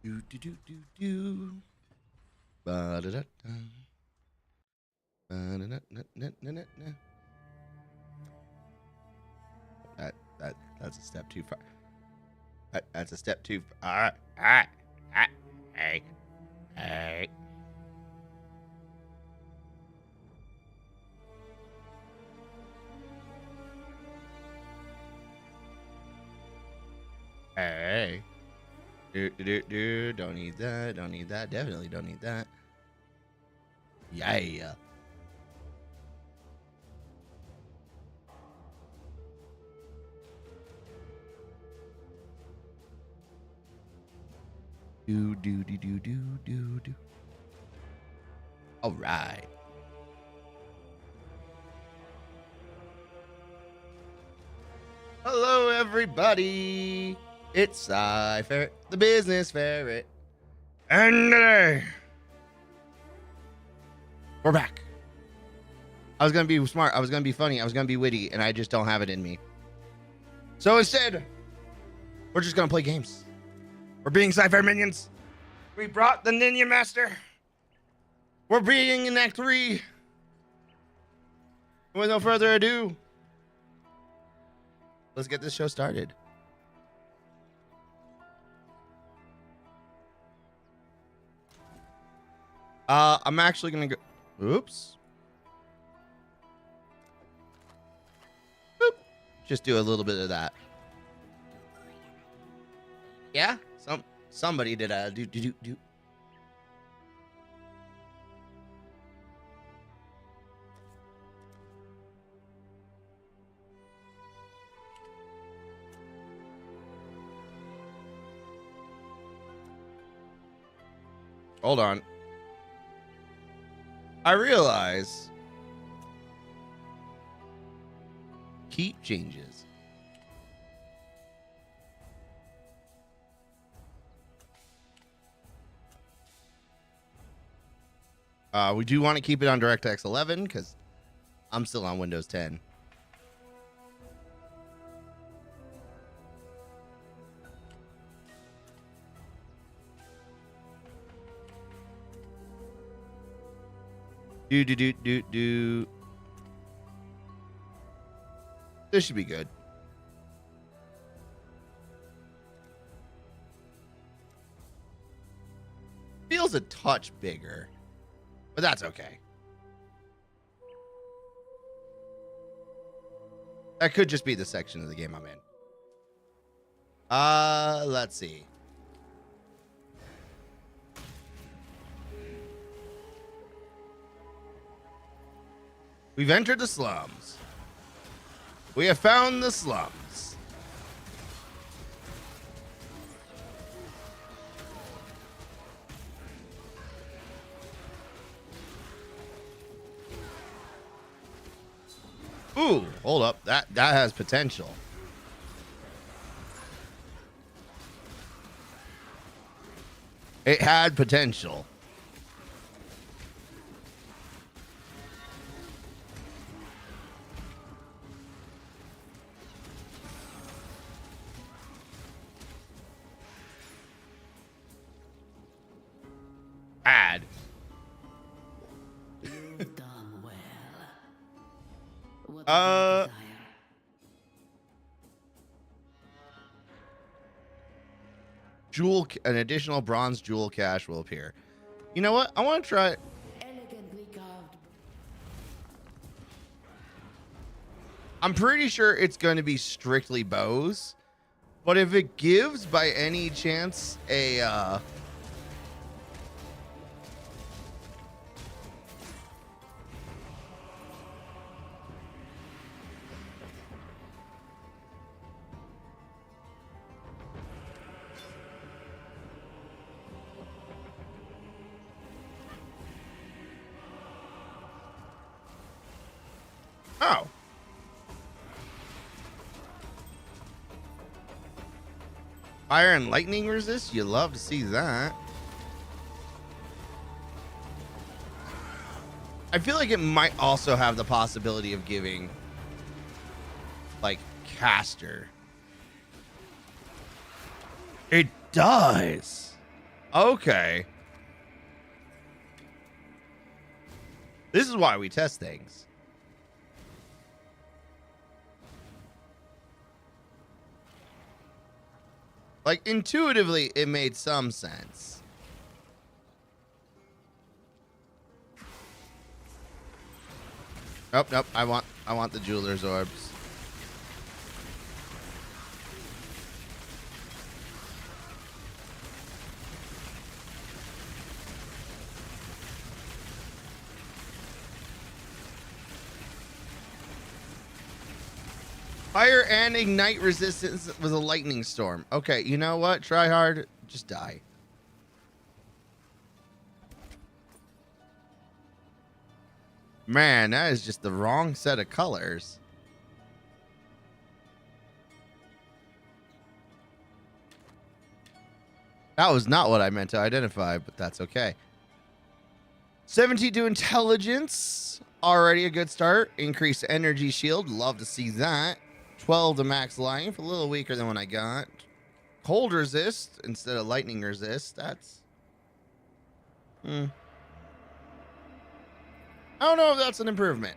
Do do do do do. Ba da da da. Ba da da da da da da. That's a step too far. That's a step too far. Hey. Hey. Hey. Do. Don't need that. Don't need that. Definitely don't need that. Yeah. Do. All right. Hello, everybody. It's PsyFerret, the business ferret. And today, we're back. I was going to be smart. I was going to be funny. I was going to be witty, and I just don't have it in me. So instead, we're just going to play games. We're being PsyFerret minions. We brought the Ninja Master. We're being in Act 3. With no further ado, let's get this show started. I'm actually gonna go. Oops. Boop. Just do a little bit of that. Yeah. Somebody did a do. Hold on. I realize keep changes. We do want to keep it on DirectX 11 because I'm still on Windows 10. Do. This should be good. Feels a touch bigger, but that's okay. That could just be the section of the game I'm in. Let's see. We've entered the slums. We have found the slums. Ooh, hold up. That has potential. It had potential. You've done well. What do you desire? An additional bronze jewel cache will appear. You know what? I want to try. Elegantly carved. I'm pretty sure it's going to be strictly bows, but if it gives by any chance a oh. Fire and lightning resist? You love to see that. I feel like it might also have the possibility of giving like caster. It does. Okay. This is why we test things. Like, intuitively, it made some sense. Nope, nope. I want the jeweler's orbs. Fire and ignite resistance with a lightning storm. Okay, you know what? Try hard, just die. Man, that is just the wrong set of colors. That was not what I meant to identify, but that's okay. 17 to intelligence. Already a good start. Increased energy shield. Love to see that. 12 to max life. A little weaker than what I got. Cold resist instead of lightning resist. That's... I don't know if that's an improvement.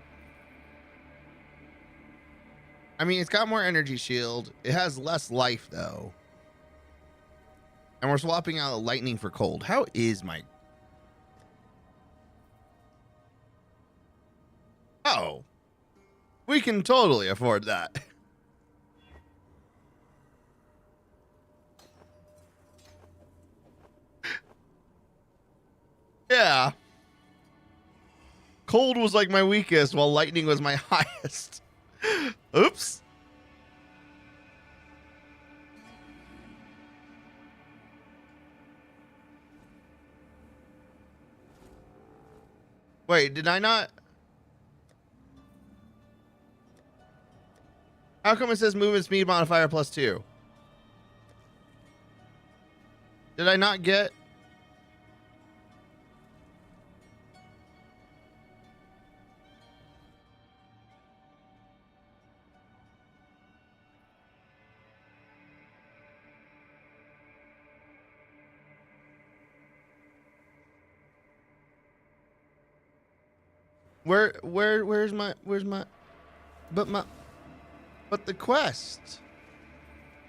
I mean, it's got more energy shield. It has less life, though. And we're swapping out lightning for cold. How is my... Oh. We can totally afford that. Yeah. Cold was like my weakest, while lightning was my highest. Oops. Wait, did I not? How come it says movement speed modifier +2? Did I not get... where's my but the quest?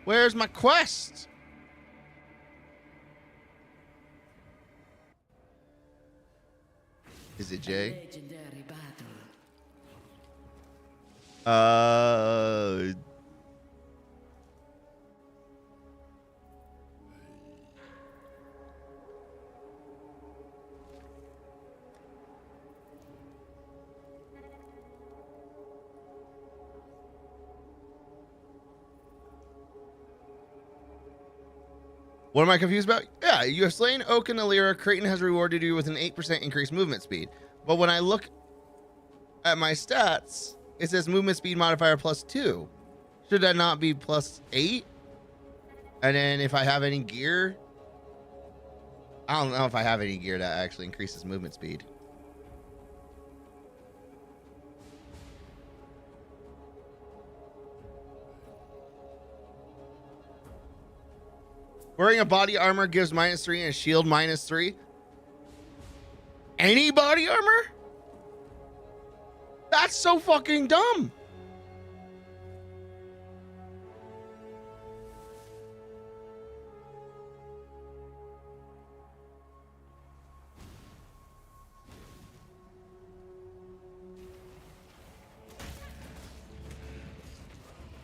Where's my quest? Is it Jay? Legendary battle. What am I confused about? Yeah, you have slain Oak and Alira. Creighton has rewarded you with an 8% increased movement speed. But when I look at my stats, it says movement speed modifier +2. Should that not be +8? And then if I have any gear, I don't know if I have any gear that actually increases movement speed. Wearing a body armor gives -3 and a shield -3. Any body armor? That's so fucking dumb.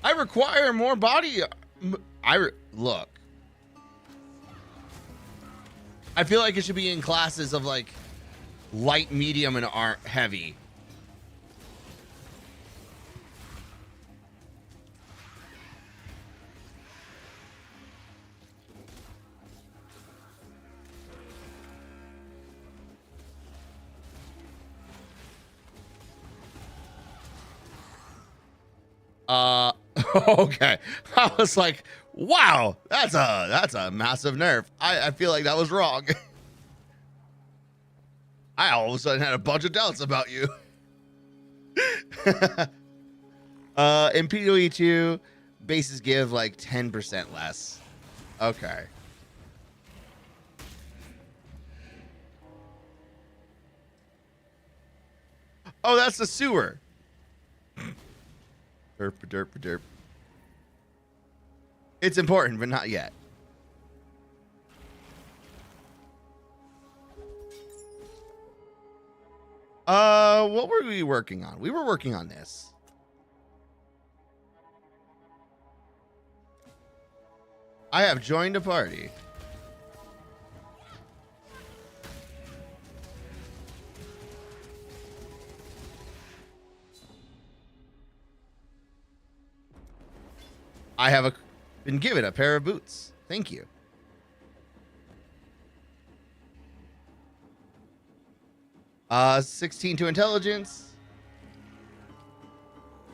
I require more body. Look. I feel like it should be in classes of like light, medium, and heavy. Okay. I was like, wow, that's a massive nerf. I feel like that was wrong. I all of a sudden had a bunch of doubts about you. In PoE2, bases give like 10% less. Okay. Oh, that's the sewer. Derp, derp, derp. It's important, but not yet. What were we working on? We were working on this. I have joined a party. I have been given a pair of boots. Thank you. Uh, 16 to intelligence.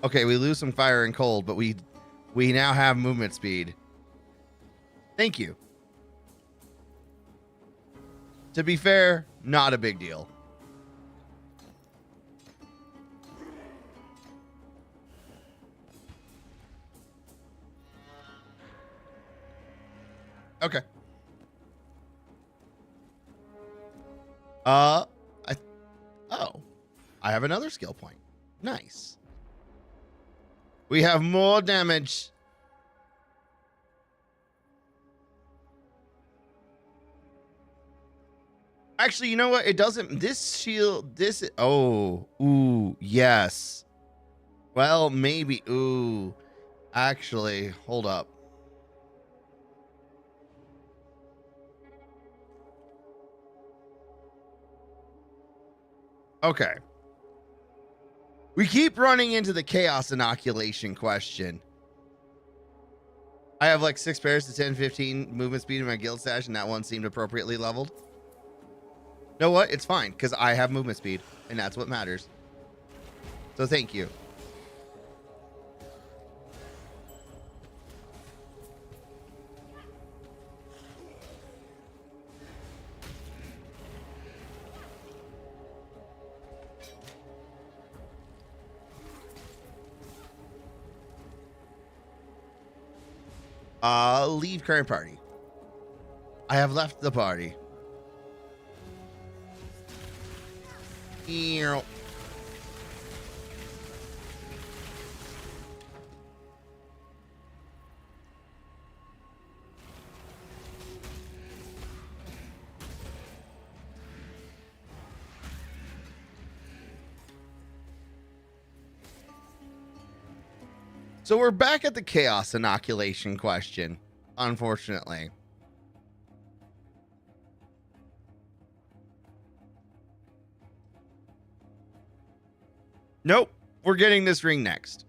Okay, we lose some fire and cold, but we now have movement speed. Thank you. To be fair, not a big deal. Okay. I have another skill point. Nice. We have more damage. Actually, you know what? It doesn't. This shield. This. Oh. Ooh. Yes. Well, maybe. Ooh. Actually, hold up. Okay. We keep running into the chaos inoculation question. I have like 6 pairs to 10, 15 movement speed in my guild stash, and that one seemed appropriately leveled. You know what? It's fine, because I have movement speed, and that's what matters. So thank you. Leave current party. I have left the party. Ew. So we're back at the chaos inoculation question, unfortunately. Nope, we're getting this ring next.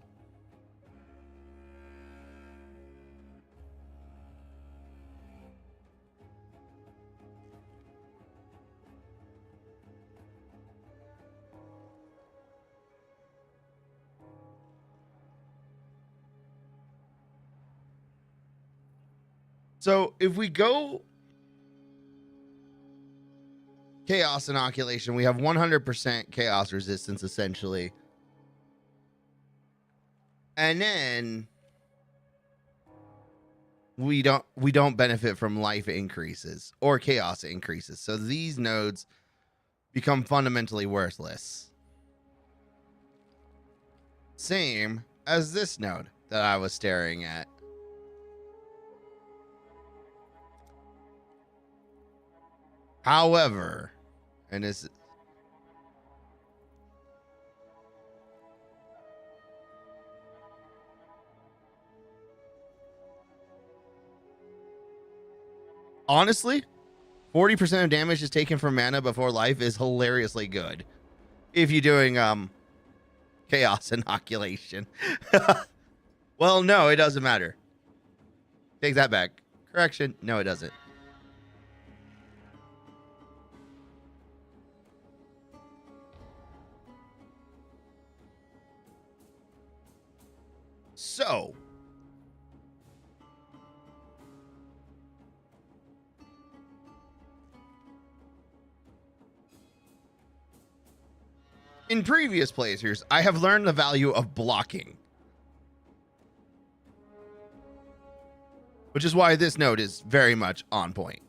So if we go chaos inoculation, we have 100% chaos resistance essentially. And then we don't benefit from life increases or chaos increases. So these nodes become fundamentally worthless. Same as this node that I was staring at. However, and this honestly, 40% of damage is taken from mana before life is hilariously good. If you're doing chaos inoculation. Well, no, it doesn't matter. Take that back. Correction, no, it doesn't. So, in previous playthroughs, I have learned the value of blocking, which is why this node is very much on point.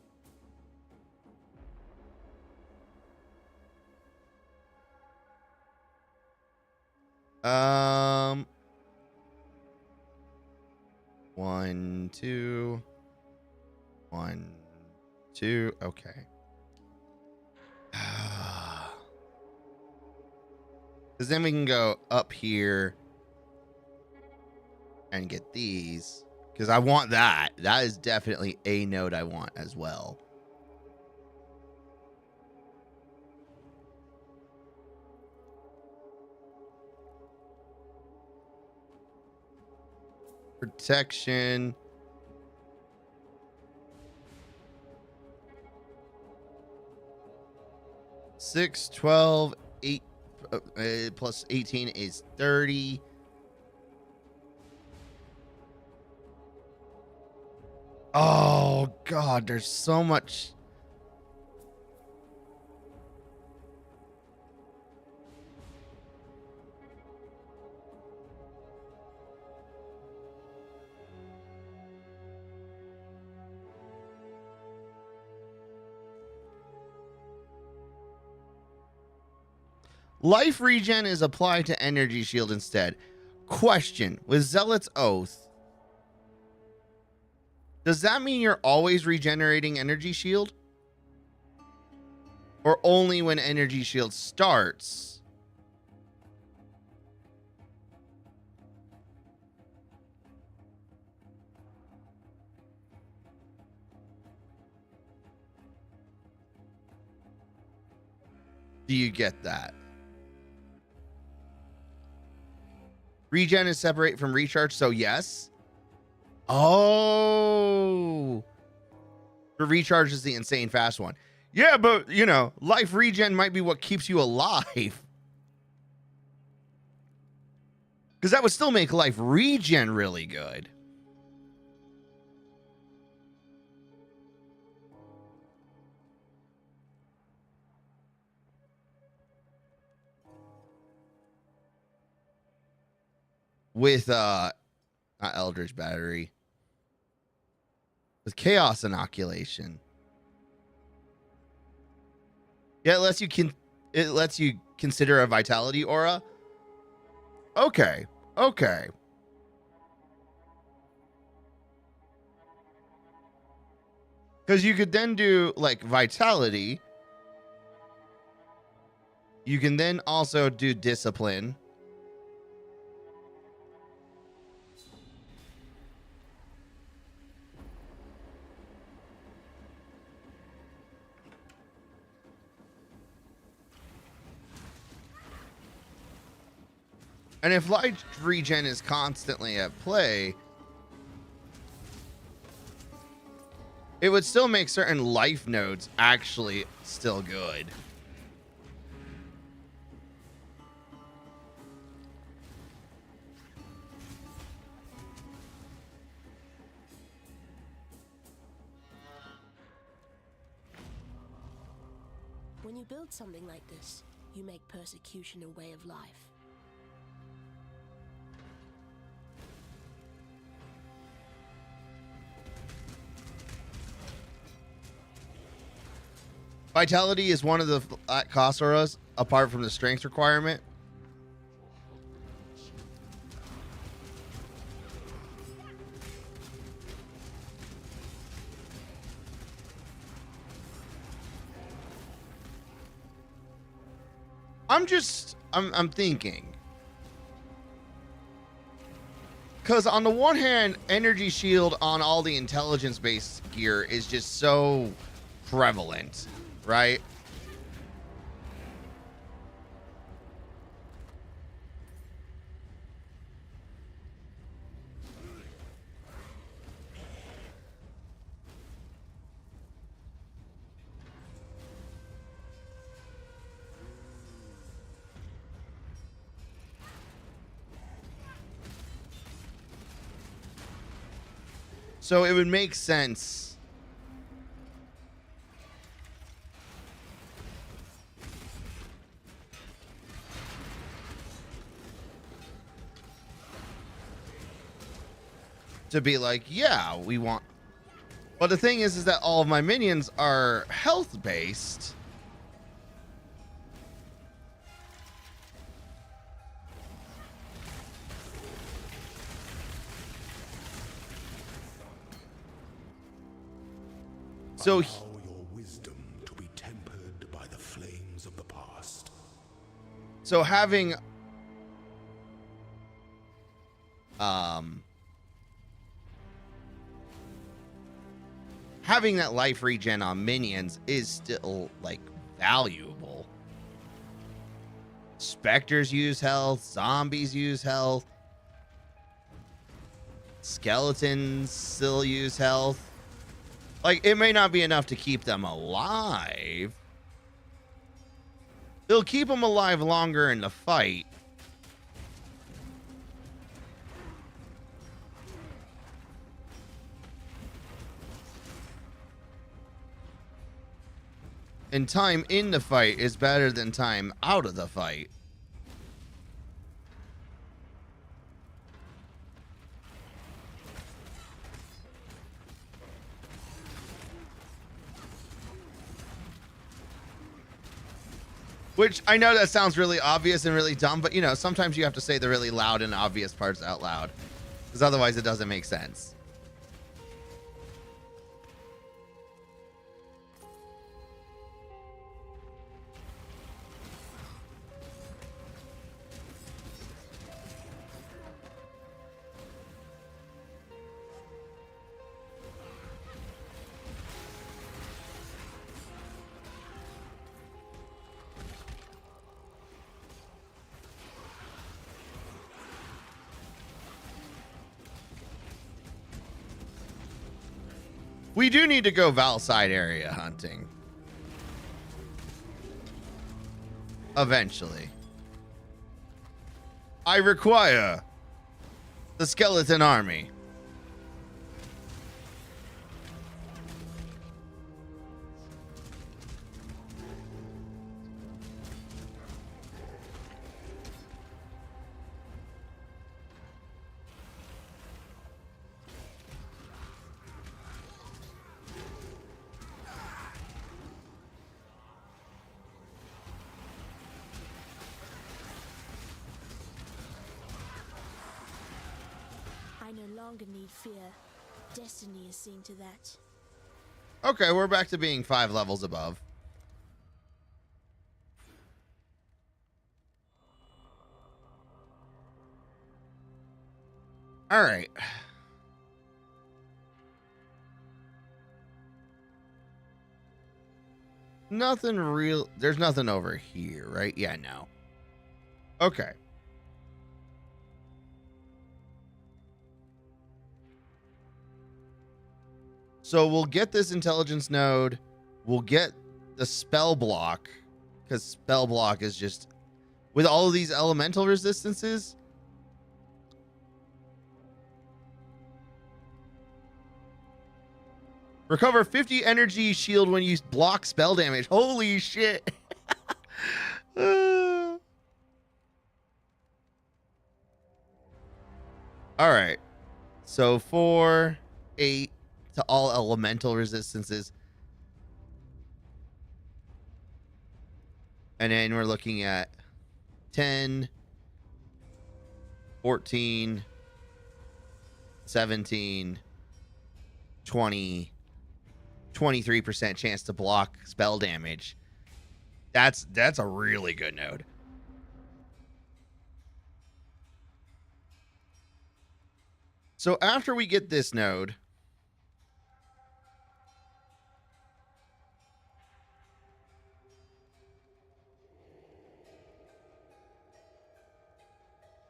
One, two, one, two. Okay. Because then we can go up here and get these. Because I want that. That is definitely a node I want as well. Protection. Six, 12, 8 plus 18 is 30. Oh God, there's so much. Life regen is applied to energy shield instead. Question, with Zealot's Oath, does that mean you're always regenerating energy shield? Or only when energy shield starts? Do you get that? Regen is separate from recharge, so yes. Oh. The recharge is the insane fast one. Yeah, but, you know, life regen might be what keeps you alive. Because that would still make life regen really good. With, not Eldritch Battery. With Chaos Inoculation. Yeah, it lets you consider a Vitality Aura. Okay. Okay. Because you could then do, like, Vitality. You can then also do Discipline. And if life regen is constantly at play, it would still make certain life nodes actually still good. When you build something like this, you make persecution a way of life. Vitality is one of the cost auras apart from the strength requirement. I'm thinking. Because on the one hand, energy shield on all the intelligence-based gear is just so prevalent, right? So it would make sense to be like, yeah, we want. But the thing is that all of my minions are health based. So Allow your wisdom to be tempered by the flames of the past. So having having that life regen on minions is still like valuable. Specters use health, zombies use health, skeletons still use health. Like, it may not be enough to keep them alive. It'll keep them alive longer in the fight. And time in the fight is better than time out of the fight. Which, I know that sounds really obvious and really dumb, but you know, sometimes you have to say the really loud and obvious parts out loud, because otherwise it doesn't make sense. We do need to go Valside area hunting. Eventually. I require the skeleton army. I no longer need fear. Destiny is seeing to that. Okay, we're back to being 5 levels above. All right. Nothing real. There's nothing over here, right? Yeah, no. Okay. So we'll get this intelligence node. We'll get the spell block, because spell block is just, with all of these elemental resistances. Recover 50 energy shield when you block spell damage. Holy shit. All right. So 4, 8 to all elemental resistances. And then we're looking at 10, 14, 17, 20, 23% chance to block spell damage. That's a really good node. So after we get this node,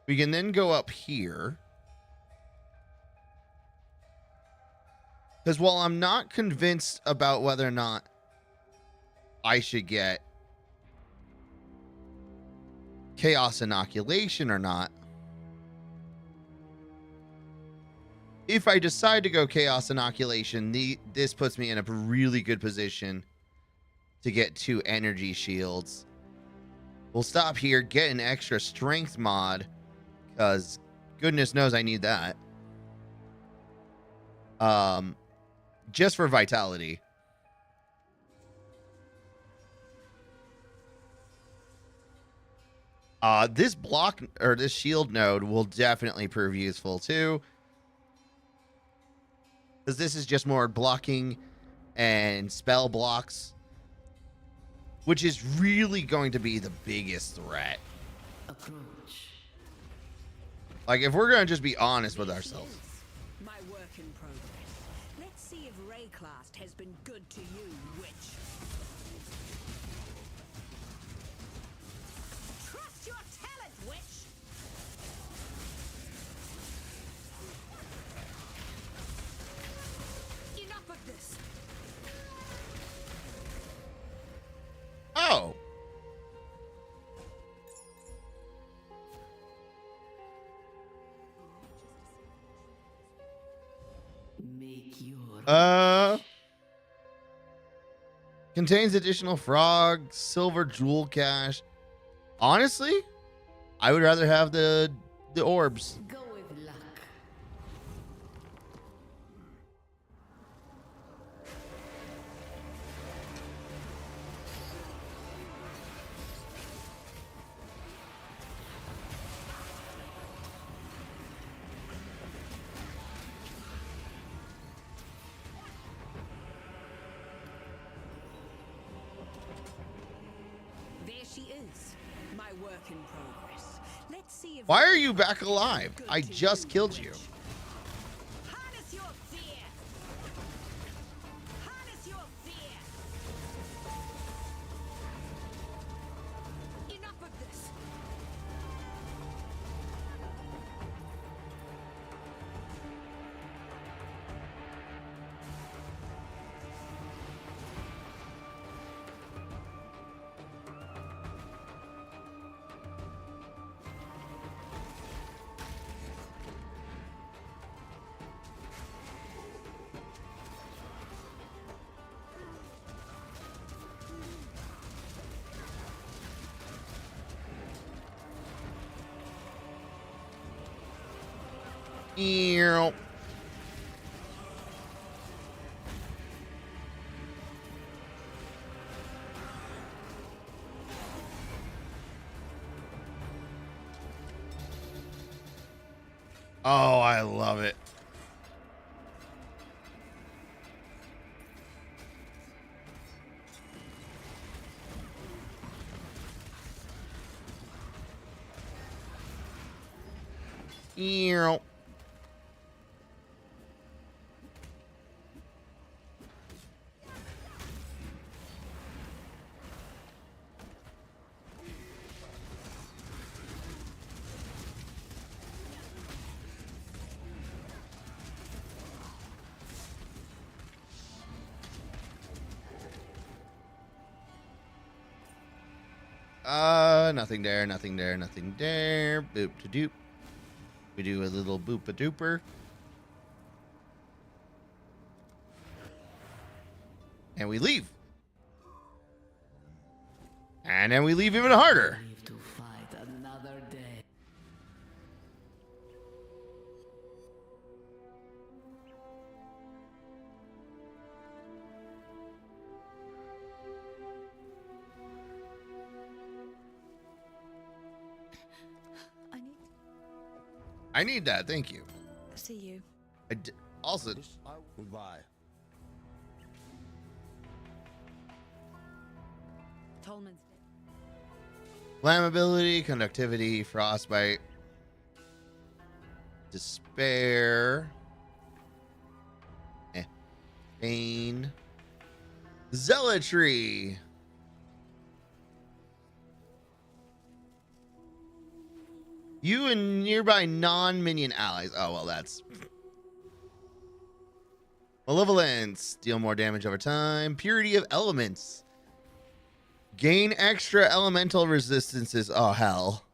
we can then go up here. Because while I'm not convinced about whether or not I should get Chaos Inoculation or not, if I decide to go Chaos Inoculation, this puts me in a really good position to get 2 energy shields. We'll stop here, get an extra strength mod, because goodness knows I need that. Just for vitality. This block, or this shield node, will definitely prove useful too, because this is just more blocking and spell blocks, which is really going to be the biggest threat. Approach. Like, if we're gonna just be honest with There she ourselves. is, my work in progress. Let's see if Rayclast has been good to you, witch. Trust your talent, witch. Enough of this. Oh. Make your Contains additional frog, silver jewel cache. Honestly, I would rather have the orbs. go with luck. There she is, my work in progress. Let's see if Why are you back alive? Good I to just killed you. witch. Harness your fear. Harness your fear. Enough of this. Ew. Oh, I love it. Ew. Nothing there, nothing there, nothing there. Boop to doop. We do a little boop a dooper. And we leave. And then we leave even harder. Live to fight another day. I need that, thank you. See you. Also, Goodbye. Tolman's flammability, conductivity, frostbite, despair, pain, zealotry. You and nearby non-minion allies. Oh, well, that's... Malevolence. Deal more damage over time. Purity of elements. Gain extra elemental resistances. Oh, hell.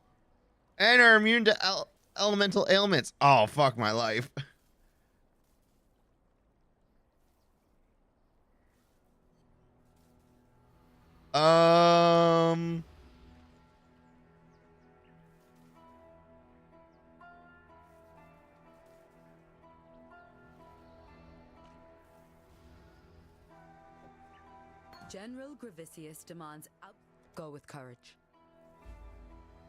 And are immune to elemental ailments. Oh, fuck my life. General Gravicius demands out. Go with courage.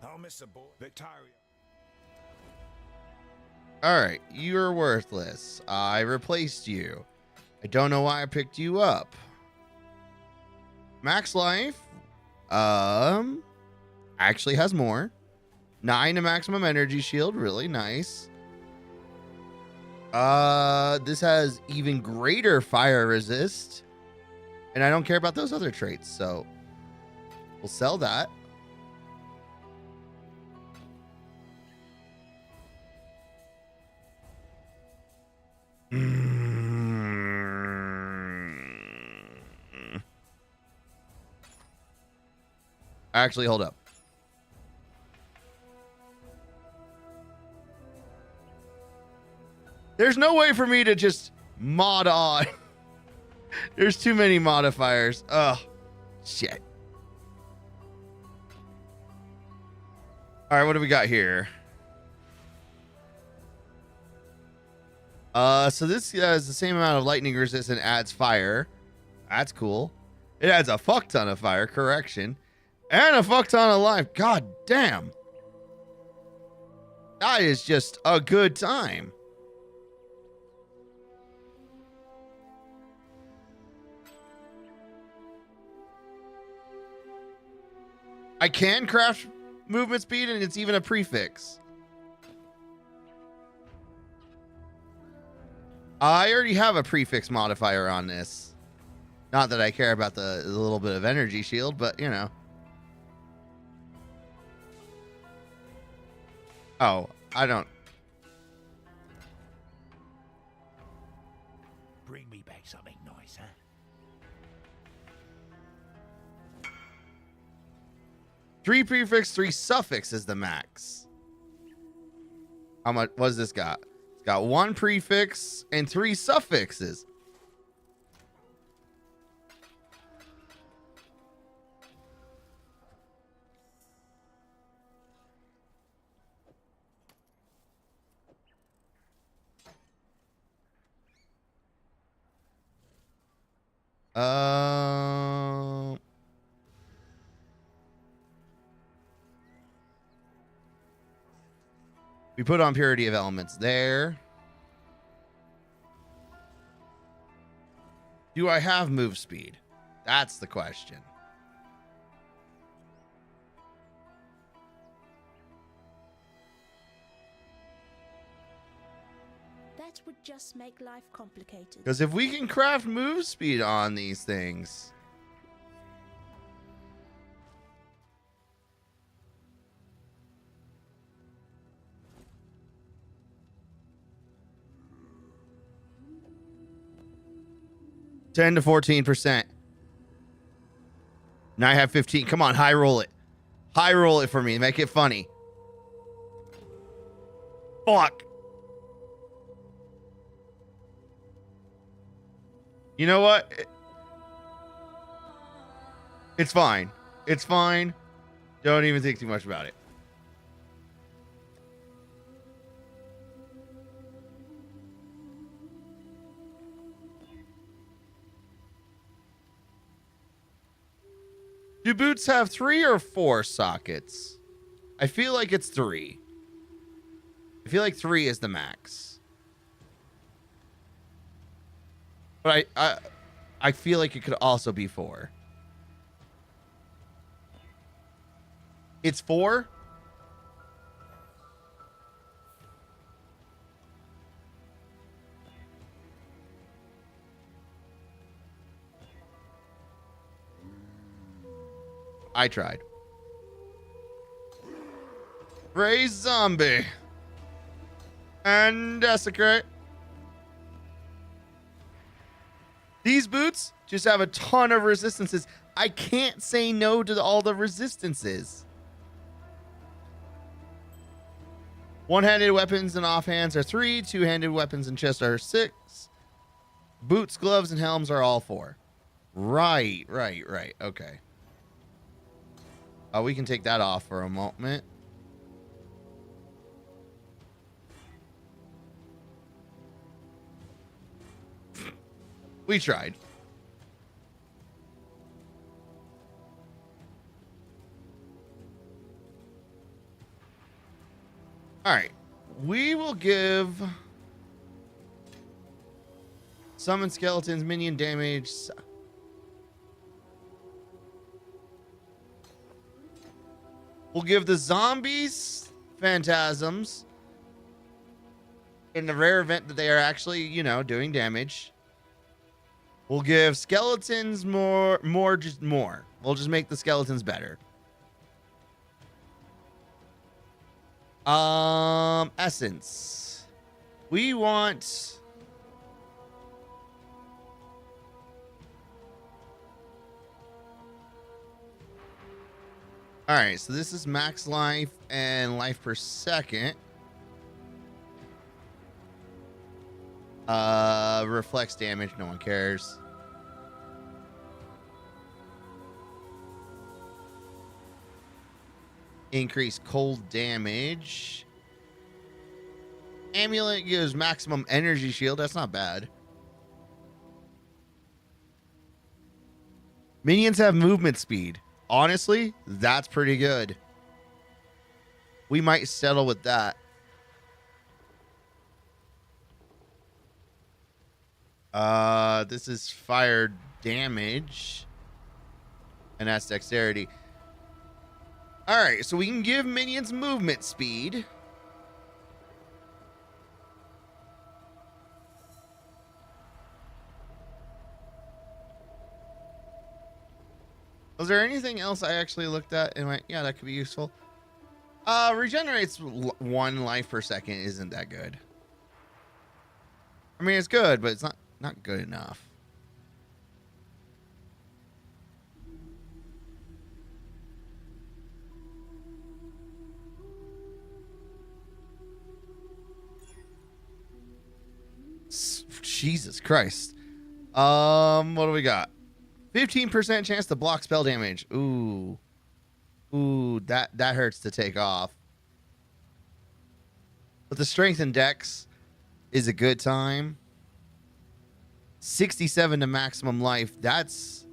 I'll miss a boy. Victoria. All right, you're worthless. I replaced you. I don't know why I picked you up. Max life. Actually has more. 9 to maximum energy shield. Really nice. This has even greater fire resist. And I don't care about those other traits, so we'll sell that. Actually, hold up. There's no way for me to just mod on. There's too many modifiers. Oh, shit. All right, what do we got here? So this has the same amount of lightning resist and adds fire. That's cool. It adds a fuck ton of fire, correction. And a fuck ton of life. God damn. That is just a good time. I can craft movement speed, and it's even a prefix. I already have a prefix modifier on this. Not that I care about the little bit of energy shield, but you know. Oh, I don't. Bring me back something nice, huh? 3 prefix, 3 suffix is the max. How much? What does this got? It's got 1 prefix and 3 suffixes. We put on purity of elements there. Do I have move speed? That's the question. That would just make life complicated. Because if we can craft move speed on these things. $10 to 14%. Now I have 15. Come on, high roll it. High roll it for me. Make it funny. Fuck. You know what? It's fine. It's fine. Don't even think too much about it. Do boots have 3 or 4 sockets? I feel like it's 3. I feel like 3 is the max. But I feel like it could also be 4. It's 4? I tried. Raise zombie. And desecrate. These boots just have a ton of resistances. I can't say no to all the resistances. One-handed weapons and offhands are 3. Two-handed weapons and chest are 6. Boots, gloves, and helms are all 4. Right. Okay. We can take that off for a moment. We tried. All right. We will give Summon skeletons, minion damage. We'll give the zombies phantasms in the rare event that they are actually, you know, doing damage. We'll give skeletons more. We'll just make the skeletons better. Essence. We want all right, so this is max life and life per second. Reflects damage, no one cares. Increase cold damage. Amulet gives maximum energy shield. That's not bad. Minions have movement speed. Honestly, that's pretty good. We might settle with that. This is fire damage. And that's dexterity. Alright, so we can give minions movement speed. Was there anything else I actually looked at and went, yeah, that could be useful? Regenerates 1 life per second isn't that good. I mean, it's good, but it's not good enough. Jesus Christ. What do we got? 15% chance to block spell damage. Ooh. Ooh, that hurts to take off. But the strength and dex is a good time. 67 to maximum life. That's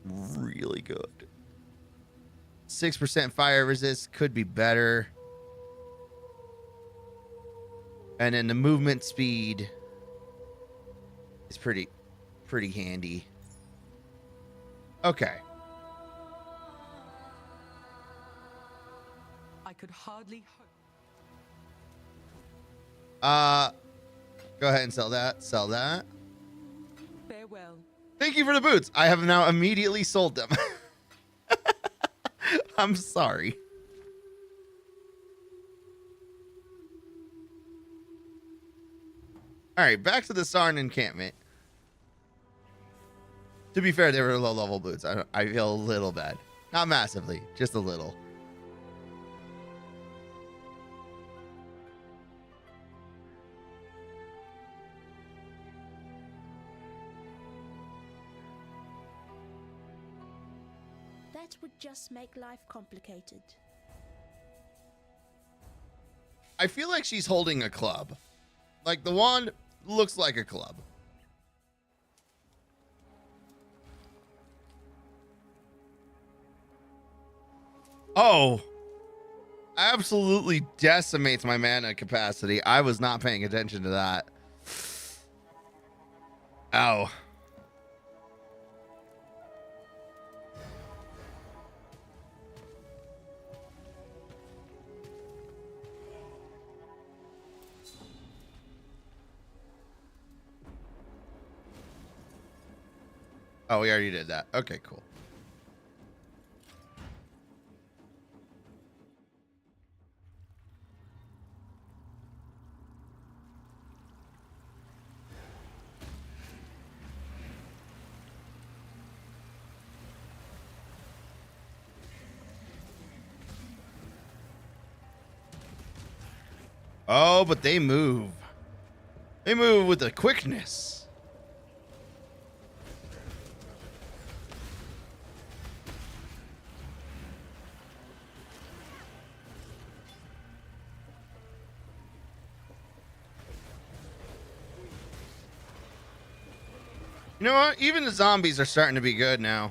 really good. 6% fire resist could be better. And then the movement speed is pretty handy. Okay. I could hardly hope. Go ahead and sell that. Sell that. Farewell. Thank you for the boots. I have now immediately sold them. I'm sorry. All right, back to the Sarn encampment. To be fair, they were low-level boots. I feel a little bad. Not massively, just a little. That would just make life complicated. I feel like she's holding a club. Like, the wand looks like a club. Oh, absolutely decimates my mana capacity. I was not paying attention to that. Ow. Oh, we already did that. Okay, cool. Oh, but they move. They move with a quickness. You know what? Even the zombies are starting to be good now.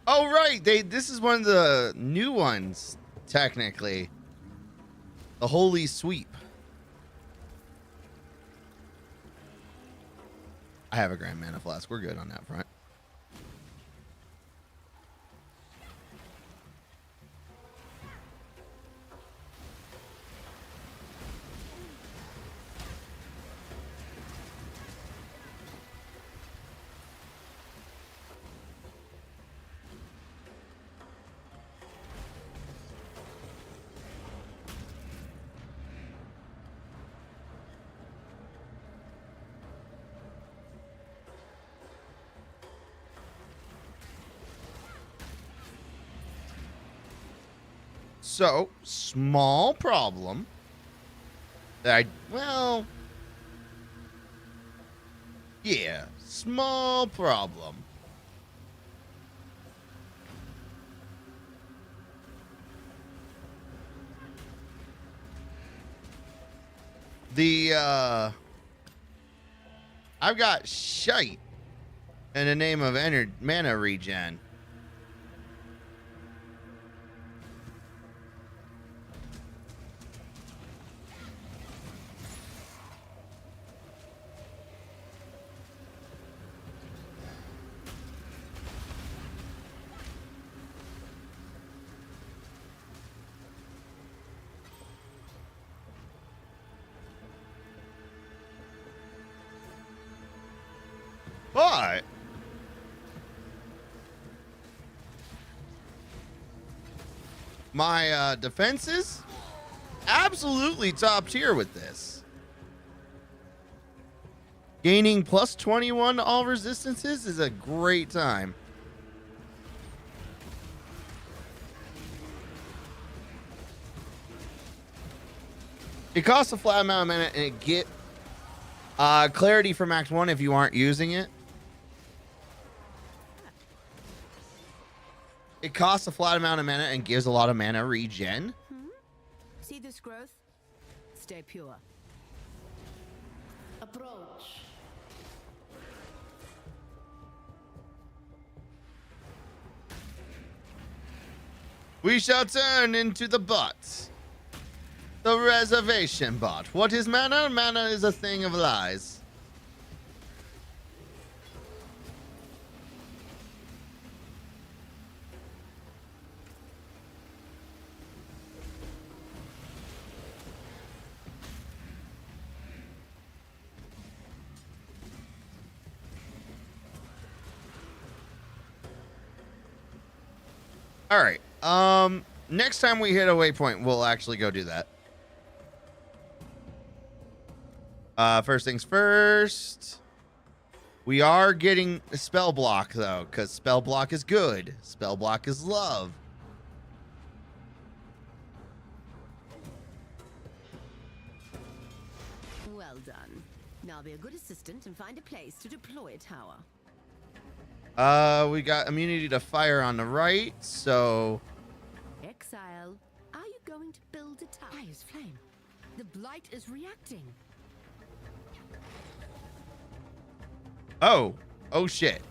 Oh, right. This is one of the new ones, technically. The Holy Sweep. I have a Grand Mana Flask. We're good on that front. So, small problem that yeah, small problem. I've got shite in the name of mana regen. But my defenses absolutely top tier with this. Gaining plus 21 to all resistances is a great time. It costs a flat amount of mana and it get clarity from Act 1 if you aren't using it. It costs a flat amount of mana and gives a lot of mana regen. See this growth? Stay pure. Approach. We shall turn into the bot. The reservation bot. What is mana? Mana is a thing of lies. All right. Next time we hit a waypoint, we'll actually go do that. First things first. We are getting a spell block though, because spell block is good. Spell block is love. Well done. Now be a good assistant and find a place to deploy a tower. We got immunity to fire on the right, so Exile, are you going to build a tower? Fire's flame. The blight is reacting. oh shit.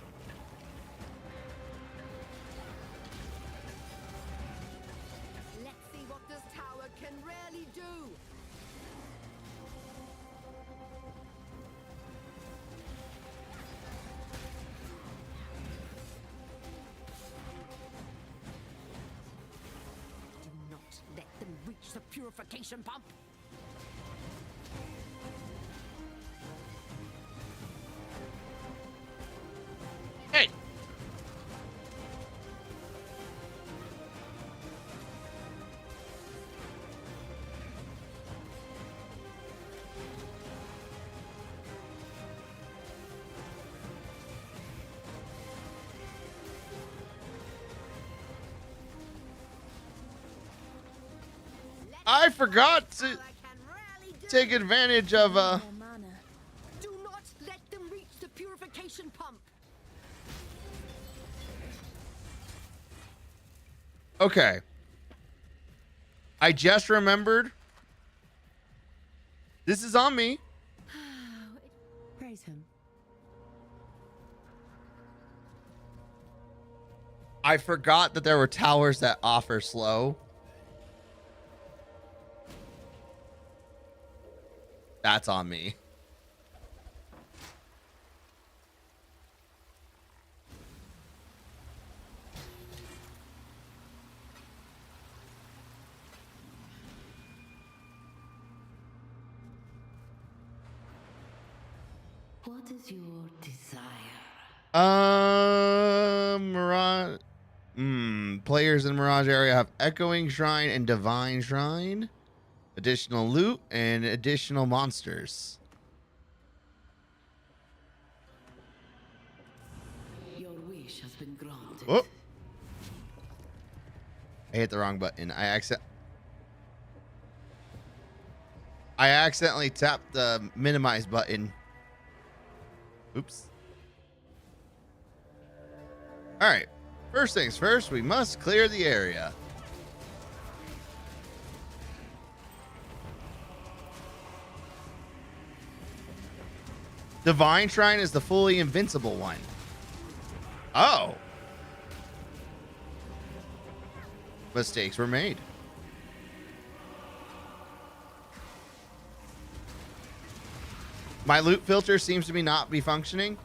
Let's see what this tower can really do. Do not let them reach the purification pump. Hey. I forgot to Tower can really do. take advantage of More mana. Do not let them reach the purification pump. Okay. I just remembered. This is on me. Praise him. I forgot that there were towers that offer slow. That's on me. What is your desire? Mirage. Players in Mirage area have Echoing Shrine and Divine Shrine, additional loot, and additional monsters. Your wish has been granted. Whoop. I hit the wrong button. I accidentally tapped the minimize button. Oops. All right. First things first, we must clear the area. Divine Shrine is the fully invincible one. Oh. Mistakes were made. My loot filter seems to be not be functioning.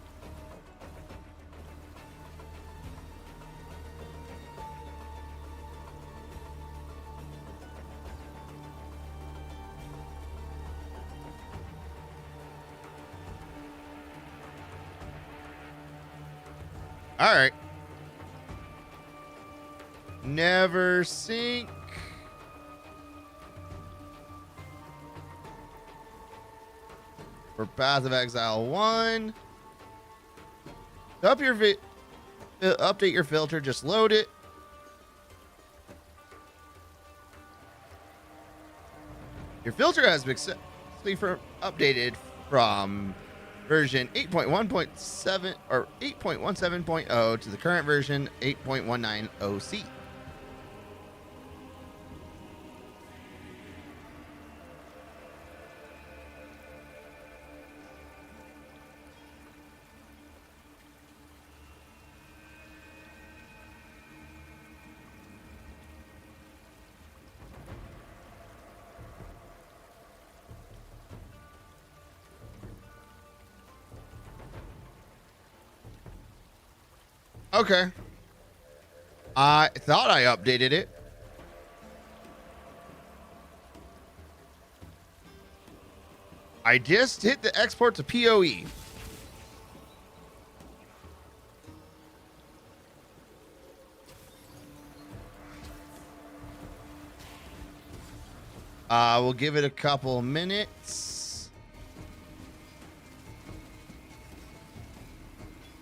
All right. Never sink. For Path of Exile 1. To update your filter, just load it. Your filter has been successfully updated from version 8.1.7 or 8.17.0 to the current version 8.190C. Okay. I thought I updated it. I just hit the export to PoE. We'll give it a couple minutes.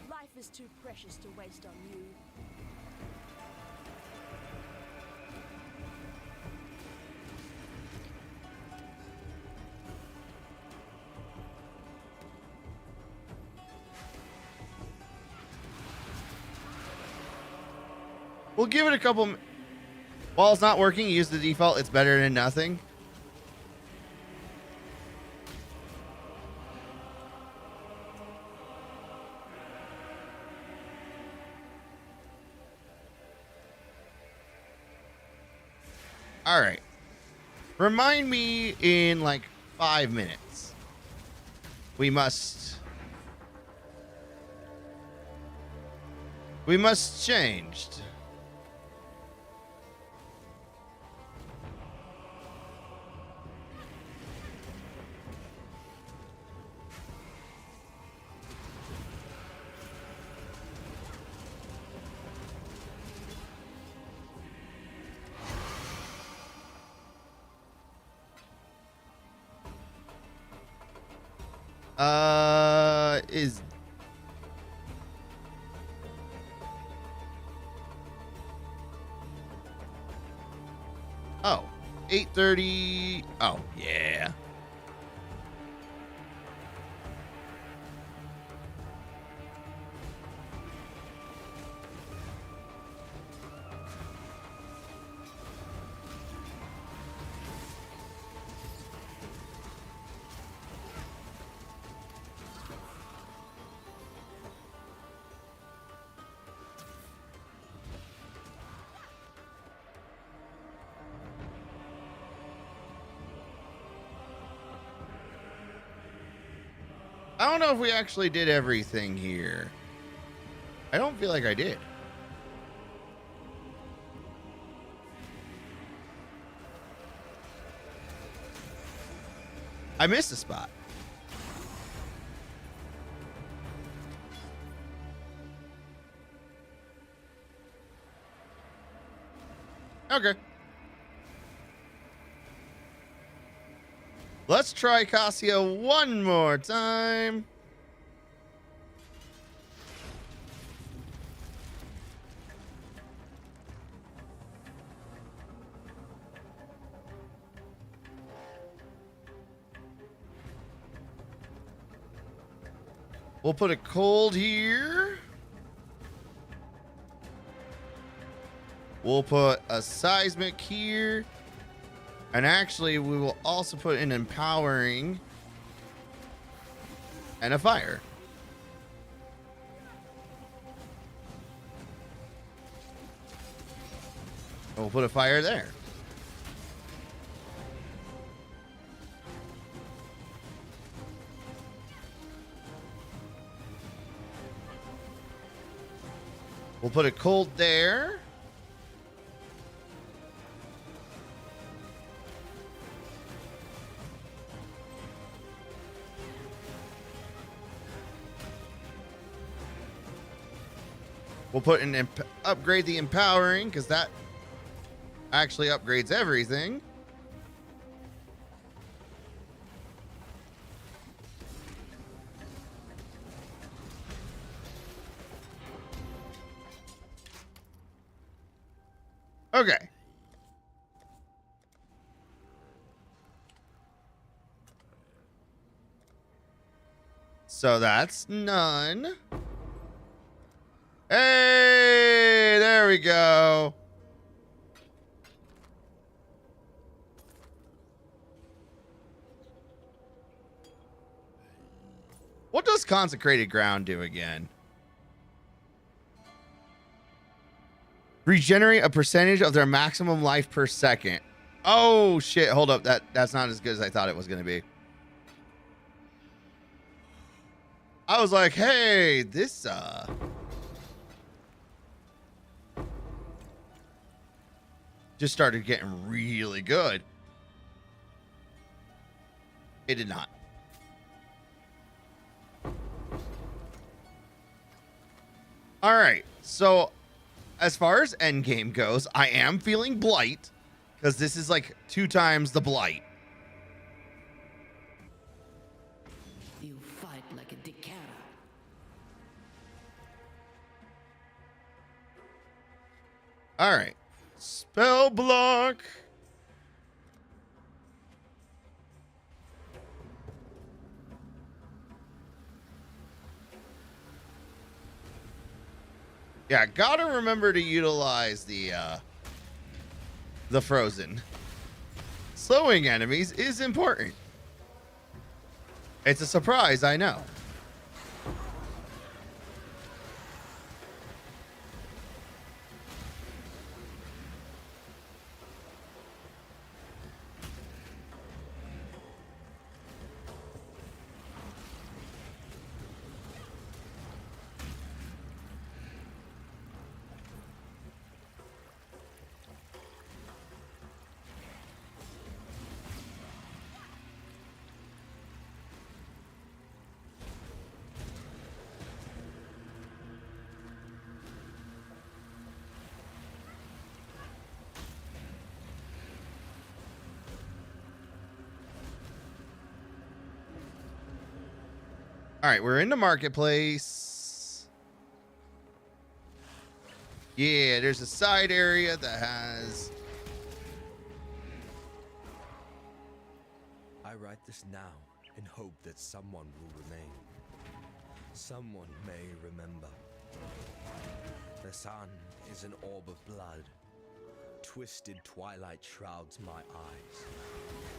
Life is too precious to waste on you. We'll give it a couple. While it's not working, use the default. It's better than nothing. All right. Remind me in like 5 minutes. We must change. Is oh 8:30. Oh yeah. I don't know if we actually did everything here. I don't feel like I did. I missed a spot. Okay. Let's try Cassia one more time. We'll put a cold here. We'll put a seismic here. And actually, we will also put an empowering and a fire. And we'll put a fire there. We'll put a cold there. We'll put an upgrade the empowering because that actually upgrades everything. Okay. So that's none. Hey, there we go. What does consecrated ground do again? Regenerate a percentage of their maximum life per second. Oh shit, hold up. That's not as good as I thought it was going to be. I was like, hey, this just started getting really good. It did not. All right. So as far as endgame goes, I am feeling blight because this is like 2 times the blight. You fight like a decada. All right. Spell block. Yeah, gotta remember to utilize the frozen. Slowing enemies is important. It's a surprise, I know. All right, we're in the marketplace. Yeah, there's a side area that has... I write this now in hope that someone will remain. Someone may remember. The sun is an orb of blood. Twisted twilight shrouds my eyes.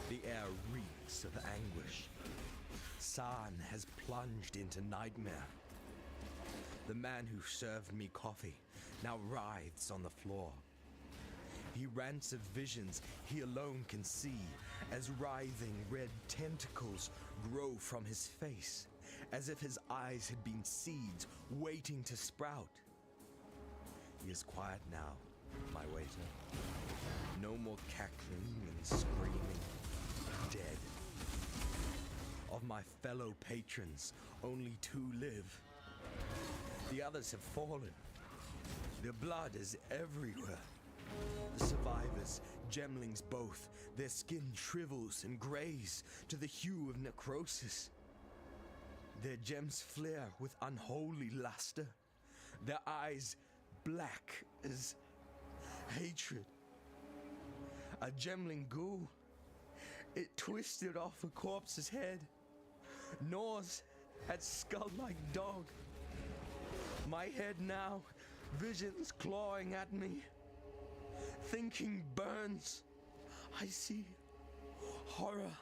The air reeks of anguish. San has plunged into nightmare. The man who served me coffee now writhes on the floor. He rants of visions he alone can see as writhing red tentacles grow from his face as if his eyes had been seeds waiting to sprout. He is quiet now, my waiter. No more cackling and screaming. Dead. Of my fellow patrons, only 2 live. The others have fallen. Their blood is everywhere. The survivors, gemlings both, their skin shrivels and grays to the hue of necrosis. Their gems flare with unholy luster, their eyes black as hatred. A gemling ghoul, it twisted off a corpse's head, gnaws at skull-like dog. My head now, visions clawing at me. Thinking burns. I see horror.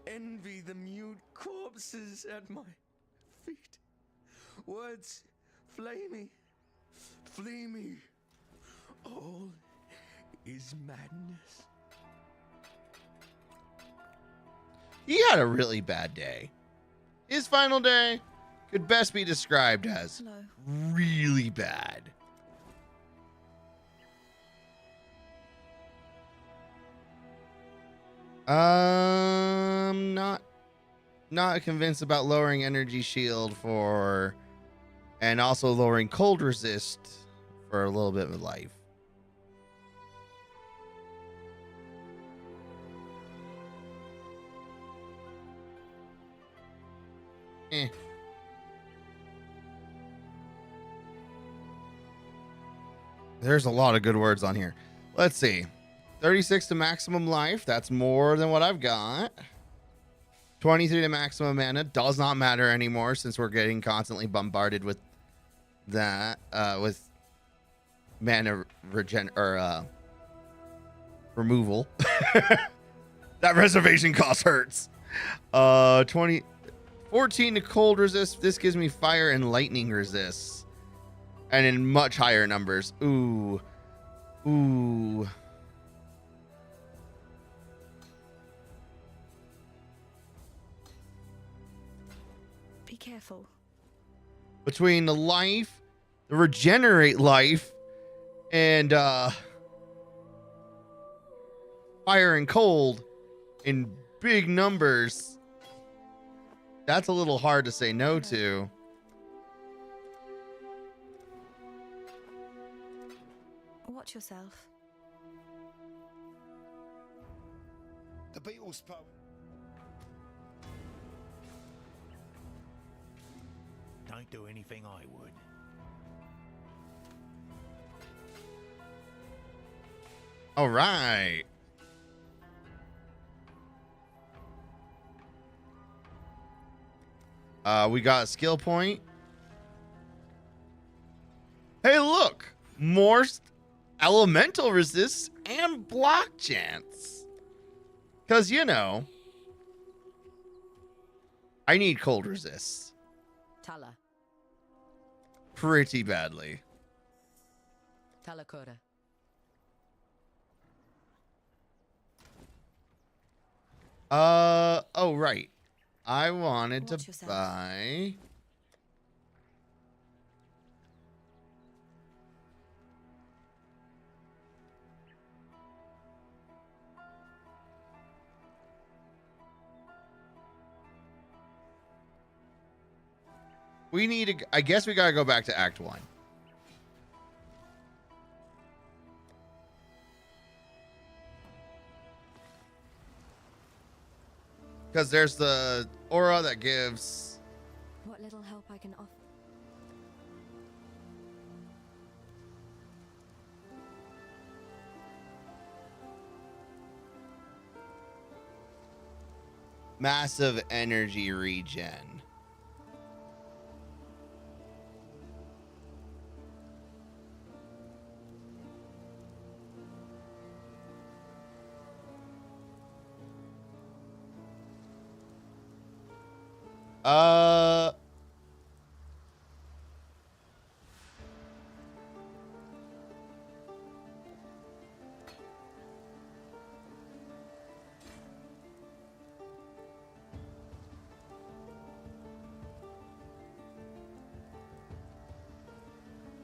Envy the mute corpses at my feet. Words flay me, flee me. All is madness. He had a really bad day. His final day could best be described as really bad. Not convinced about lowering energy shield for, and also lowering cold resist for a little bit of life. There's a lot of good words on here. Let's see. 36 to maximum life. That's more than what I've got. 23 to maximum mana. Does not matter anymore since we're getting constantly bombarded with that. With mana removal. That reservation cost hurts. 14 to cold resist. This gives me fire and lightning resist. And in much higher numbers. Ooh. Ooh. Be careful. Between the life, the regenerate life, and fire and cold in big numbers, that's a little hard to say no to. Watch yourself. The Beatles poem. Don't do anything I would. All right. We got a skill point. Hey, look. More elemental resist and block chance. Because, you know, I need cold resist. Tala. Pretty badly. Talakora. Oh, right. I wanted Watch to yourself. buy. We need to, I guess we gotta go back to Act 1. Because there's the aura that gives. What little help I can offer. Massive energy regen.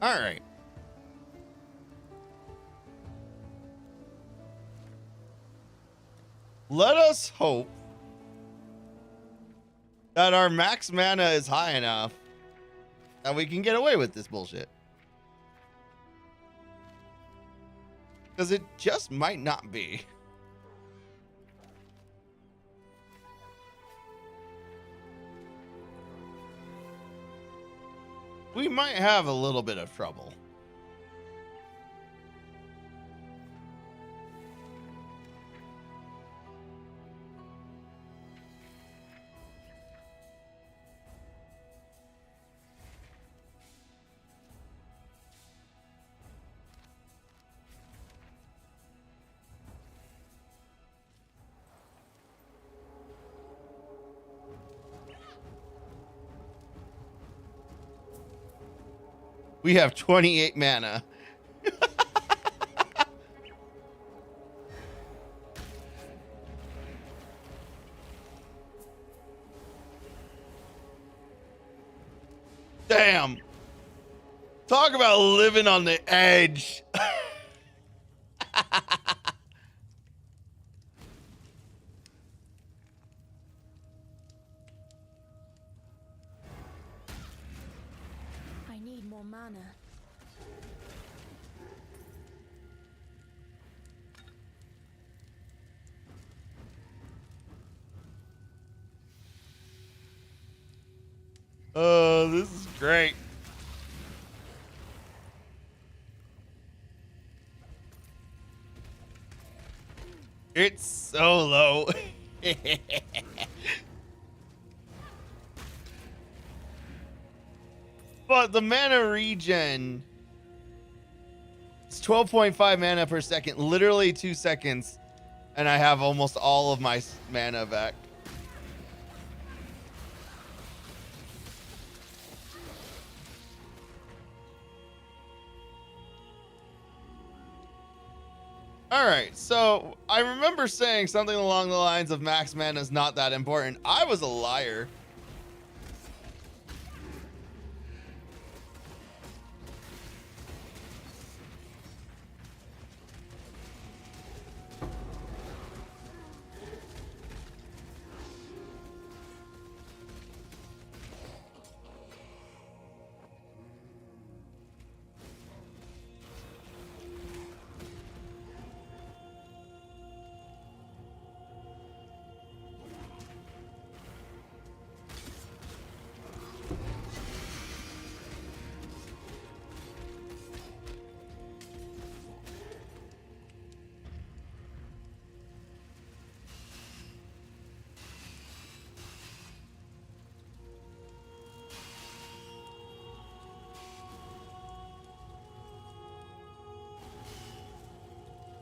All right. Let us hope that our max mana is high enough that we can get away with this bullshit. Because it just might not be. We might have a little bit of trouble. We have 28 mana. Damn. Talk about living on the edge. I need more mana. Oh, this is great. It's so low. But the mana regen, it's 12.5 mana per second, literally 2 seconds, and I have almost all of my mana back. All right, so I remember saying something along the lines of max mana is not that important. I was a liar.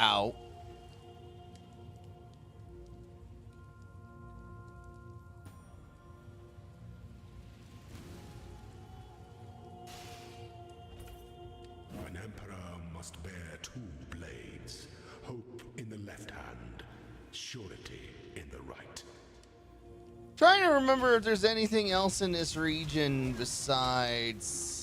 Ow. An emperor must bear two blades, hope in the left hand, surety in the right. Trying to remember if there's anything else in this region besides...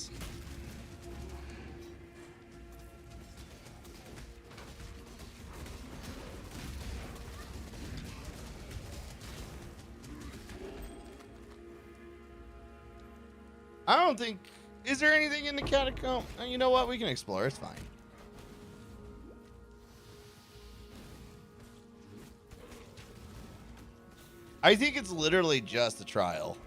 I don't think... Is there anything in the catacomb? You know what? We can explore. It's fine. I think it's literally just a trial.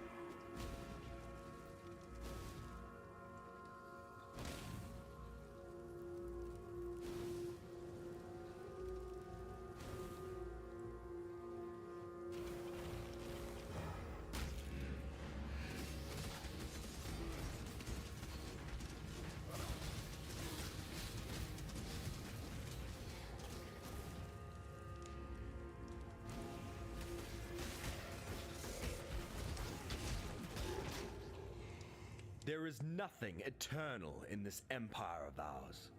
There is nothing eternal in this empire of ours,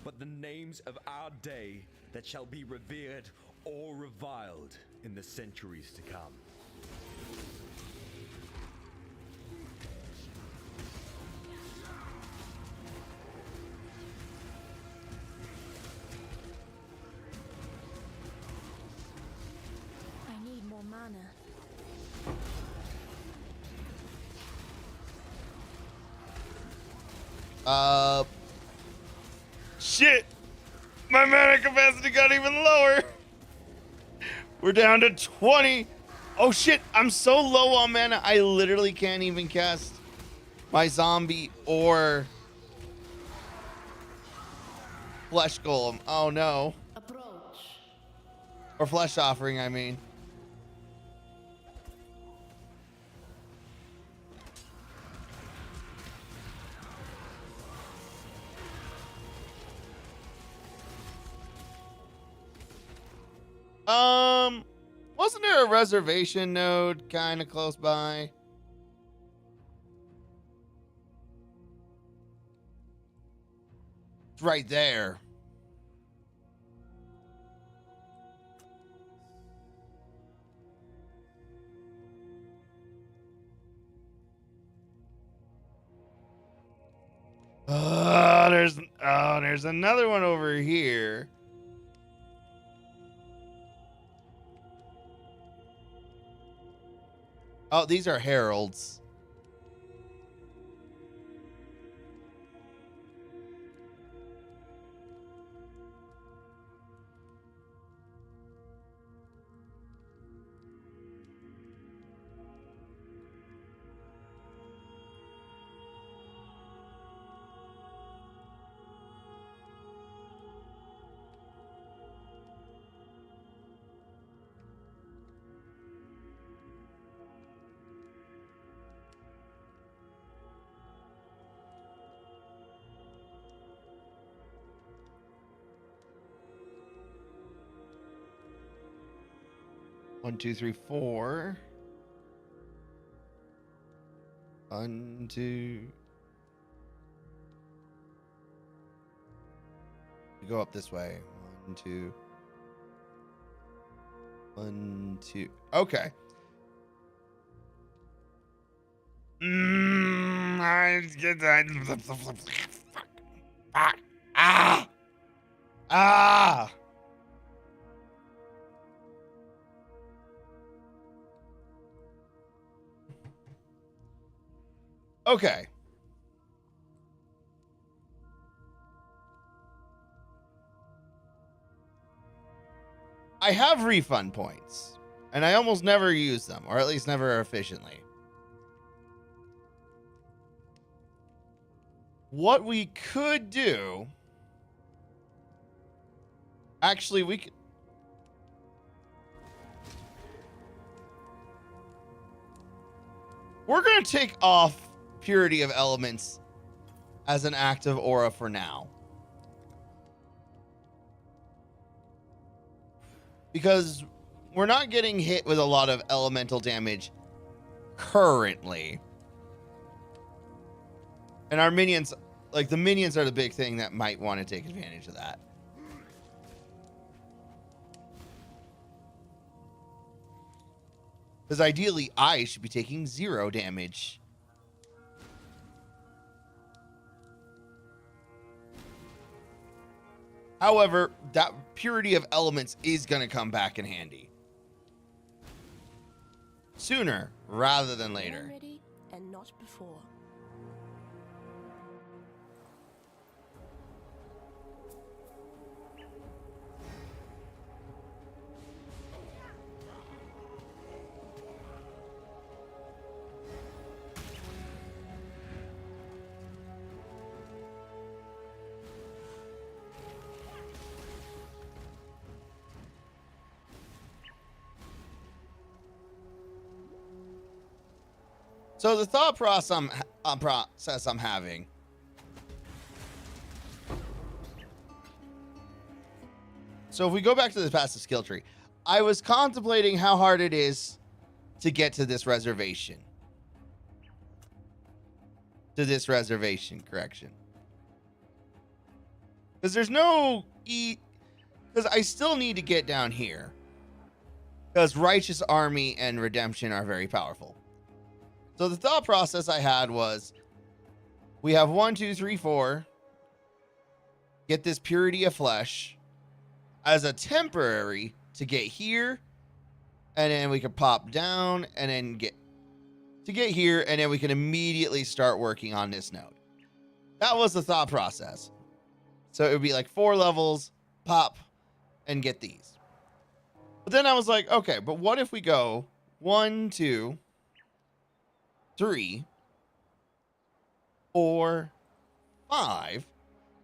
but the names of our day that shall be revered or reviled in the centuries to come. mana. Shit! My mana capacity got even lower. We're down to 20. Oh shit, I'm so low on mana, I literally can't even cast my zombie or flesh golem. Oh no. Approach. Or flesh offering, I mean. Wasn't there a reservation node kind of close by? It's right there. There's another one over here. Oh, these are heralds. One, two, three, four. 1, 2. You go up this way. 1, 2. 1, 2. Okay. I get that. Ah. Okay. I have refund points, and I almost never use them, or at least never efficiently. What we could do... Actually, we could... We're going to take off Purity of Elements as an active aura for now. Because we're not getting hit with a lot of elemental damage currently. And our minions, like the minions are the big thing that might want to take advantage of that. Because ideally, I should be taking 0 damage. However, that Purity of Elements is going to come back in handy. Sooner rather than later. When ready and not before. So the thought process I'm having. So if we go back to the passive skill tree, I was contemplating how hard it is to get to this reservation. Correction. Because there's no because I still need to get down here. Because Righteous Army and Redemption are very powerful. So the thought process I had was, we have 1, 2, 3, 4. Get this Purity of Flesh as a temporary to get here and then we can pop down and then get here, and then we can immediately start working on this node. That was the thought process. So it would be like 4 levels, pop, and get these. But then I was like, okay, but what if we go 1, 2, 3, 4, 5,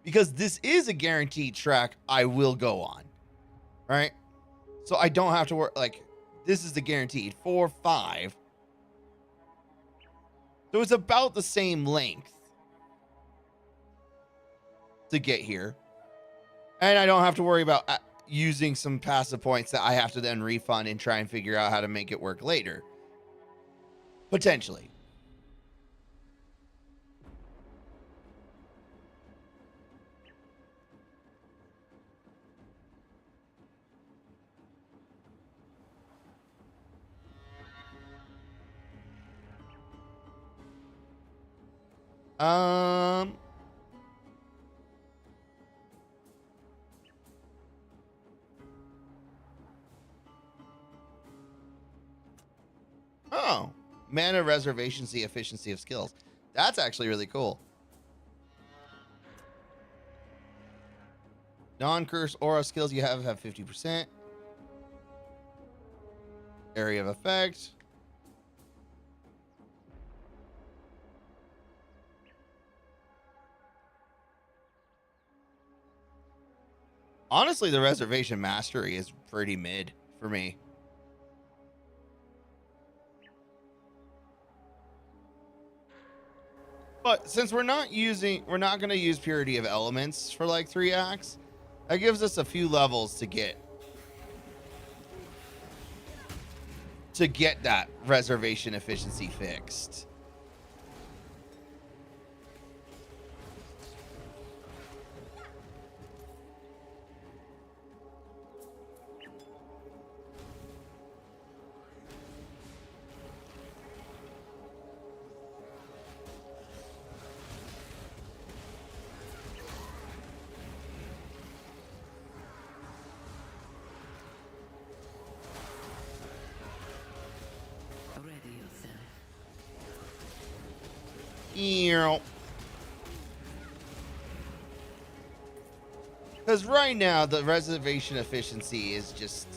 because this is a guaranteed track I will go on, right? So I don't have to work, like, this is the guaranteed 4, 5. So it's about the same length to get here. And I don't have to worry about using some passive points that I have to then refund and try and figure out how to make it work later. Potentially. Oh, mana reservations, the efficiency of skills. That's actually really cool. Non-curse aura skills you have 50%. Area of effect. Honestly, the reservation mastery is pretty mid for me. But since we're not going to use Purity of Elements for like 3 acts, that gives us a few levels to get that reservation efficiency fixed. Because right now, the reservation efficiency is just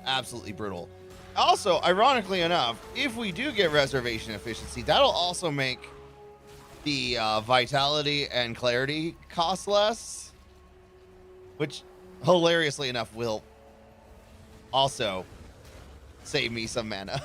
absolutely brutal. Also, ironically enough, if we do get reservation efficiency, that'll also make the vitality and clarity cost less, which hilariously enough will also save me some mana.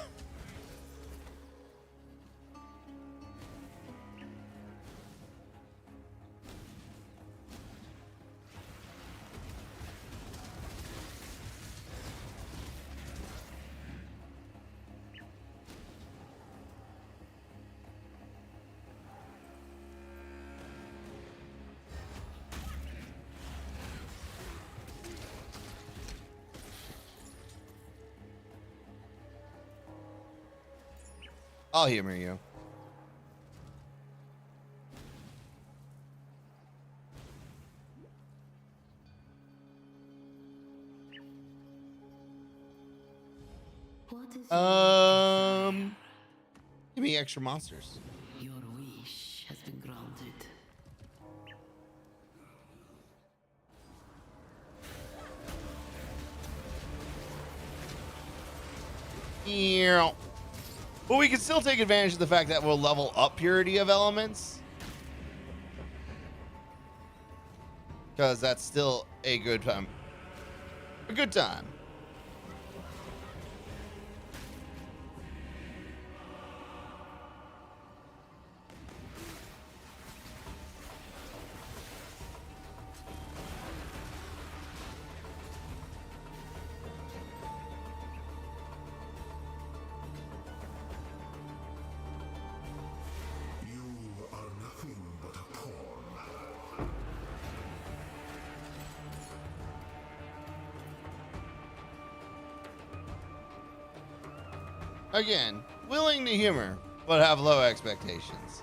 I'll humor you. Give me extra monsters. Your wish has been granted. Yeah. But we can still take advantage of the fact that we'll level up Purity of Elements, because that's still a good time. A good time. Again, willing to humor, but have low expectations.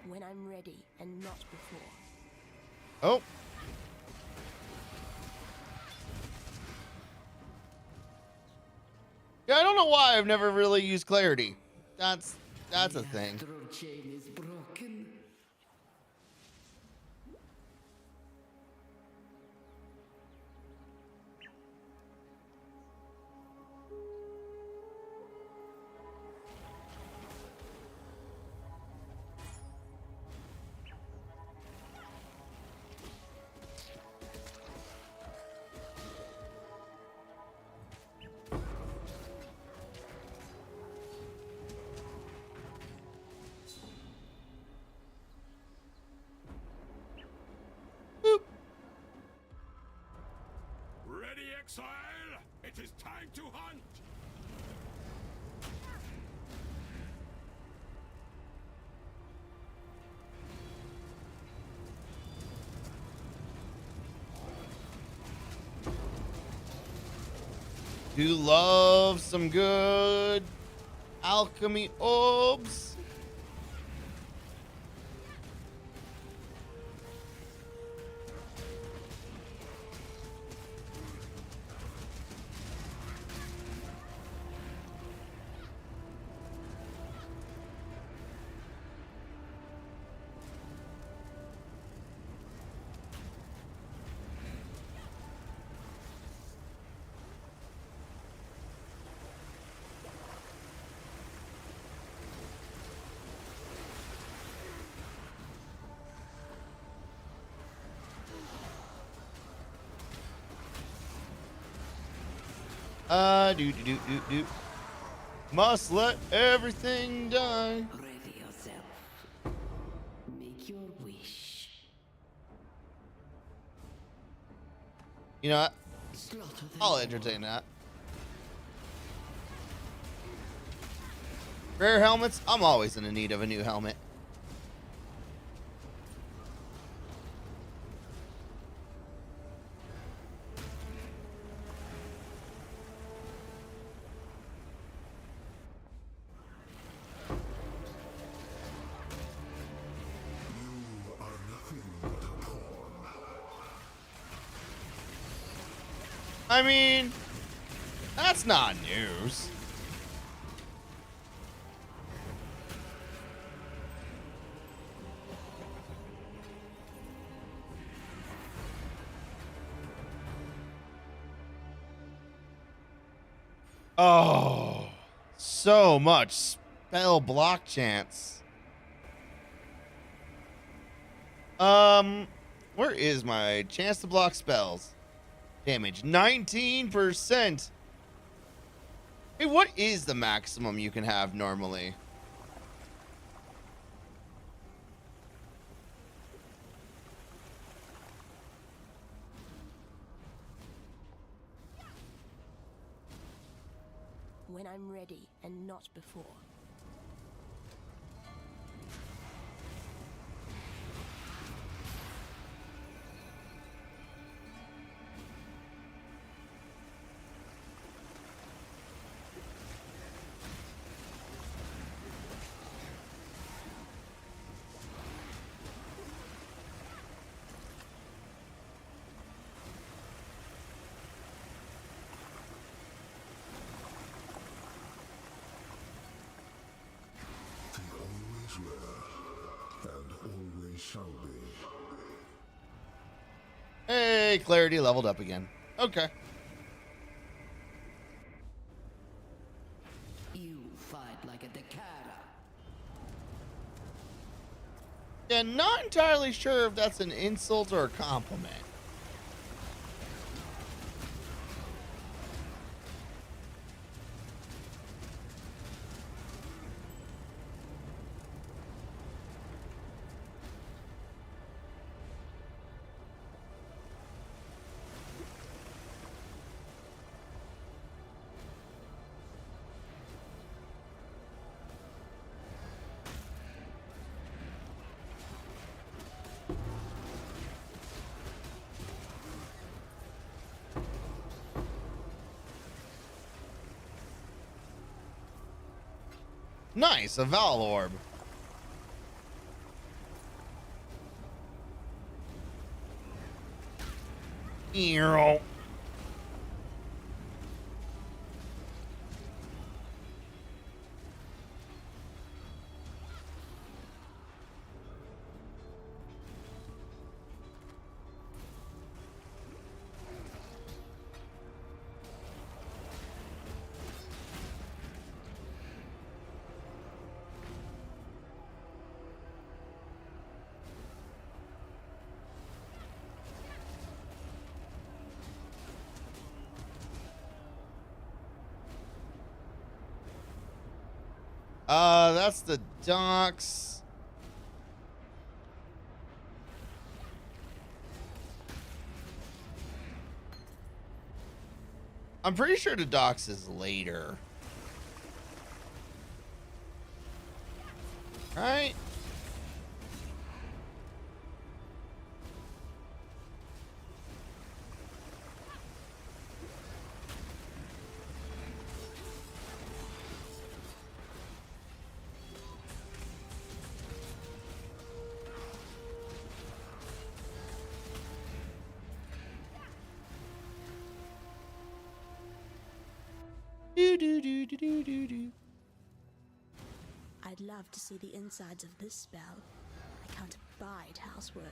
When I'm ready and not before. Oh. Yeah, I don't know why I've never really used clarity. That's a thing. Throw chain is broken. Ready, exile? It is time to hunt! Do love some good alchemy orbs. Do. Must let everything die. Ready yourself. Make your wish. You know what? Slaughter them. I'll entertain that. Rare helmets. I'm always in the need of a new helmet. I mean, that's not news. Oh, so much spell block chance. Where is my chance to block spells? Damage 19%. Hey, what is the maximum you can have normally? When I'm ready and not before. Hey, clarity leveled up again. Okay. You fight like a Dakara. Yeah, not entirely sure if that's an insult or a compliment. Nice, a Val Orb. Earl. That's the docks. I'm pretty sure the docks is later. Right? Do. I'd love to see the insides of this spell. I can't abide housework.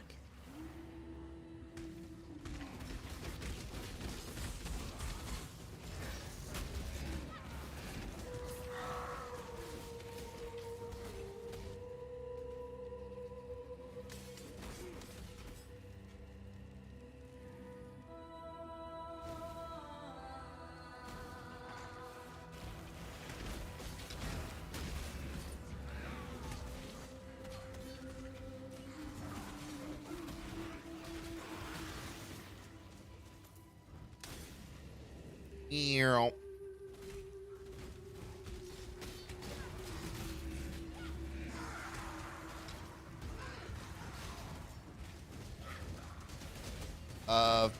Earl.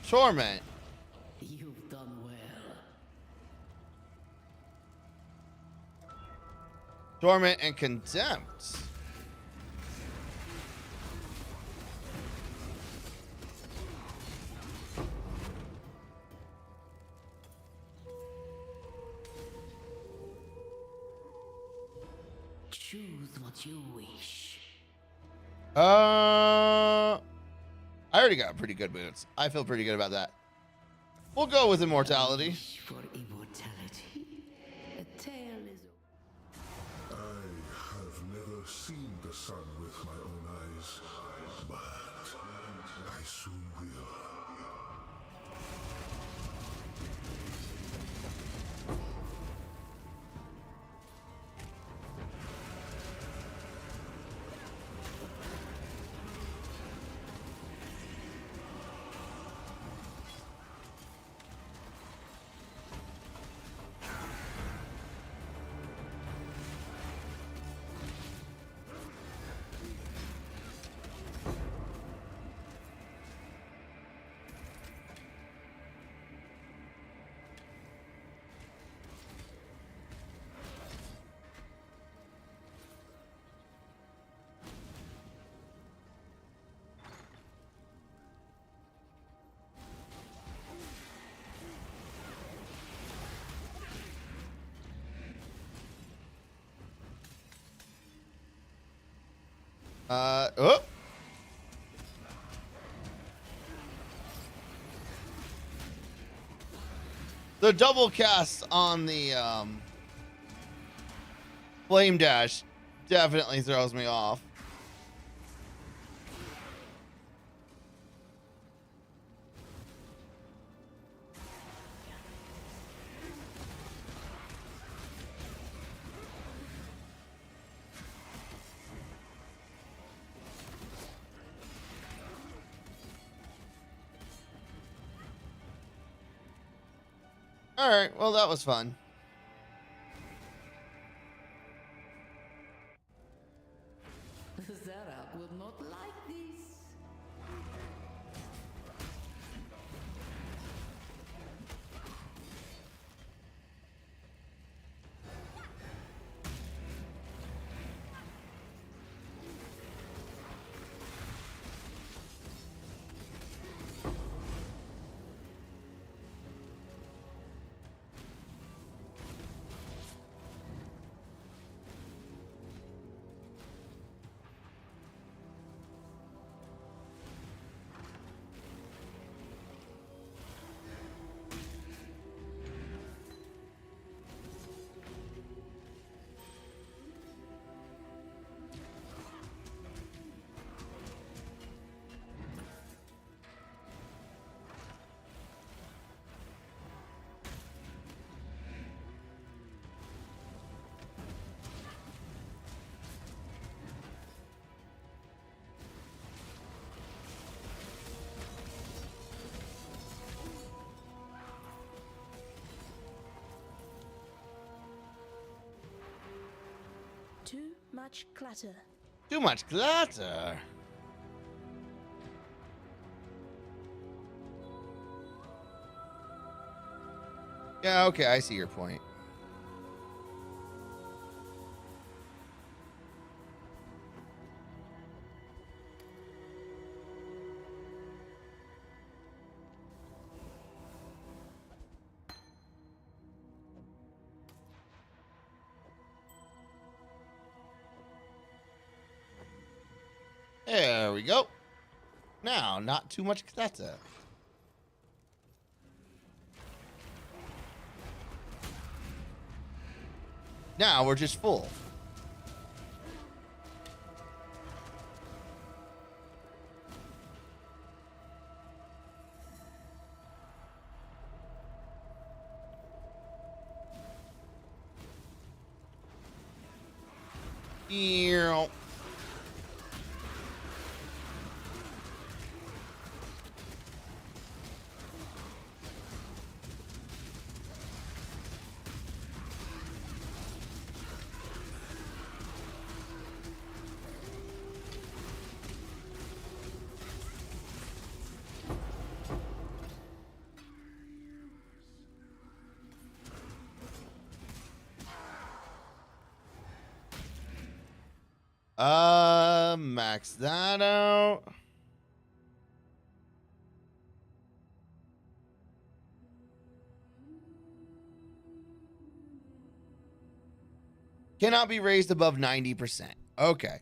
Torment. You've done well. Torment and Contempt. Choose what you wish. I already got pretty good boots. I feel pretty good about that. We'll go with immortality. Wish for immortality. A tale is. I have never seen the sun with my own eyes, but I soon will. Oh. The double cast on the flame dash definitely throws me off. All right, well, that was fun. Zarak will not like this. much clutter. Too much clutter. Yeah, okay, I see your point. There we go. Now, not too much clutter. Now we're just full. Ew. Max that out. Cannot be raised above 90%. Okay.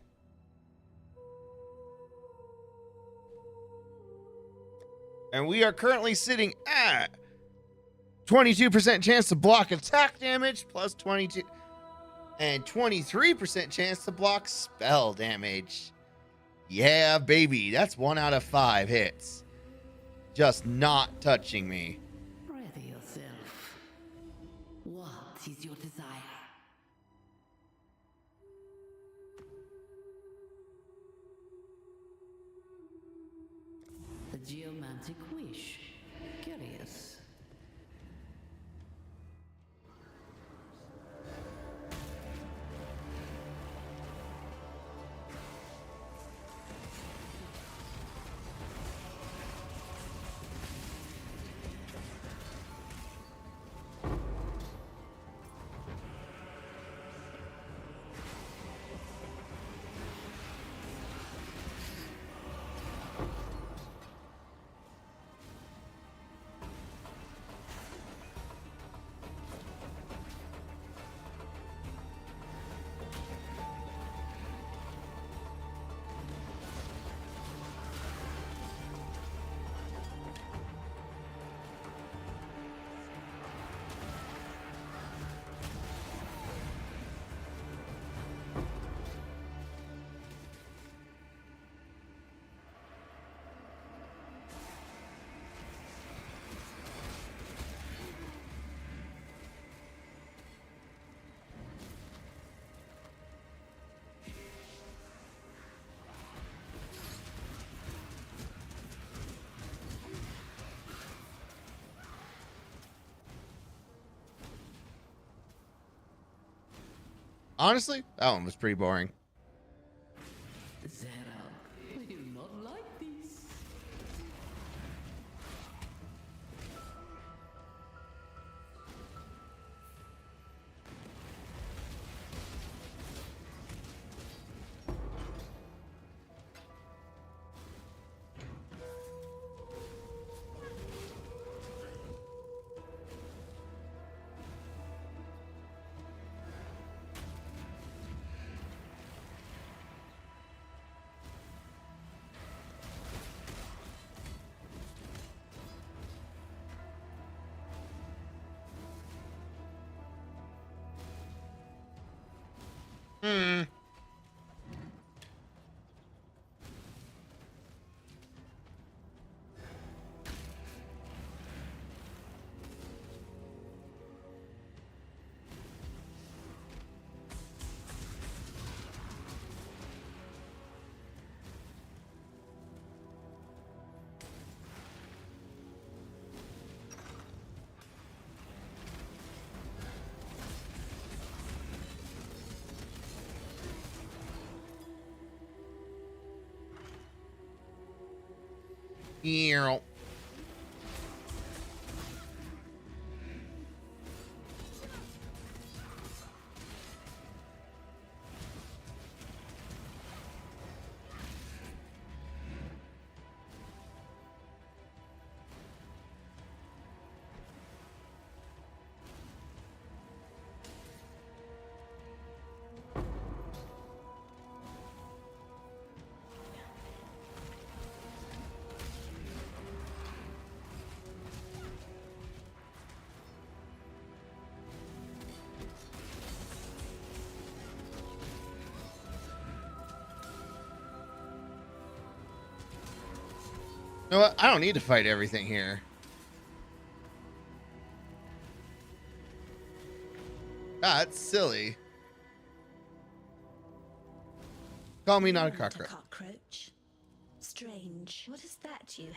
And we are currently sitting at 22% chance to block attack damage plus 22 and 23% chance to block spell damage. Yeah, baby. That's 1 out of 5 hits. Just not touching me. Ready yourself. What is your desire? A geomantic wish. Curious. Honestly, that one was pretty boring. Zera will not like this. Hmm. Yeah. You know what? I don't need to fight everything here. Ah, that's silly. Call me not a cockroach. Cockroach. Strange. What is that you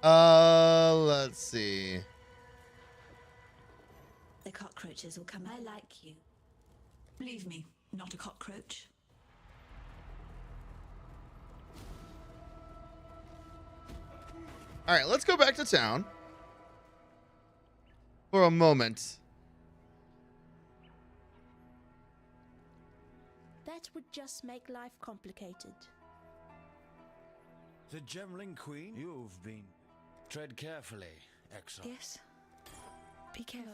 have? Let's see. The cockroaches will come. I like you. Believe me, not a cockroach. All right, let's go back to town for a moment. That would just make life complicated. The Gemling Queen? You've been... Tread carefully, Exile. Yes. Be careful.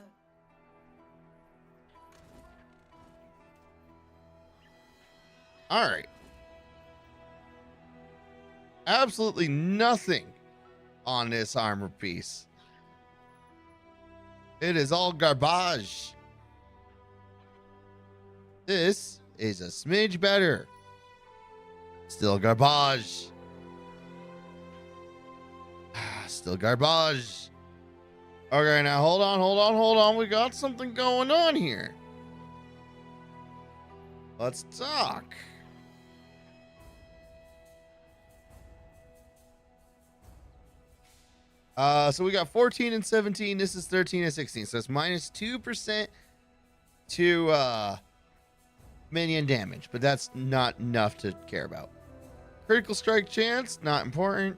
All right. Absolutely nothing on this armor piece. It is all garbage. This is a smidge better. Still garbage. Still garbage. Okay, now hold on. We got something going on here. Let's talk. So we got 14 and 17. This is 13 and 16. So it's minus 2% to minion damage, but that's not enough to care about. Critical strike chance, not important.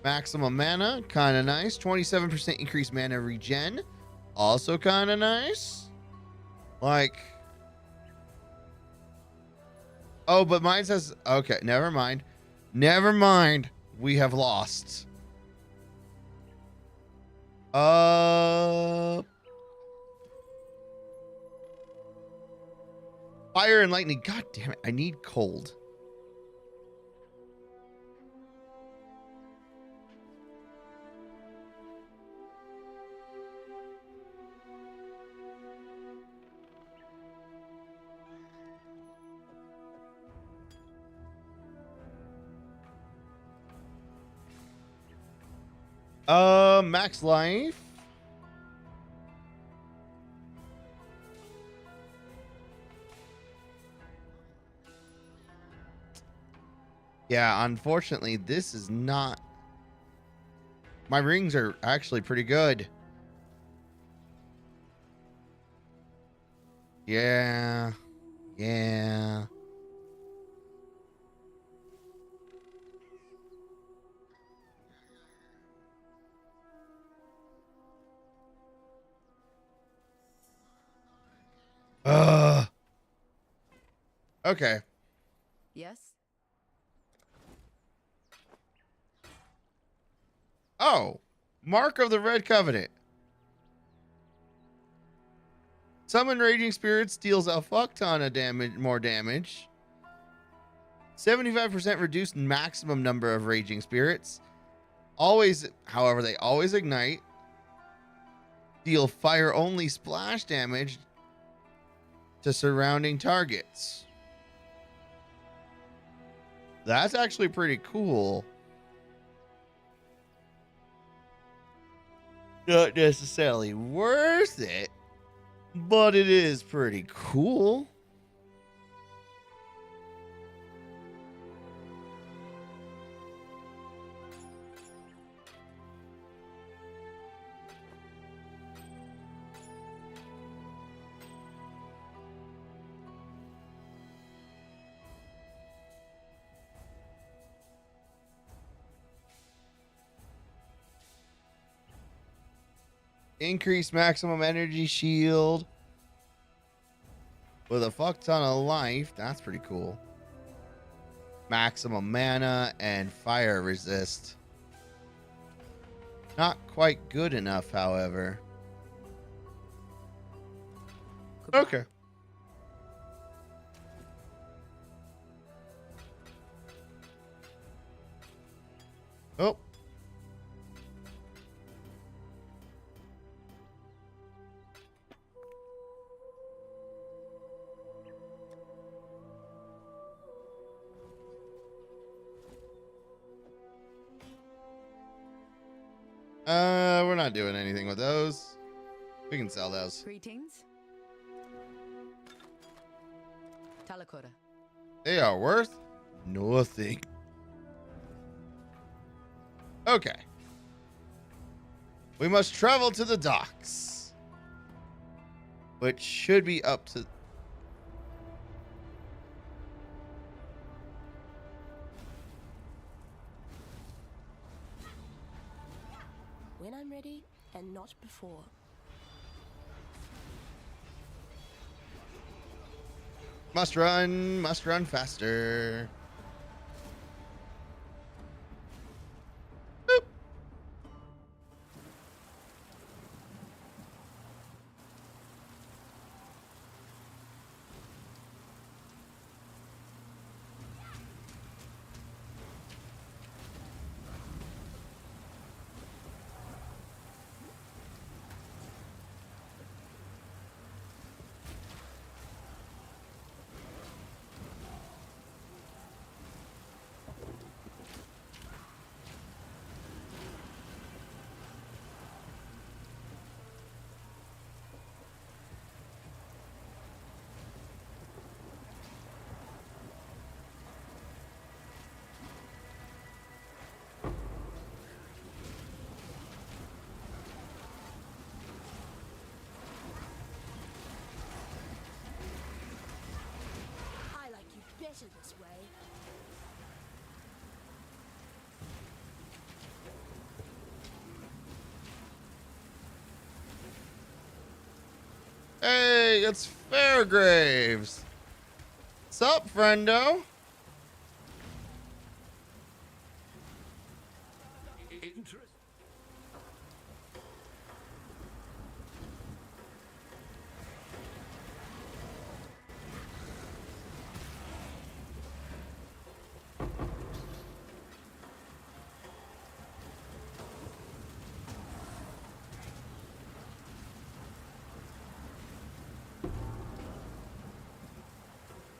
Maximum mana, kind of nice. 27% increased mana regen, also kind of nice. Like, oh, but mine says, okay, never mind. We have lost. Fire and lightning. God damn it. I need cold. Max life. Yeah, unfortunately, this is not. My rings are actually pretty good. Yeah. Okay. Yes? Oh, Mark of the Red Covenant. Summon Raging Spirits deals a fuck ton of more damage. 75% reduced maximum number of Raging Spirits. However, they always ignite. Deal fire only splash damage to surrounding targets. That's actually pretty cool. Not necessarily worth it, but it is pretty cool. Increase maximum energy shield with a fuck ton of life. That's pretty cool. Maximum mana and fire resist. Not quite good enough, however. Goodbye. Okay. Oh. We're not doing anything with those. We can sell those. Greetings. Talakota. They are worth nothing. Okay. We must travel to the docks, which should be up to... When I'm ready, and not before. Must run faster. Boop. I like you better this way. Hey, it's Fairgraves. What's up, friendo? Interest.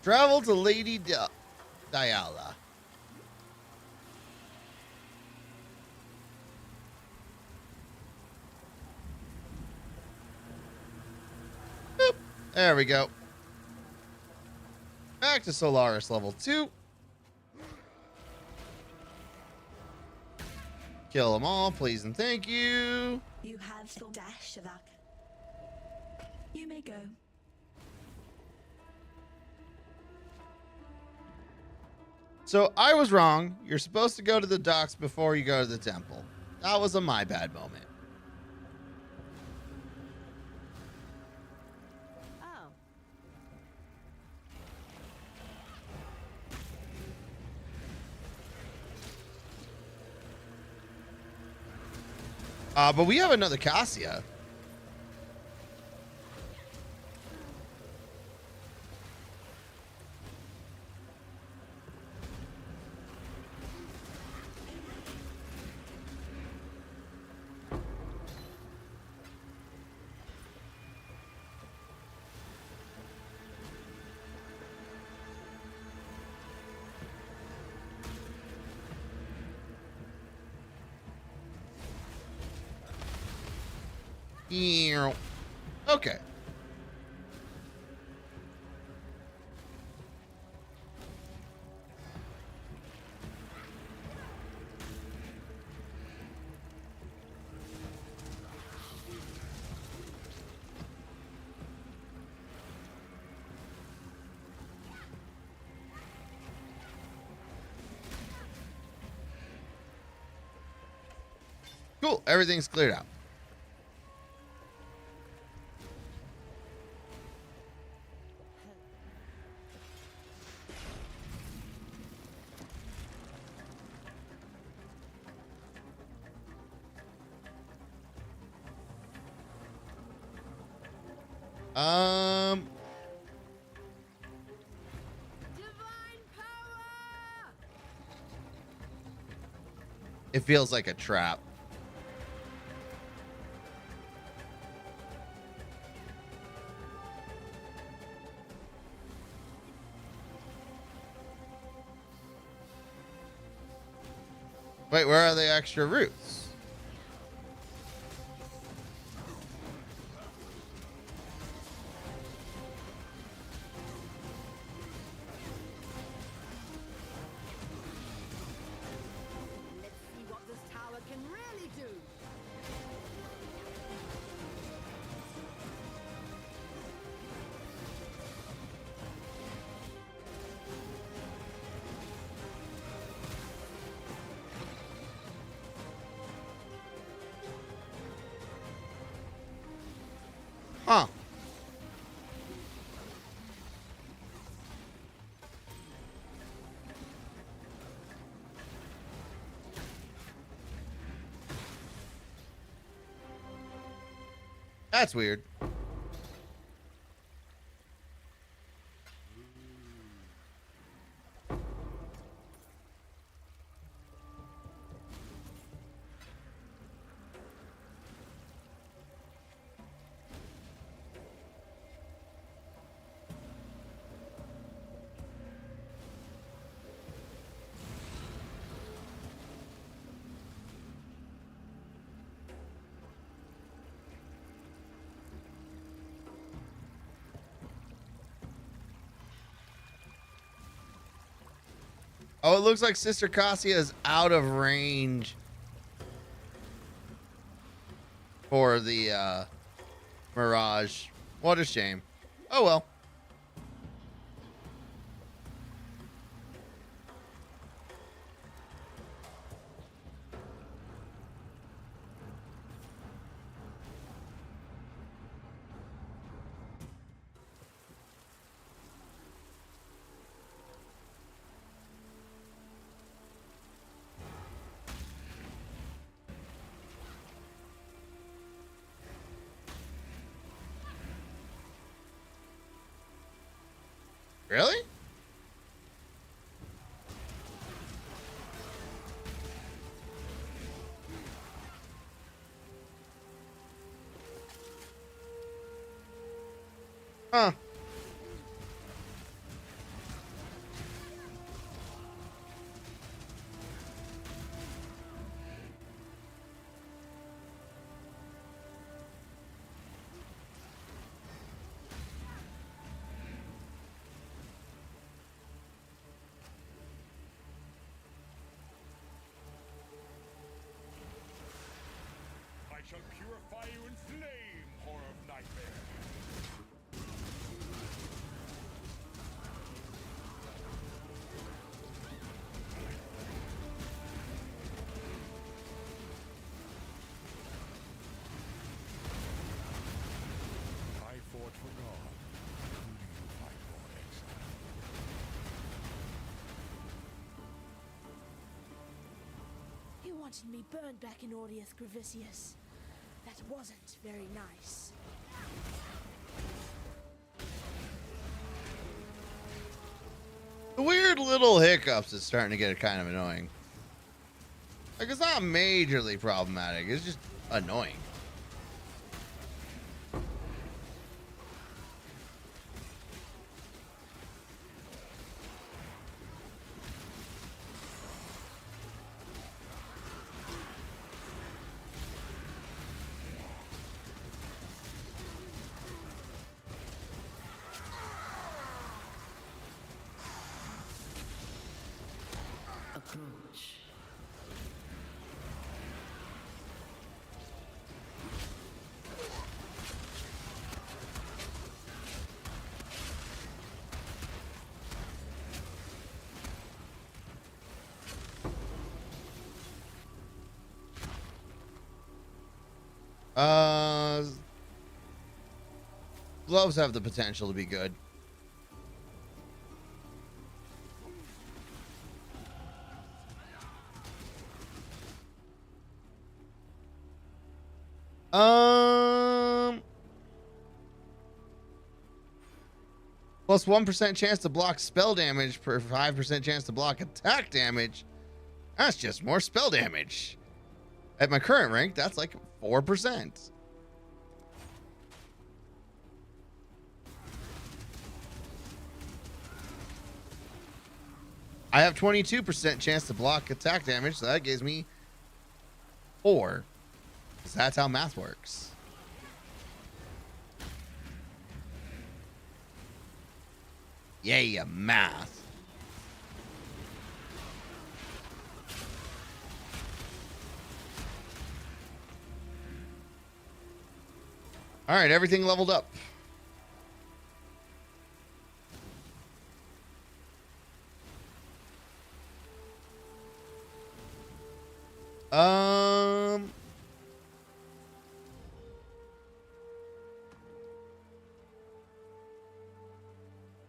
Travel to Lady Diala. Boop. There we go. Back to Solaris level 2. Kill them all, please and thank you. You have the dash, Shavak. You may go. So I was wrong. You're supposed to go to the docks before you go to the temple. That was a my bad moment. Oh. But we have another Cassia. Okay. Cool. Everything's cleared out. Um, Divine power! it feels like a trap. Wait, where are the extra roots? Let's see what this tower can really do. Huh. That's weird. Oh, it looks like Sister Cassia is out of range for the Mirage. What a shame. Oh well. Really? Huh. I shall purify you in flame, horror of nightmare. I fought for God. Who do you fight for, exile? You wanted me burned back in Audius Gravicius. That wasn't very nice. The weird little hiccups is starting to get kind of annoying. Like, it's not majorly problematic. It's just annoying. Approach. Gloves have the potential to be good. Um, Plus 1% chance to block spell damage per 5% chance to block attack damage. That's just more spell damage. At my current rank, that's like 4%. I have 22% chance to block attack damage, so that gives me 4. So that's how math works. Yay, math. All right, everything leveled up.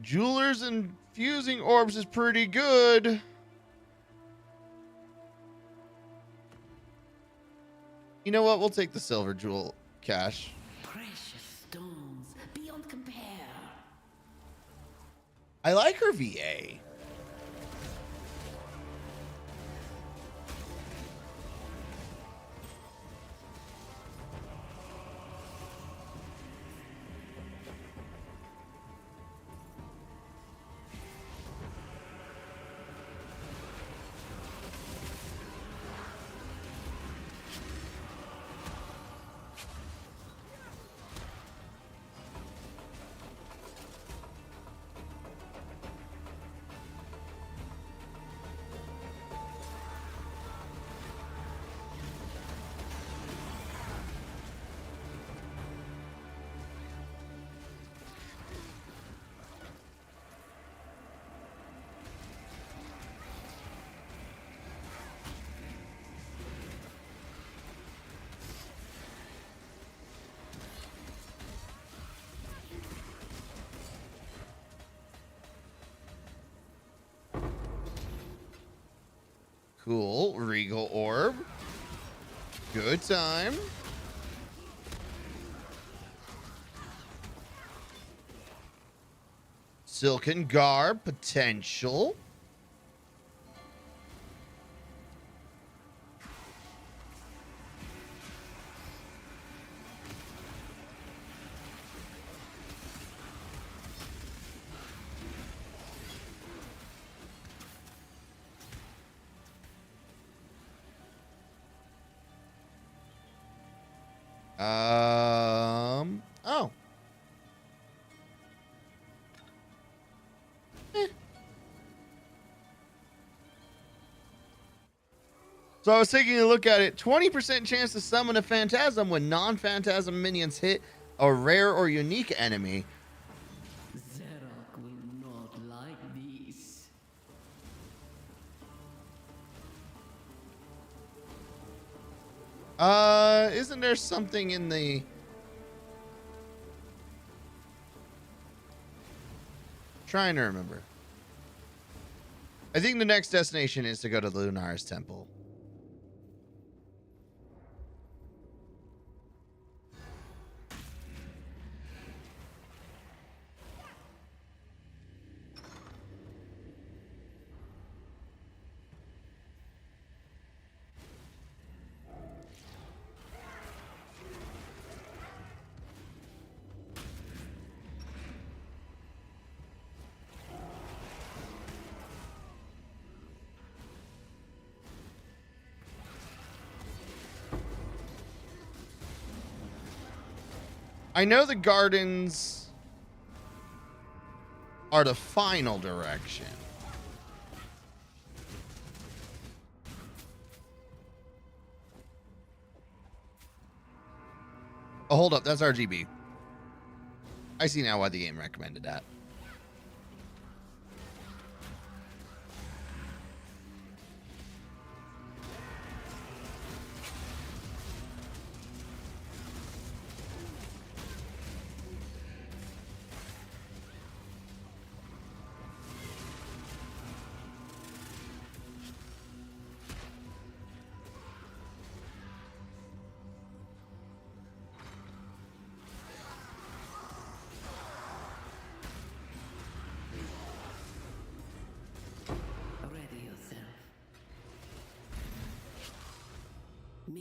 Jewelers and fusing orbs is pretty good. You know what? We'll take the silver jewel cash. Precious stones beyond compare. I like her VA. Cool. Regal Orb. Good time. Silken Garb. Potential. Oh. So I was taking a look at it. 20% chance to summon a phantasm when non-phantasm minions hit a rare or unique enemy. Zerok will not like this. Isn't there something in the... Trying to remember. I think the next destination is to go to the Lunaris Temple. I know the gardens are the final direction. Oh, hold up. That's RGB. I see now why the game recommended that.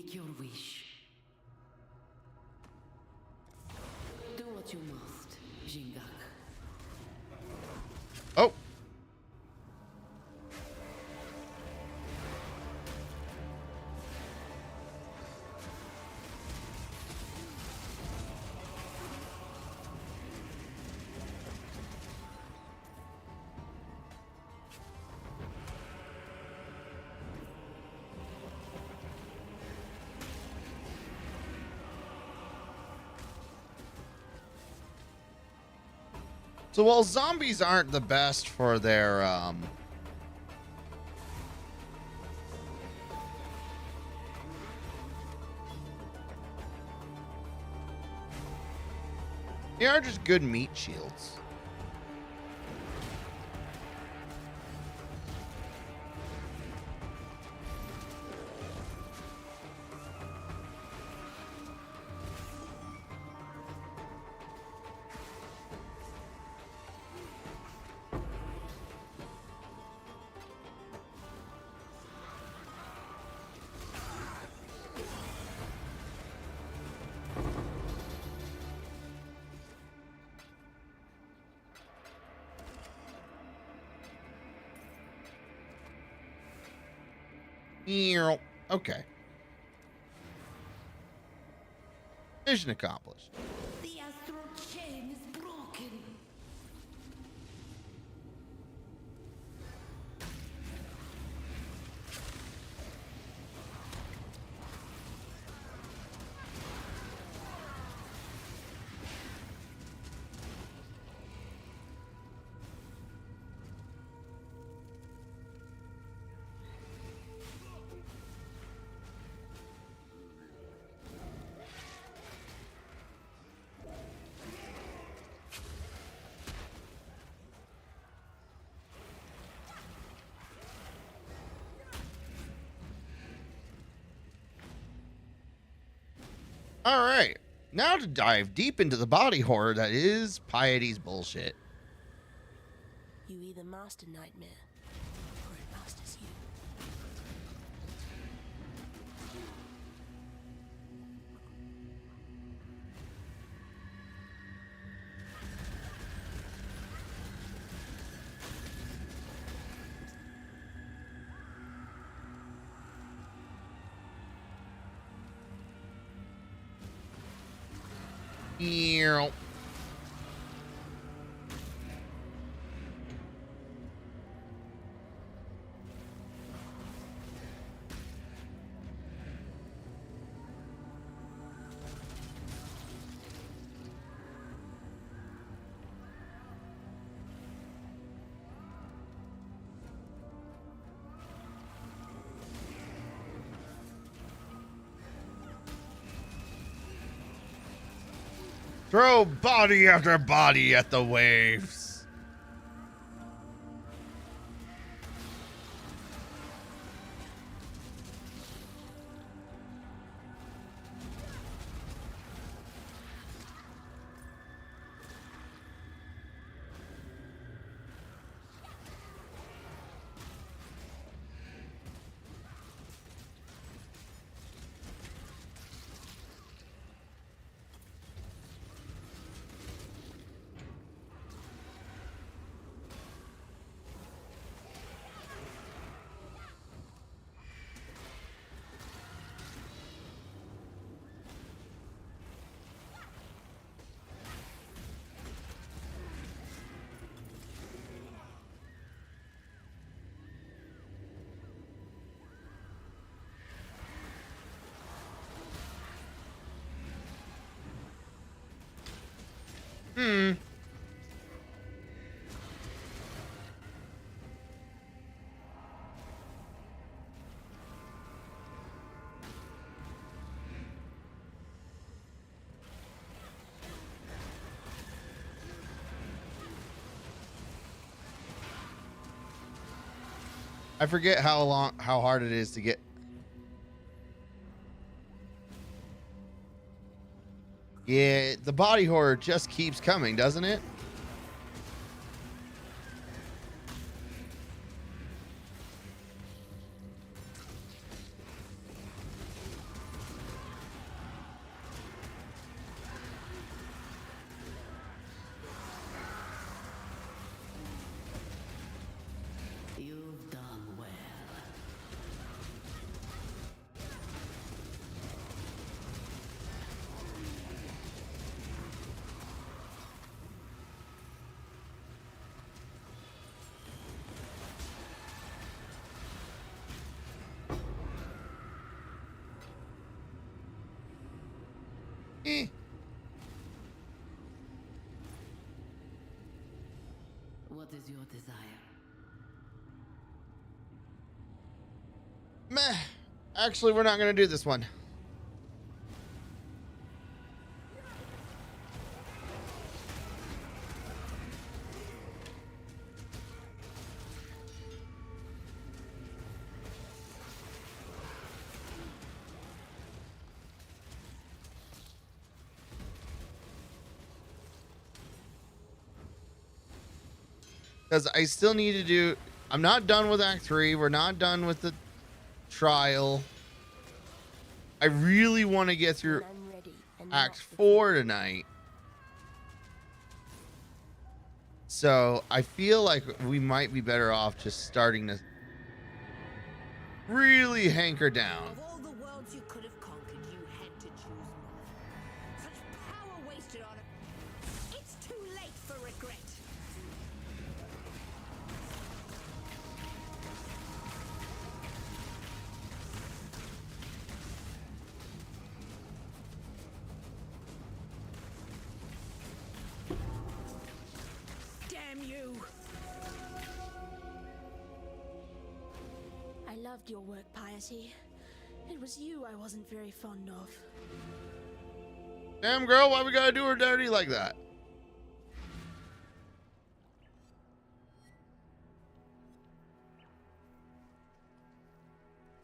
Make your wish. Do what you must, Jingak. Oh. So while zombies aren't the best for their they are just good meat shields. Okay. Mission accomplished. The astral chain is broken. All right. Now to dive deep into the body horror that is Piety's bullshit. You either master nightmare, or it masters you. Ew. Throw body after body at the waves. I forget how hard it is to get. Yeah, the body horror just keeps coming, doesn't it? Eh. What is your desire? Meh. Actually, we're not going to do this one. Because I still need to do... I'm not done with Act 3. We're not done with the trial. I really want to get through I'm ready and Act not 4 tonight. So I feel like we might be better off just starting to really hanker down. Of all the worlds you could have conquered, you had to choose one. Such power wasted on it. It's too late for regret. Damn you! I loved your work, Piety. It was you I wasn't very fond of. Damn, girl, why we gotta do her dirty like that?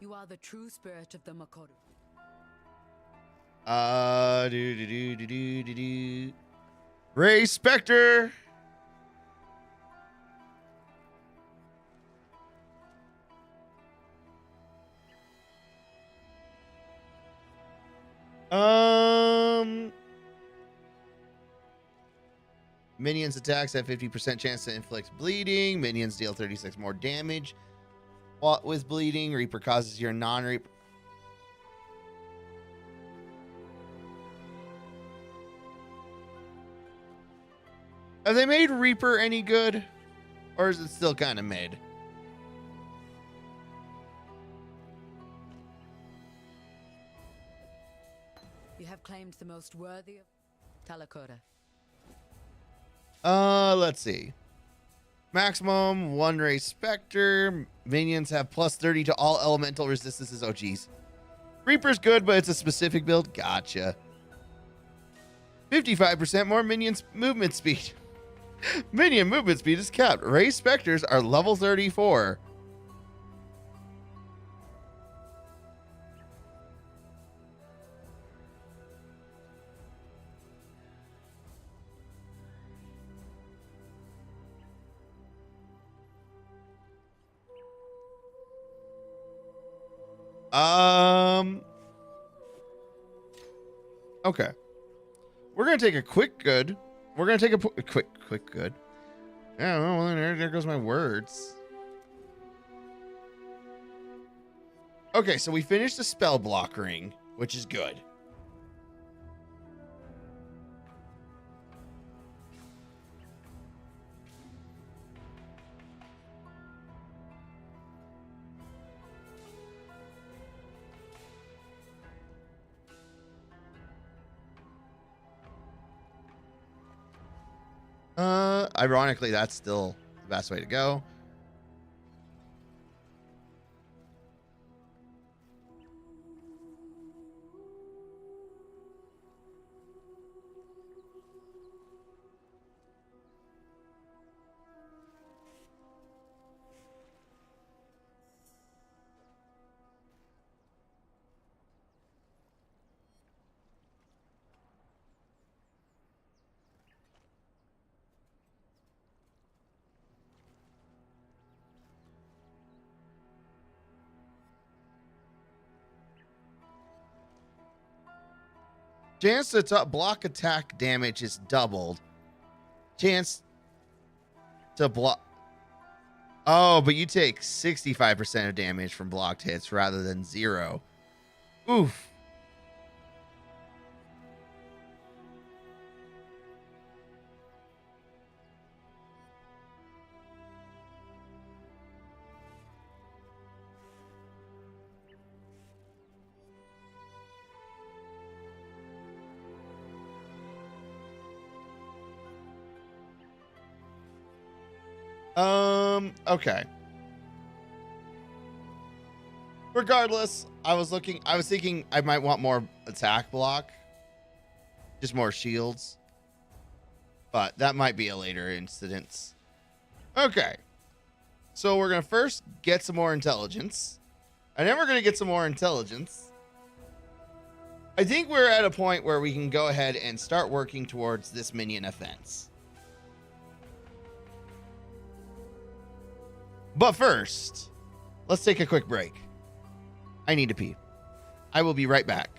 You are the true spirit of the Makoto. Do. Ray Spectre. Minions attacks have 50% chance to inflict bleeding. Minions deal 36 more damage. What with bleeding? Reaper causes your non-Reaper. Have they made Reaper any good? Or is it still kind of mid? You have claimed the most worthy of Talakota. Let's see. Maximum 1 Ray Spectre. Minions have plus 30 to all elemental resistances. Oh, geez. Reaper's good, but it's a specific build. Gotcha. 55% more minions movement speed. Minion movement speed is capped. Ray Spectres are level 34. Okay. We're gonna take a quick good. We're gonna take a quick good. Yeah, well, there goes my words. Okay, so we finished the spell block ring, which is good. Ironically, that's still the best way to go. Chance to block attack damage is doubled. Chance to block. Oh, but you take 65% of damage from blocked hits rather than 0. Oof. Okay. Regardless, I was thinking I might want more attack block. Just more shields. But that might be a later incident. Okay. So we're going to first get some more intelligence. And then we're going to get some more intelligence. I think we're at a point where we can go ahead and start working towards this minion offense. But first, let's take a quick break. I need to pee. I will be right back.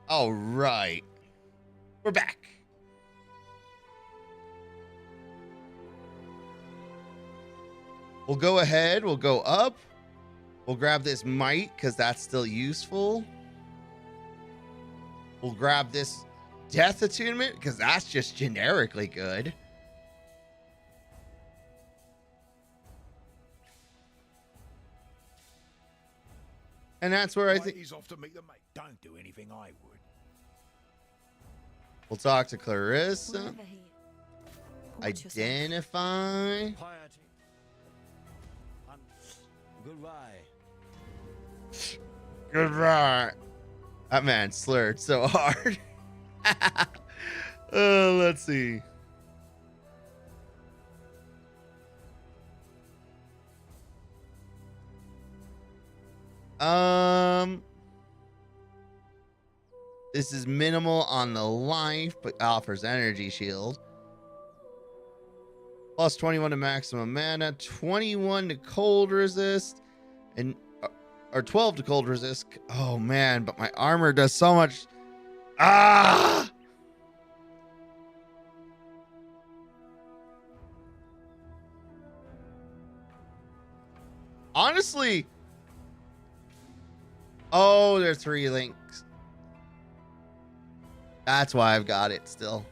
All right. We're back. We'll go ahead. We'll go up. We'll grab this might because that's still useful. We'll grab this death attunement because that's just generically good. And that's where I think He's off to meet the mate. Don't do anything I would. we'll talk to Clarissa. Wherever he- Watch yourself. Identify. Piety. And goodbye. Goodbye. That man slurred so hard. Let's see. This is minimal on the life, but offers energy shield. Plus 21 to maximum mana, 21 to cold resist, and or 12 to cold resist. Oh man, but my armor does so much. Ah! Honestly. Oh, there's 3 links. That's why I've got it still.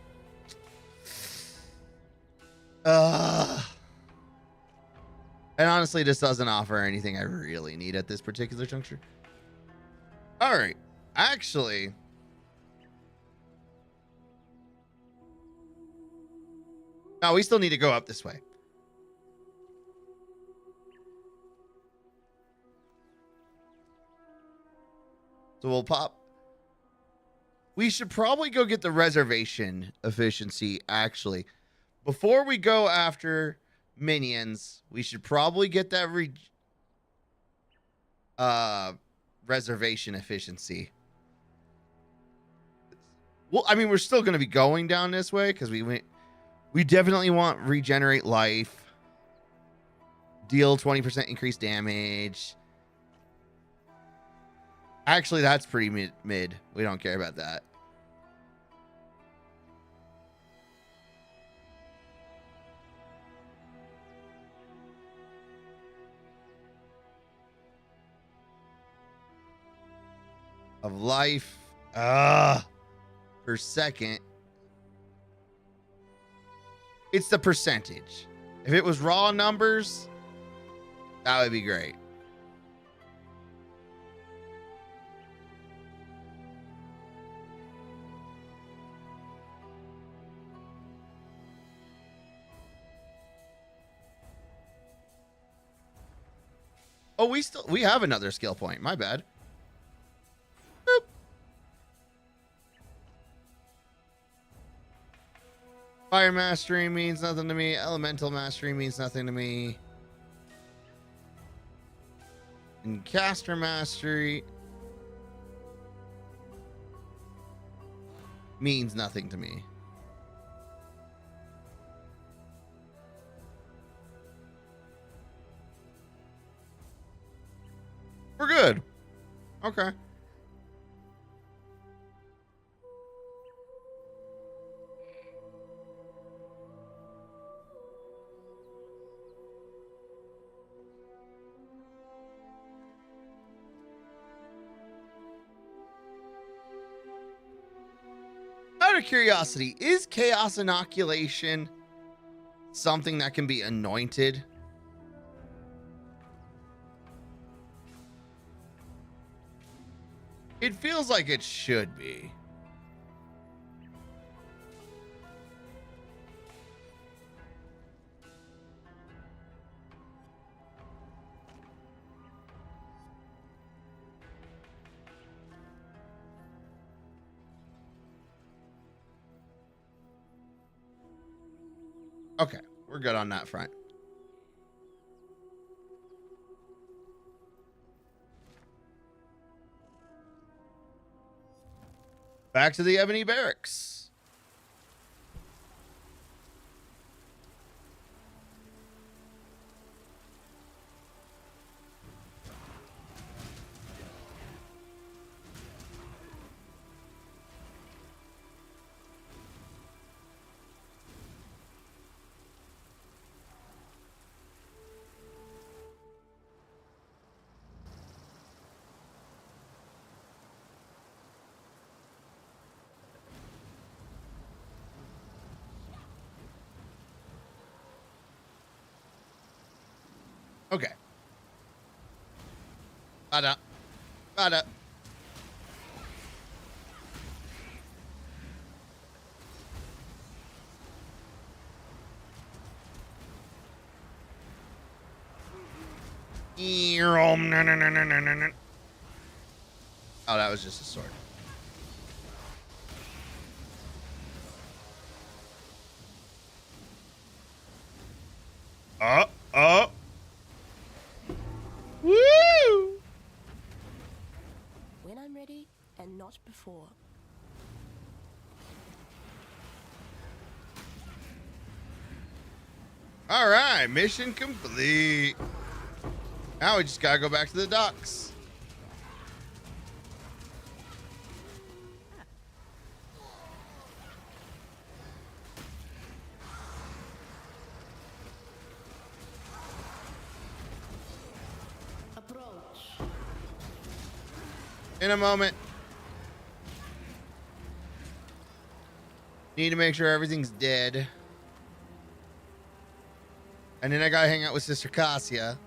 And honestly, this doesn't offer anything I really need at this particular juncture. All right. Actually, no, we still need to go up this way. So we'll pop. We should probably go get the reservation efficiency, actually. Before we go after minions, we should probably get that reservation efficiency. Well, I mean, we're still going to be going down this way because we definitely want regenerate life, deal 20% increased damage, Actually, that's pretty mid. We don't care about that. Of life. Per second. It's the percentage. If it was raw numbers, that would be great. Oh, we have another skill point. My bad. Boop. Fire mastery means nothing to me. Elemental mastery means nothing to me. And caster mastery means nothing to me. We're good. Okay. Out of curiosity, is chaos inoculation something that can be anointed? It feels like it should be. Okay, we're good on that front. Back to the Ebony Barracks. Okay. Bada. Bada. Oh, that was just a sword. Woo! When I'm ready, and not before. All right, mission complete. Now we just gotta go back to the docks. Approach. In a moment. Need to make sure everything's dead. And then I gotta hang out with Sister Cassia.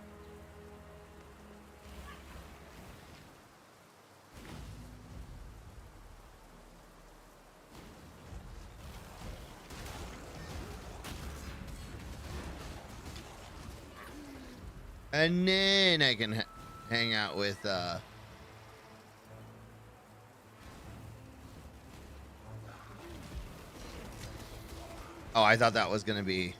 And then I can hang out with oh, I thought that was gonna be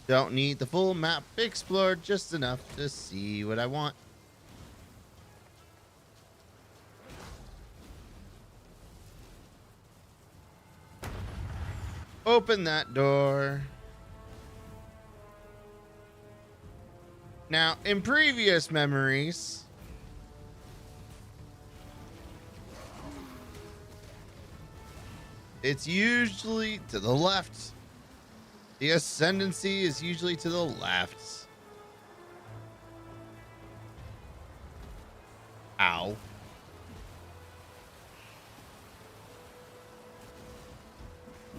Don't need the full map explored, just enough to see what I want. Open that door. Now, in previous memories, it's usually to the left. The ascendancy is usually to the left. Ow.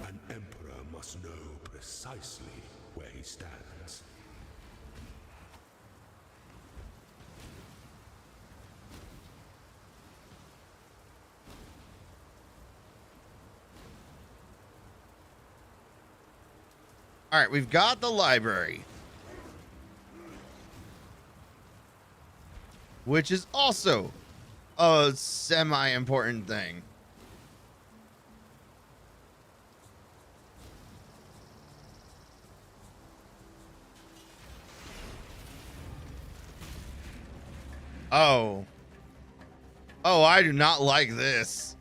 An emperor must know precisely where he stands. All right, we've got the library, which is also a semi-important thing. Oh. Oh, I do not like this.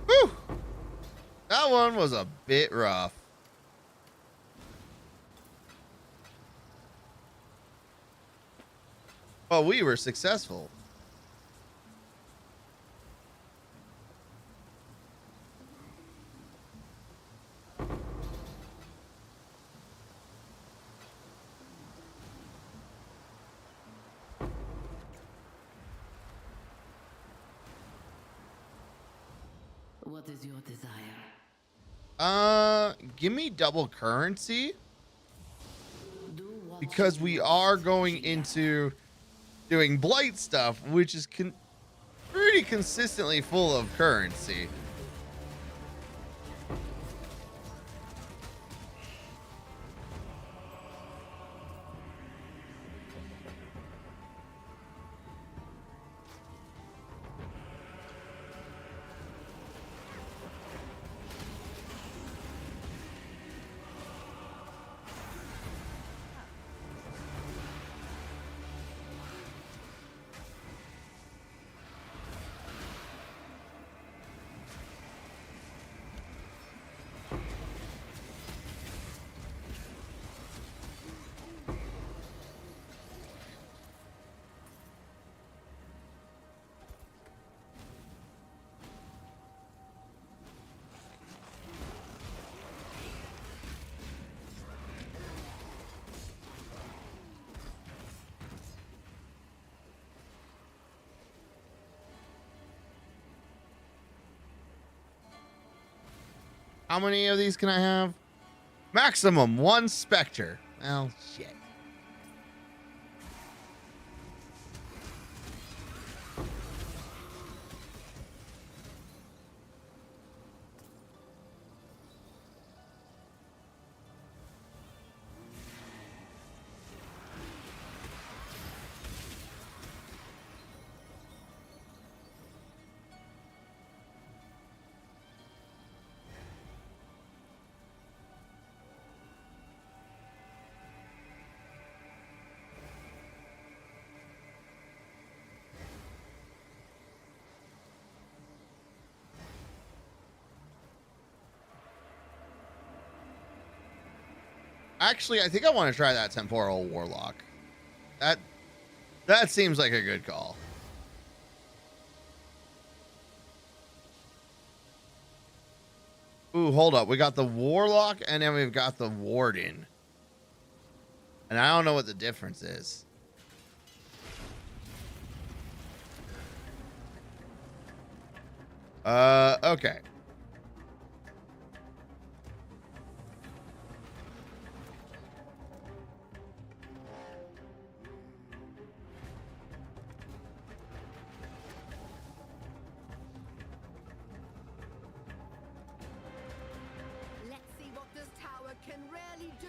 Whew. That one was a bit rough. But we were successful. What is your desire? Give me double currency, Do what because we are going into doing blight stuff, which is pretty consistently full of currency. How many of these can I have? Maximum 1 Spectre. Well, shit. Actually, I think I want to try that temporal warlock. That seems like a good call. Ooh, hold up. We got the warlock and then we've got the warden. And I don't know what the difference is. Okay. Let's see what this tower can really do.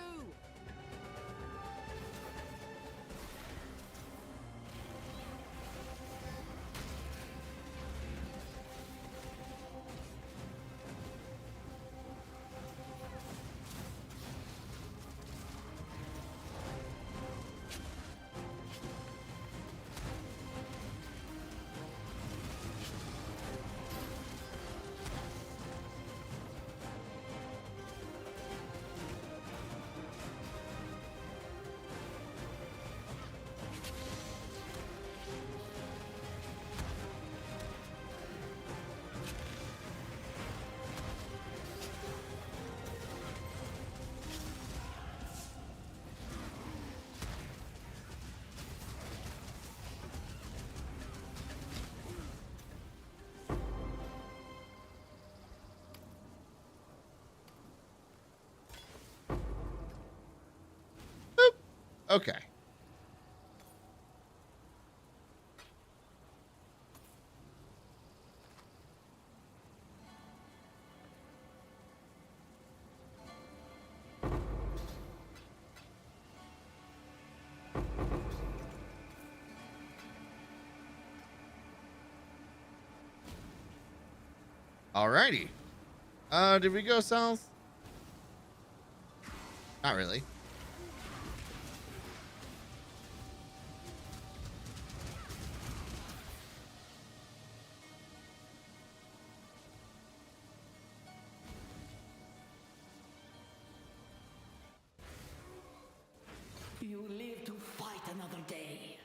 Okay. Alrighty. Did we go south? Not really. You live to fight another day.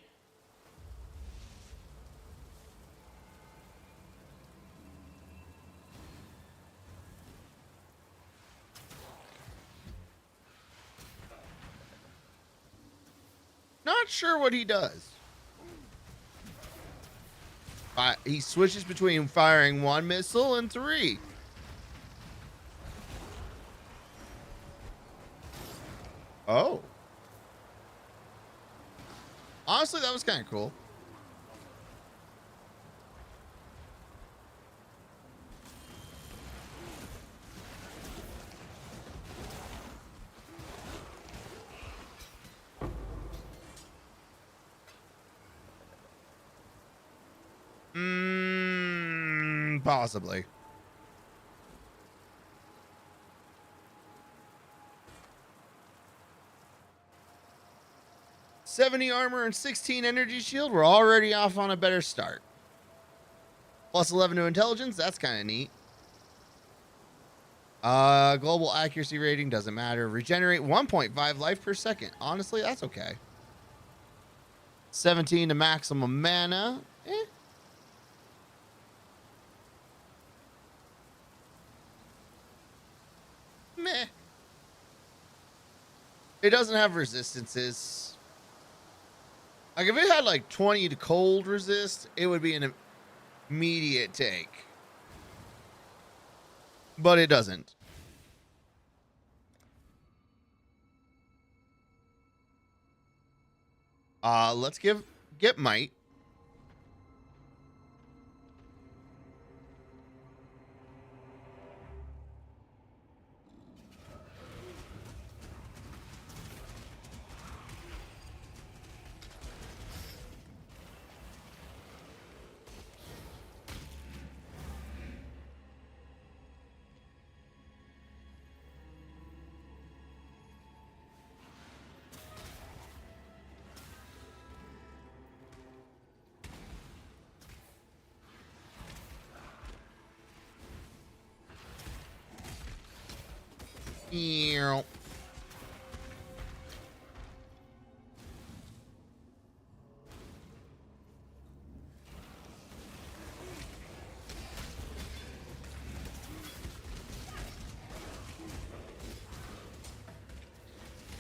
Not sure what he does. He switches between firing 1 missile and 3. Oh. Honestly, that was kind of cool. Possibly. +70 armor and 16 energy shield. We're already off on a better start. +11 to intelligence. That's kind of neat. Global accuracy rating doesn't matter. Regenerate 1.5 life per second. Honestly, that's okay. 17 to maximum mana. Meh. It doesn't have resistances. Like if it had like 20 to cold resist, it would be an immediate take. But it doesn't. Let's get might.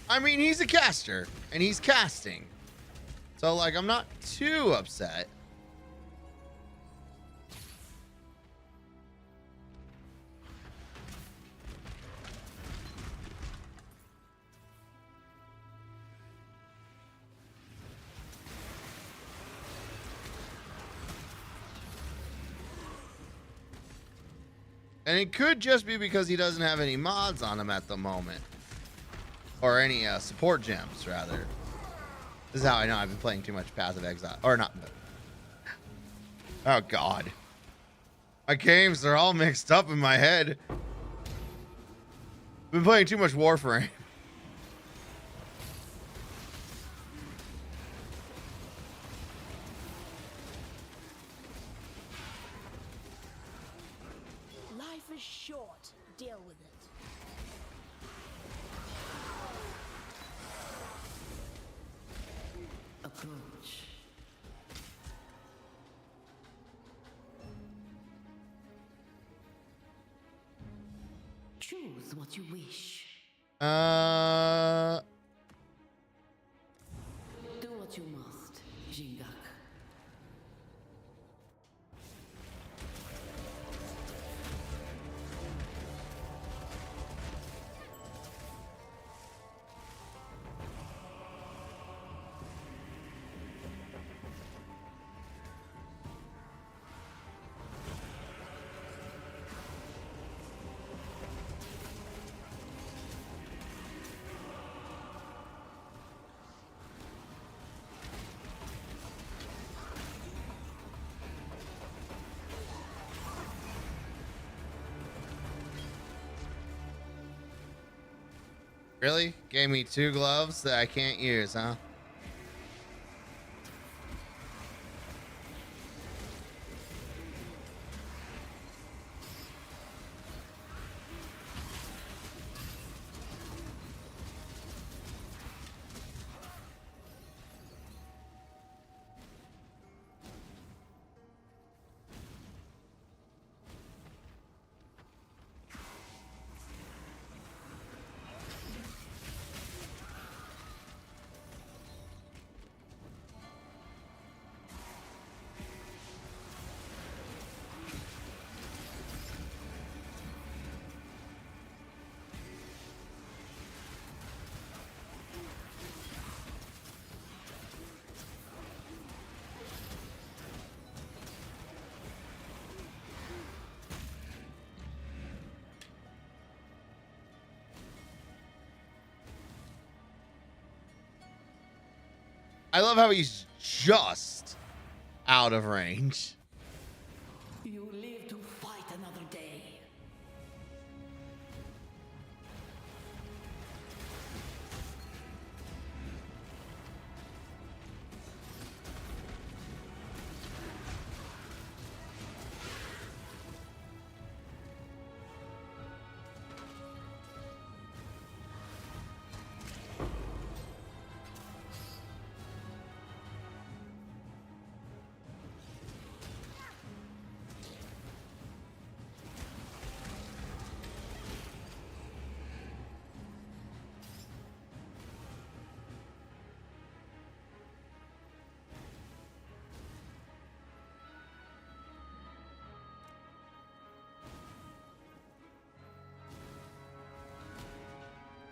I mean, he's a caster and he's casting. So like, I'm not too upset. And it could just be because he doesn't have any mods on him at the moment. Or any support gems, rather. This is how I know I've been playing too much Path of Exile. Or not. Oh, God. My games, they're all mixed up in my head. I've been playing too much Warframe. Life is short. Deal with it. Approach. Choose what you wish. Do what you must, Jingak. Really? Gave me 2 gloves that I can't use, huh? I love how he's just out of range. You live to fight another day.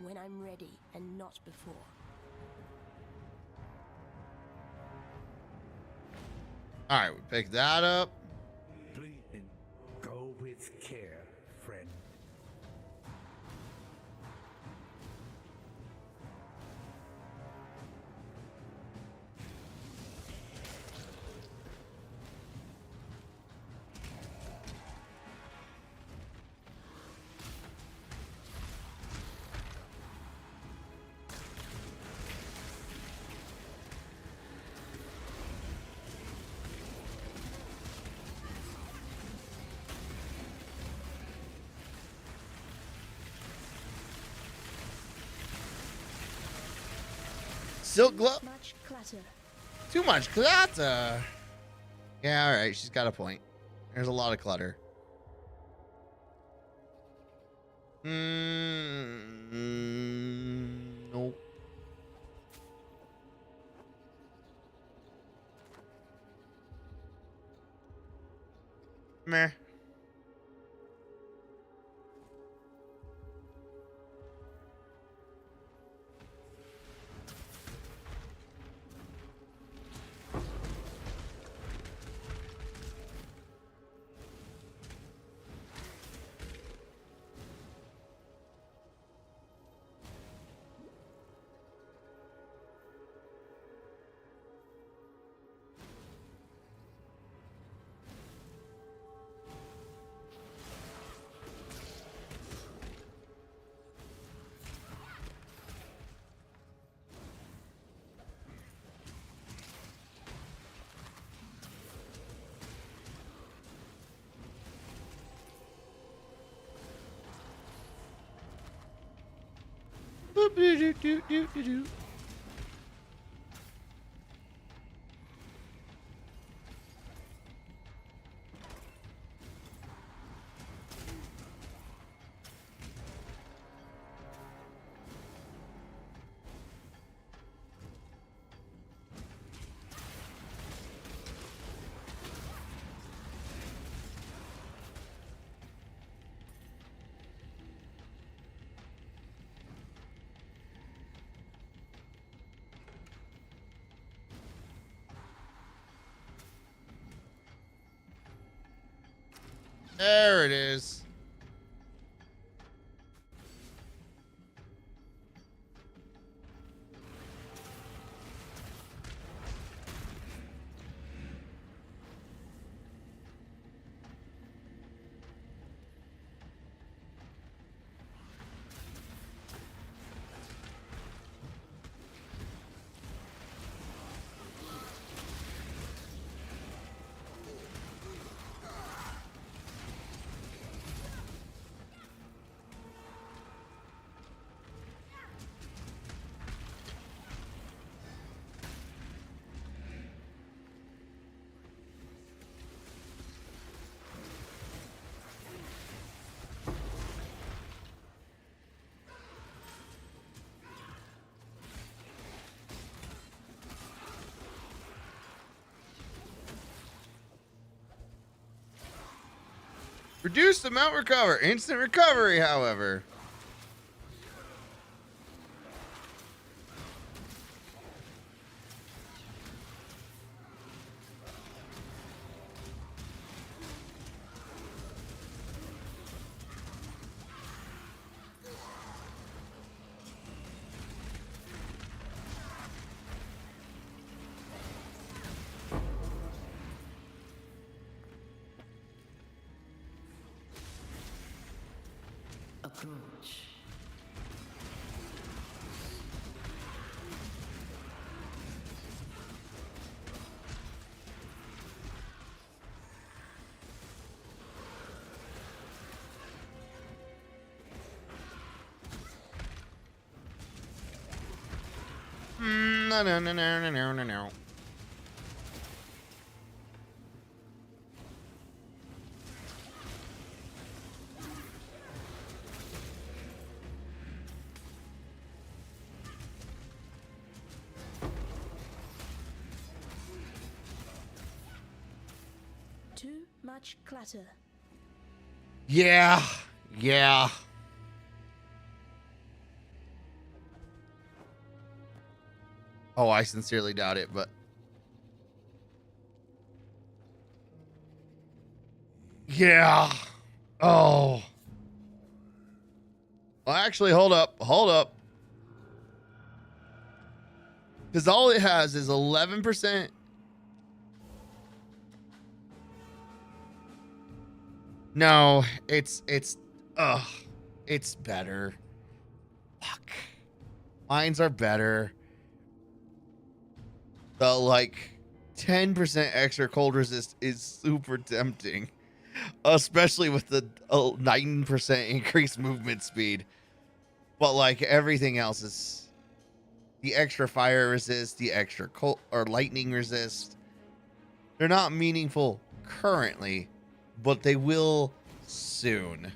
When I'm ready and not before. All right, we pick that up. Please go with care, friend. Silk glove. Much clutter. Too much clutter. Yeah, all right. She's got a point. There's a lot of clutter. Nope. Meh. Boop-de-doo-doo-doo-doo-doo. There it is. Reduce the mount recover. Instant recovery, however. Approach. No, no, no, no, no, no, no, no. Too much clutter. Yeah. Yeah. Oh, I sincerely doubt it, but yeah. Oh. Well, actually, hold up. Hold up. Because all it has is 11%. No, it's better. Fuck. Mines are better. The like 10% extra cold resist is super tempting, especially with the 9% increased movement speed. But like everything else is the extra fire resist, the extra cold or lightning resist. They're not meaningful currently, but they will soon.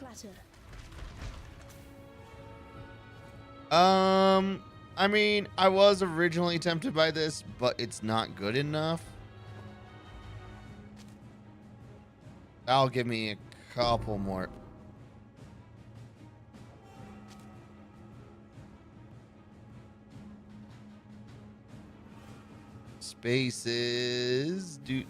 platter. I mean, I was originally tempted by this, but it's not good enough. That'll give me a couple more. Spaces. Do.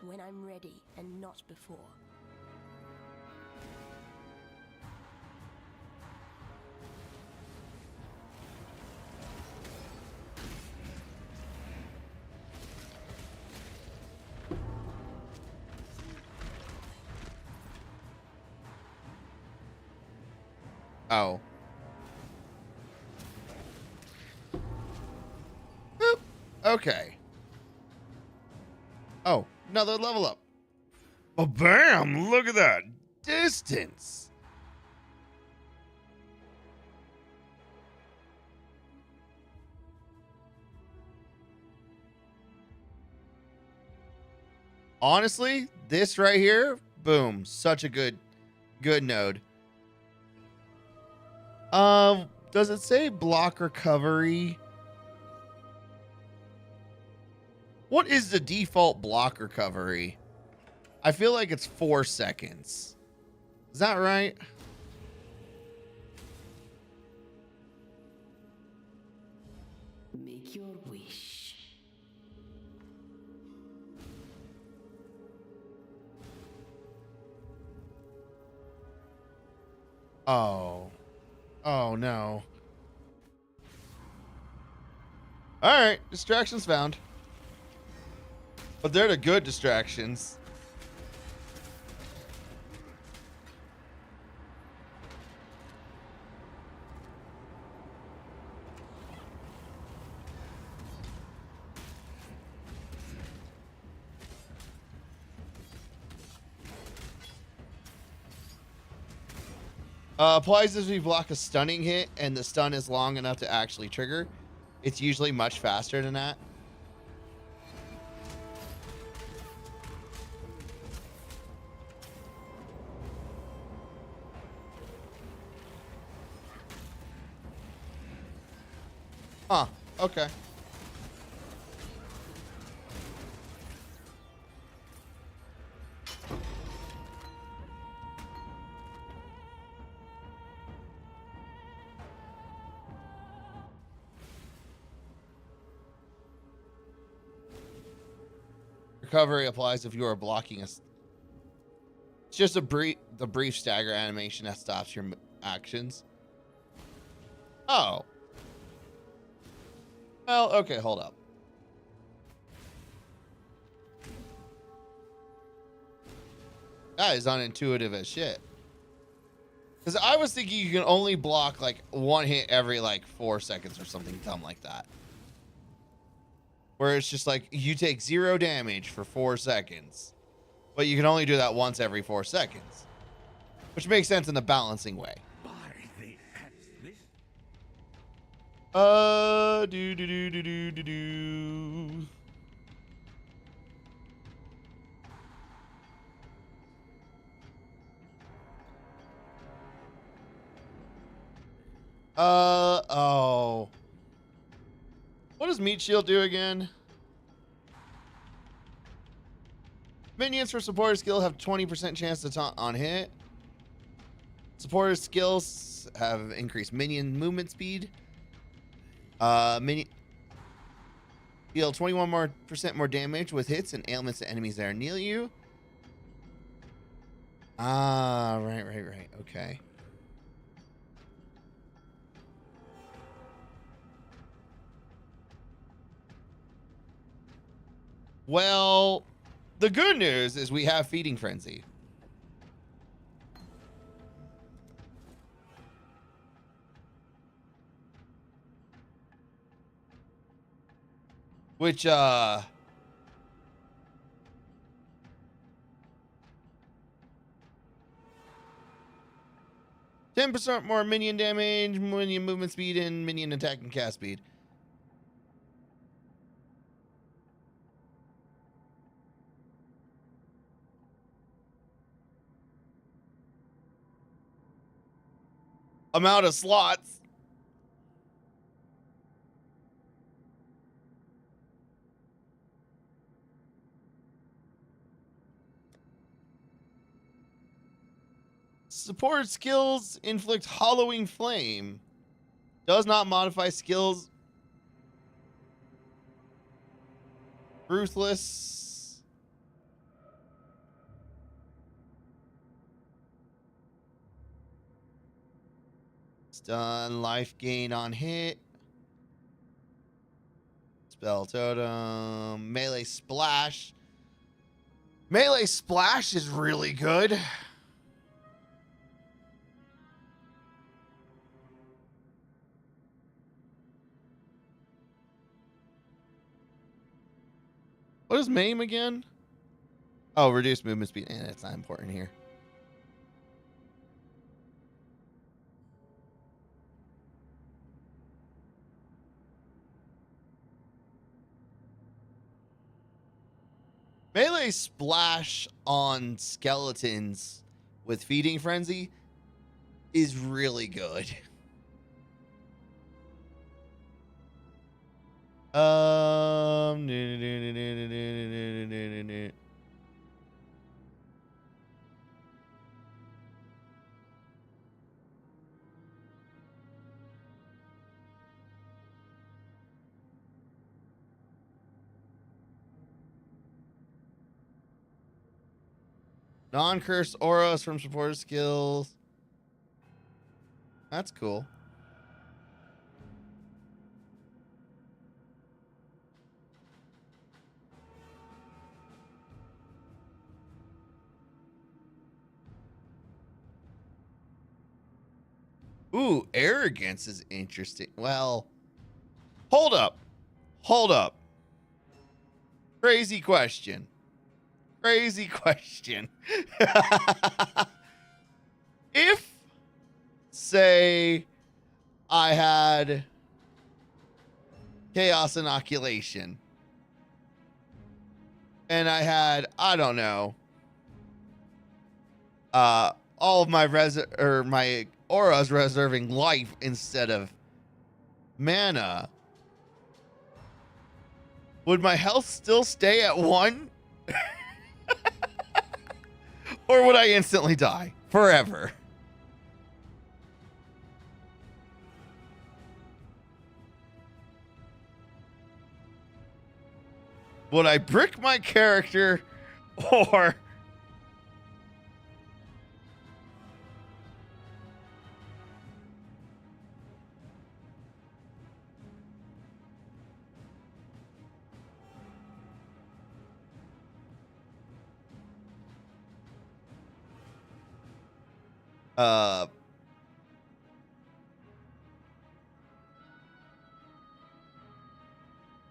When I'm ready and not before. Oh. Boop. Okay. Oh, another level up. Oh, bam! Look at that distance. Honestly, this right here, boom, such a good node. Does it say block recovery? What is the default block recovery? I feel like it's 4 seconds. Is that right? Make your wish. Oh. Oh, no. All right, distractions found. But they're the good distractions. Applies as we block a stunning hit and the stun is long enough to actually trigger. It's usually much faster than that. Huh, okay. Recovery applies if you are blocking us. It's just the brief stagger animation that stops your actions. Oh. Well, okay, hold up. That is unintuitive as shit. Because I was thinking you can only block like one hit every like 4 seconds or something dumb like that. Where it's just like you take 0 damage for 4 seconds, but you can only do that once every 4 seconds, which makes sense in the balancing way. Do. Oh. What does Meat Shield do again? Minions for supporter skill have 20% chance to taunt on hit. Supporter skills have increased minion movement speed. Minion deal 21% more damage with hits and ailments to enemies that are near you. Ah, right. Okay. Well, the good news is we have Feeding Frenzy. Which, 10% more minion damage, minion movement speed, and minion attack and cast speed. amount of slots. Support skills inflict hollowing flame. Does not modify skills. Ruthless. Stun, life gain on hit. Spell totem. Melee splash. Melee splash is really good. What is maim again? Oh, reduce movement speed. That's not important here. Melee splash on skeletons with feeding frenzy is really good. Non-cursed auras from supporter skills. That's cool. Ooh, arrogance is interesting. Well, hold up. Hold up. Crazy question. Crazy question. If, say, I had chaos inoculation and I had, I don't know, all of my my auras reserving life instead of mana, would my health still stay at 1? Or would I instantly die forever? Would I brick my character or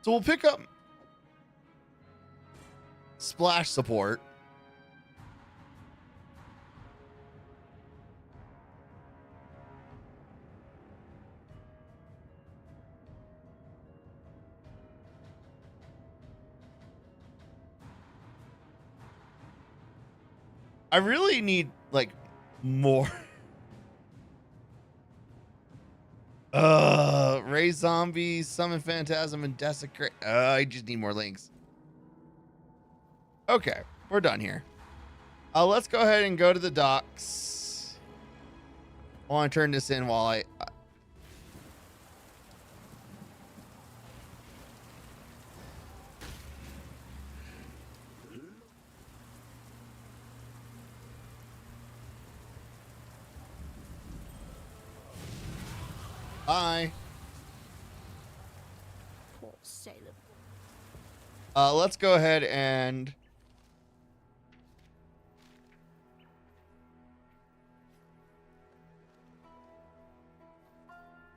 so we'll pick up splash support. I really need like more. Raise zombies, summon phantasm, and desecrate. I just need more links. Okay, we're done here. Let's go ahead and go to the docks. I want to turn this in while I. Bye. Poor sailor. Let's go ahead and.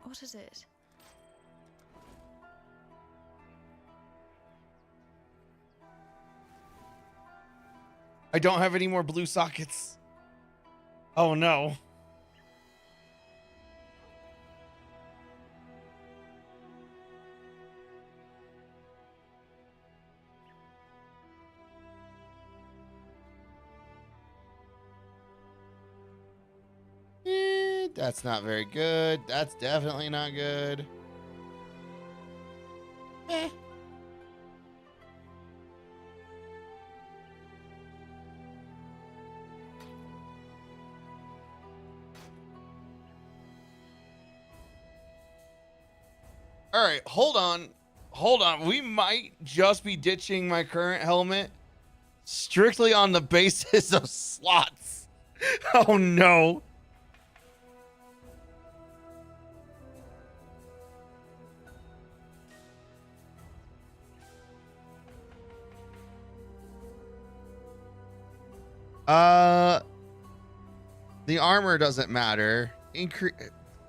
What is it? I don't have any more blue sockets. Oh no. good. That's not very good. That's definitely not good. Eh. All right, hold on. Hold on. We might just be ditching my current helmet strictly on the basis of slots. Oh no. The armor doesn't matter.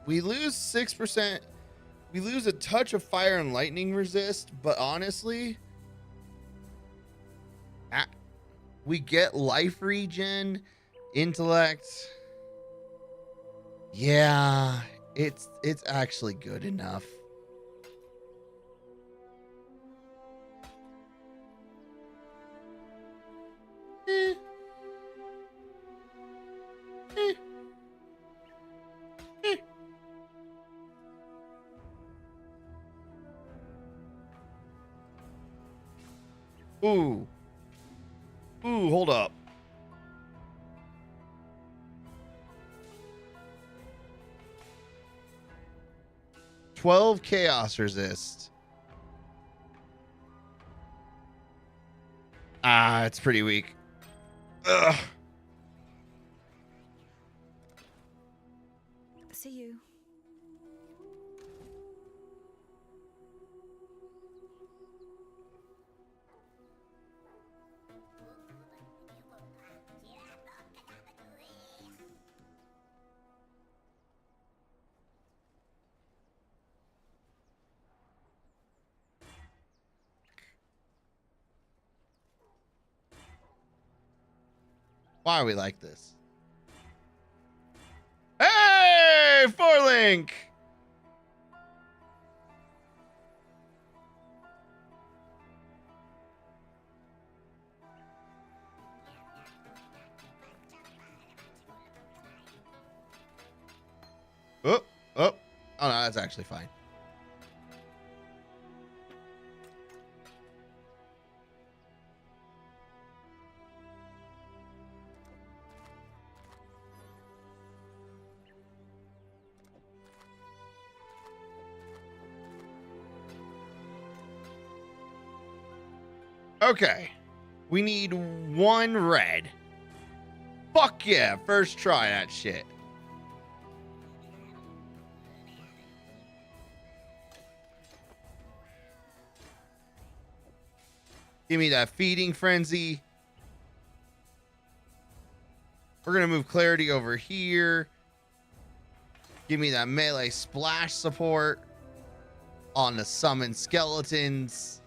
We lose 6%. We lose a touch of fire and lightning resist, but honestly, we get life regen, intellect. Yeah, it's actually good enough. Eh. Eh. Eh. Ooh. Ooh, hold up. "12 chaos resist." Ah, it's pretty weak. Ugh. See you. Why are we like this? Hey, Forlink! Oh, oh. Oh, no, that's actually fine. Okay. We need 1 red. Fuck yeah. First try that shit. Give me that feeding frenzy. We're going to move clarity over here. Give me that melee splash support on the summon skeletons.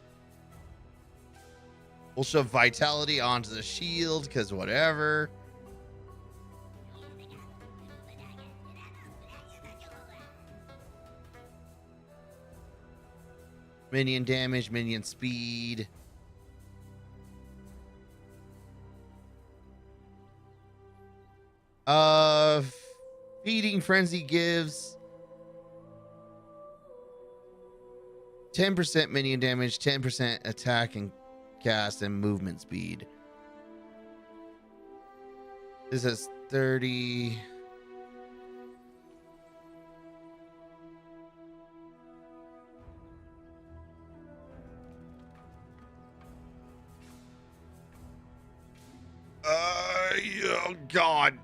We'll shove vitality onto the shield because whatever. Minion damage, minion speed. Feeding frenzy gives 10% minion damage, 10% attack and cast, and movement speed. This is 30. Oh God.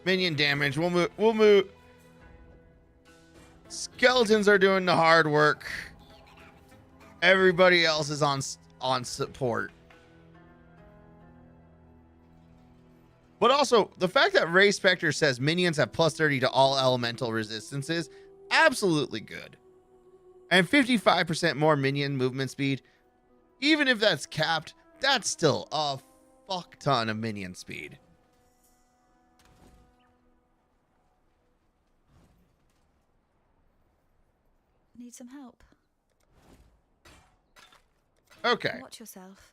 Minion damage. We'll move. Skeletons are doing the hard work. Everybody else is on support. But also, the fact that Ray Spectre says minions have plus 30 to all elemental resistances, absolutely good. And 55% more minion movement speed. Even if that's capped, that's still a fuck ton of minion speed. Need some help? Okay. Watch yourself.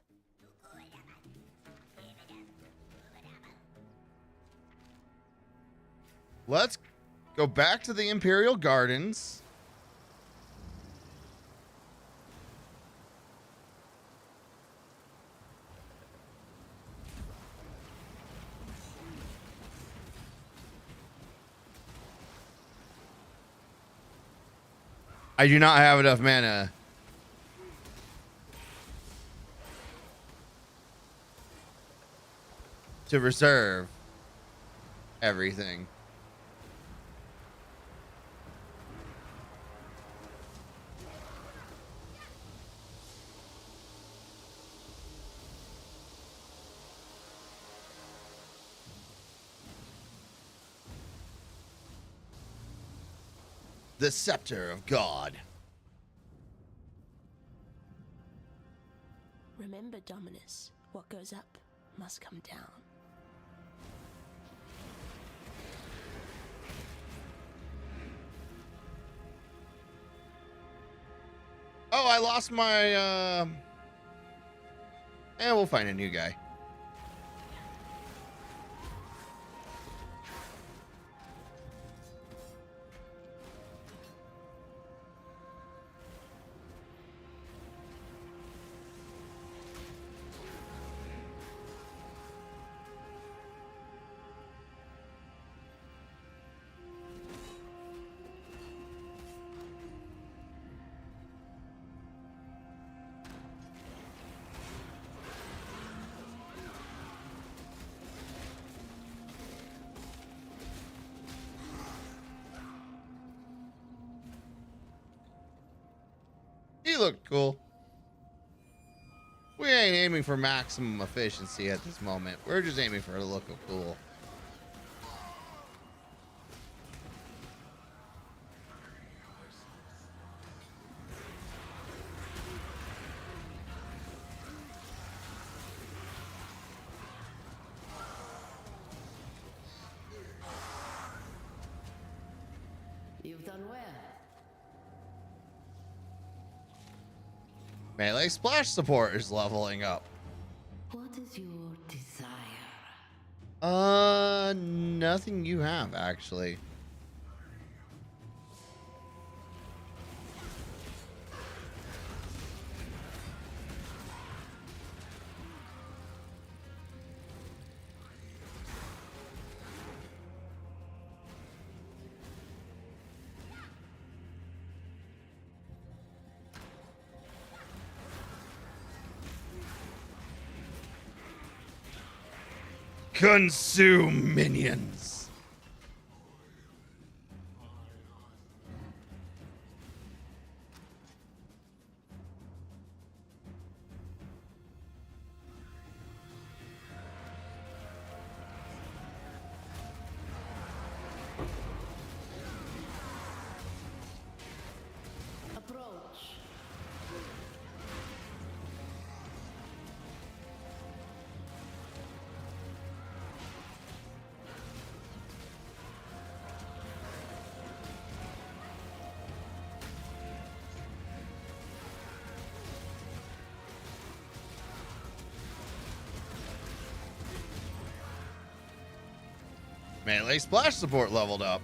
let's go back to the Imperial Gardens. I do not have enough mana to reserve everything. The Scepter of God. Remember, Dominus, what goes up must come down. Oh, I lost my, we'll find a new guy. He looked cool. We ain't aiming for maximum efficiency at this moment. We're just aiming for a look of cool. You've done well. Melee splash support is leveling up. What is your desire? Nothing you have, actually. Consume minions. Approach. Melee splash support leveled up.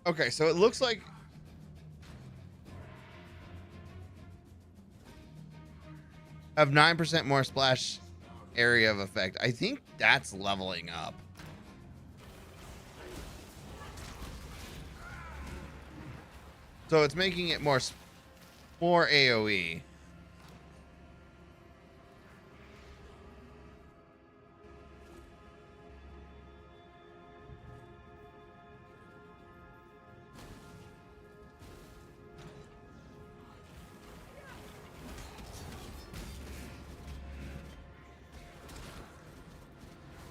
Okay, so it looks like have 9% more splash area of effect. I think that's leveling up. So it's making it more AoE.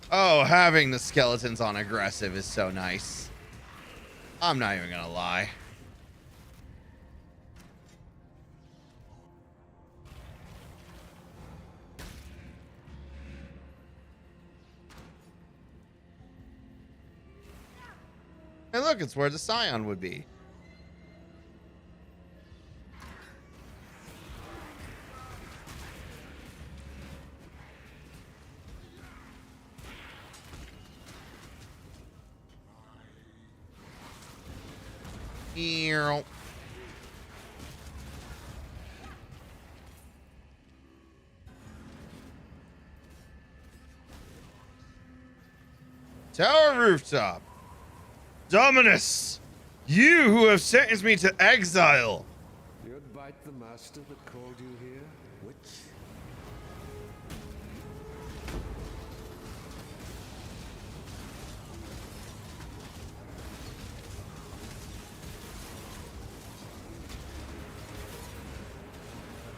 Oh, having the skeletons on aggressive is so nice. I'm not even gonna lie. And look, it's where the Scion would be. Ew. Tower rooftop. Dominus, you who have sentenced me to exile. You'd bite the master that called you here, witch?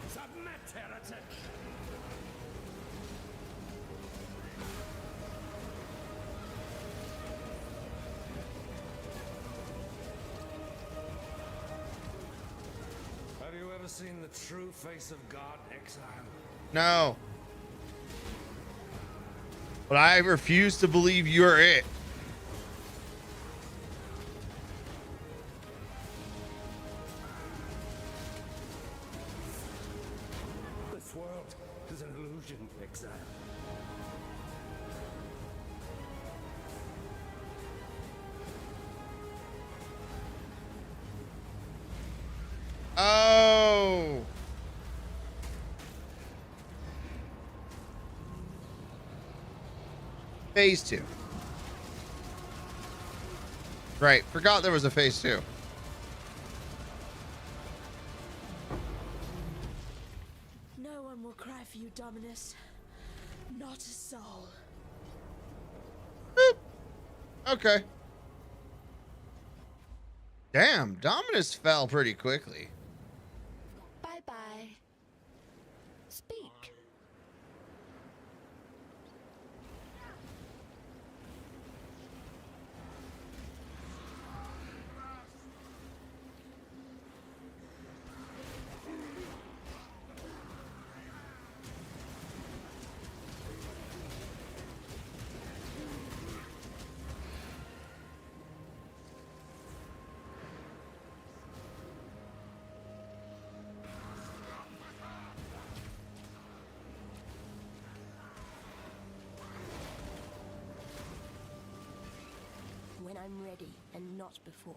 Submit, heretic! Have you ever seen the true face of God, Exile? No. But I refuse to believe you're it. This world is an illusion, Exile. Oh. Phase 2. Right, forgot there was a phase 2. No one will cry for you, Dominus. Not a soul. Boop. Okay. Damn, Dominus fell pretty quickly. Bye-bye. Speak. When I'm ready, and not before.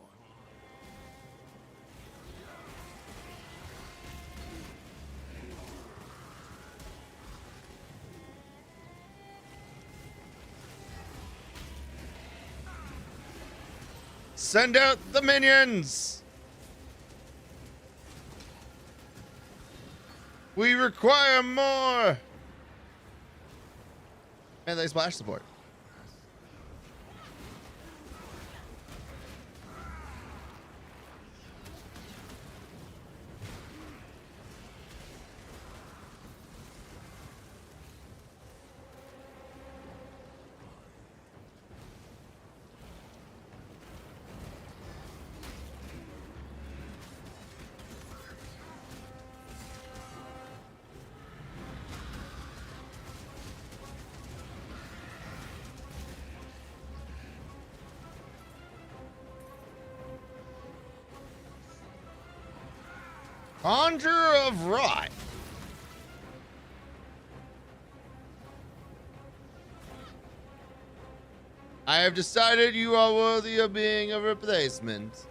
Send out the minions. We require more. And they splash support. Conjurer of Rot. I have decided you are worthy of being a replacement.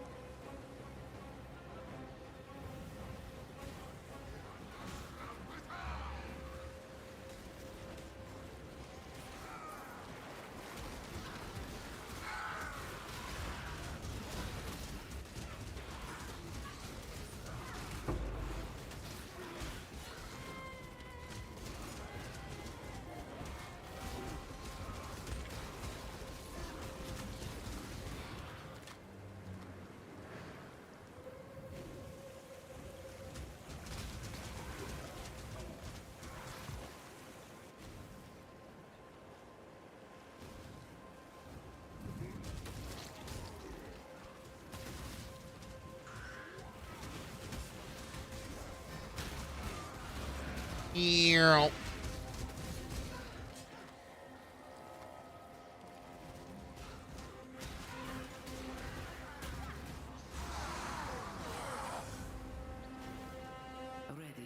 Ew. Ready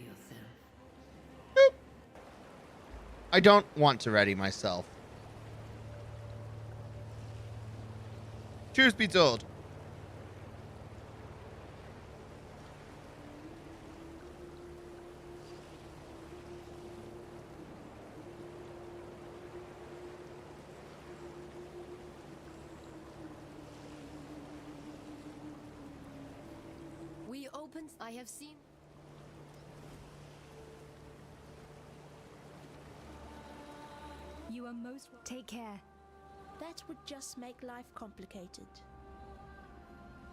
yourself. Boop. I don't want to ready myself. Truth be told. happens, I have seen. You are most Take care. That would just make life complicated.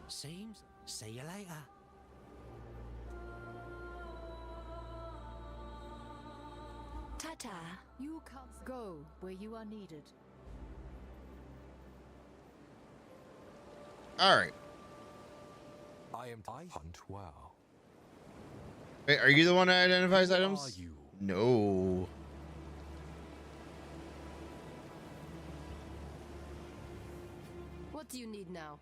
Seems. See you later. Ta-ta. You can't go where you are needed. All right. I hunt well. Wait, are you the one that identifies items? Are you? No. What do you need now?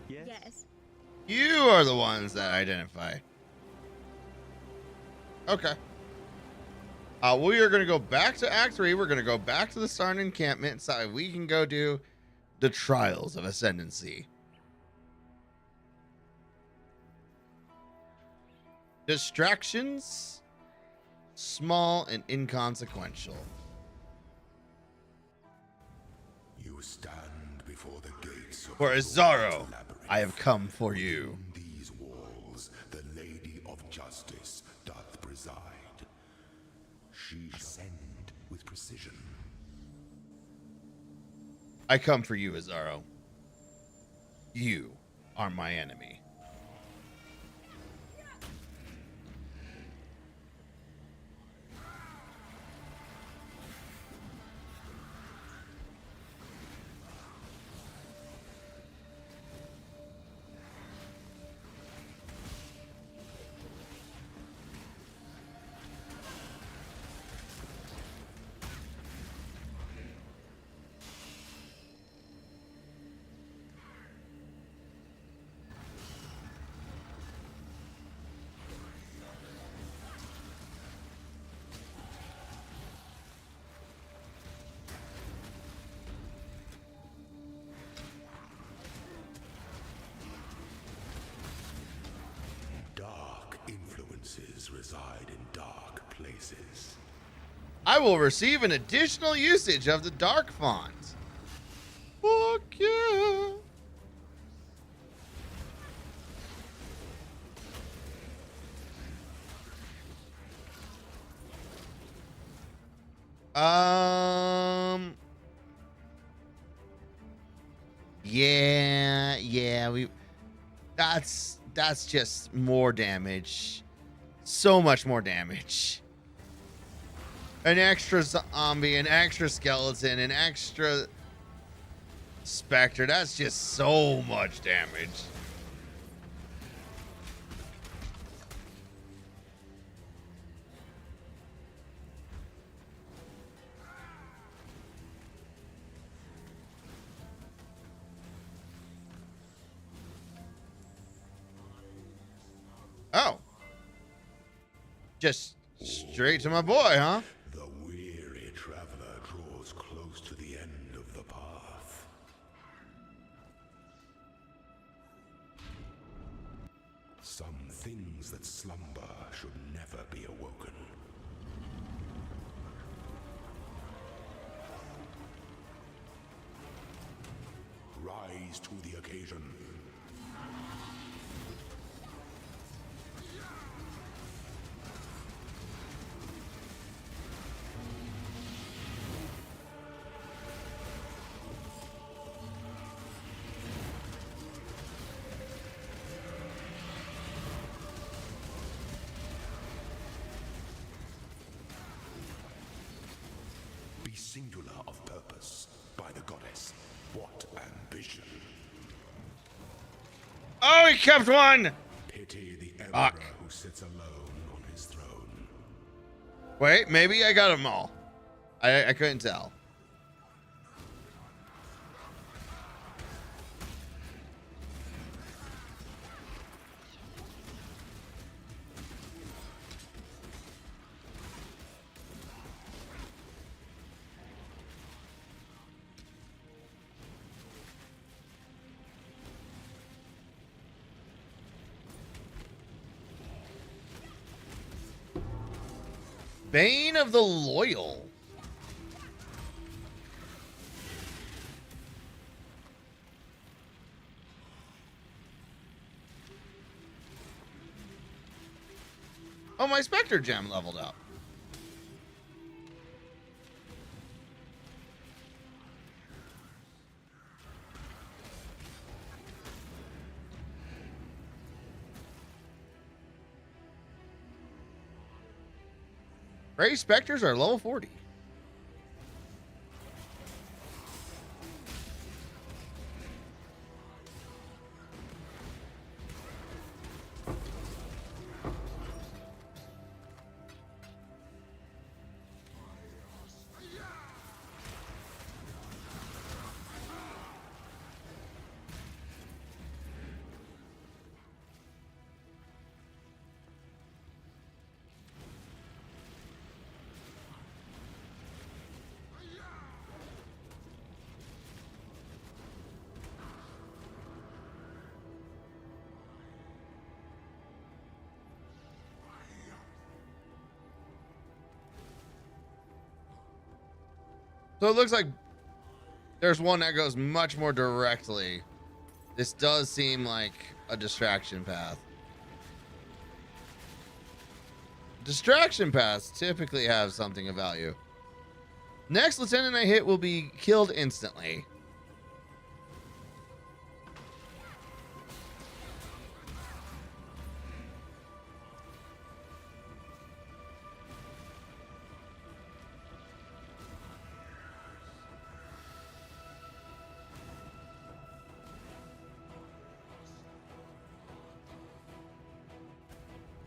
Yes. You are the ones that identify. Okay. We are going to go back to Act 3. We're going to go back to the Starn encampment so we can go do the Trials of Ascendancy. Distractions, small and inconsequential. You stand before the gates of For the Azaro, labyrinth. I have come for you. In these walls, the Lady of Justice doth preside. She shall ascend with precision. I come for you, Azaro. You are my enemy. Dark influences reside in dark places. I will receive an additional usage of the Dark Font. Fuck yeah. Yeah, that's just more damage. So much more damage. An extra zombie, an extra skeleton, an extra specter. That's just so much damage. Oh. Just straight to my boy, huh? The weary traveler draws close to the end of the path. Some things that slumber should never be awoken. Rise to the occasion. Be singular of purpose by the goddess. What ambition! Oh, he kept one! Pity the emperor Fuck. who sits alone on his throne. Wait, maybe I got them all. I couldn't tell. Bane of the Loyal. Oh, my Spectre gem leveled up. Ray Spectres are level 40. So it looks like there's one that goes much more directly. This does seem like a distraction path. Distraction paths typically have something of value. Next lieutenant I hit will be killed instantly.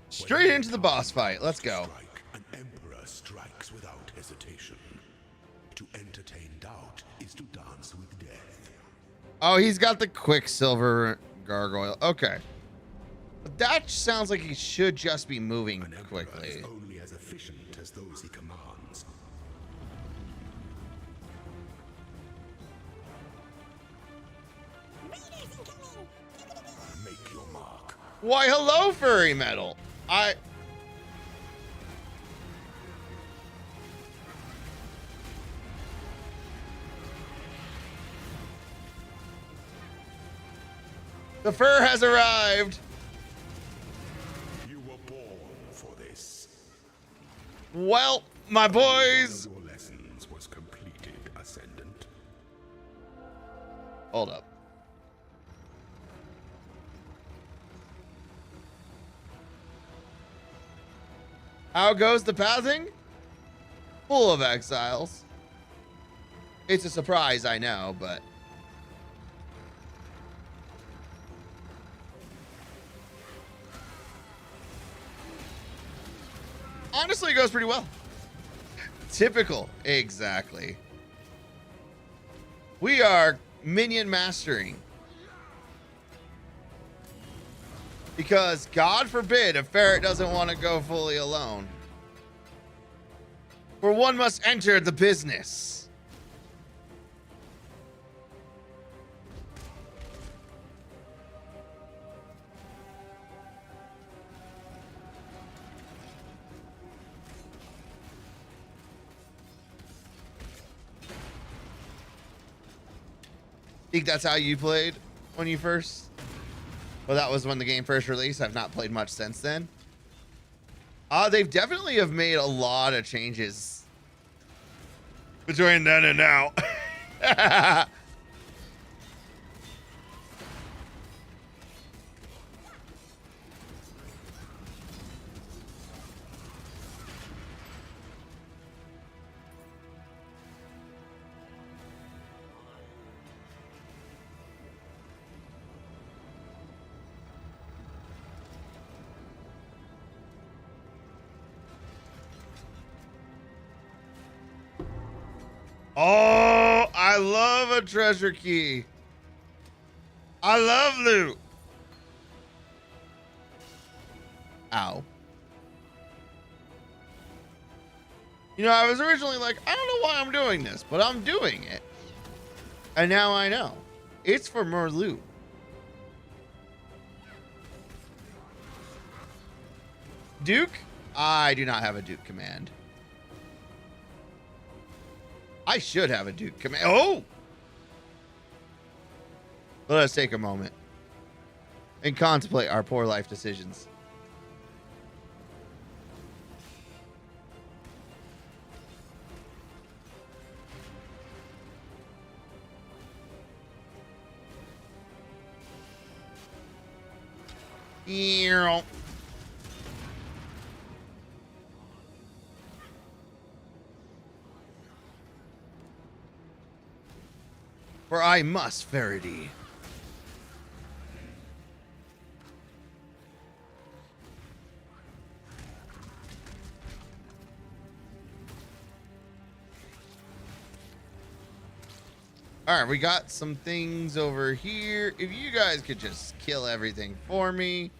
Straight into the boss fight. Let's go. An emperor strikes without hesitation. To entertain doubt is to dance with death. Oh, he's got the Quicksilver gargoyle. Okay. That sounds like he should just be moving quickly. Is only as efficient as those he commands. Make your mark. Why, hello, furry metal. The fur has arrived. You were born for this. Well, my boys. Your lessons was completed, Ascendant. Hold up. How goes the pathing? Full of exiles. It's a surprise, I know, but honestly, it goes pretty well. Typical. Exactly. We are minion mastering. Because God forbid if Ferret doesn't want to go fully alone. For one must enter the business. Think that's how you played when you first? Well, that was when the game first released. I've not played much since then. They've definitely have made a lot of changes between then and now. Oh, I love a treasure key. I love loot. Ow. You know, I was originally like, I don't know why I'm doing this, but I'm doing it. And now I know. It's for more loot. Duke? I do not have a Duke command. I should have a Duke command. Oh! Let us take a moment and contemplate our poor life decisions. Ew. For I must, Verity. All right, we got some things over here. If you guys could just kill everything for me.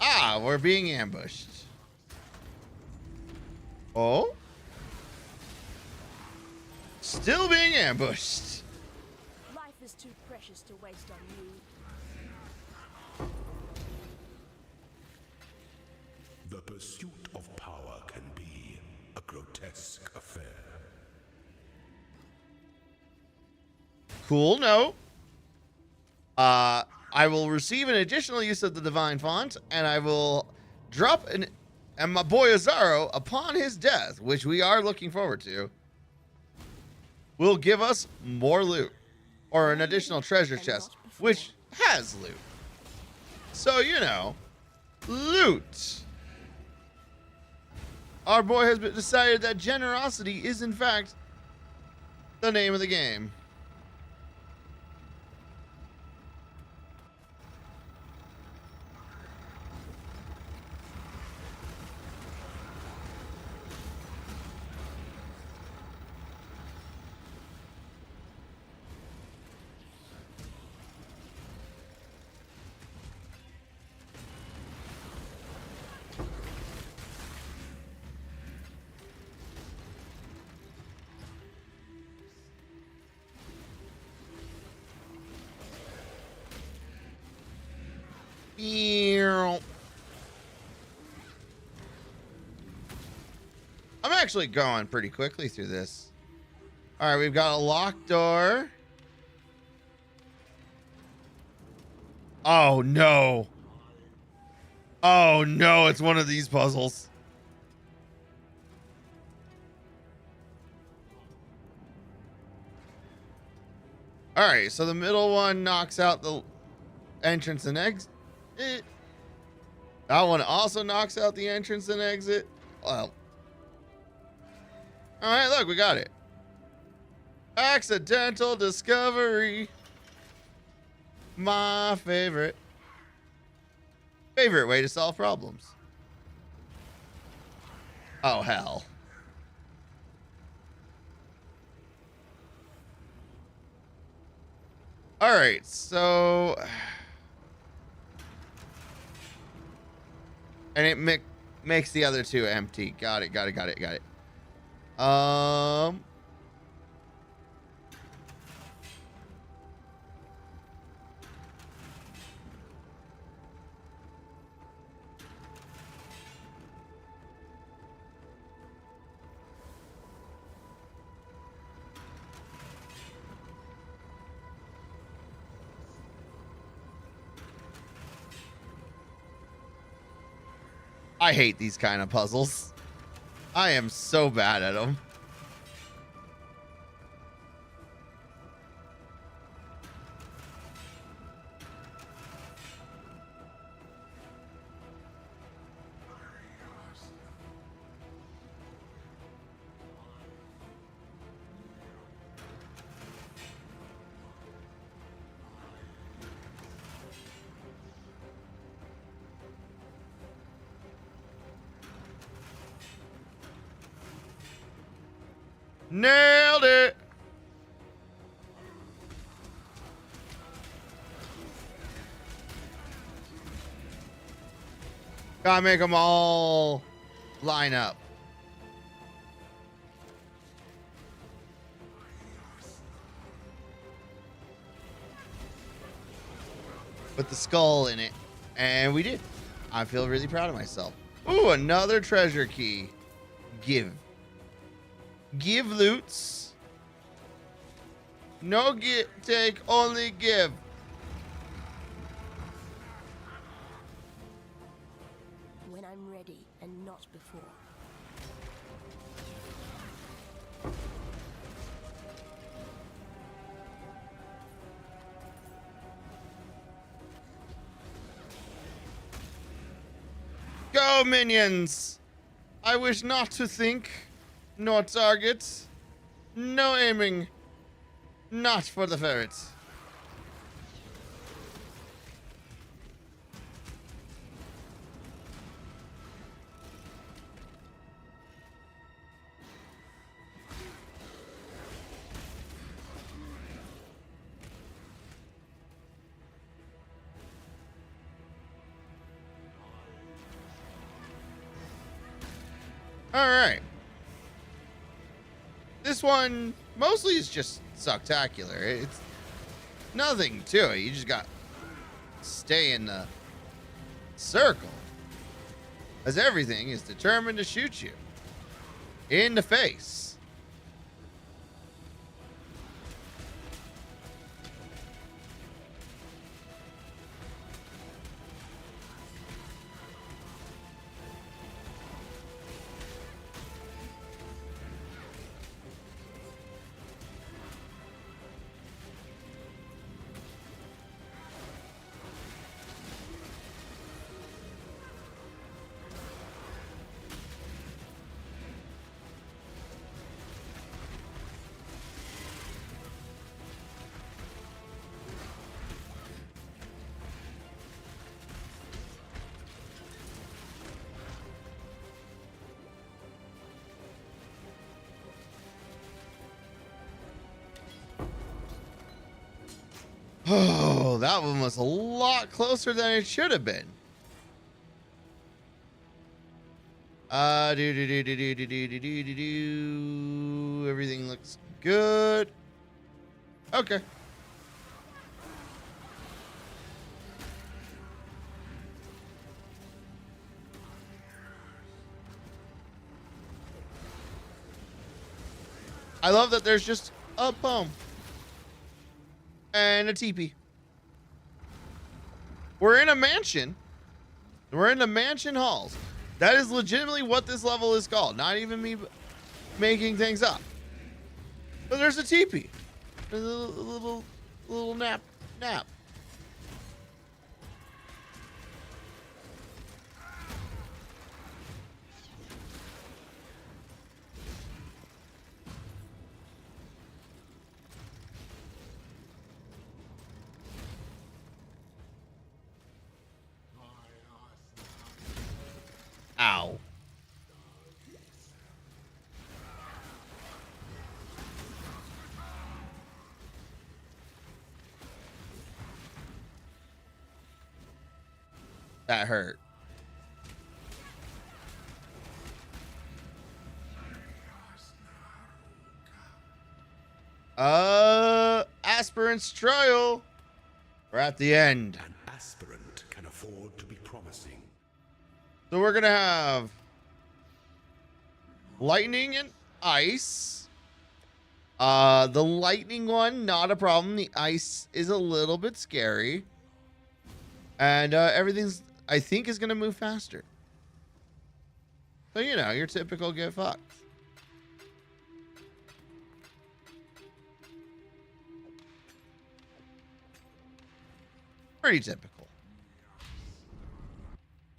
Ah, we're being ambushed. Oh? Still being ambushed. Life is too precious to waste on you. The pursuit of power can be a grotesque affair. Cool note. I will receive an additional use of the divine font, and I will drop and my boy Azaro, upon his death, which we are looking forward to, will give us more loot, or an additional treasure chest, which has loot. So, you know, loot. Our boy has decided that generosity is, in fact, the name of the game. I'm actually going pretty quickly through this. All right, we've got a locked door. Oh, no. Oh, no, it's one of these puzzles. All right, so the middle one knocks out the entrance and exit. That one also knocks out the entrance and exit. Well. All right, look, we got it. Accidental discovery. My favorite way to solve problems. Oh, hell. All right, so... And it makes the other two empty. Got it. I hate these kind of puzzles. I am so bad at them. Nailed it. Gotta make them all line up. With the skull in it. And we did. I feel really proud of myself. Ooh, another treasure key. Give loots. No take, only give. When I'm ready and not before. go, minions. I wish not to think, nor target, no aiming, not for the ferrets. All right. This one mostly is just spectacular. It's nothing to it. You just got to stay in the circle, as everything is determined to shoot you in the face. Oh, that one was a lot closer than it should have been. Everything looks good. Okay. I love that there's just a poem and a teepee. We're in a mansion. We're in the mansion halls. That is legitimately what this level is called. Not even me making things up. But there's a teepee. There's a little nap. Ow. That hurt. Aspirant's trial. We're at the end. An aspirant can afford to be promising. So we're gonna have lightning and ice. The lightning one, not a problem. The ice is a little bit scary. And everything's, I think, is gonna move faster. So, you know, your typical get fucked. Pretty typical.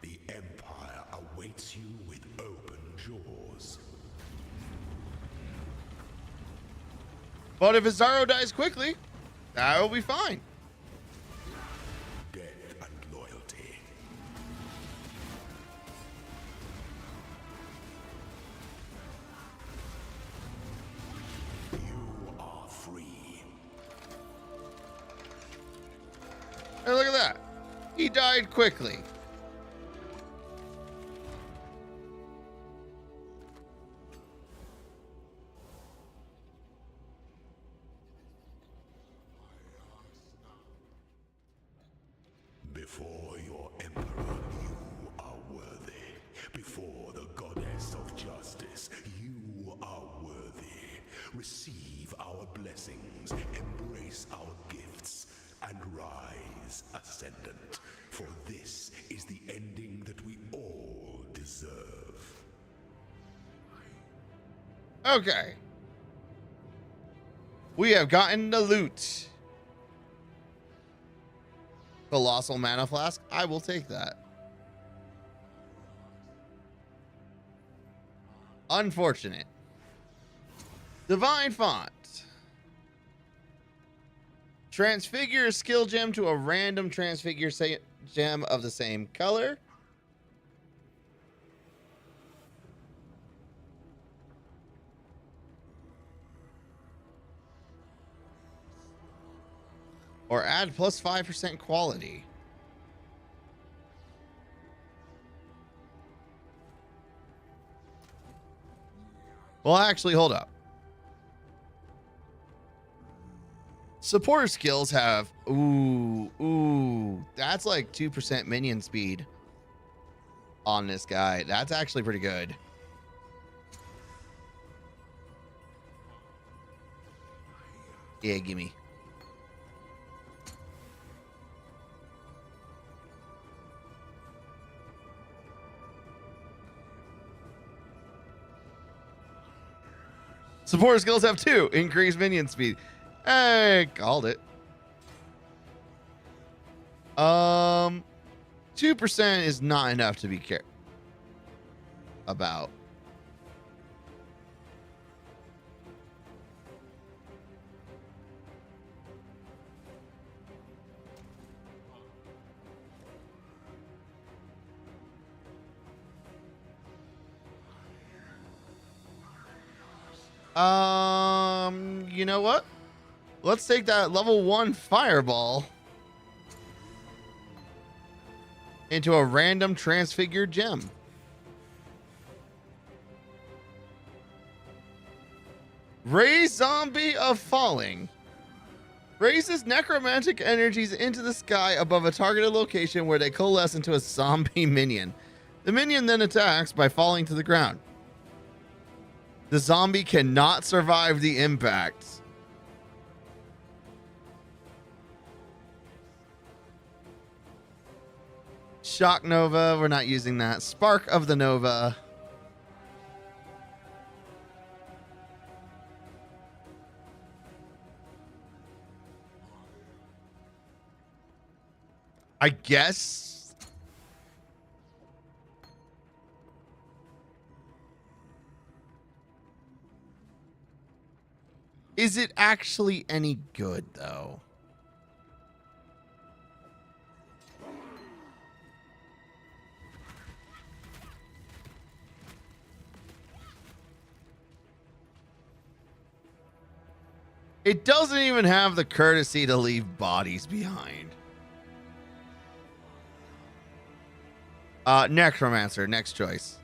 The Empire awaits you with open jaws. But if Azaro dies quickly, that will be fine. Death and loyalty. You are free. Hey, look at that. He died quickly. Before your Emperor, you are worthy. Before the Goddess of Justice, you are worthy. Receive our blessings, embrace our gifts, and rise ascendant. For this is the ending that we all deserve. Okay. We have gotten the loot. Colossal mana flask. I will take that. Unfortunate. Divine Font. Transfigure a skill gem to a random transfigure gem of the same color. Or add plus 5% quality. Well, actually, hold up. Supporter skills have, that's like 2% minion speed on this guy. That's actually pretty good. Yeah, gimme. Supporter skills have 2. Increased minion speed. Hey, called it. 2% is not enough to be cared about. You know what? Let's take that level 1 fireball into a random transfigured gem. Raise Zombie of Falling. Raises necromantic energies into the sky above a targeted location where they coalesce into a zombie minion. The minion then attacks by falling to the ground. The zombie cannot survive the impact. Shock Nova, we're not using that. Spark of the Nova. I guess. Is it actually any good, though? It doesn't even have the courtesy to leave bodies behind. Necromancer, next choice.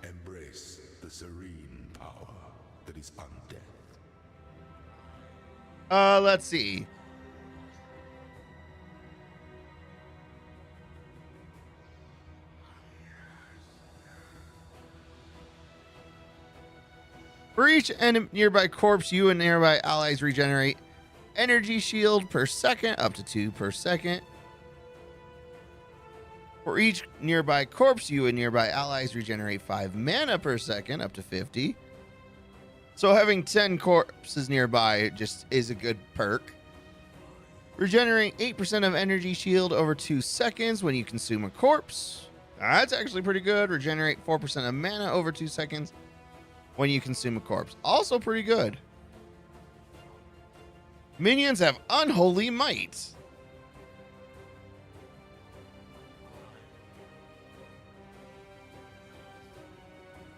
Embrace the serene power that is undead. Let's see. For each nearby corpse, you and nearby allies regenerate energy shield per second, up to 2 per second. For each nearby corpse, you and nearby allies regenerate 5 mana per second, up to 50. So having 10 corpses nearby just is a good perk. Regenerate 8% of energy shield over 2 seconds when you consume a corpse. That's actually pretty good. Regenerate 4% of mana over 2 seconds when you consume a corpse. Also pretty good. Minions have Unholy Might.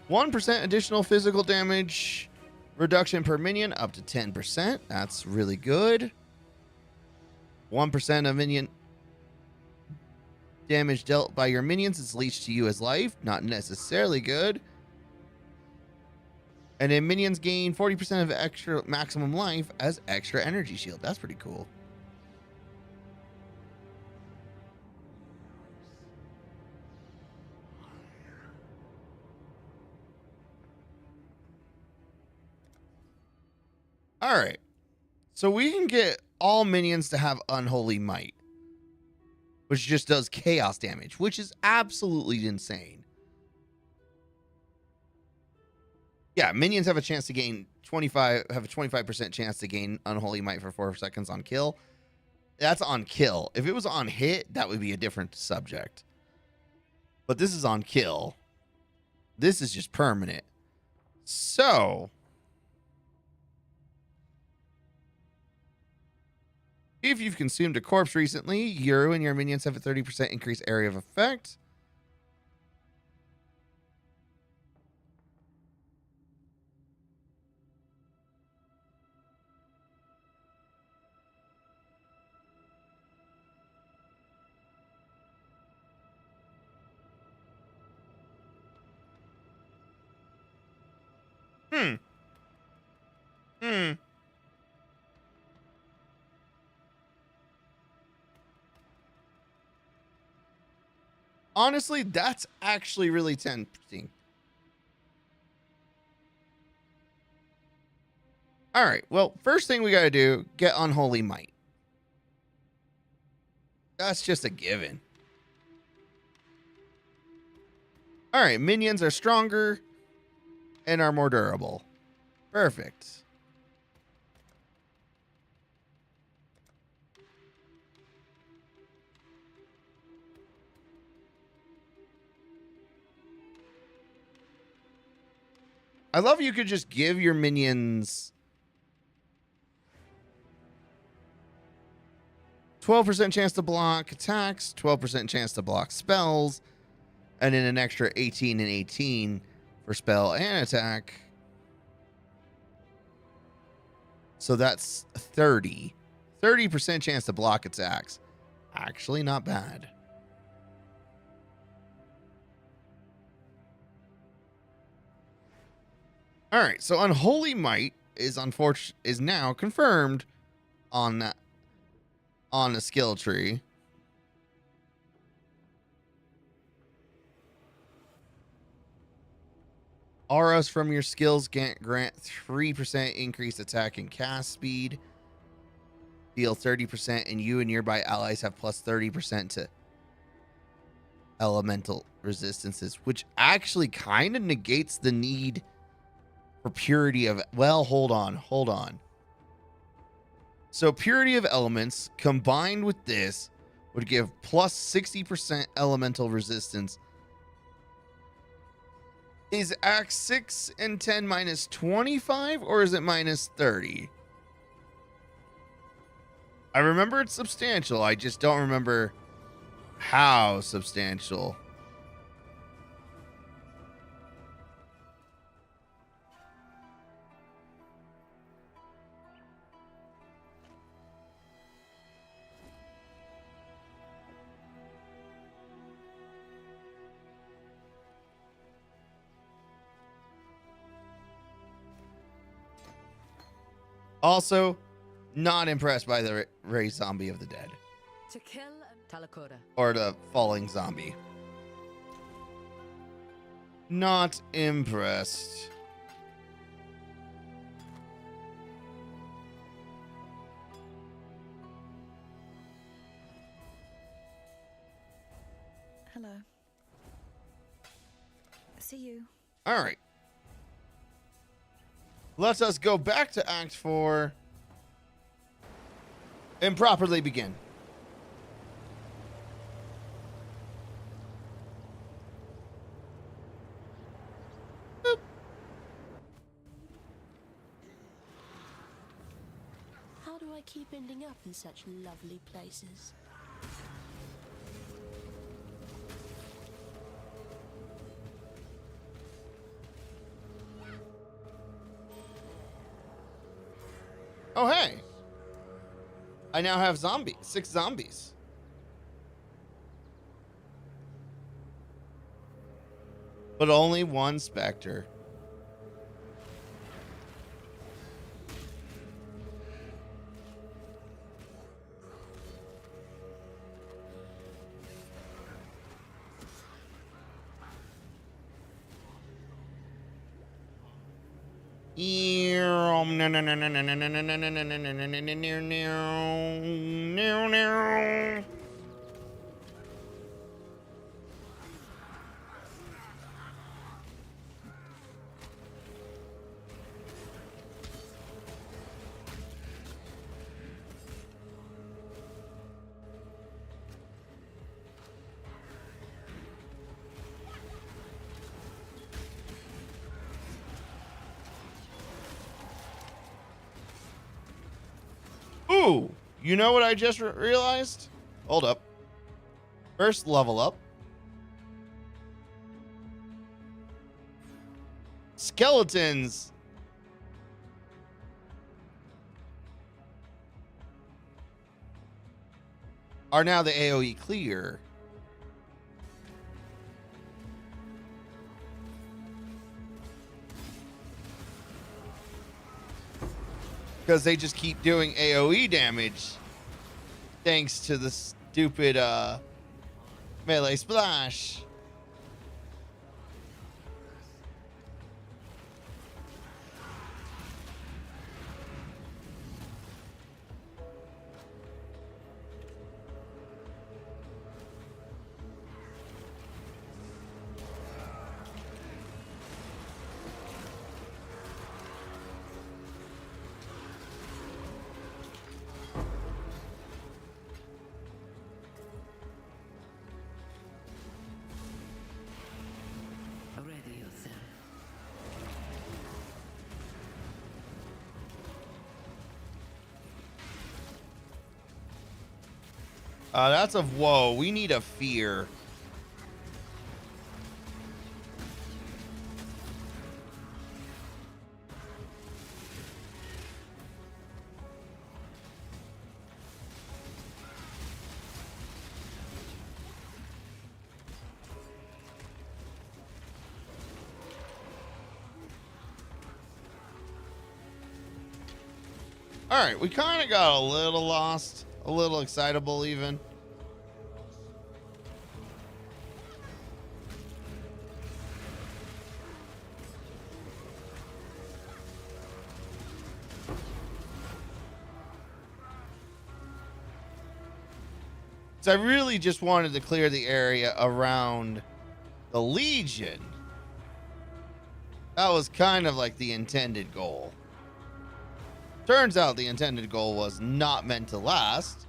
%1 additional physical damage reduction per minion up to 10%. That's really good. 1% of minion damage dealt by your minions is leached to you as life. Not necessarily good. And then minions gain 40% of extra maximum life as extra energy shield. That's pretty cool. All right. So we can get all minions to have Unholy Might, which just does chaos damage, which is absolutely insane. Yeah, minions have a chance to gain 25% chance to gain Unholy Might for 4 seconds on kill. That's on kill. If it was on hit, that would be a different subject. But this is on kill. This is just permanent. So, if you've consumed a corpse recently, you and your minions have a 30% increased area of effect. Honestly, that's actually really tempting. All right. Well, first thing we got to do, get Unholy Might. That's just a given. All right. Minions are stronger and are more durable. Perfect. I love you could just give your minions 12% chance to block attacks, 12% chance to block spells, and then an extra 18 and 18 for spell and attack. So that's 30. 30% chance to block attacks. Actually not bad. All right, so Unholy Might is now confirmed on the skill tree. Auras from your skills grant 3% increased attack and cast speed. Deal 30%, and you and nearby allies have plus 30% to elemental resistances, which actually kind of negates the need for purity of... Well, hold on. So purity of elements combined with this would give plus 60% elemental resistance. Is Act 6 and 10 minus 25 or is it minus 30? I remember it's substantial. I just don't remember how substantial. Also, not impressed by the raised zombie of the dead. To kill Talakota. Or the falling zombie. Not impressed. Hello. See you. All right. Let us go back to Act 4 and properly begin. Boop. How do I keep ending up in such lovely places? Oh, hey. I now have 6 zombies. But only one Spectre. Ooh, you know what I just realized? Hold up. First level up. Skeletons. Are now the AoE clear. Because they just keep doing AoE damage. Thanks to the stupid melee splash. Ready yourself. That's of whoa. We need a fear. All right, we kind of got a little lost, a little excitable even. So I really just wanted to clear the area around the Legion. That was kind of like the intended goal. Turns out the intended goal was not meant to last.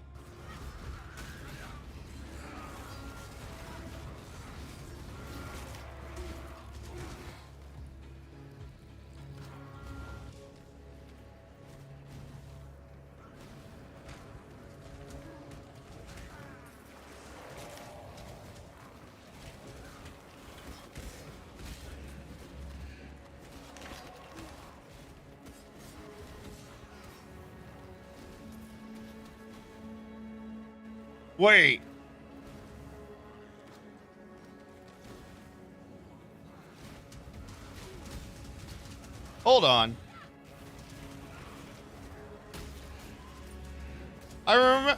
Wait. Hold on. I remember.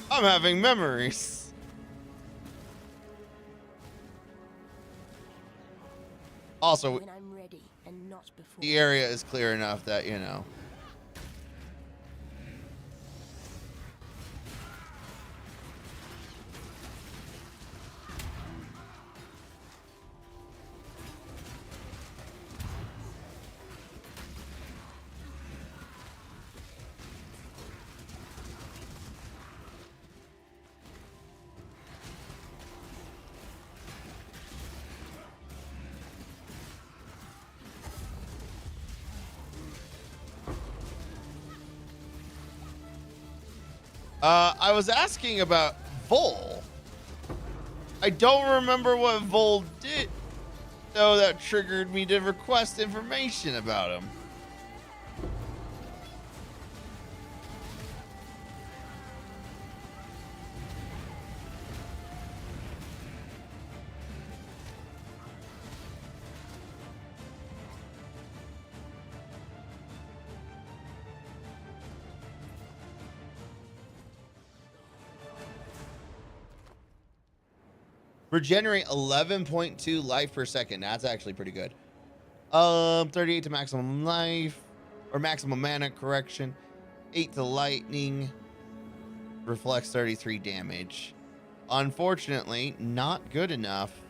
I'm having memories. Also, When I'm ready and not before. the area is clear enough that, you know. I was asking about Vol. I don't remember what Vol did, though, that triggered me to request information about him. Regenerate 11.2 life per second. That's actually pretty good. 38 to maximum life, or maximum mana, correction. 8 to lightning. Reflects 33 damage. Unfortunately, not good enough.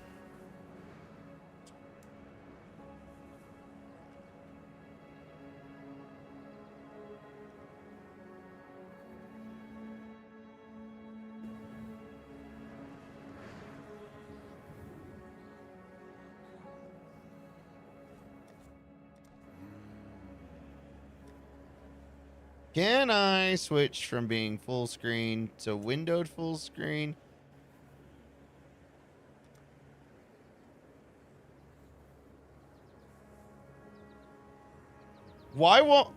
Can I switch from being full screen to windowed full screen? Why won't...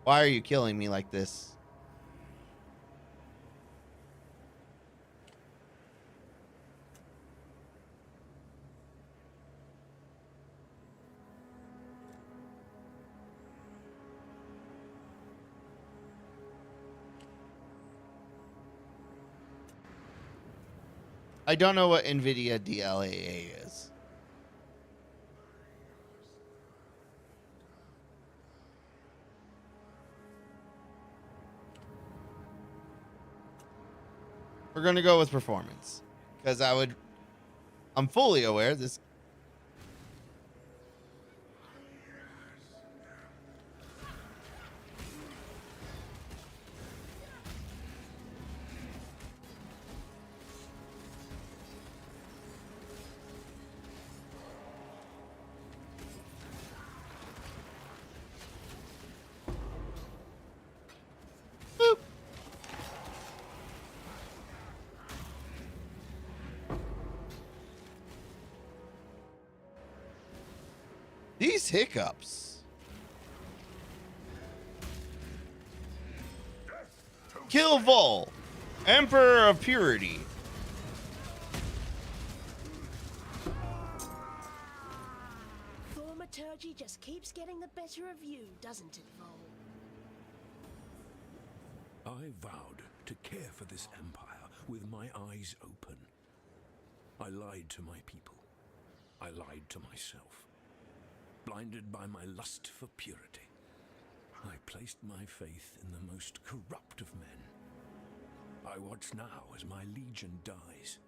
Why are you killing me like this? I don't know what NVIDIA DLAA is. We're going to go with performance because I'm fully aware this. Boop. These hiccups. Kill Vol, Emperor of Purity. Thaumaturgy just keeps getting the better of you, doesn't it, Vol? I vowed to care for this empire with my eyes open. I lied to my people. I lied to myself. Blinded by my lust for purity, I placed my faith in the most corrupt of men. I watch now as my legion dies,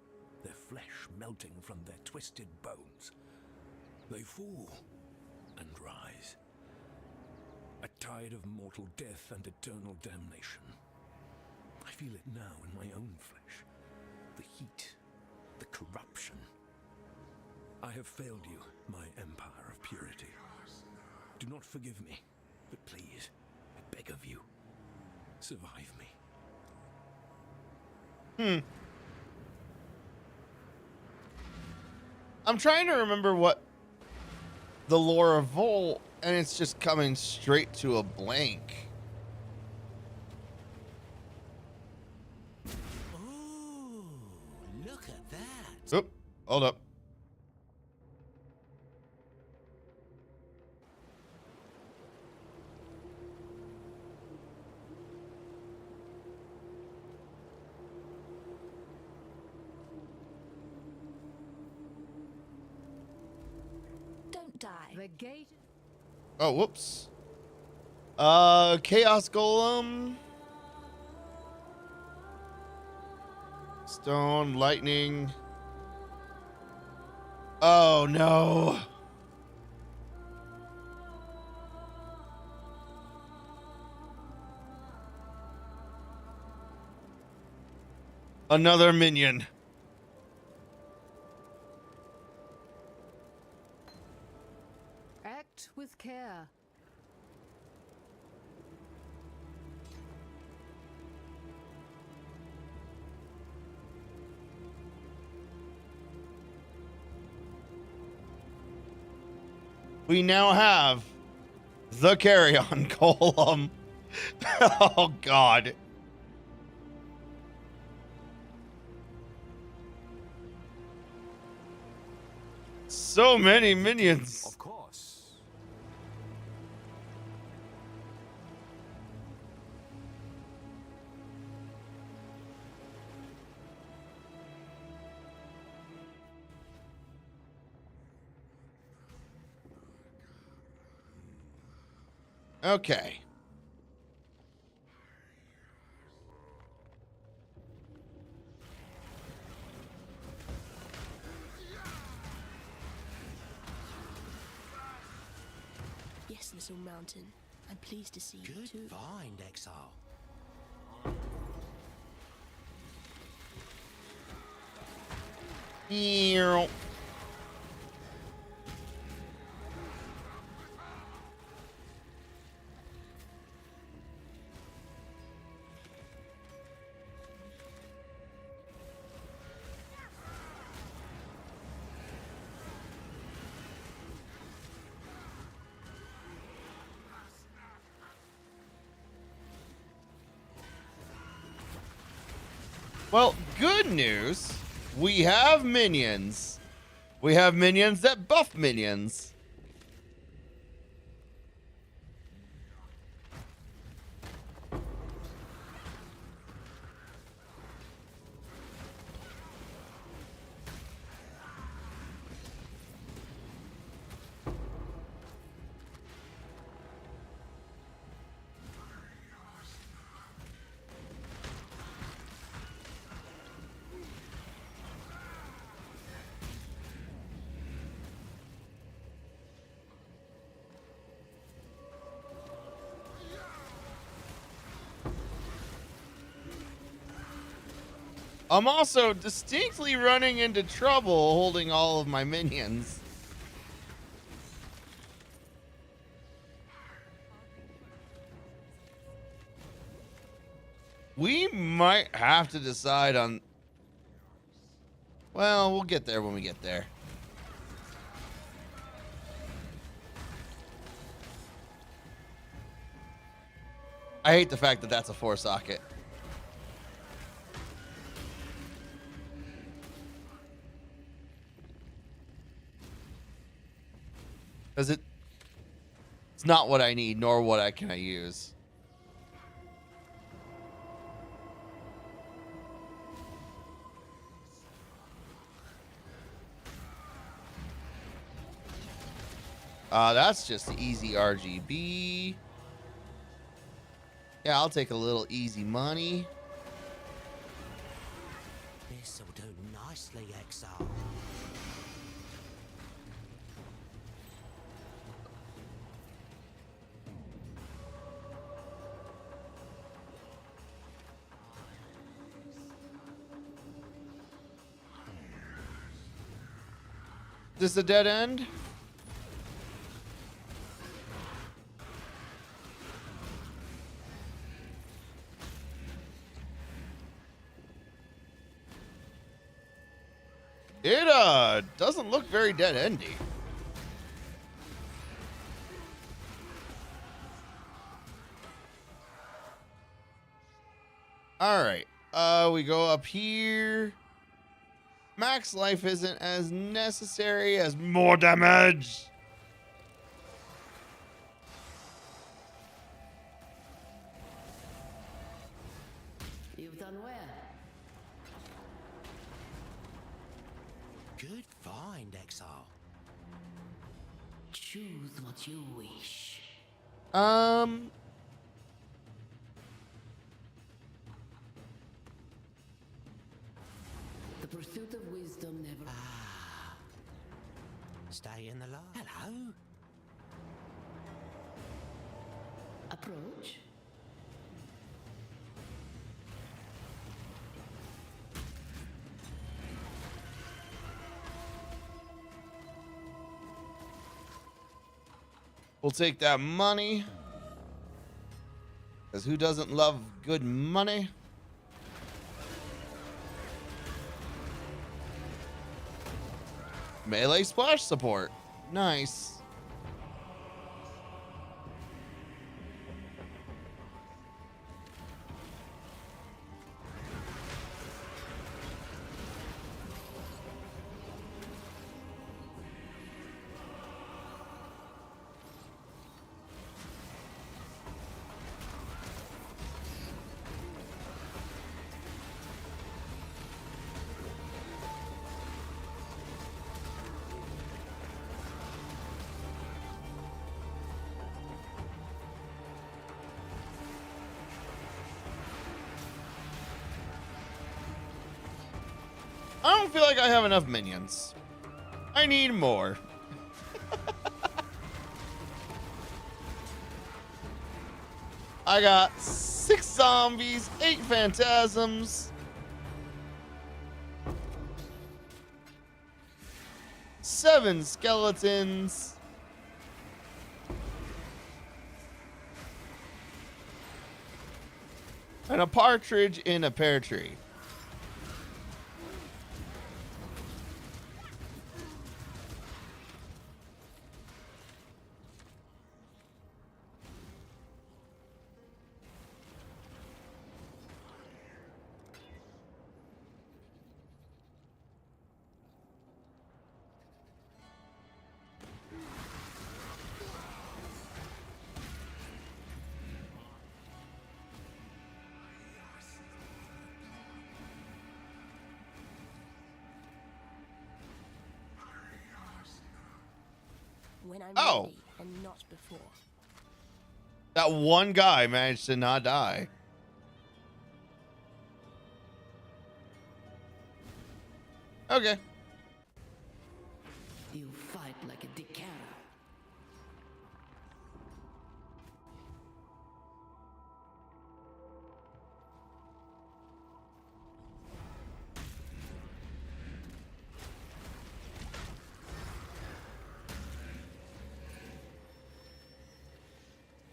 their flesh melting from their twisted bones. They fall and rise. A tide of mortal death and eternal damnation. I feel it now in my own flesh. The heat, the corruption. I have failed you, my empire of purity. Do not forgive me, but please, I beg of you, survive me. I'm trying to remember what the lore of Vol, and it's just coming straight to a blank. Ooh, look at that. Oop, hold up. Don't die. The gate. Oh, whoops. Chaos Golem. Stone, lightning. Oh, no. Another minion. Act with care. We now have the carry-on golem. Oh, God. So many minions. Of course. Okay. Yes, little mountain. I'm pleased to see you Good too. find, Exile. Ew. Well, good news. We have minions. We have minions that buff minions. I'm also distinctly running into trouble holding all of my minions. We might have to decide on... Well, we'll get there when we get there. I hate the fact that that's a 4-socket. Because it's not what I need, nor what I can use. That's just easy RGB. Yeah, I'll take a little easy money. This'll do nicely, Exile. This a dead end? It doesn't look very dead-endy. All right. We go up here. Max life isn't as necessary as more damage. You've done well. Good find, Exile. Choose what you wish. The pursuit of wisdom never... Stay in the light. Hello? Approach. We'll take that money. Because who doesn't love good money? Melee splash support. Nice. I don't feel like I have enough minions. I need more. I got 6 zombies, 8 phantasms, 7 skeletons, and a partridge in a pear tree. when I'm Oh. ready and not before. That one guy managed to not die. Okay. You fight like a decanter.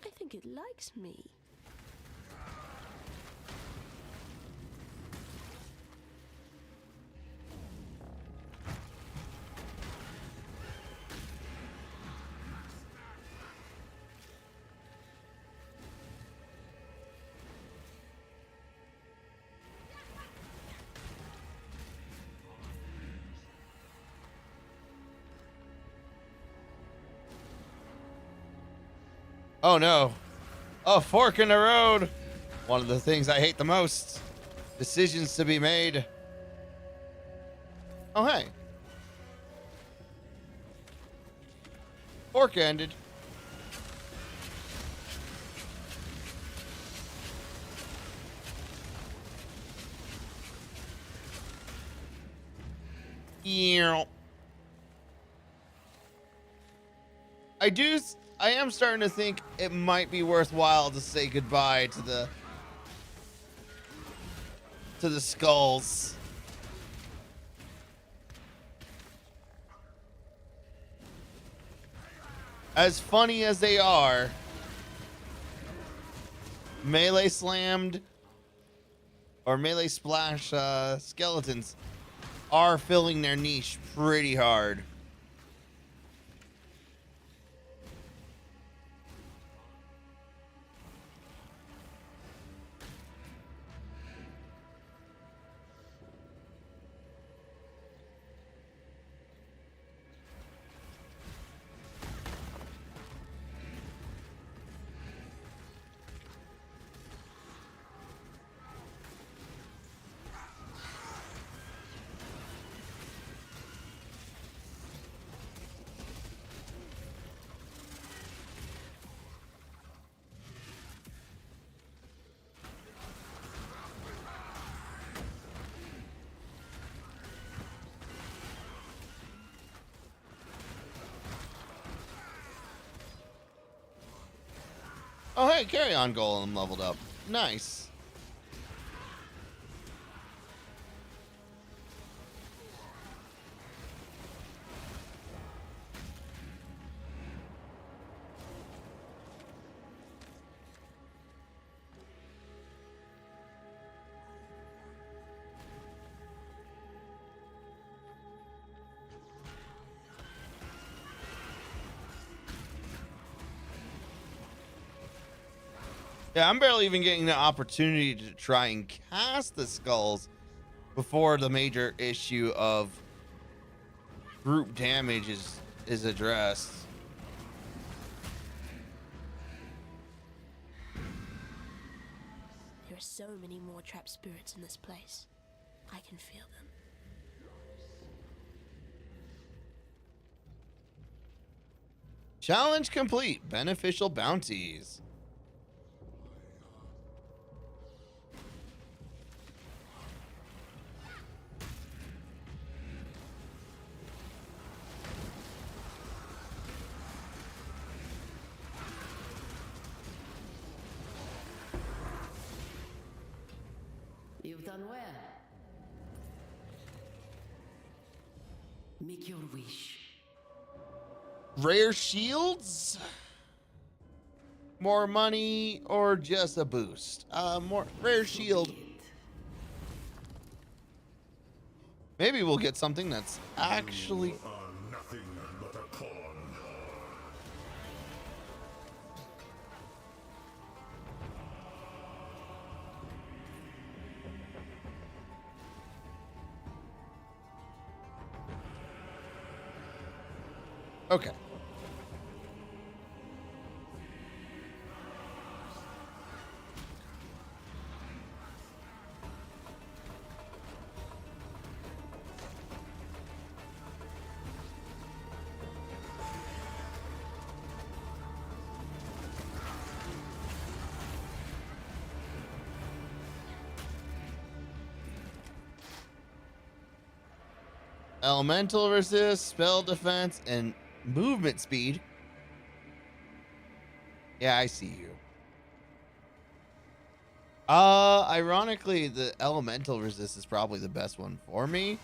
I think it likes me. Oh no. A fork in the road. One of the things I hate the most. Decisions to be made. Oh, hey. Fork ended. Yeah. I am starting to think it might be worthwhile to say goodbye to the skulls. As funny as they are, melee slammed or melee splash skeletons are filling their niche pretty hard. Oh, hey, carry on golem leveled up. Nice. Yeah, I'm barely even getting the opportunity to try and cast the skulls before the major issue of group damage is addressed. There are so many more trapped spirits in this place. I can feel them. Challenge complete. Beneficial bounties. You've done well. Make your wish. Rare shields? More money or just a boost? More rare shield. Maybe we'll get something that's actually... You are nothing but a pawn. Okay. Elemental resist, spell defense, and movement speed. Yeah, I see you. Ironically, the elemental resist is probably the best one for me.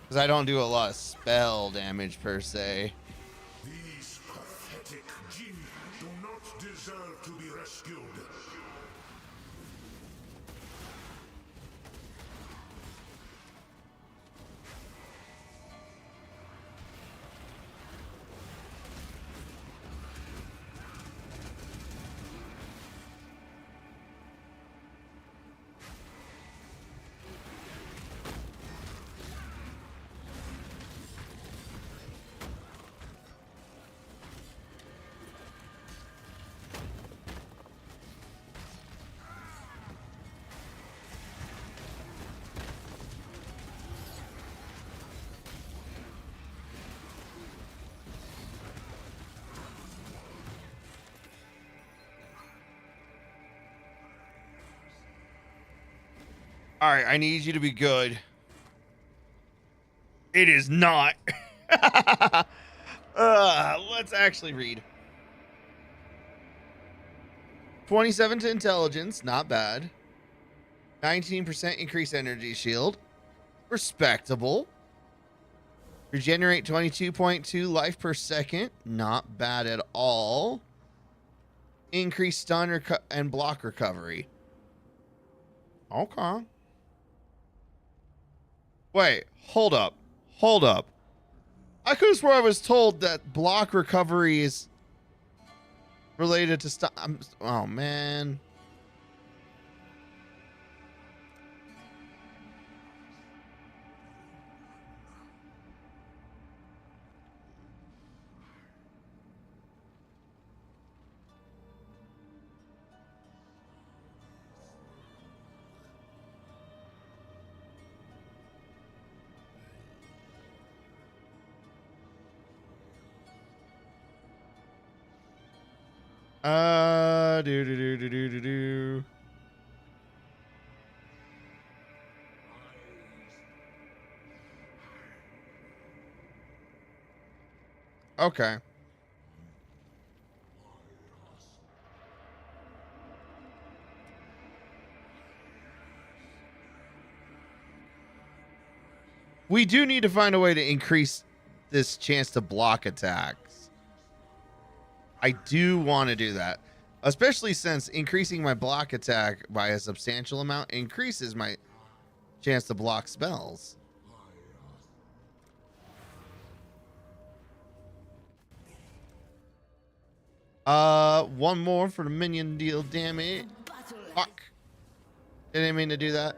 Because I don't do a lot of spell damage per se. These pathetic jinn do not deserve to be rescued. All right, I need you to be good. It is not. Let's actually read. 27 to intelligence, not bad. 19% increased energy shield. Respectable. Regenerate 22.2 life per second. Not bad at all. Increased stun and block recovery. Okay. Wait, hold up. Hold up. I could have swore I was told that block recovery is related to stun. Oh, man. Do. Okay. We do need to find a way to increase this chance to block attacks. I do want to do that, especially since increasing my block attack by a substantial amount increases my chance to block spells. One more for the minion deal damage. Fuck. Didn't mean to do that.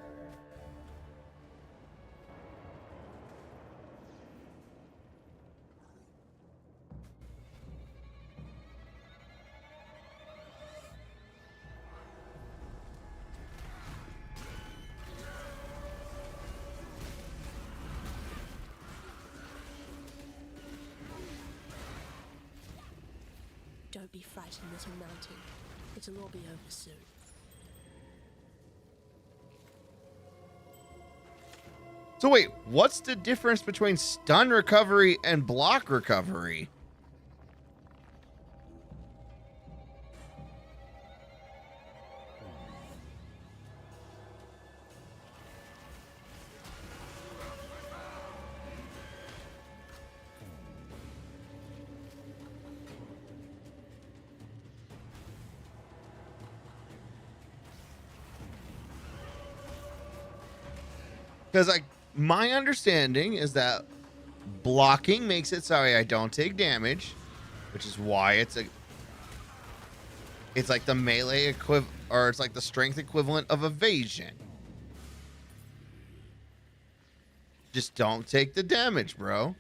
Don't be frightened, little mountain. It'll all be over soon. So wait, what's the difference between stun recovery and block recovery? Because my understanding is that blocking makes it so I don't take damage, which is why it's like the melee equivalent, or it's like the strength equivalent of evasion. Just don't take the damage, bro.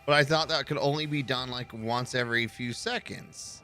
But I thought that could only be done like once every few seconds.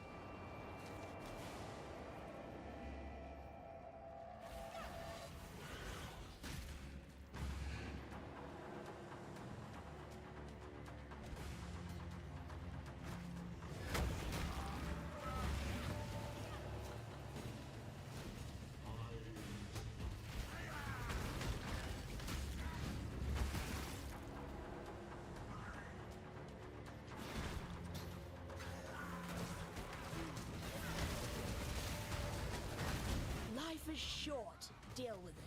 short. Deal with it.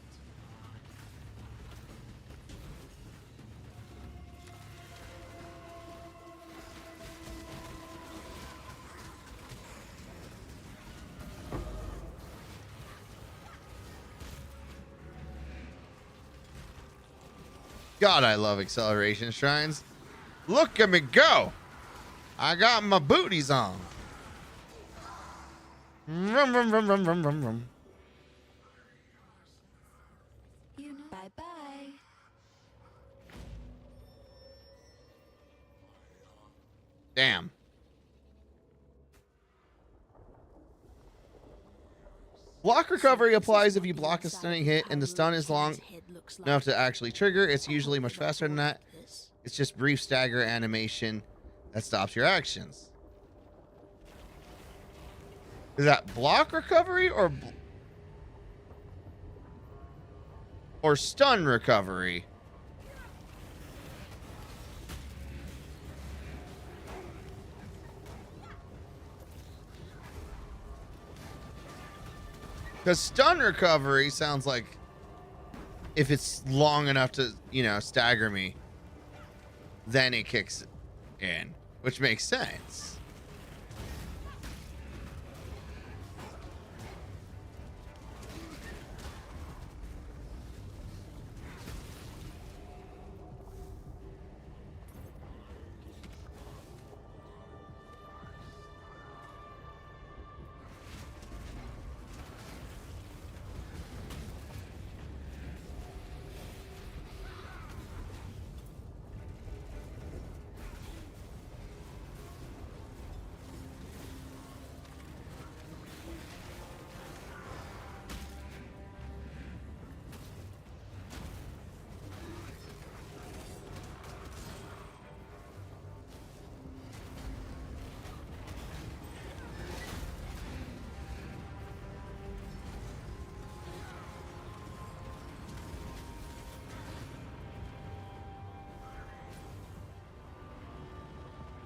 God, I love acceleration shrines. Look at me go. I got my booties on. Rum, rum, rum, rum, rum, rum, rum. Bye-bye. Damn. Block recovery applies if you block a stunning hit and the stun is long enough to actually trigger. It's usually much faster than that. It's just brief stagger animation that stops your actions. Is that block recovery or stun recovery? Because stun recovery sounds like if it's long enough to, you know, stagger me, then it kicks in, which makes sense.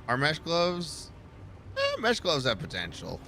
Are mesh gloves? Mesh gloves have potential.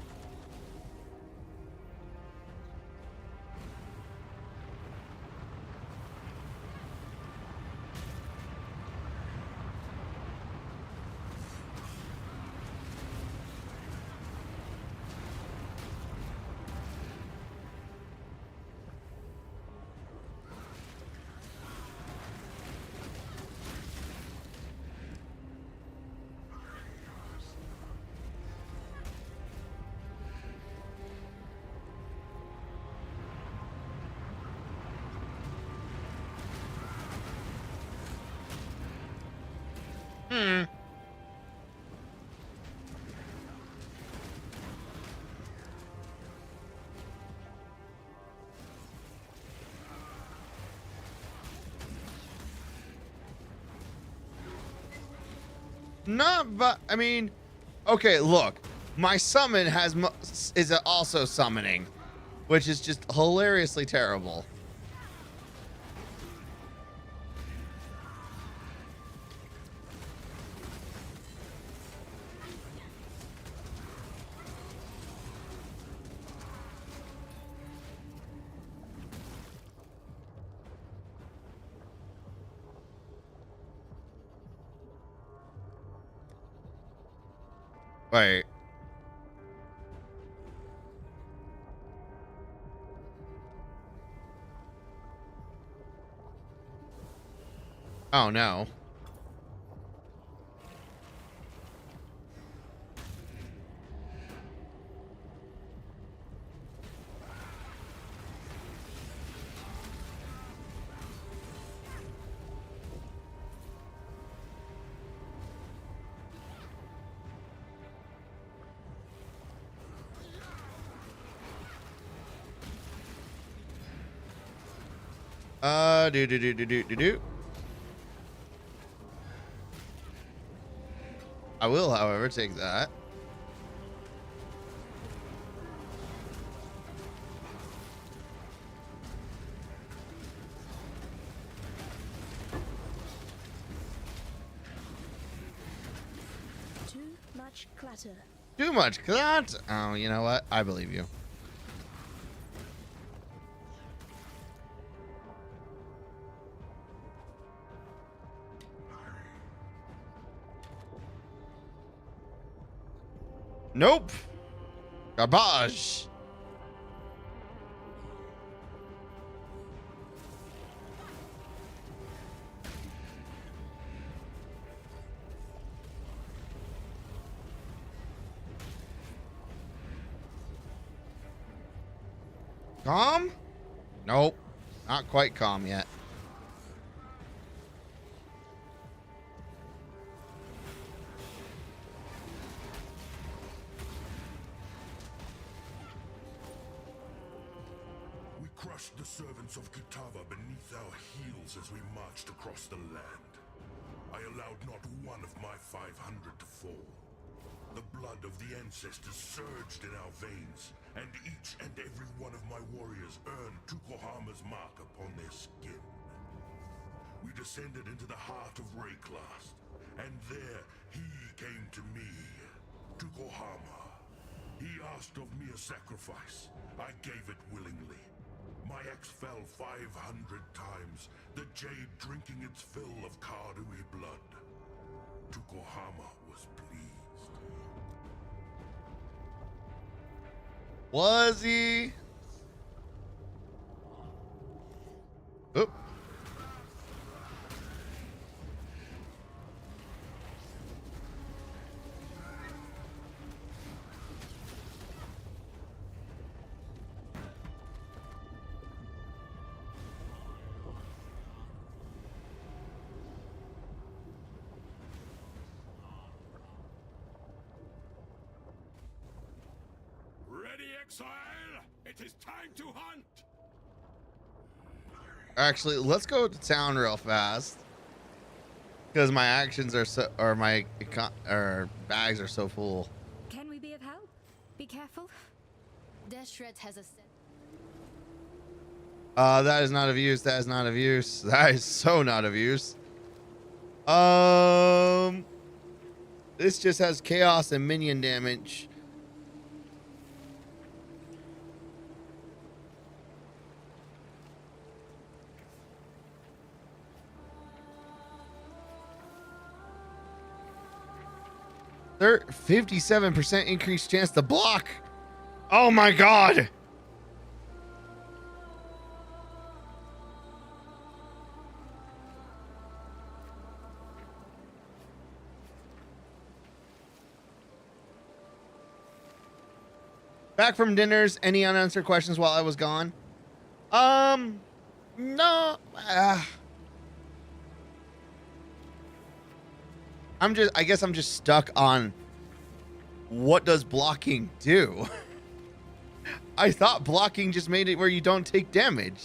Not, but I mean, okay, look, my summon is also summoning, which is just hilariously terrible. Wait. Oh no. Do. I will, however, take that. Too much clutter. Too much clutter. Oh, you know what? I believe you. Nope. Garbage. Calm? Nope. Not quite calm yet. We crushed the servants of Vtuber beneath our heels as we marched across the land. I allowed not one of my 500 to fall. The blood of the ancestors surged in our veins, and each and every one of my warriors earned Tukohama's mark upon their skin. We descended into the heart of Rayclast, and there he came to me, Tukohama. He asked of me a sacrifice. I gave it willingly. My axe fell 500 times, the jade drinking its fill of Kardui blood. Tukohama was pleased. Was he? Oop. Ready, Exile? It is time to hunt! Actually, let's go to town real fast. Because my actions are so, or my bags are so full. Can we be of help? Be careful. Deshret has a That is not of use. That is not of use. That is so not of use. This just has chaos and minion damage. There 57% increased chance to block. Oh my god. Back from dinners. Any unanswered questions while I was gone? No. I guess I'm just stuck on what does blocking do? I thought blocking just made it where you don't take damage.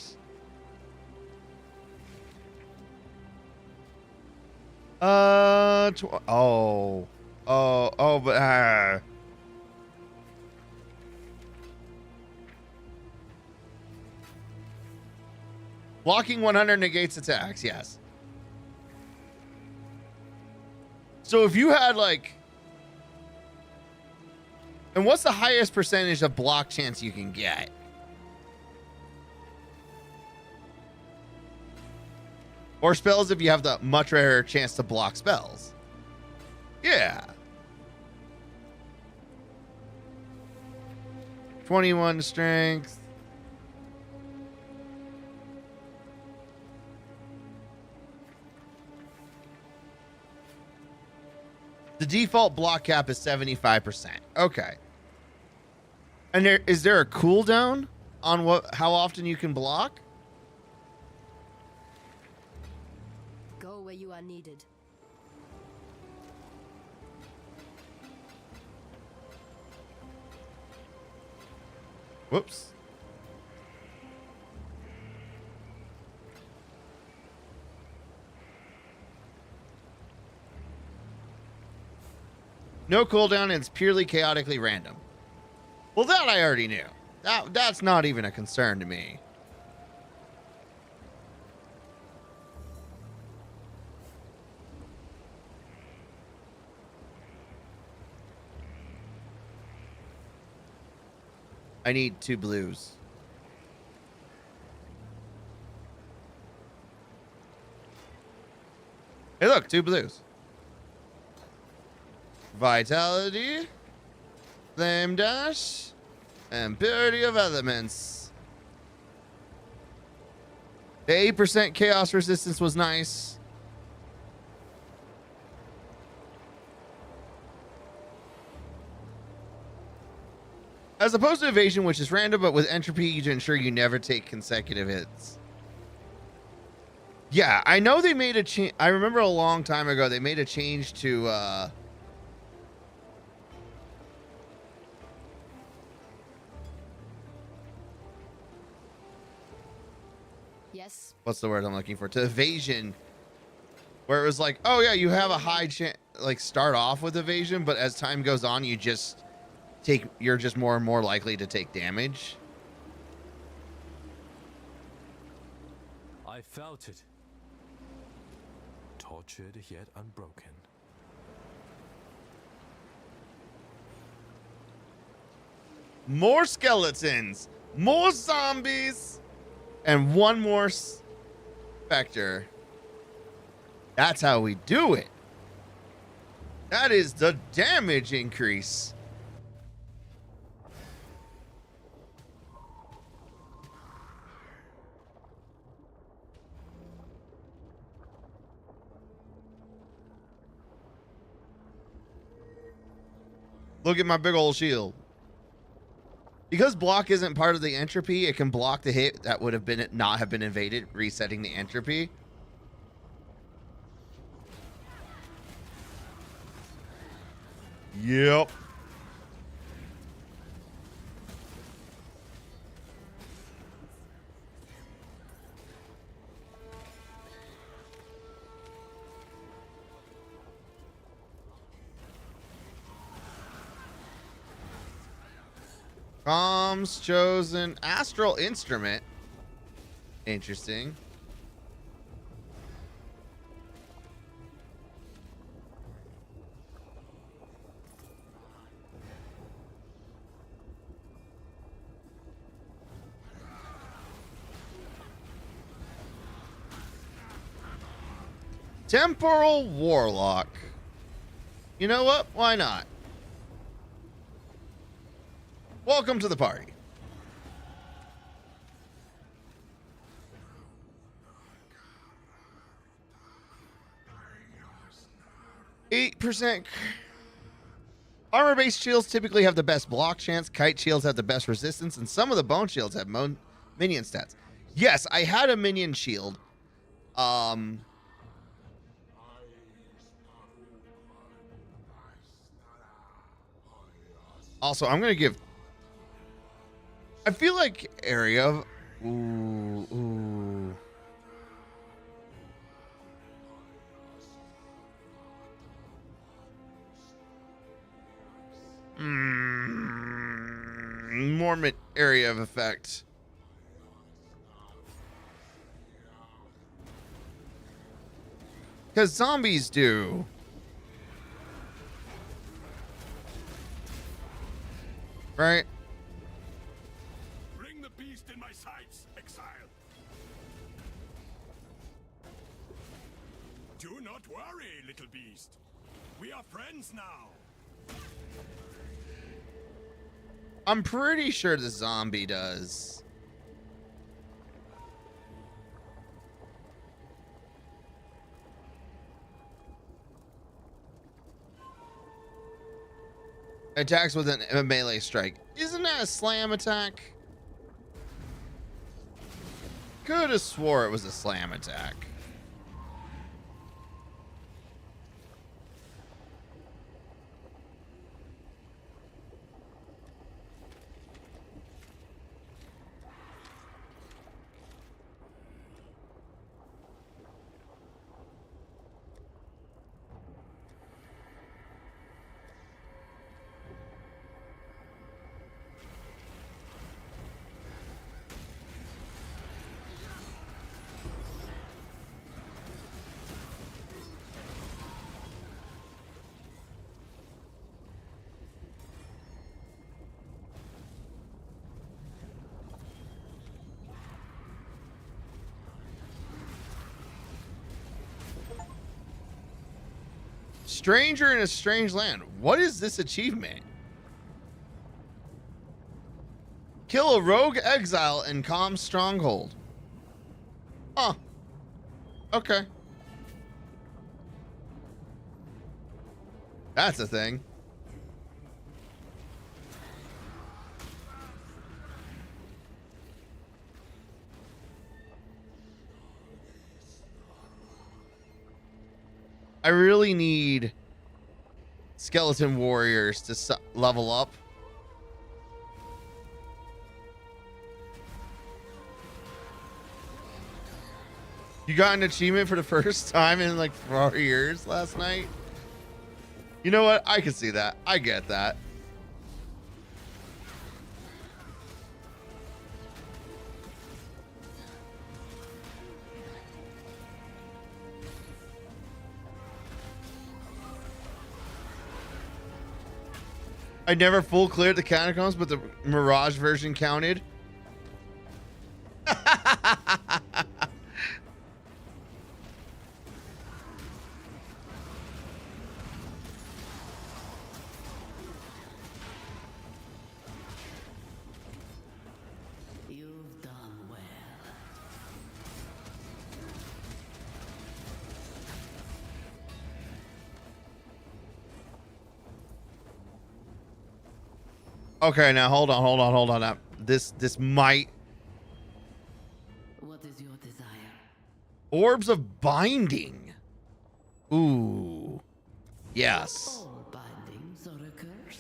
But blocking 100 negates attacks, yes. So if you had like, and what's the highest percentage of block chance you can get? Or spells if you have the much rarer chance to block spells. Yeah. 21 strength. The default block cap is 75%. Okay. And is there a cooldown on how often you can block? Go where you are needed. Whoops. No cooldown, it's purely chaotically random. Well, that I already knew. That's not even a concern to me. I need 2 blues. Hey, look, 2 blues. Vitality. Flame dash. And purity of elements. The 8% chaos resistance was nice. As opposed to evasion, which is random, but with entropy, you ensure you never take consecutive hits. Yeah, I know they made a change. I remember a long time ago, they made a change to, Yes. what's the word I'm looking for? To evasion, where it was like, oh yeah, you have a high chance, like start off with evasion, but as time goes on, you're just more and more likely to take damage. I felt it. Tortured yet unbroken. More skeletons, more zombies, and one more specter. That's how we do it. That is the damage increase. Look at my big old shield. Because block isn't part of the entropy, it can block the hit that would have been not have been invaded, resetting the entropy. Yep. Comms chosen astral instrument. Interesting. Temporal Warlock. You know what? Why not? Welcome to the party. %. Armor-based shields typically have the best block chance. Kite shields have the best resistance, and some of the bone shields have minion stats. Yes, I had a minion shield. Also, I'm gonna give. I feel like area. Ooh. More area of effect. Because zombies do. Right? Bring the beast in my sights, Exile. Do not worry, little beast. We are friends now. I'm pretty sure the zombie does. Attacks with a melee strike. Isn't that a slam attack? Could have swore it was a slam attack. Stranger in a strange land. What is this achievement? Kill a rogue exile in calm stronghold. Huh. Okay. That's a thing. I really need skeleton warriors to level up. You got an achievement for the first time in like 4 years last night. You know what? I can see that. I get that. I never full cleared the catacombs, but the Mirage version counted. You've done well. Okay, now hold on. Now, this might. What is your desire? Orbs of binding. Ooh. Yes. All bindings are a curse.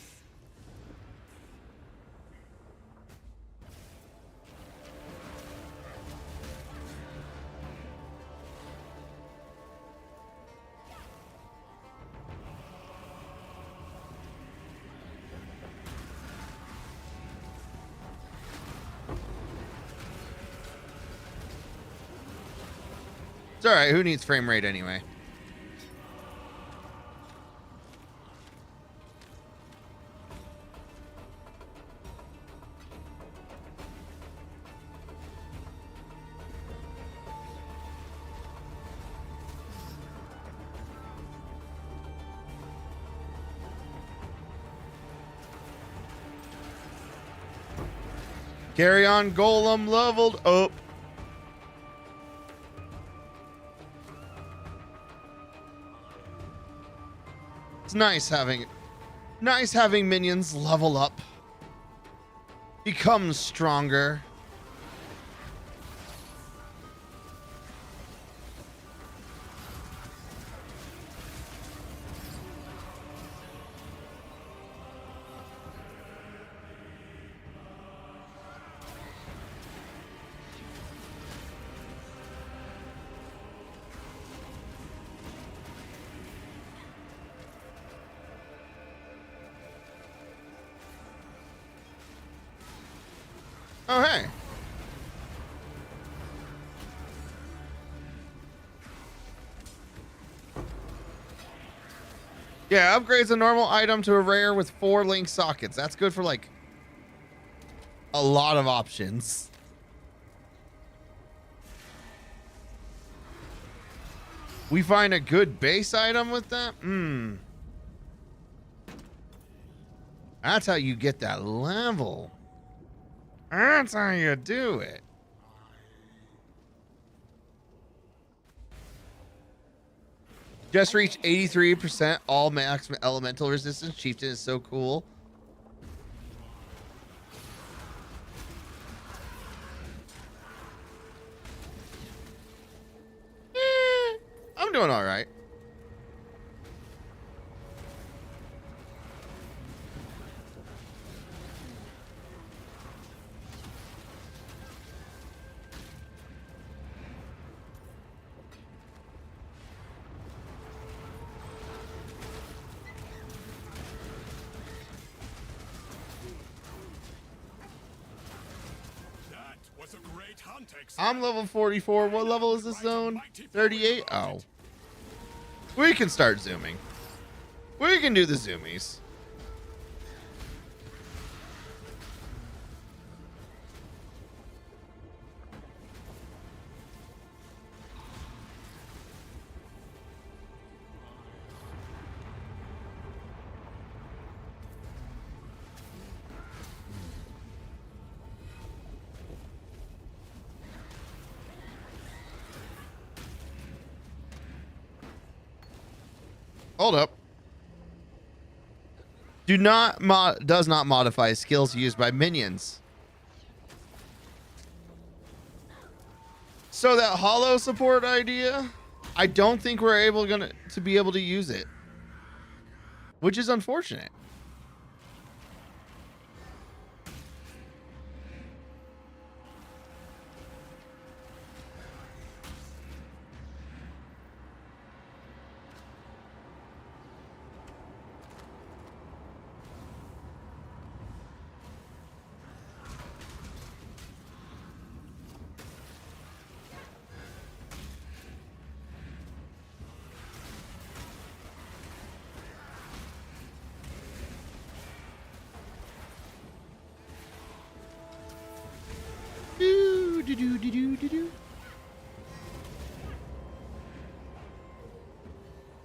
It's all right. Who needs frame rate anyway? Carry on, Golem leveled up. It's nice having minions level up, become stronger. Oh, hey. Yeah, upgrades a normal item to a rare with 4 link sockets. That's good for like a lot of options. We find a good base item with that? That's how you get that level. That's how you do it. Just reached 83% all max elemental resistance. Chieftain is so cool. I'm doing all right. I'm level 44. What level is this zone? 38? Oh. We can start zooming. We can do the zoomies. Hold up. Does not modify skills used by minions. So that hollow support idea, I don't think we're to be able to use it, which is unfortunate.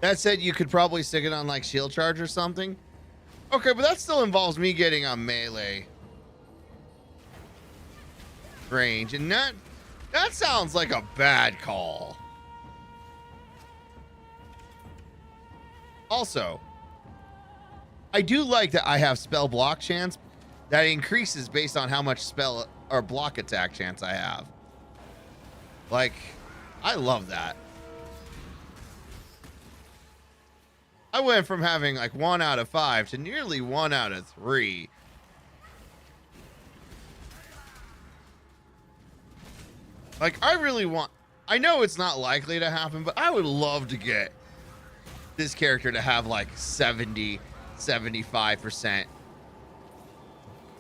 That said, you could probably stick it on like shield charge or something. Okay, but that still involves me getting a melee range, and that sounds like a bad call. Also, I do like that I have spell block chance that increases based on how much spell or block attack chance I have. Like, I love that. I went from having like 1 out of 5 to nearly 1 out of 3. Like, I know it's not likely to happen, but I would love to get this character to have like 70, 75%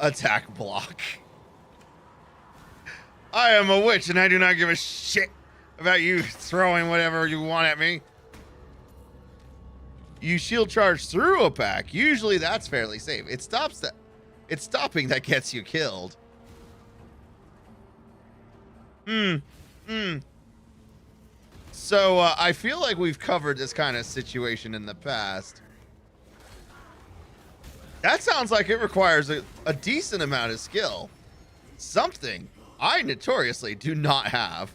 attack block. I am a witch and I do not give a shit about you throwing whatever you want at me. You shield charge through a pack. Usually that's fairly safe. It's stopping that gets you killed. So I feel like we've covered this kind of situation in the past. That sounds like it requires a decent amount of skill. Something I notoriously do not have.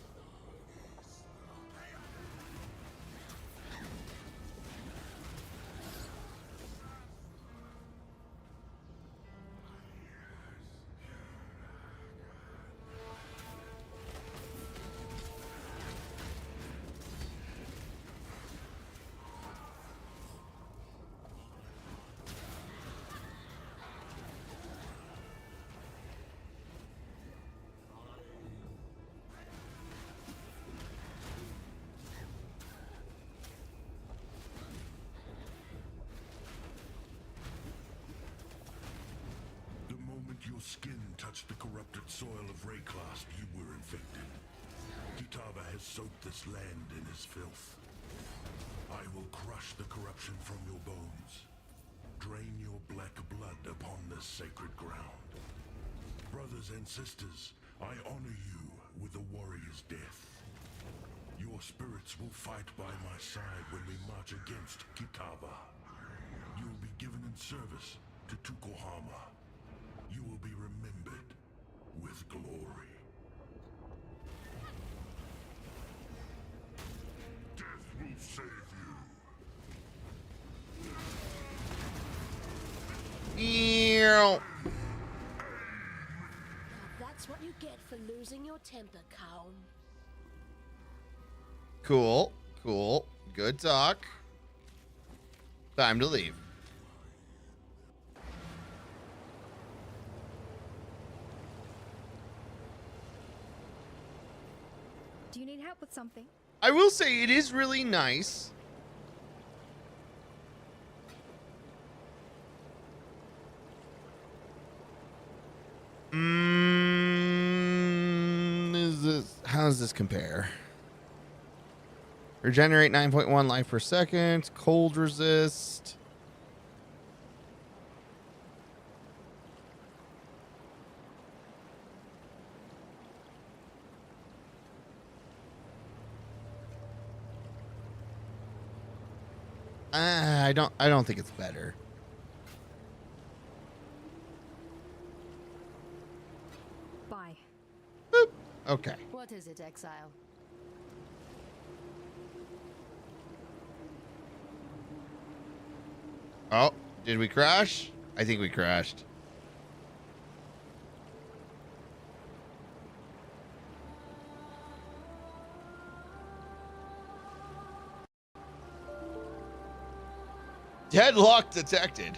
Your skin touched the corrupted soil of Rayclast, you were infected. Kitava has soaked this land in his filth. I will crush the corruption from your bones. Drain your black blood upon this sacred ground. Brothers and sisters, I honor you with a warrior's death. Your spirits will fight by my side when we march against Kitava. You will be given in service to Tukohama. You will be remembered with glory. Death will save you. Now that's what you get for losing your temper, Kaum. Cool. Good talk. Time to leave. Do you need help with something? I will say it is really nice. How does this compare? Regenerate 9.1 life per second. Cold resist. I don't think it's better. Bye. Boop. Okay. What is it, Exile? Oh, did we crash? I think we crashed. Deadlock detected.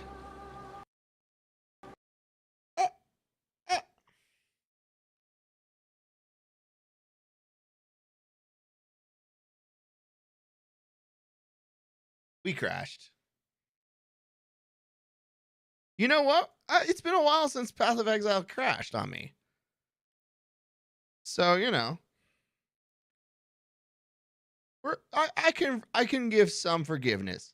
We crashed. You know what? It's been a while since Path of Exile crashed on me. So, you know. I can give some forgiveness.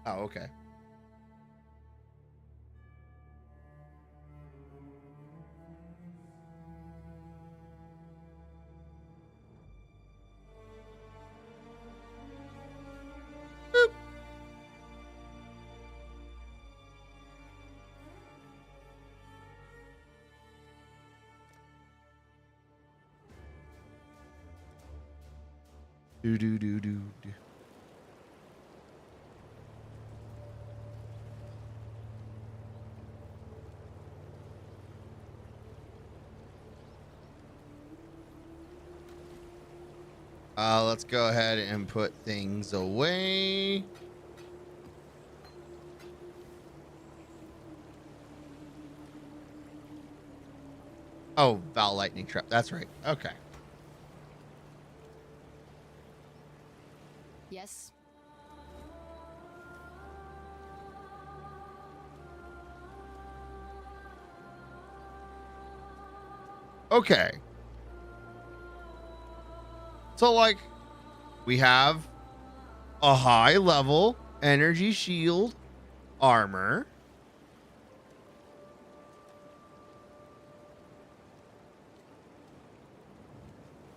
Oh, okay. Boop. Do do do do do. Let's go ahead and put things away. Oh, Val Lightning Trap. That's right. Okay. Yes. Okay. So, like, we have a high level energy shield armor.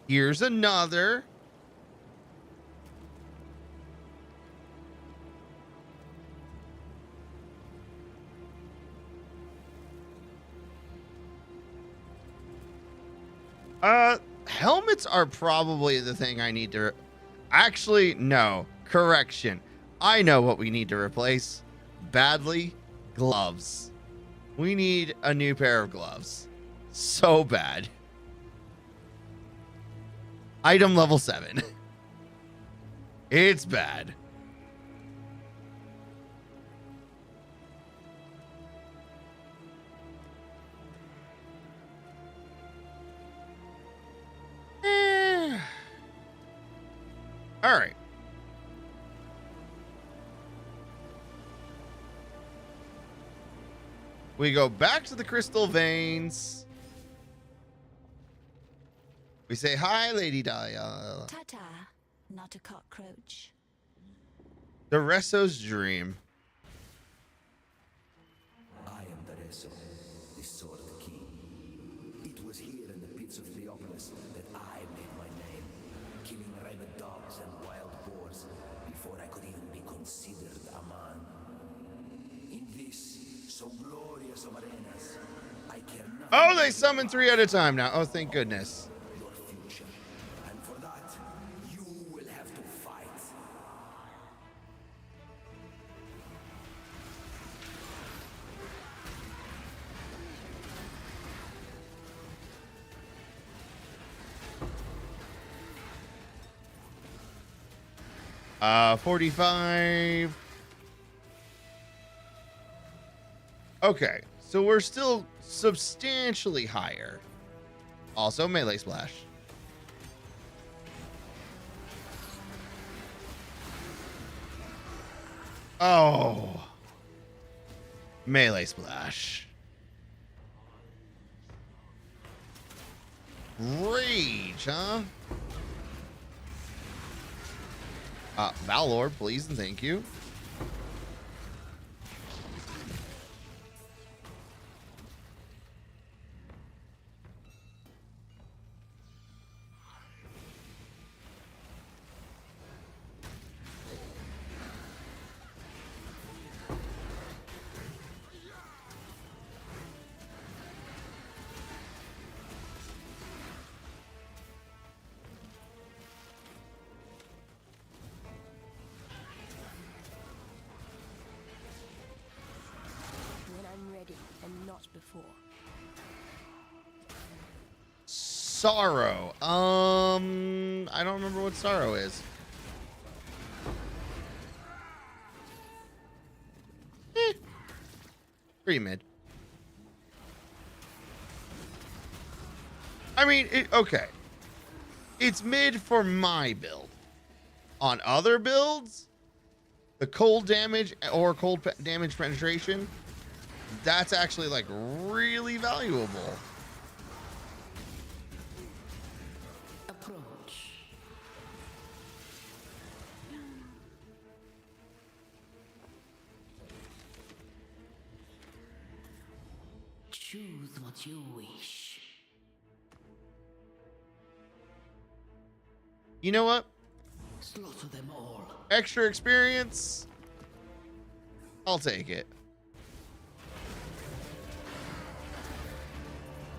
Here's another. Helmets are probably the thing I need to... Actually, no. Correction. I know what we need to replace. Badly. Gloves. We need a new pair of gloves. So bad. Item level 7. It's bad. All right. We go back to the crystal veins. We say hi, Lady Dahlia. Ta-ta, not a cockroach. The Resso's dream. I am the Resso, the Sword King. It was here in the pits of Theopolis that I made my name, killing rabid dogs and wild boars before I could even be considered a man. In this so glorious of arenas, I care nothing. Oh, they summon 3 at a time now. Oh, thank goodness. Your future, and for that, you will have to fight. Uh, 45. Okay, so we're still substantially higher. Also, melee splash. Oh. Melee splash. Rage, huh? Valor, please and thank you. before. Sorrow. I don't remember what sorrow is. Pretty mid. I mean, okay. It's mid for my build. On other builds, the cold damage or damage penetration, that's actually like really valuable. Approach. Choose what you wish. You know what? Slaughter them all. Extra experience. I'll take it.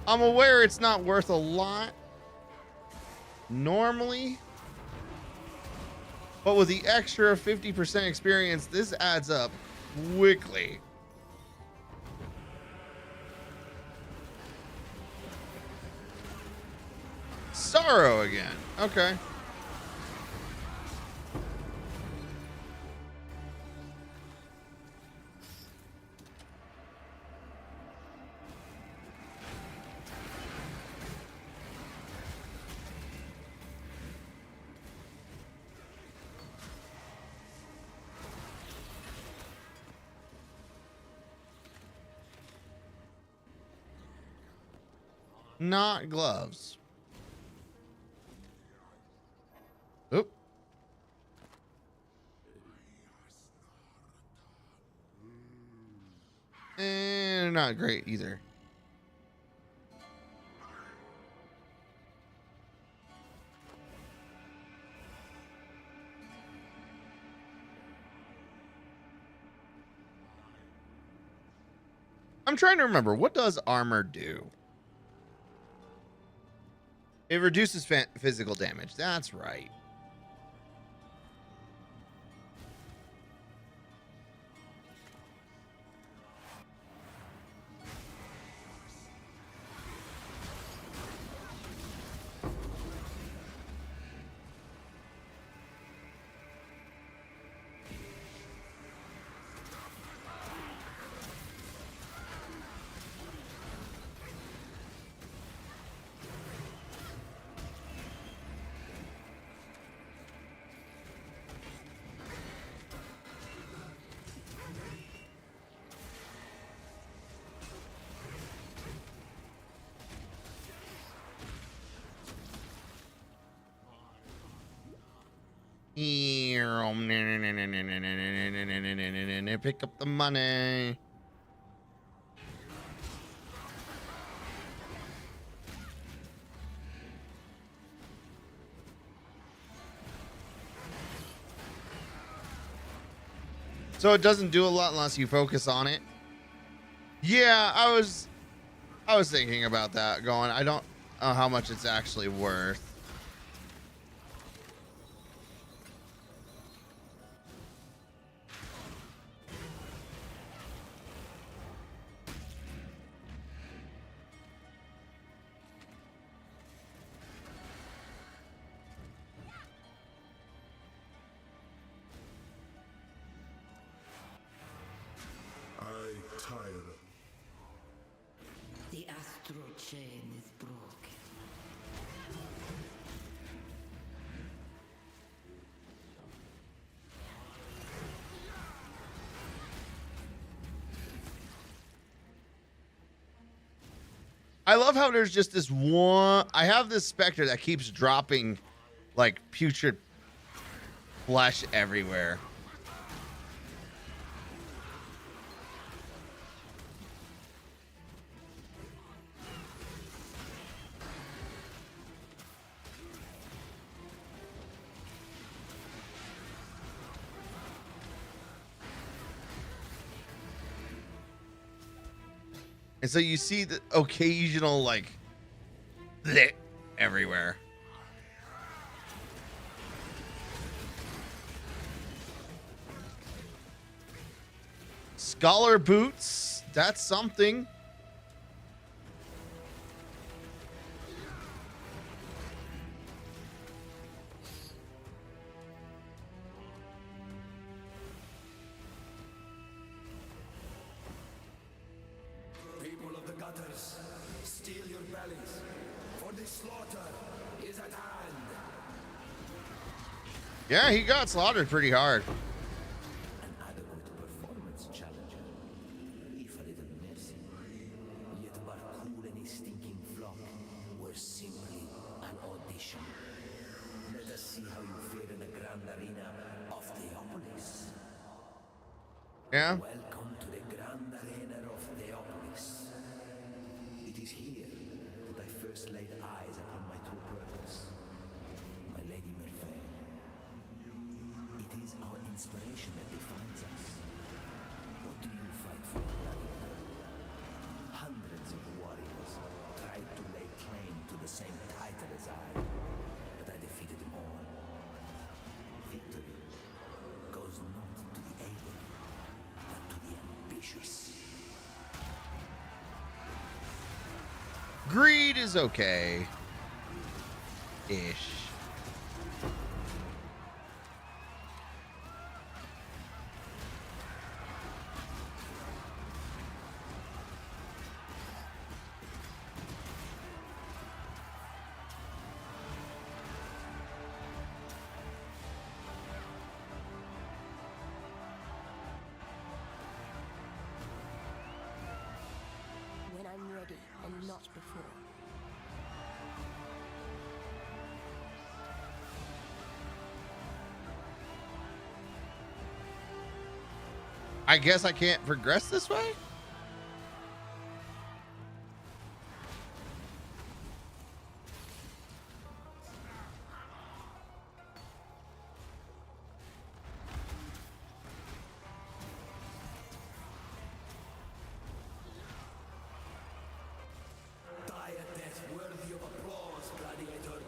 I'm aware it's not worth a lot normally, but with the extra 50% experience, this adds up quickly. Sorrow again. Okay. Not gloves. Oop. And not great either. I'm trying to remember, what does armor do? It reduces physical damage. That's right. Pick up the money. So it doesn't do a lot unless you focus on it. Yeah, I was thinking about that, going, I don't know how much it's actually worth. The astral chain is broken. I love how there's just this one. I have this specter that keeps dropping like putrid flesh everywhere. And so you see the occasional like bleh everywhere. Scholar boots, that's something. Yeah, he got slaughtered pretty hard. An adequate performance challenger, if a little messy. Yet Barcool and his stinking flock were simply an audition. Let us see how you fare in the grand arena of Theopolis. Yeah. Welcome to the grand arena of Theopolis. It is here that I first laid eyes upon my true purpose, my Lady Merveille. It is our inspiration that defines us. What do you fight for, bloody man? Hundreds of warriors tried to lay claim to the same title as I, but I defeated them all. Victory goes not to the able, but to the ambitious. Greed is okay. Ish. When I'm ready and not before. I guess I can't progress this way? Die a death worthy of applause, gladiator.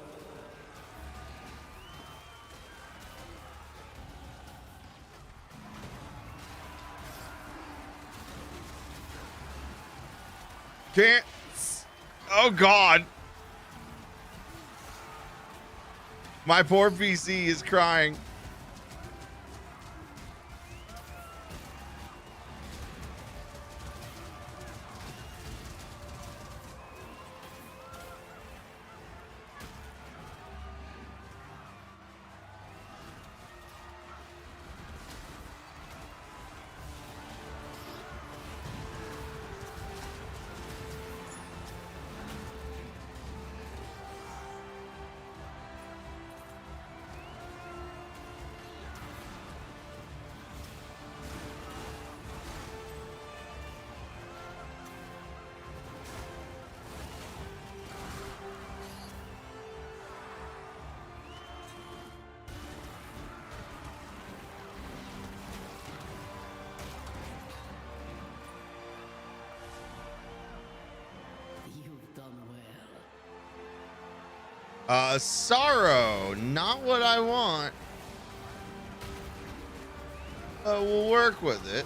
Can't. Oh, God. My poor PC is crying. You've done well. Sorrow. Not what I want. We'll work with it.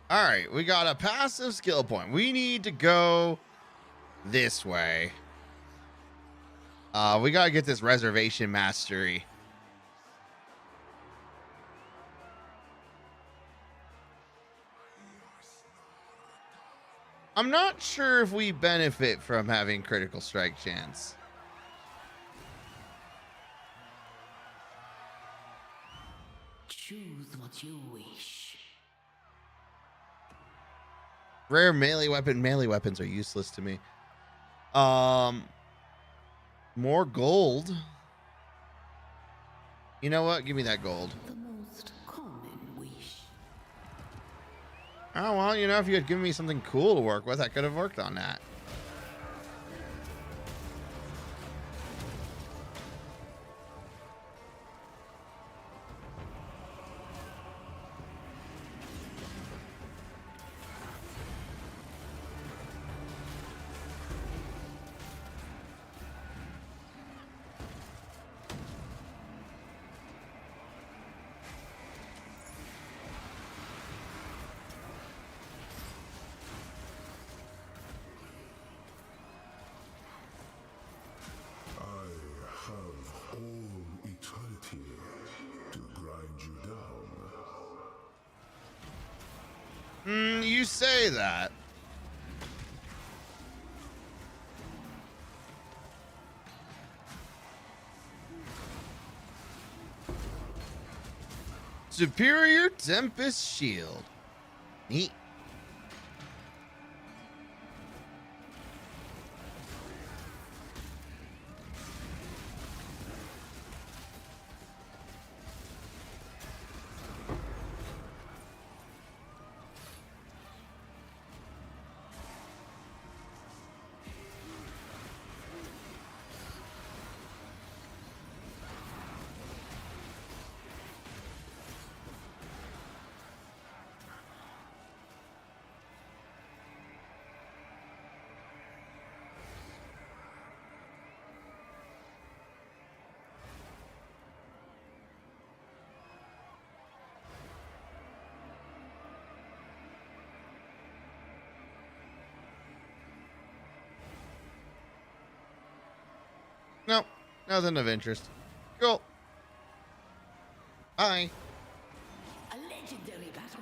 All right, we got a passive skill point. We need to go this way. We gotta get this reservation mastery. I'm not sure if we benefit from having critical strike chance. Choose what you wish. Rare melee weapons are useless to me. More gold. You know what? Give me that gold. The most common wish. Oh, well, you know, if you had given me something cool to work with, I could have worked on that. You say that. Superior Tempest Shield. Neat. Nope, nothing of interest. Cool. Bye. A legendary battle.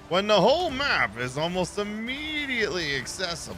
When the whole map is almost immediately accessible.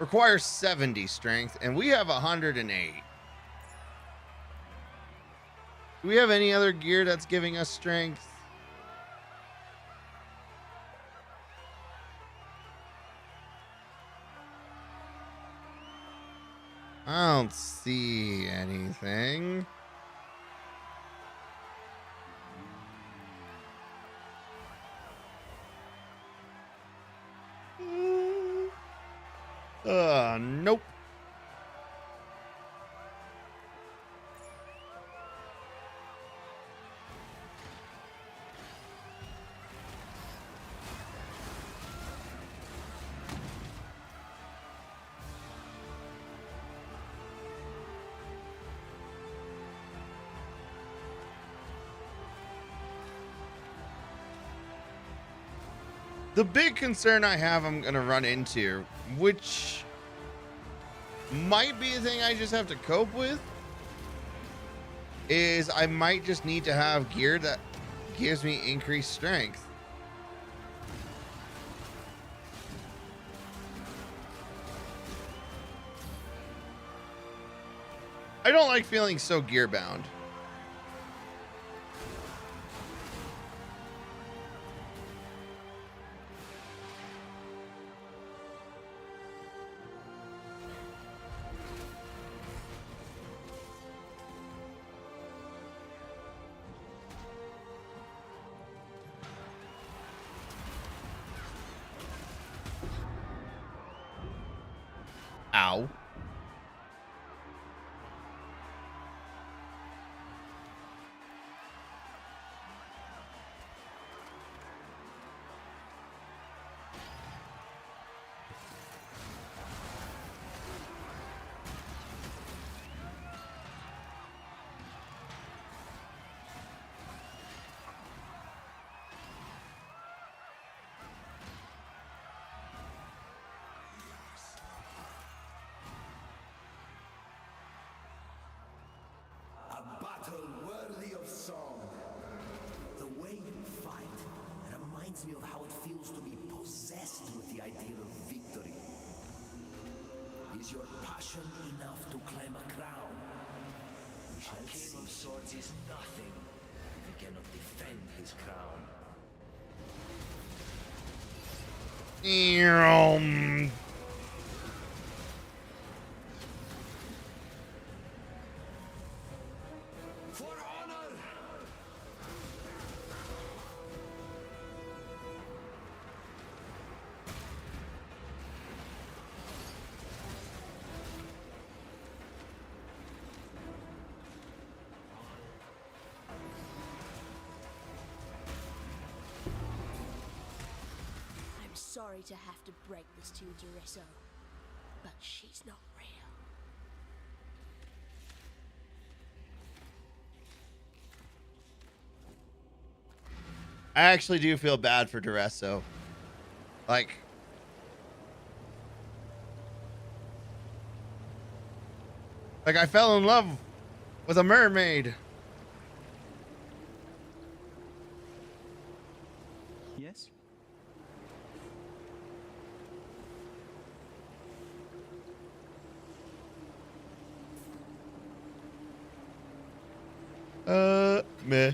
Requires 70 strength, and we have 108. Do we have any other gear that's giving us strength? I don't see anything. Nope. The big concern I have I'm going to run into, which might be a thing I just have to cope with, is I might just need to have gear that gives me increased strength. I don't like feeling so gear bound. Ow. A battle worthy of song. The way you fight reminds me of how it feels to be possessed with the idea of victory. Is your passion enough to claim a crown? A king of swords is nothing if he cannot defend his crown. For honor! I'm sorry to have to break this to you, Durisso, but she's not real. I actually do feel bad for Duresso. Like, I fell in love with a mermaid. Yes? Meh.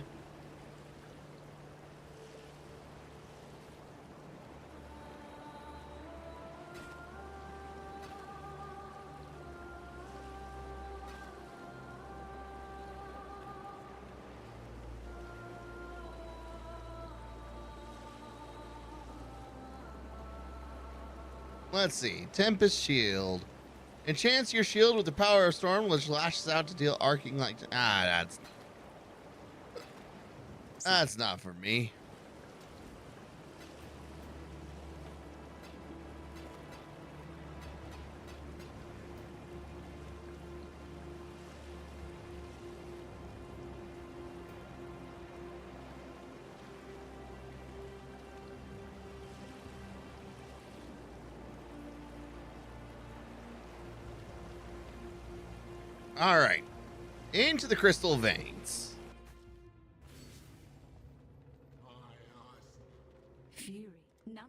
Let's see. Tempest Shield. Enchants your shield with the power of storm, which lashes out to deal arcing like. That's not for me. All right. Into the crystal veins. Fury. None.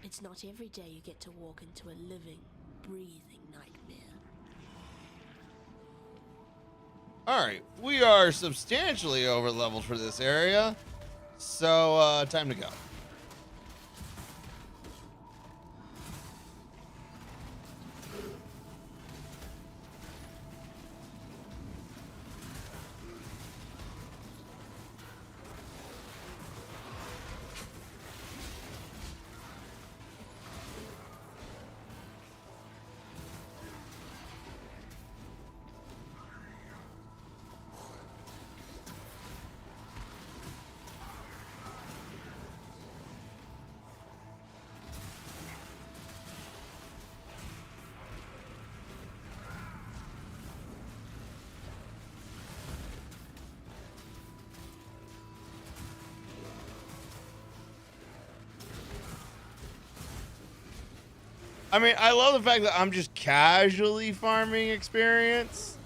It's not every day you get to walk into a living, breathing nightmare. All right. We are substantially over leveled for this area. So, time to go. I mean, I love the fact that I'm just casually farming experience.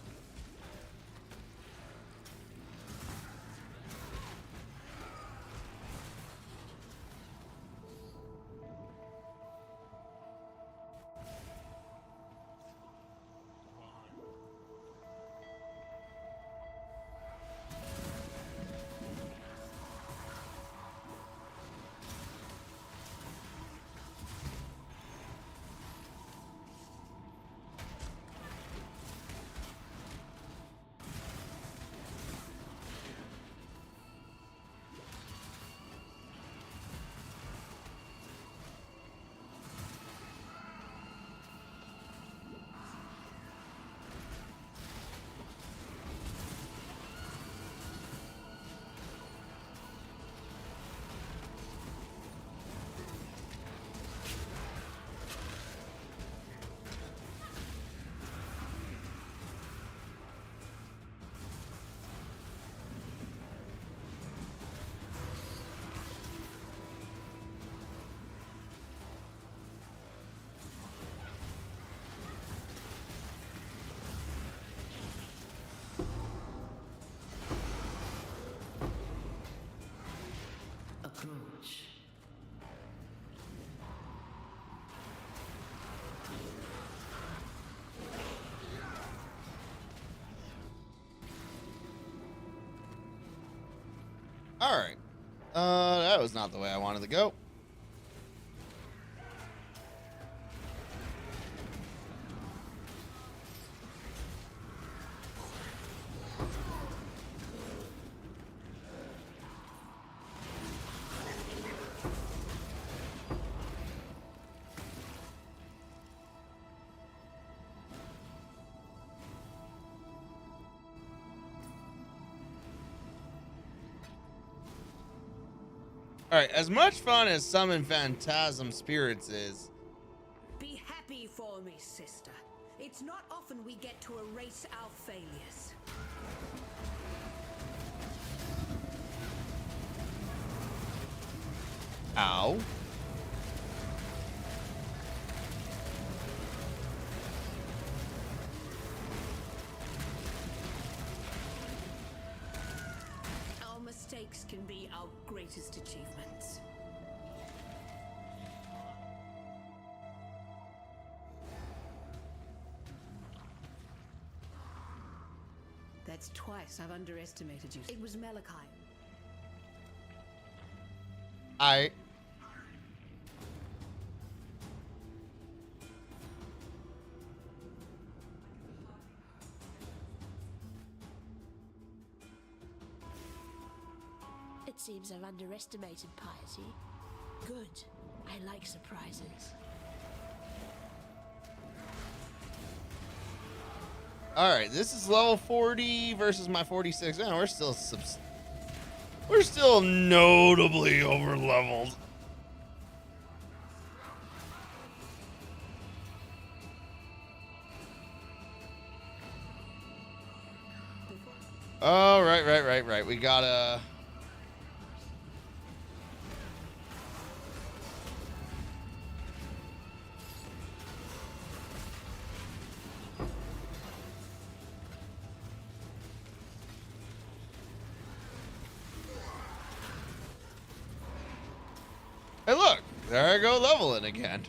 Approach. All right. That was not the way I wanted to go. All right, as much fun as summon phantasm spirits is, Be happy for me, sister. It's not often we get to erase our failures. ow. Our mistakes can be our greatest achievements. That's twice I've underestimated you. It was Malachi. It seems I've underestimated piety. Good. I like surprises. All right, this is level 40 versus my 46. Man, we're still notably over leveled. Oh, right. We gotta. Hey, look, there I go leveling again.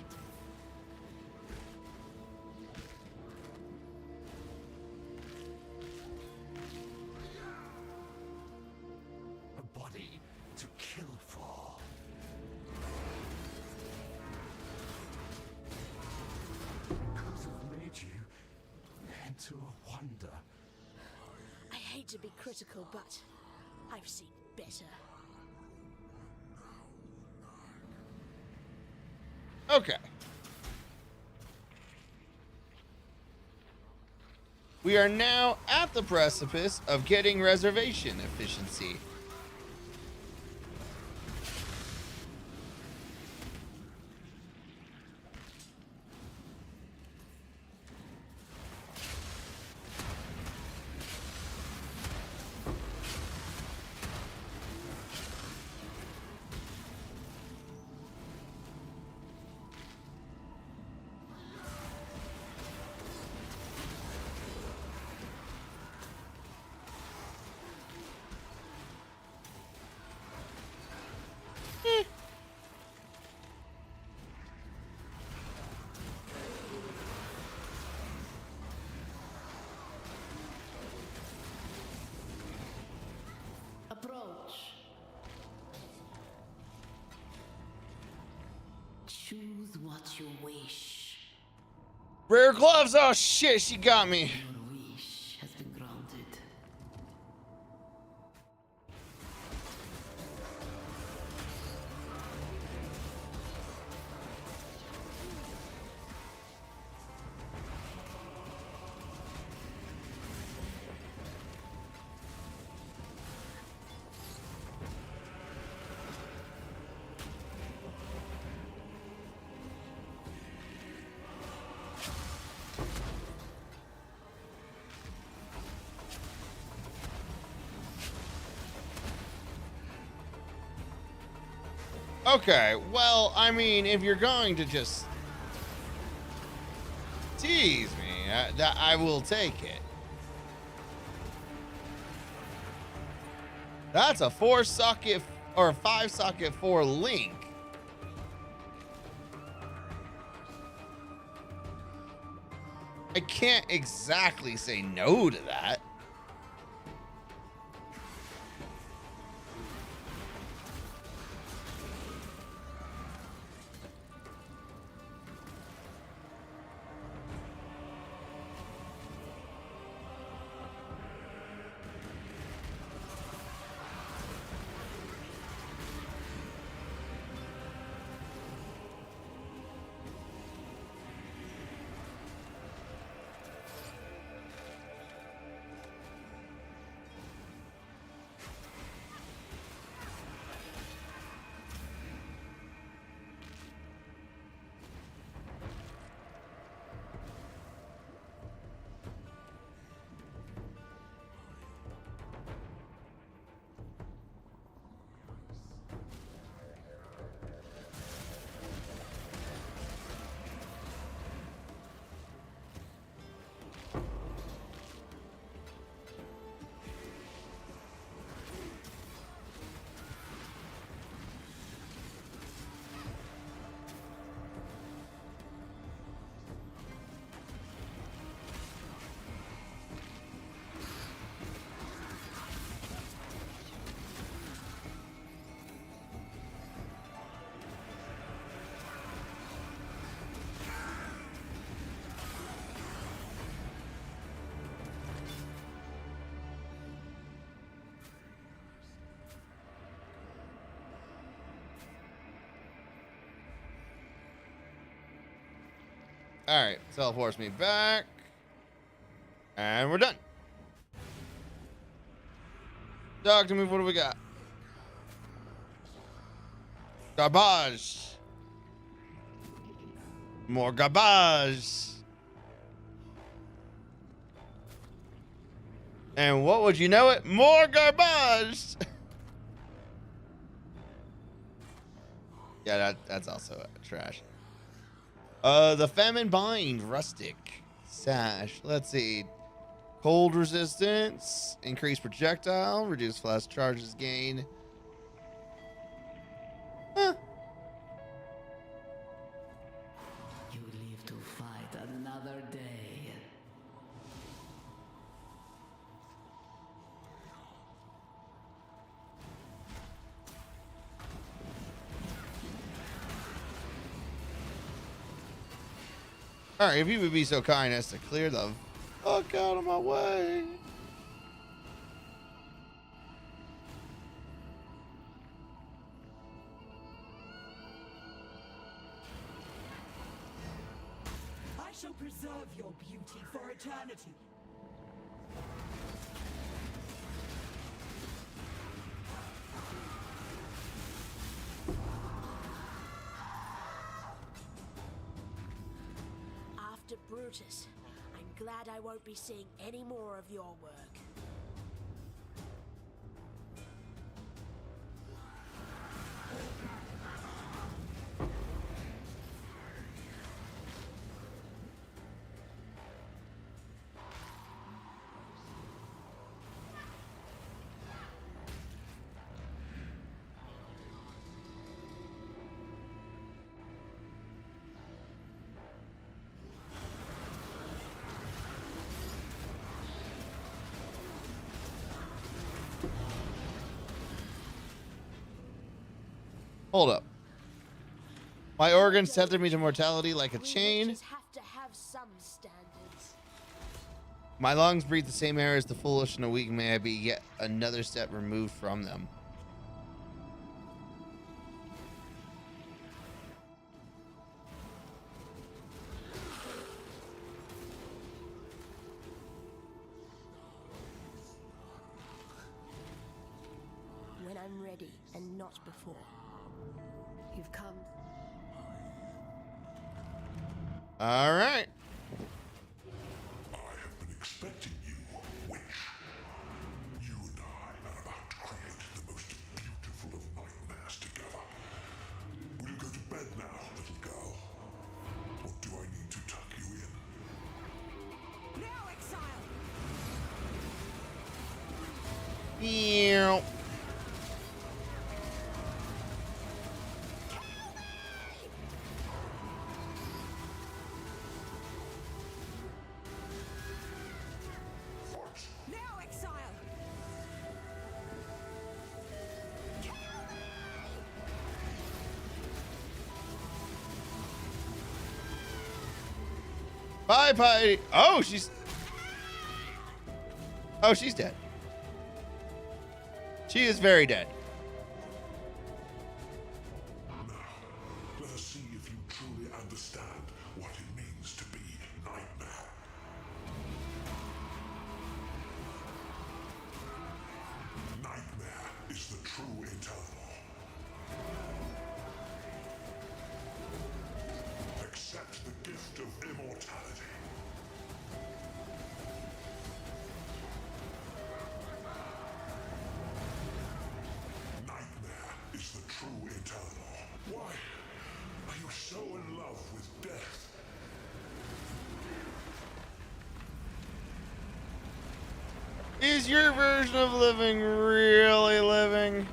A body to kill for. Could have made you into a wonder. I hate to be critical, but I've seen better. Okay. We are now at the precipice of getting reservation efficiency. Approach. Choose what you wish. Rare gloves. Oh shit, she got me. Your wish has been granted. Okay, well, I mean, if you're going to just tease me, that I will take it. That's a 4 socket or a 5-socket 4 link. I can't exactly say no to that. All right, teleports me back. And we're done. Talk to me. What do we got? Garbage. More garbage. And what would you know it? More garbage. Yeah, that's also trash. The Famine Bind, Rustic, Sash. Let's see. Cold resistance, increased projectile, reduce flash charges gain. Huh. You live to fight another day. All right, if you would be so kind as to clear the fuck out of my way. I shall preserve your beauty for eternity. After Brutus, I'm glad I won't be seeing any more of your work. Hold up. My organs tether me to mortality like a chain. Just have to have some standards. My lungs breathe the same air as the foolish and the weak. May I be yet another step removed from them. When I'm ready and not before. You've come. All right. I have been expecting you, witch. You and I are about to create the most beautiful of nightmares together. Will you go to bed now, little girl? Or do I need to tuck you in? Now, exile! Meow. Bye, bye. Oh, she's dead. She is very dead. Now, let us see if you truly understand what it means to be Nightmare. Nightmare is the true eternal. Accept the gift of immortality. Nightmare is the true eternal. Why are you so in love with death? Is your version of living really living?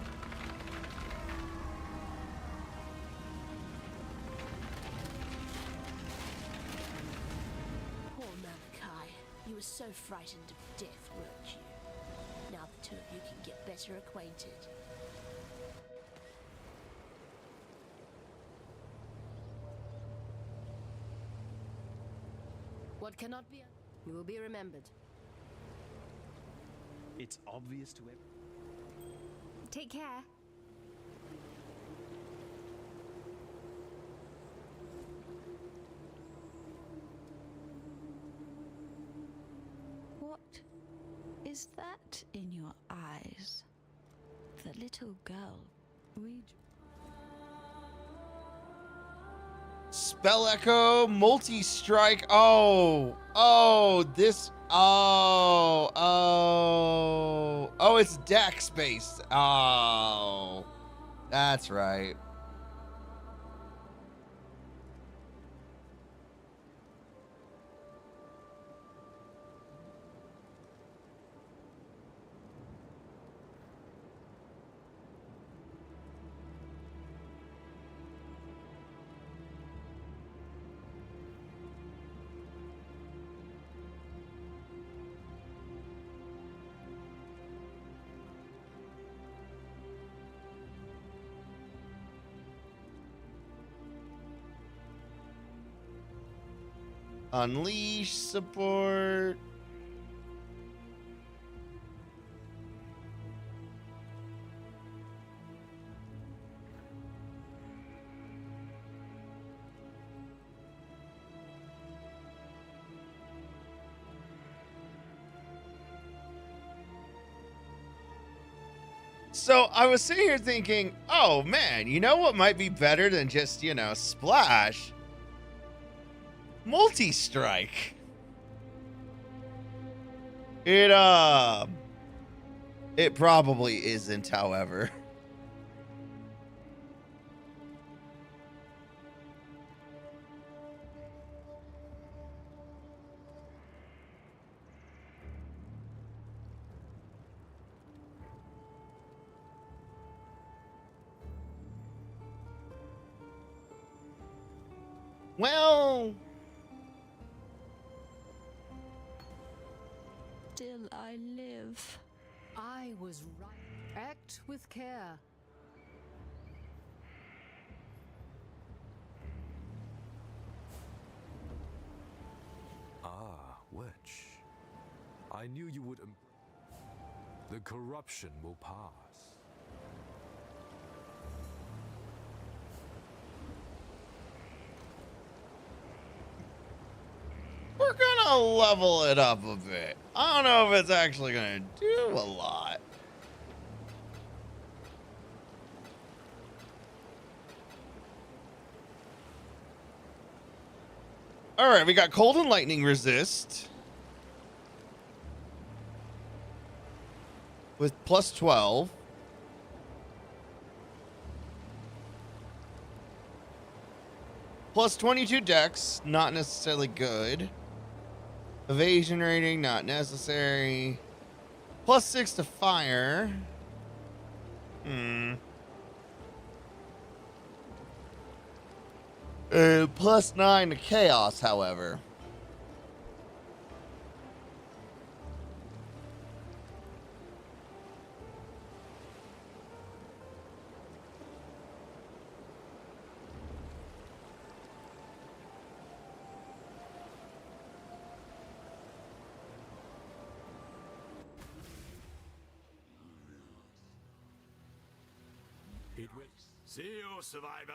Poor Malachi. You were so frightened of death, weren't you? Now the two of you can get better acquainted. What cannot be, you will be remembered. It's obvious to everyone. Take care. What is that in your eyes? The little girl. Read. Spell Echo, multi-strike. Oh, this. Oh, it's Dex based. Oh, that's right. Unleash support. So I was sitting here thinking, oh man, you know what might be better than just, splash? Multi-strike. It probably isn't, however. Well, Still I live. I was right. Act with care. Ah, witch. I knew you would. The corruption will pass. we're gonna level it up a bit. I don't know if it's actually gonna do a lot. All right, we got cold and lightning resist with plus 12. Plus 22 dex, not necessarily good. Evasion rating, not necessary. Plus 6 to fire. Plus 9 to chaos, however. It will. See you, survivor.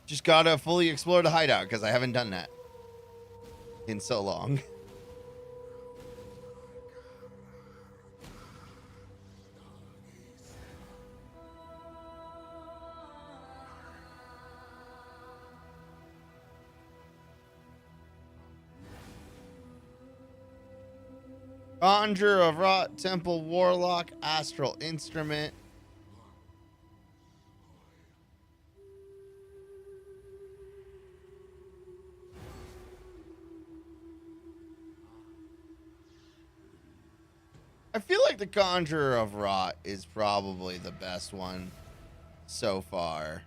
Just gotta fully explore the hideout because I haven't done that in so long. Conjure of Rot, Temple, Warlock, Astral Instrument. I feel like the Conjurer of Rot is probably the best one so far.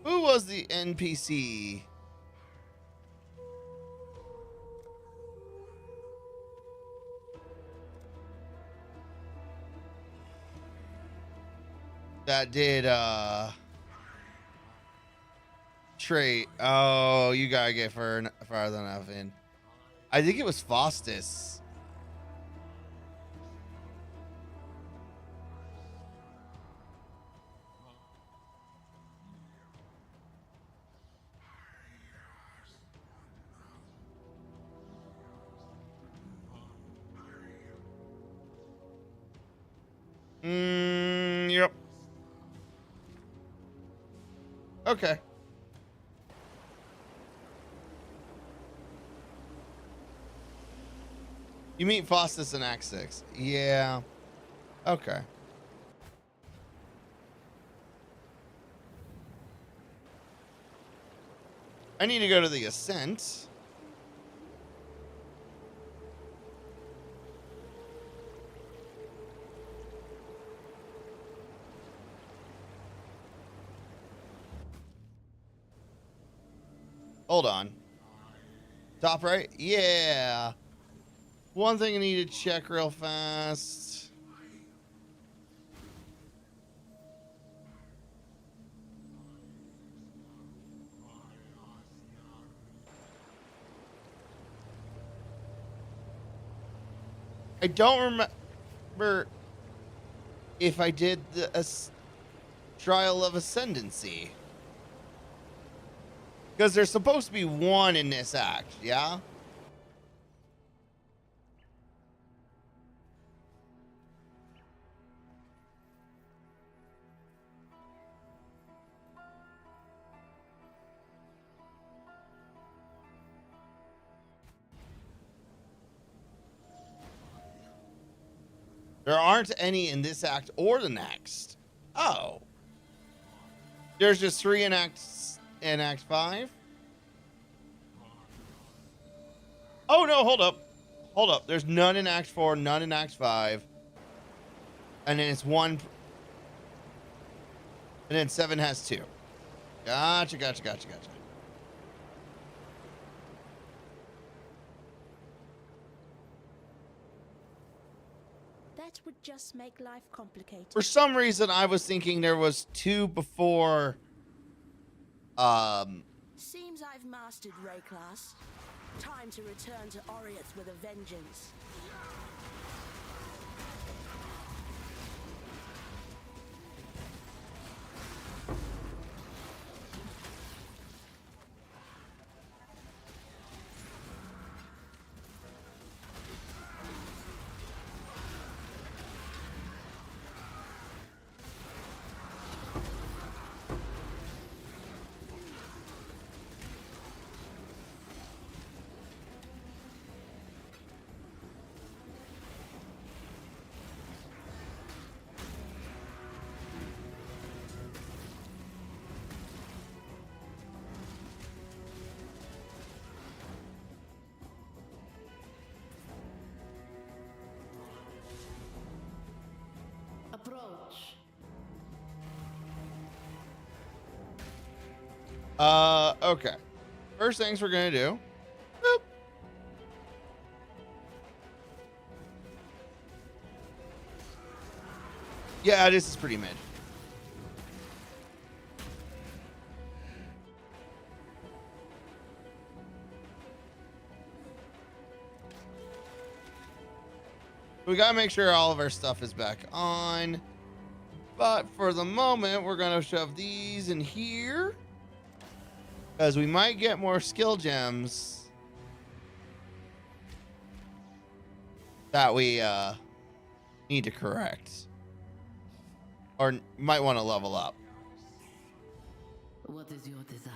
Who was the NPC? That did trait. Oh, you gotta get farther enough in. I think it was Faustus. Yep. Okay. You meet Faustus in Act 6. Yeah. Okay. I need to go to the Ascent. Hold on. Top right? Yeah. One thing I need to check real fast. I don't remember if I did the Trial of Ascendancy. Because there's supposed to be one in this act, yeah? There aren't any in this act or the next. Oh. There's just 3 in Act 5. Oh no, hold up. Hold up. There's none in Act 4, none in Act 5. And then it's 1. And then 7 has 2. Gotcha. That would just make life complicated. For some reason, I was thinking there was 2 before. Seems I've mastered Ray class. Time to return to Oriath with a vengeance. Approach. Okay. First things we're gonna do. Boop. Yeah, this is pretty mid. We gotta make sure all of our stuff is back on. But for the moment, we're gonna shove these in here, because we might get more skill gems that we need to correct. Or might want to level up. What is your desire?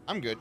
I'm good.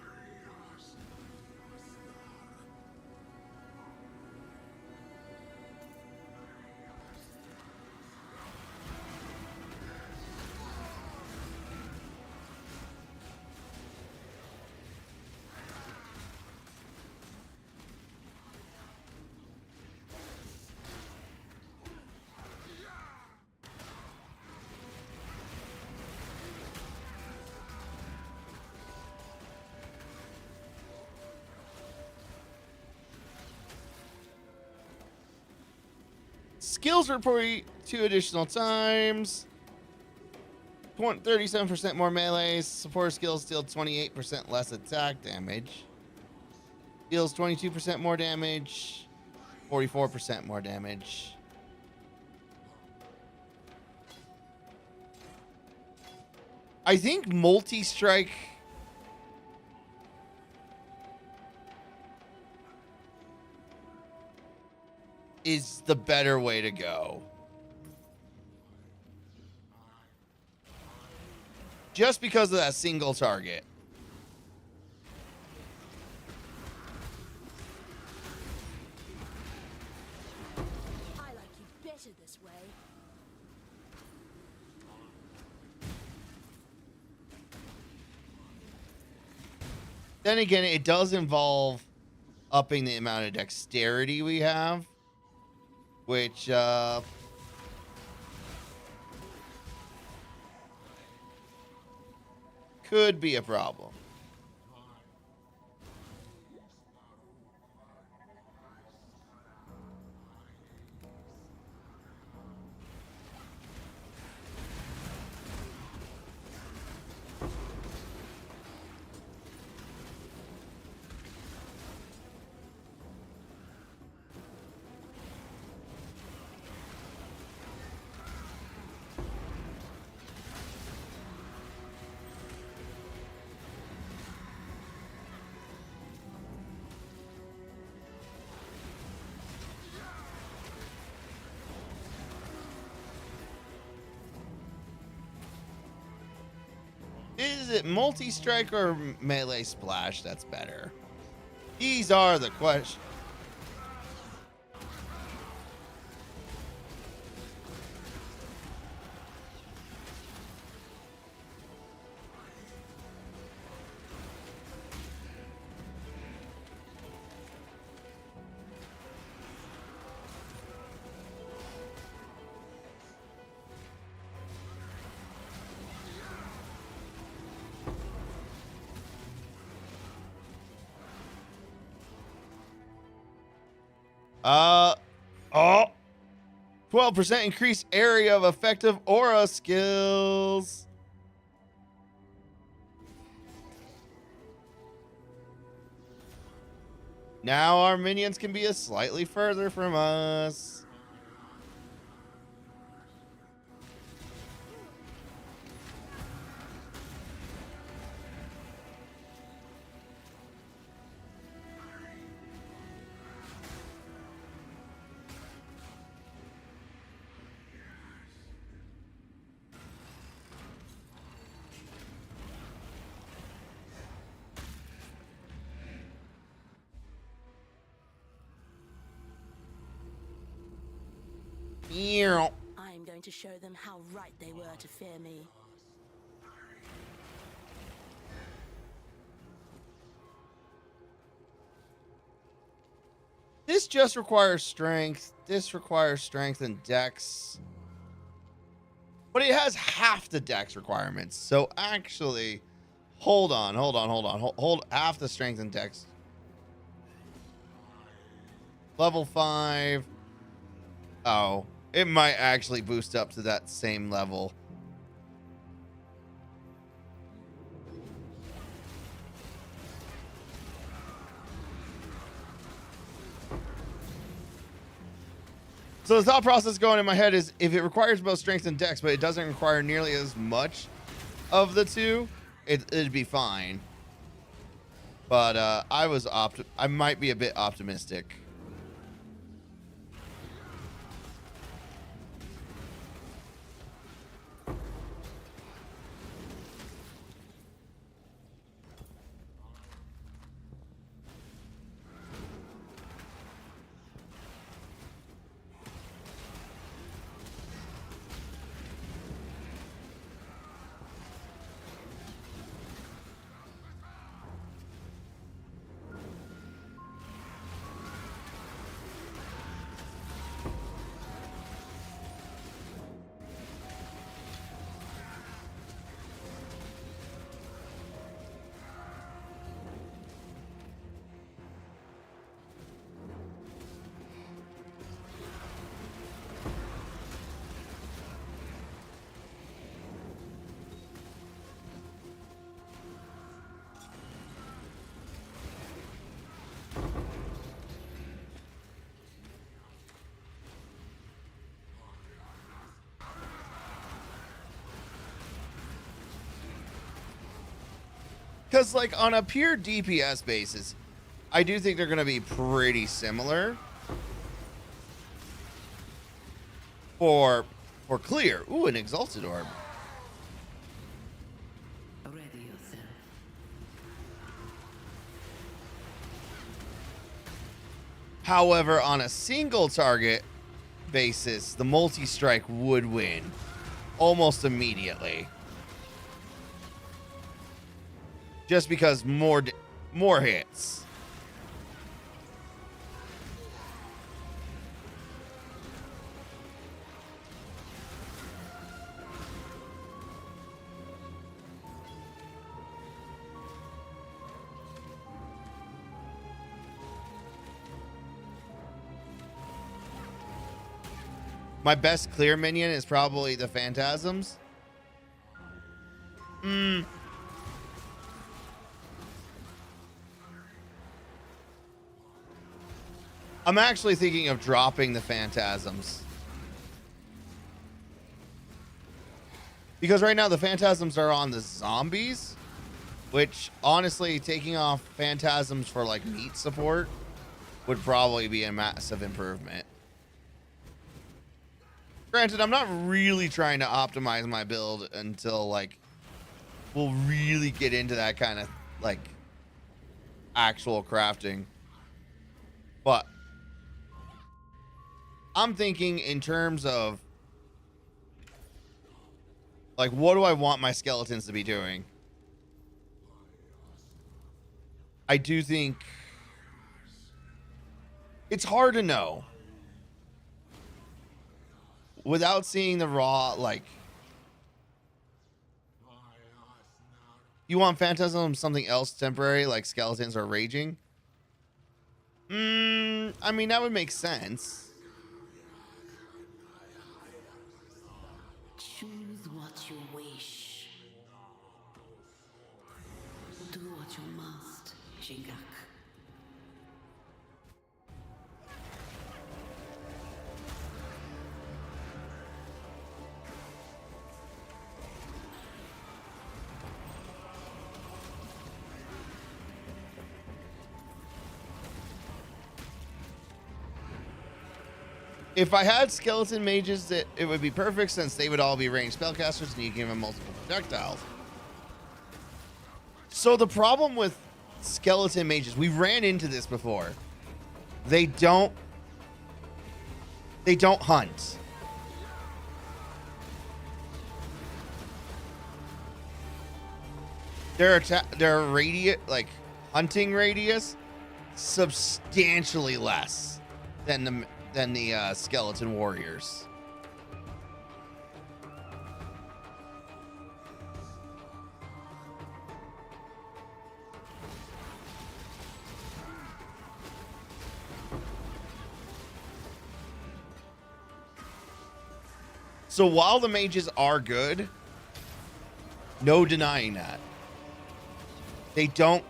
Skills repeat 2 additional times. 37% more melee. Support skills deal 28% less attack damage. Deals 22% more damage. 44% more damage. I think multi-strike is the better way to go. Just because of that single target. I like you better this way. Then again, it does involve upping the amount of dexterity we have, which could be a problem. Is it multi-strike or melee splash that's better? These are the questions. Oh, 12% increased area of effective aura skills. Now our minions can be a slightly further from us. I am going to show them how right they were to fear me. This just requires strength. This requires strength and dex. But it has half the dex requirements. So actually, hold on. Hold half the strength and dex. Level 5. Oh, it might actually boost up to that same level. So the thought process going in my head is, if it requires both strength and dex, but it doesn't require nearly as much of the two, it'd be fine. But I might be a bit optimistic. Because, like, on a pure DPS basis, I do think they're going to be pretty similar. For clear. Ooh, an Exalted Orb. Ready yourself. However, on a single target basis, the multi-strike would win almost immediately. Just because more hits. My best clear minion is probably the Phantasms. I'm actually thinking of dropping the Phantasms. Because right now the Phantasms are on the zombies, which honestly, taking off Phantasms for like meat support would probably be a massive improvement. Granted, I'm not really trying to optimize my build until like we'll really get into that kind of like actual crafting. But I'm thinking in terms of like, what do I want my skeletons to be doing? I do think it's hard to know without seeing the raw, like, you want Phantasm something else temporary, like skeletons or raging? I mean, that would make sense. Choose what you wish. Do what you must, Shingak. If I had skeleton mages, it would be perfect since they would all be ranged spellcasters and you can give them multiple projectiles. So the problem with skeleton mages, we ran into this before. They don't hunt. Their radius, like hunting radius, substantially less than the skeleton warriors. So while the mages are good, no denying that, they don't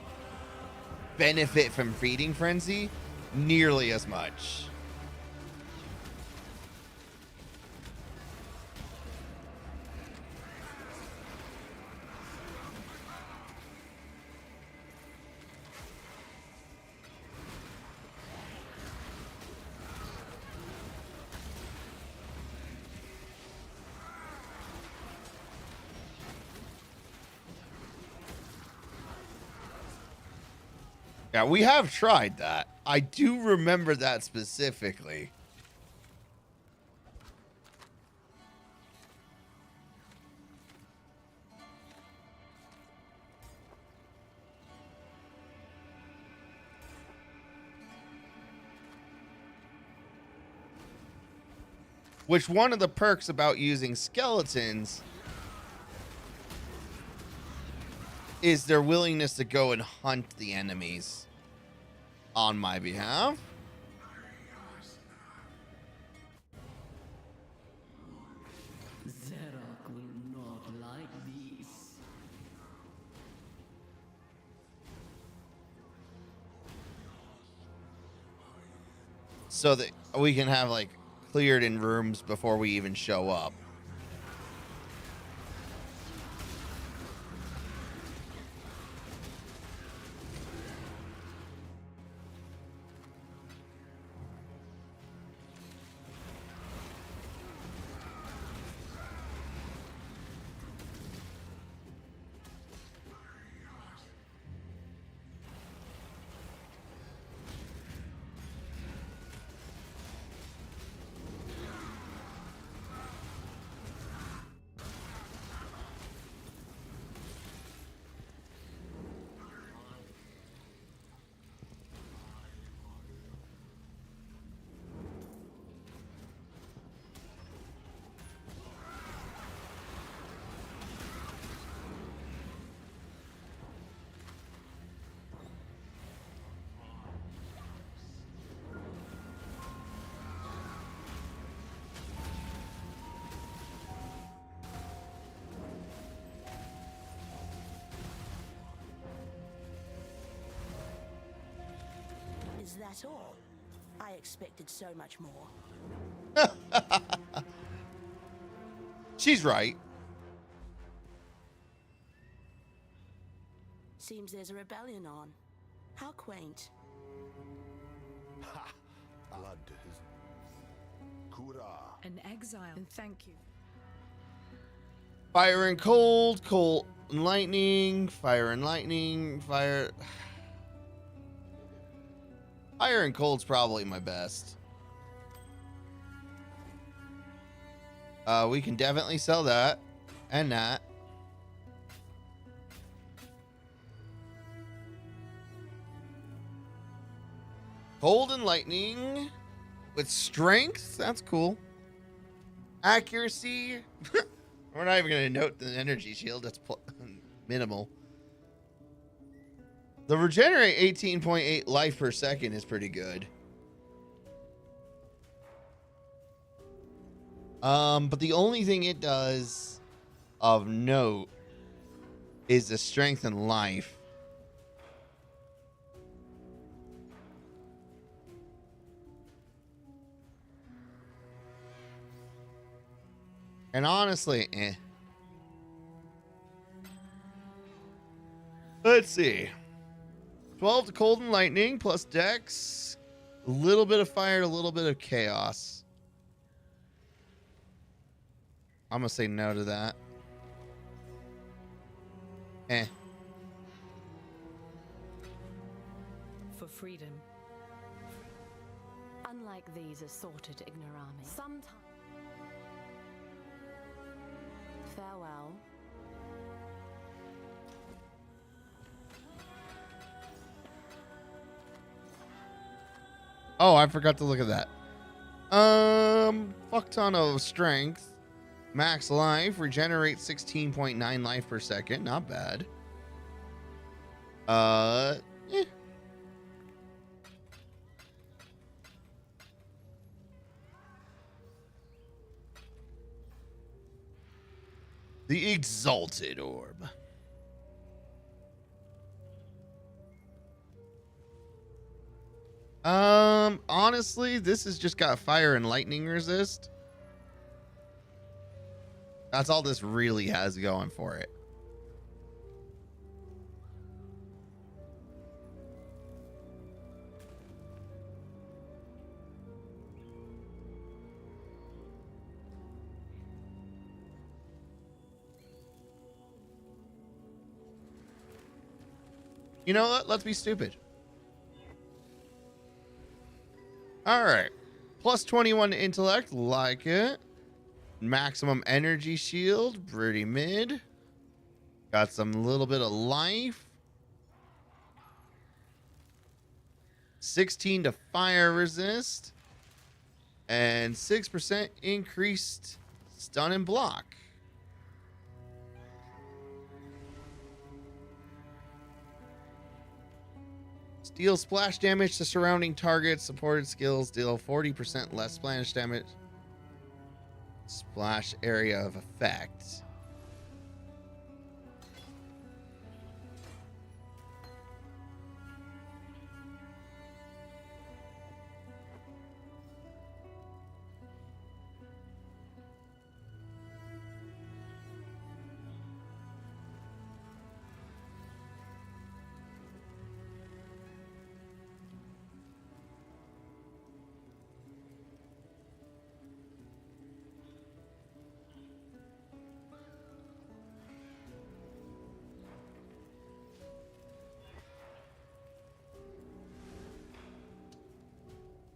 benefit from feeding frenzy nearly as much. Yeah, we have tried that. I do remember that specifically. Which one of the perks about using skeletons is their willingness to go and hunt the enemies on my behalf. Zerak will not like this. So that we can have like cleared in rooms before we even show up. Is that all? I expected so much more. She's right. Seems there's a rebellion on. How quaint. Ha! Blood has... Kura. An exile. And thank you. Fire and cold, cold and lightning, fire and lightning, fire. Fire and cold's probably my best. We can definitely sell that and that. Cold and lightning with strength. That's cool. Accuracy. We're not even going to note the energy shield. That's minimal. The regenerate 18.8 life per second is pretty good. But the only thing it does of note is the strength and life. And honestly, Let's see. 12 to cold and lightning plus dex. A little bit of fire, a little bit of chaos. I'm going to say no to that. For freedom. Unlike these assorted ignorami. Sometimes. Farewell. Oh, I forgot to look at that. Fuck ton of strength. Max life. Regenerate 16.9 life per second. Not bad. The Exalted Orb. Honestly, this has just got fire and lightning resist. That's all this really has going for it. You know what? Let's be stupid. All right. Plus 21 intellect. Like it. Maximum energy shield. Pretty mid. Got some little bit of life. 16 to fire resist. And 6% increased stun and block. Deal splash damage to surrounding targets. Supported skills deal 40% less splash damage. Splash area of effect.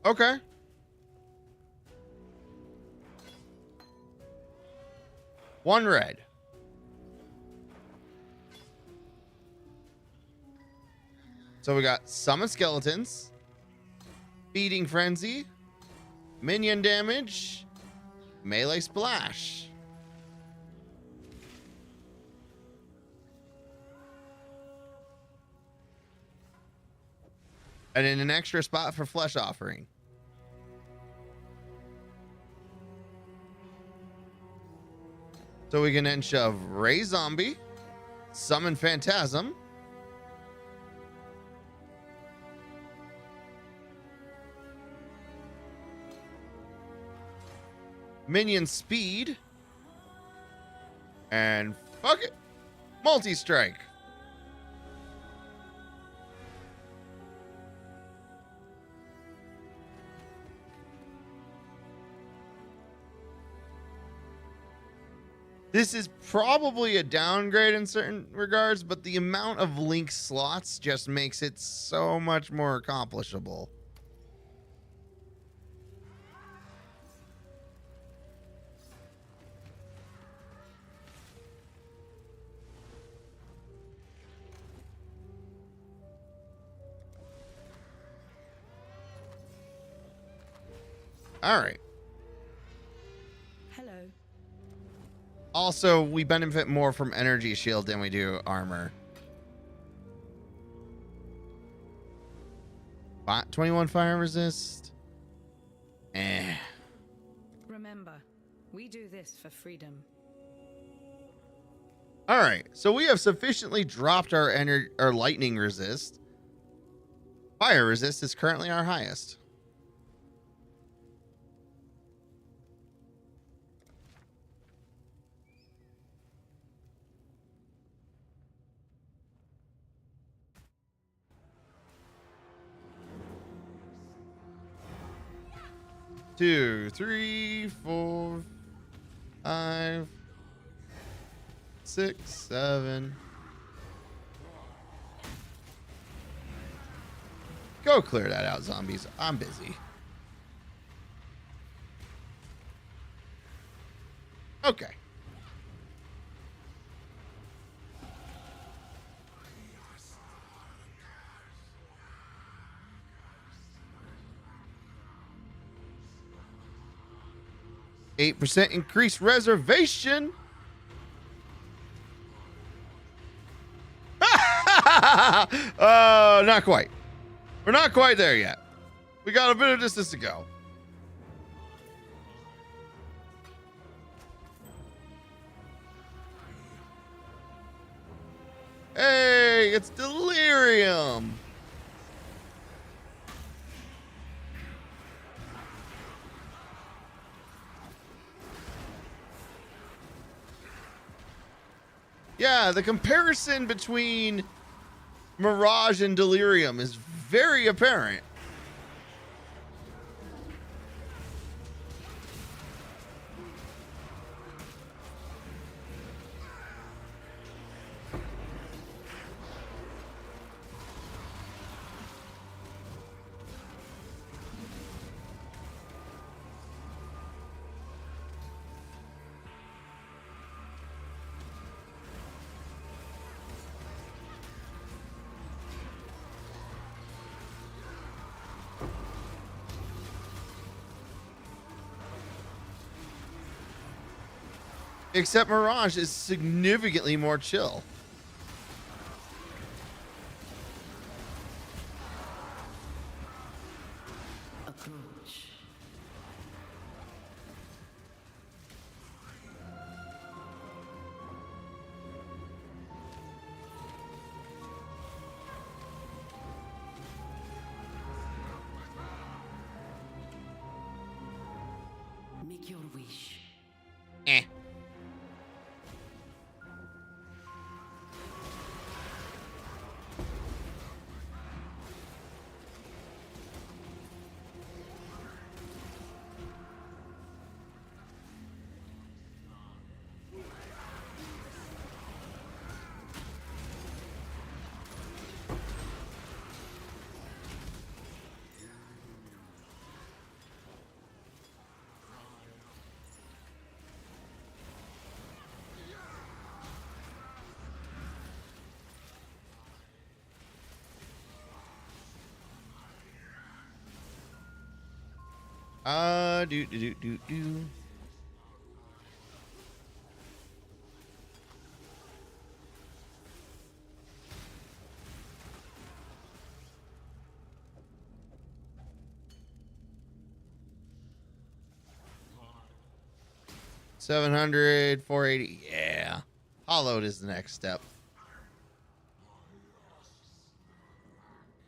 Okay. One red. So we got Summon Skeletons, Feeding Frenzy, Minion Damage, Melee Splash. And in an extra spot for Flesh Offering. So we can then shove Ray Zombie, Summon Phantasm, Minion Speed, and fuck it, Multi-Strike. This is probably a downgrade in certain regards, but the amount of link slots just makes it so much more accomplishable. All right. Hello. Also, we benefit more from energy shield than we do armor. 21 fire resist. Remember, we do this for freedom. All right, so we have sufficiently dropped our lightning resist. Fire resist is currently our highest. Two, 3, 4, 5, 6, 7. Go clear that out, zombies. I'm busy. Okay. %, increased reservation. Not quite. We're not quite there yet. We got a bit of distance to go. Hey, it's Delirium. Yeah, the comparison between Mirage and Delirium is very apparent. Except Mirage is significantly more chill. Approach. Make your wish. Eh. Do. 700, 480. Yeah. Hollowed is the next step.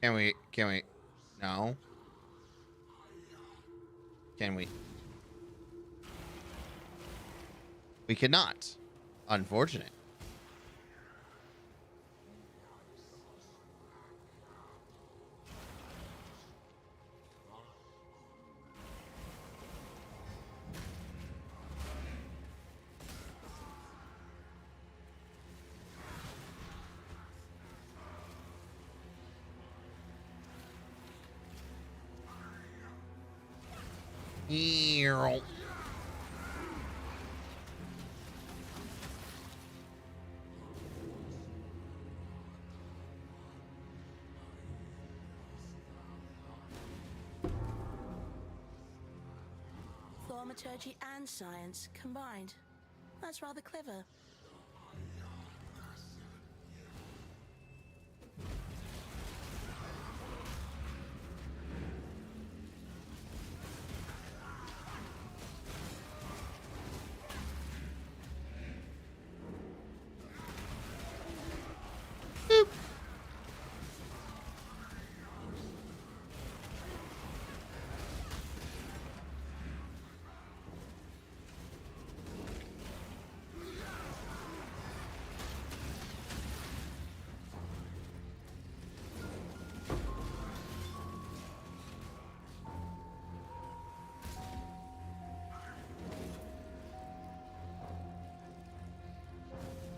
Can we? No. Can we? We cannot. Unfortunate. Thaumaturgy and science combined. That's rather clever.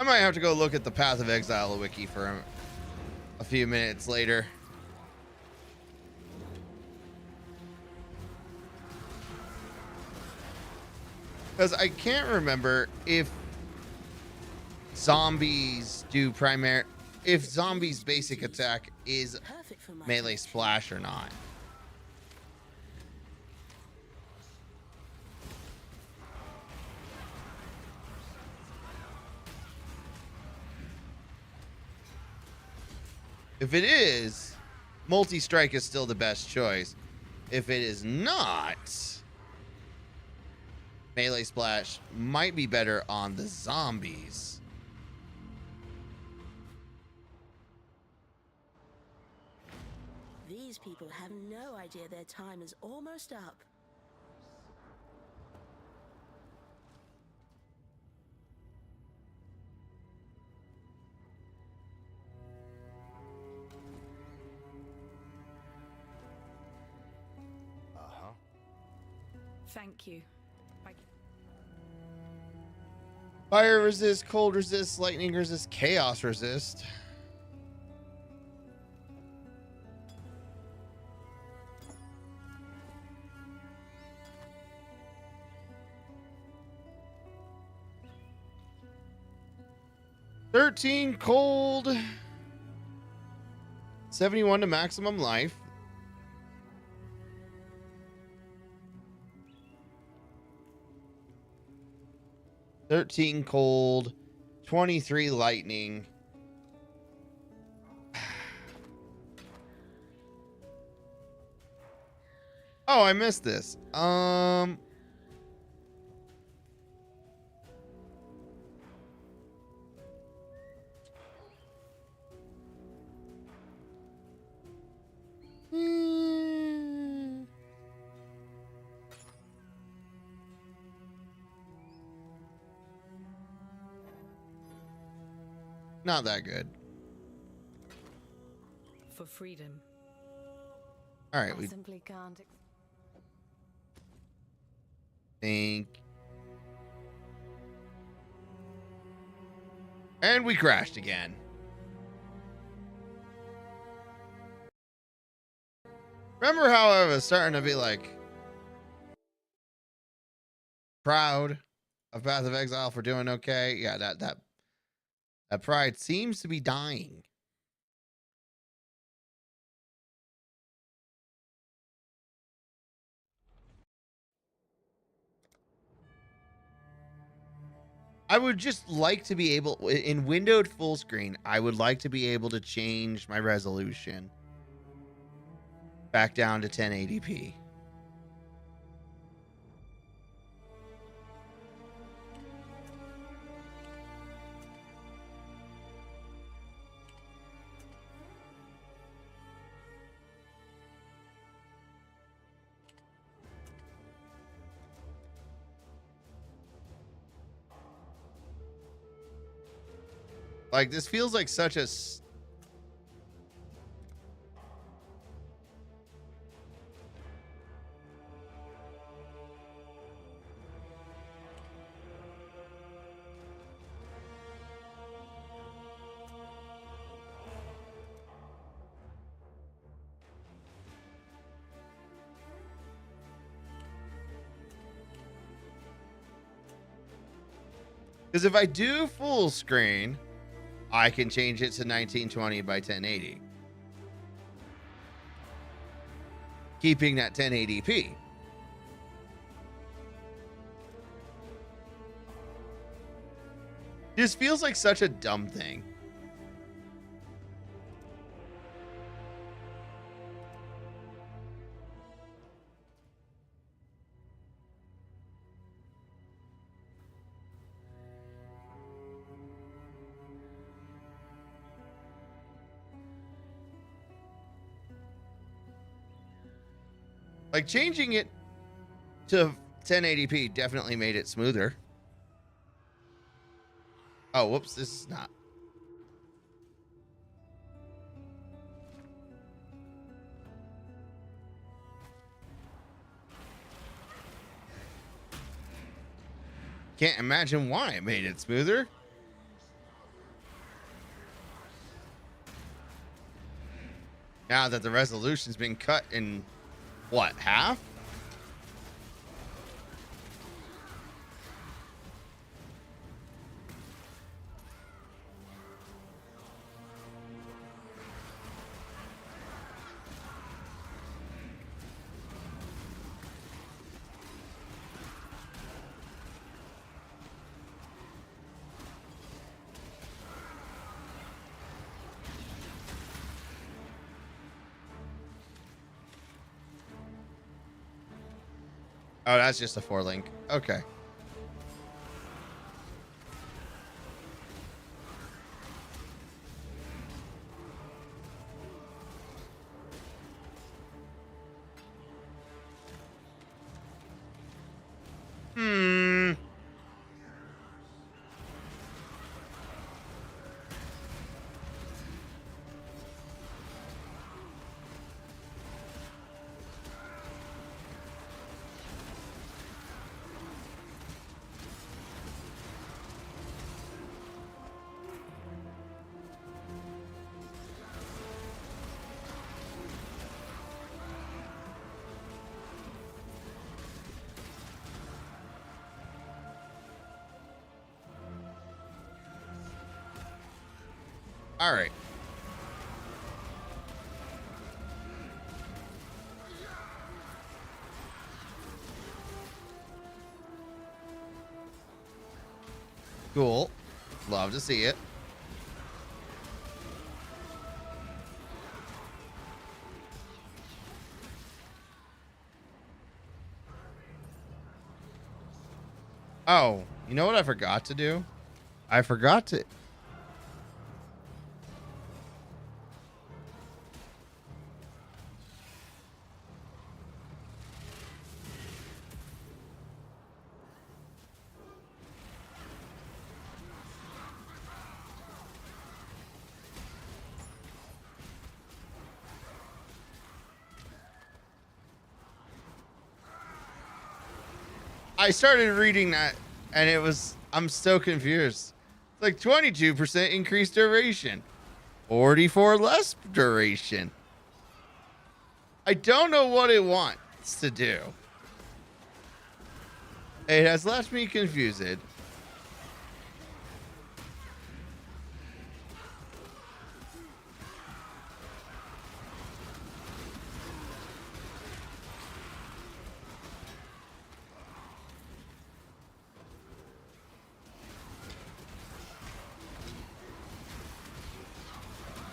I might have to go look at the Path of Exile wiki for a few minutes later. Because I can't remember if zombies do if zombies' basic attack is melee splash or not. If it is, multi-strike is still the best choice. If it is not, melee splash might be better on the zombies. These people have no idea their time is almost up. Thank you. Fire resist, cold resist, lightning resist, chaos resist. $13 cold. 71 to maximum life. $13 cold, 23 lightning. Oh, I missed this. Not that good. For freedom. All right, we simply can't. think. And we crashed again. Remember how I was starting to be like proud of Path of Exile for doing okay? Yeah, that pride seems to be dying. I would just like to be able, in windowed full screen, I would like to be able to change my resolution back down to 1080p. Like, this feels like such a... Because if I do full screen, I can change it to 1920 by 1080. Keeping that 1080p. This feels like such a dumb thing. Like, changing it to 1080p definitely made it smoother. Oh, whoops, this is not. Can't imagine why it made it smoother. Now that the resolution's been cut in, what, half? Oh, that's just a 4-link. Okay. Hmm. All right. Cool. Love to see it. Oh, you know what I forgot to do? I forgot to... I started reading that and it was, I'm so confused. It's like 22% increased duration, 44 less duration. I don't know what it wants to do. It has left me confused.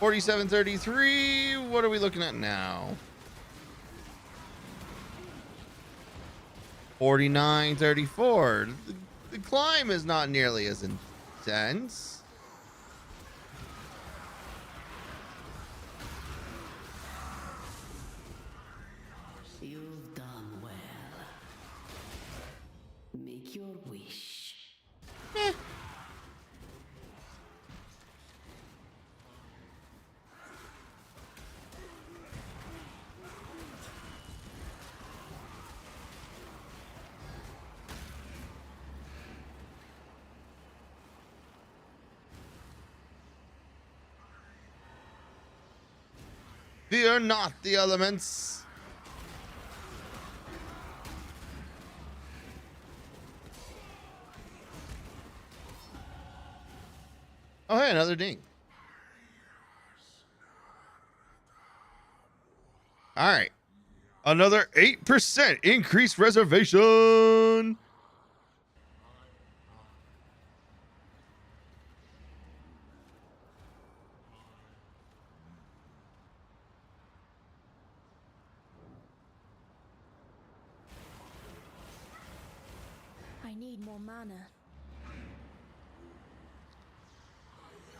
4733. What are we looking at now? 4934. The climb is not nearly as intense. You've done well. Make your wish. Fear not the elements. Oh, hey, another ding. All right. Another 8% increased reservation. I need more mana.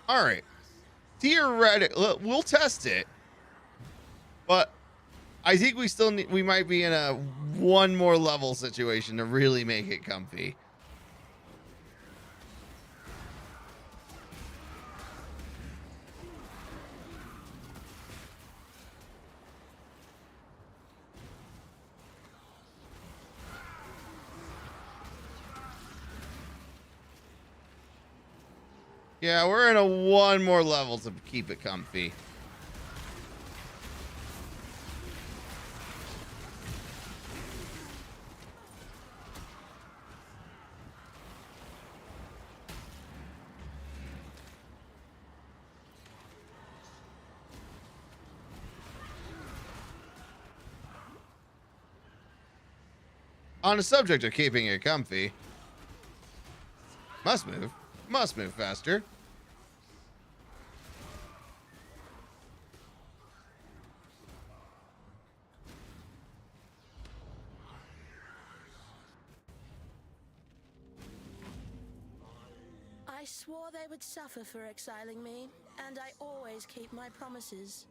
All right. Theoretically, we'll test it. But I think we still need, we might be in a one more level situation to really make it comfy. Yeah, we're in a one more level to keep it comfy. On the subject of keeping it comfy, must move faster. I swore they would suffer for exiling me, and I always keep my promises.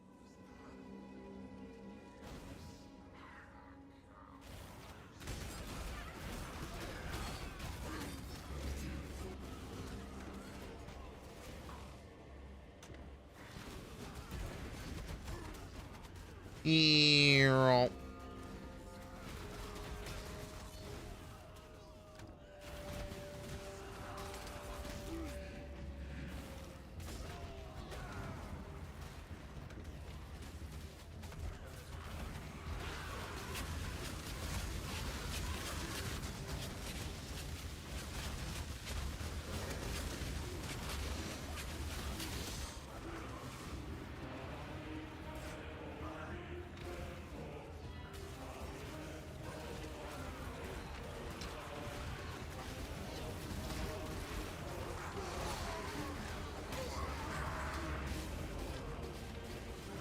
Ew.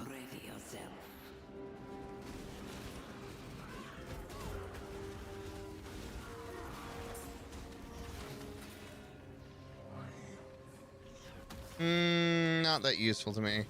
Ready yourself. Not that useful to me.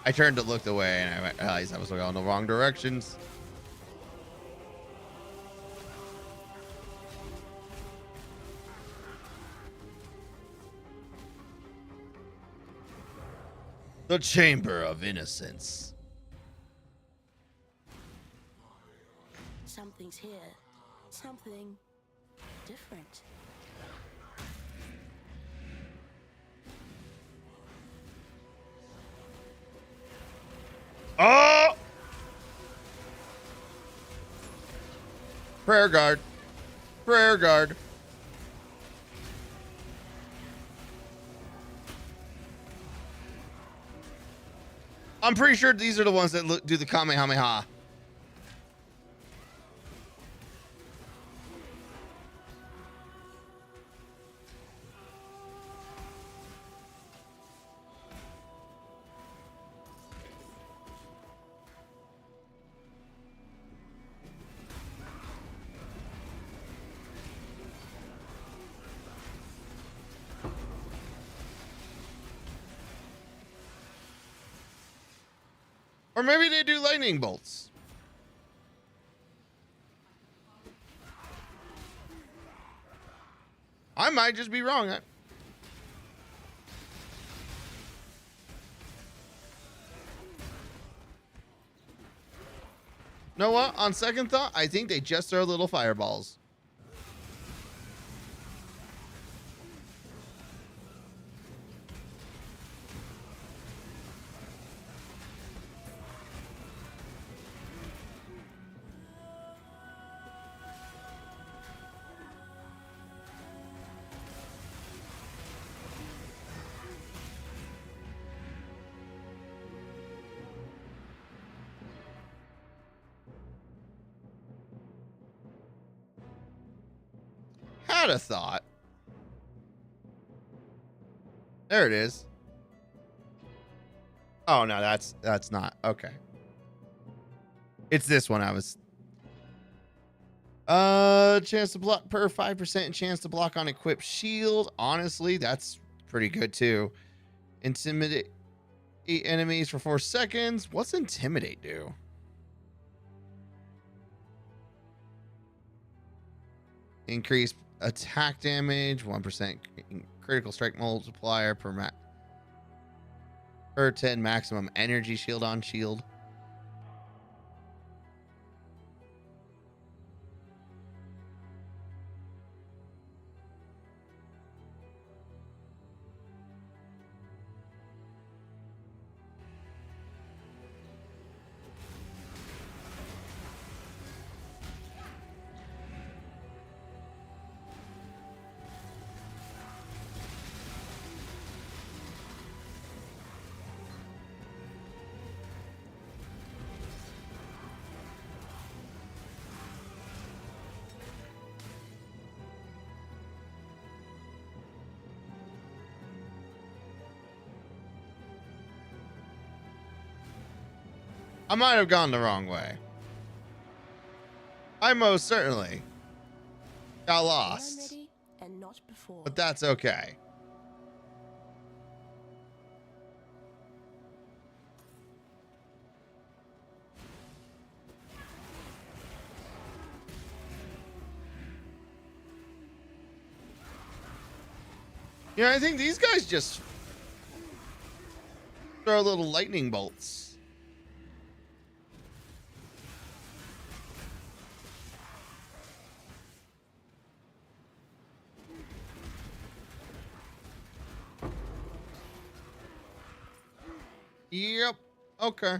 I turned to look away and I realized I was going the wrong directions. The Chamber of Innocence. Something's here. Something different. Oh! Prayer guard. Prayer guard. I'm pretty sure these are the ones that do the Kamehameha. Or maybe they do lightning bolts. I might just be wrong. Know what? On second thought, I think they just throw little fireballs. Had a thought. There it is. Oh no, that's not okay. It's this one I was. Chance to block per 5% and chance to block on equipped shield. Honestly, that's pretty good too. Intimidate enemies for 4 seconds. What's intimidate do? Increase attack damage, 1% critical strike multiplier per 10 maximum energy shield on shield. I might have gone the wrong way. I most certainly got I'm lost. ready, and not before. before. But that's okay. Yeah, I think these guys just throw little lightning bolts. Yep. Okay.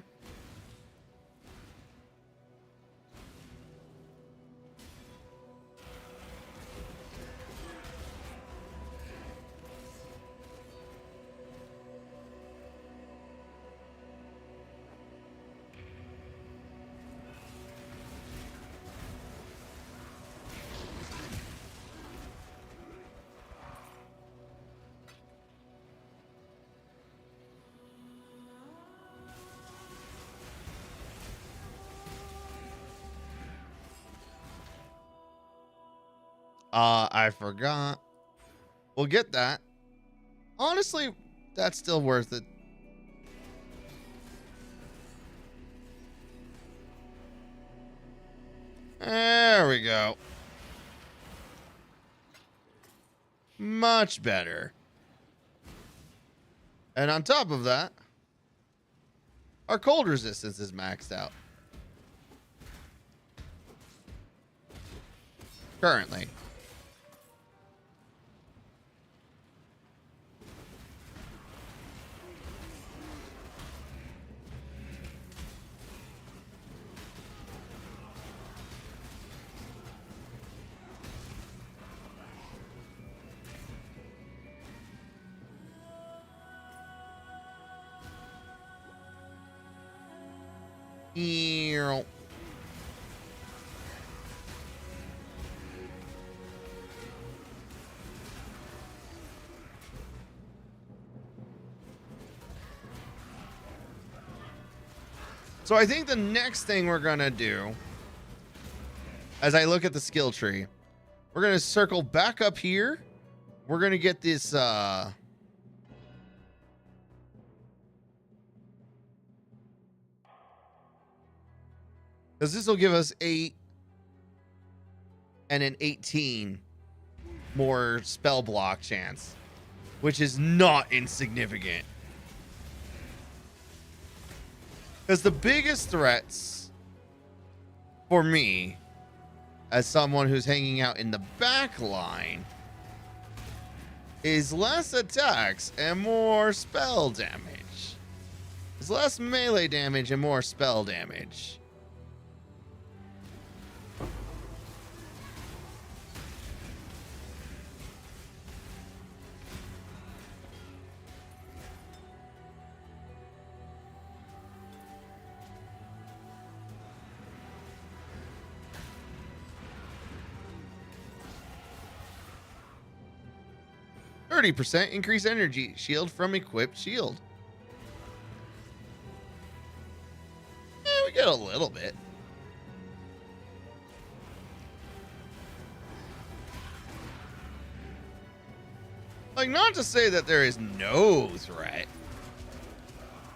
I forgot. We'll get that. Honestly, that's still worth it. There we go. Much better. And on top of that, our cold resistance is maxed out. Currently. Ew. So I think the next thing we're going to do, as I look at the skill tree, we're going to circle back up here. We're going to get this, because this will give us 8 and an 18 more spell block chance, which is not insignificant. Because the biggest threats for me, as someone who's hanging out in the back line, is less attacks and more spell damage. It's less melee damage and more spell damage. %, increase energy shield from equipped shield. Yeah, we get a little bit. Like, not to say that there is no threat,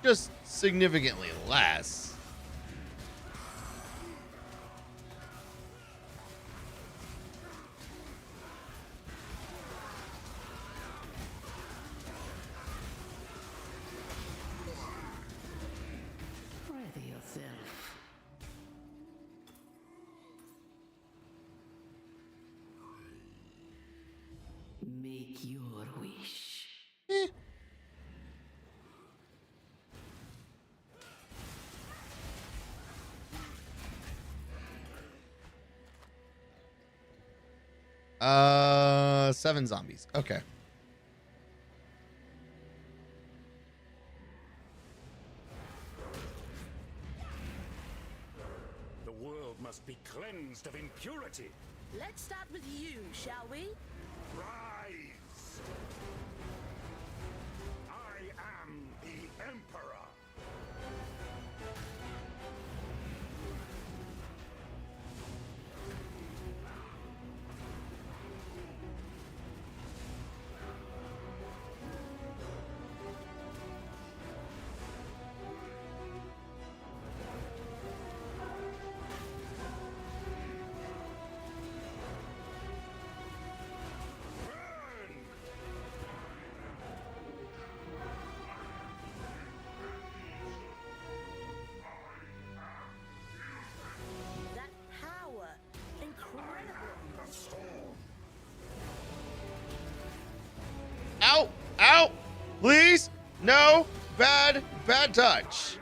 just significantly less. Ready yourself. Make your wish. Seven zombies. Okay. The world must be cleansed of impurity. Let's start with you, shall we? Rise! I am the Emperor. Please, no bad touch.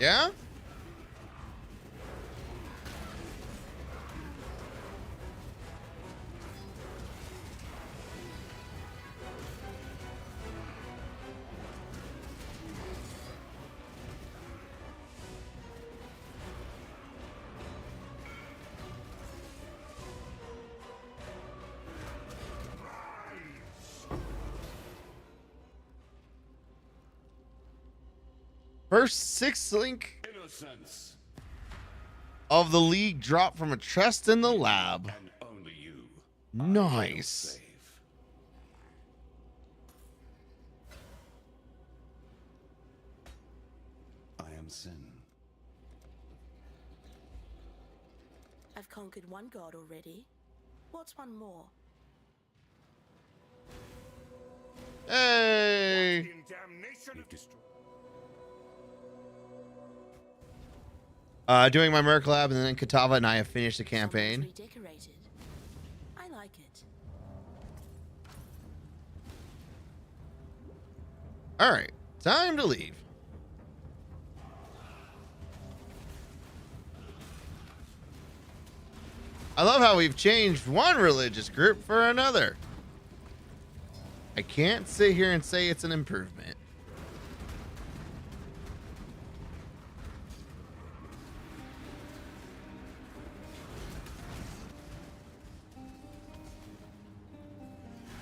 Yeah? First 6 link Innocence. of the league dropped from a chest in the lab. And only you. Nice. I am sin. I've conquered one god already. What's one more? Hey. In damnation of destroy. Doing my Merc Lab, and then Katava and I have finished the campaign. Redecorated. I like it. All right, time to leave. I love how we've changed one religious group for another. I can't sit here and say it's an improvement.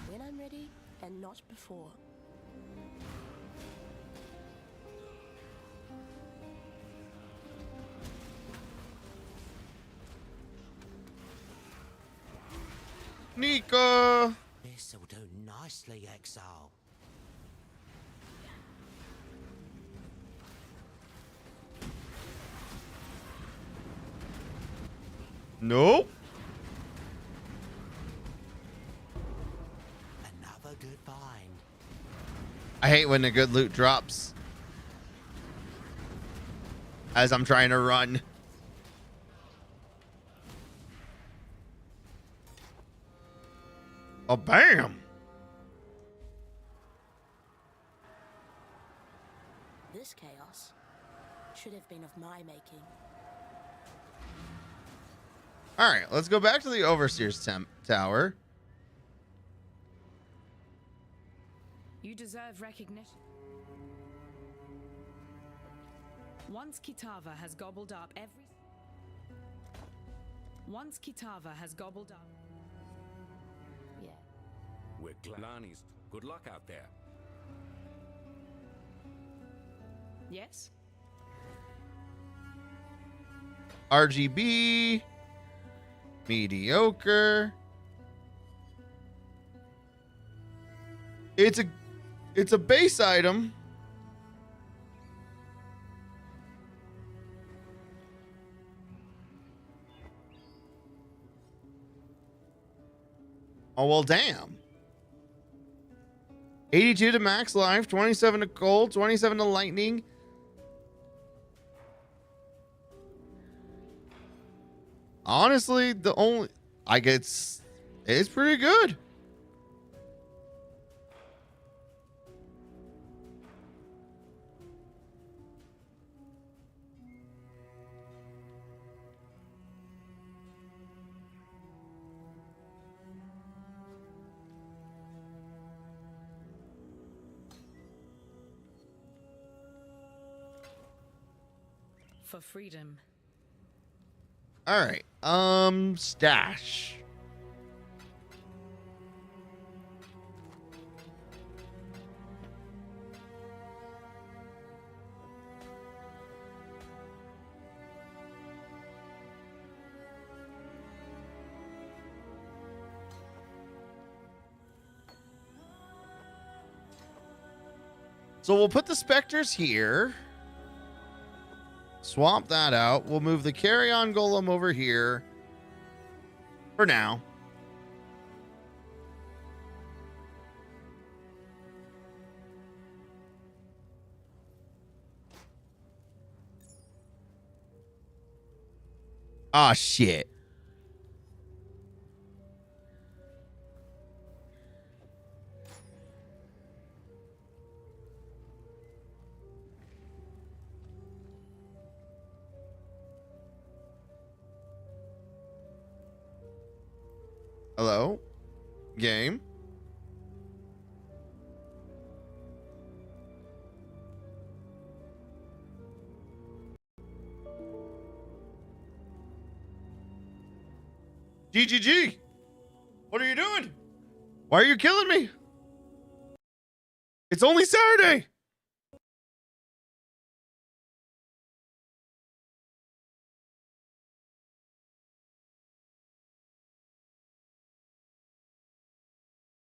When I'm ready, and not before. Nico. This'll do nicely, Exile. Nope. Another good find. I hate when the good loot drops as I'm trying to run. Oh, bam. This chaos should have been of my making. All right, let's go back to the Overseer's tower. You deserve recognition. Once Kitava has gobbled up Yeah. We're Lani's. Good luck out there. Yes? RGB. Mediocre. It's a base item. Oh, well, damn. 82 to max life, 27 to gold, 27 to lightning. Honestly, it's pretty good. For freedom. All right. Stash. So we'll put the specters here. Swap that out. We'll move the carry-on golem over here for now. Ah, shit. Hello? Game? GGG! What are you doing? Why are you killing me? It's only Saturday!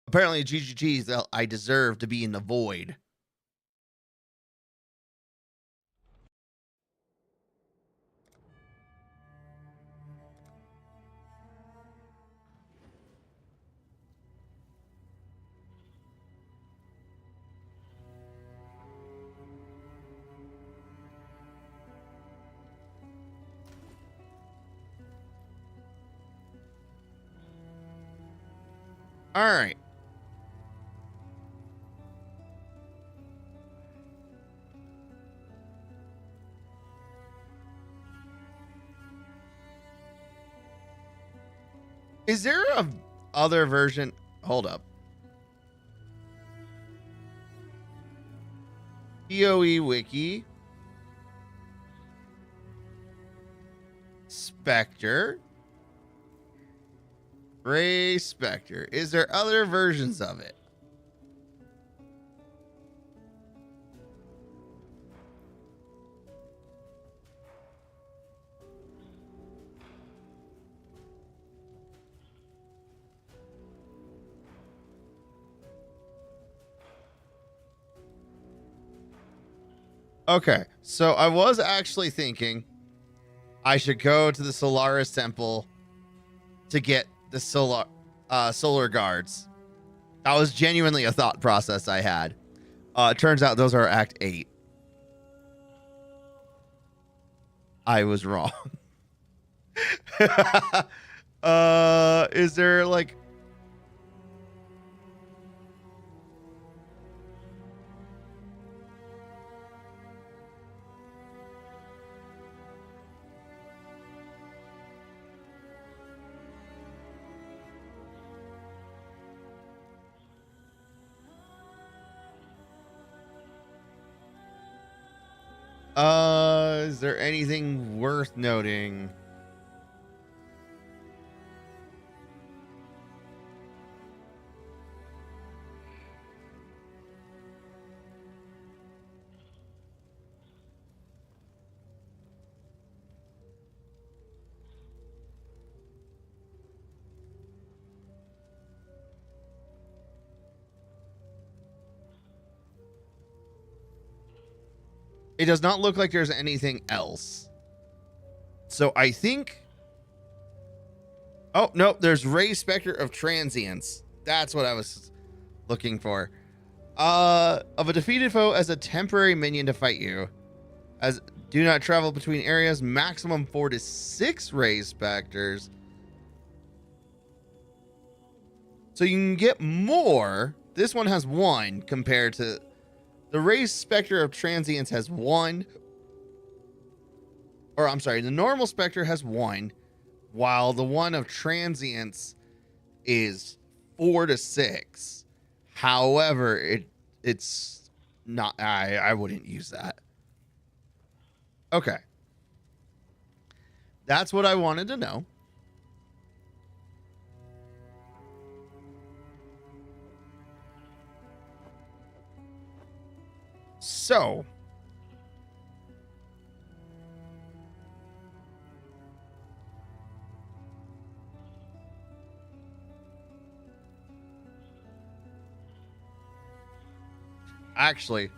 Apparently, GGG's I deserve to be in the void. All right. Is there a other version? Hold up. PoE wiki. Spectre. Ray Spectre. Is there other versions of it? Okay, so I was actually thinking I should go to the Solaris Temple to get the solar guards. That was genuinely a thought process I had. It turns out those are Act 8. I was wrong. Is there like... Is there anything worth noting? It does not look like there's anything else. So I think... Oh, no, there's Ray Spectre of Transience. That's what I was looking for. Of a defeated foe as a temporary minion to fight you. As do not travel between areas. Maximum 4 to 6 Ray Spectres. So you can get more. This one has 1 compared to... The Ray Spectre of Transience has 1. Or, I'm sorry, the normal Spectre has 1. While the one of Transience is 4 to 6. However, it's not... I wouldn't use that. Okay. That's what I wanted to know. So, actually,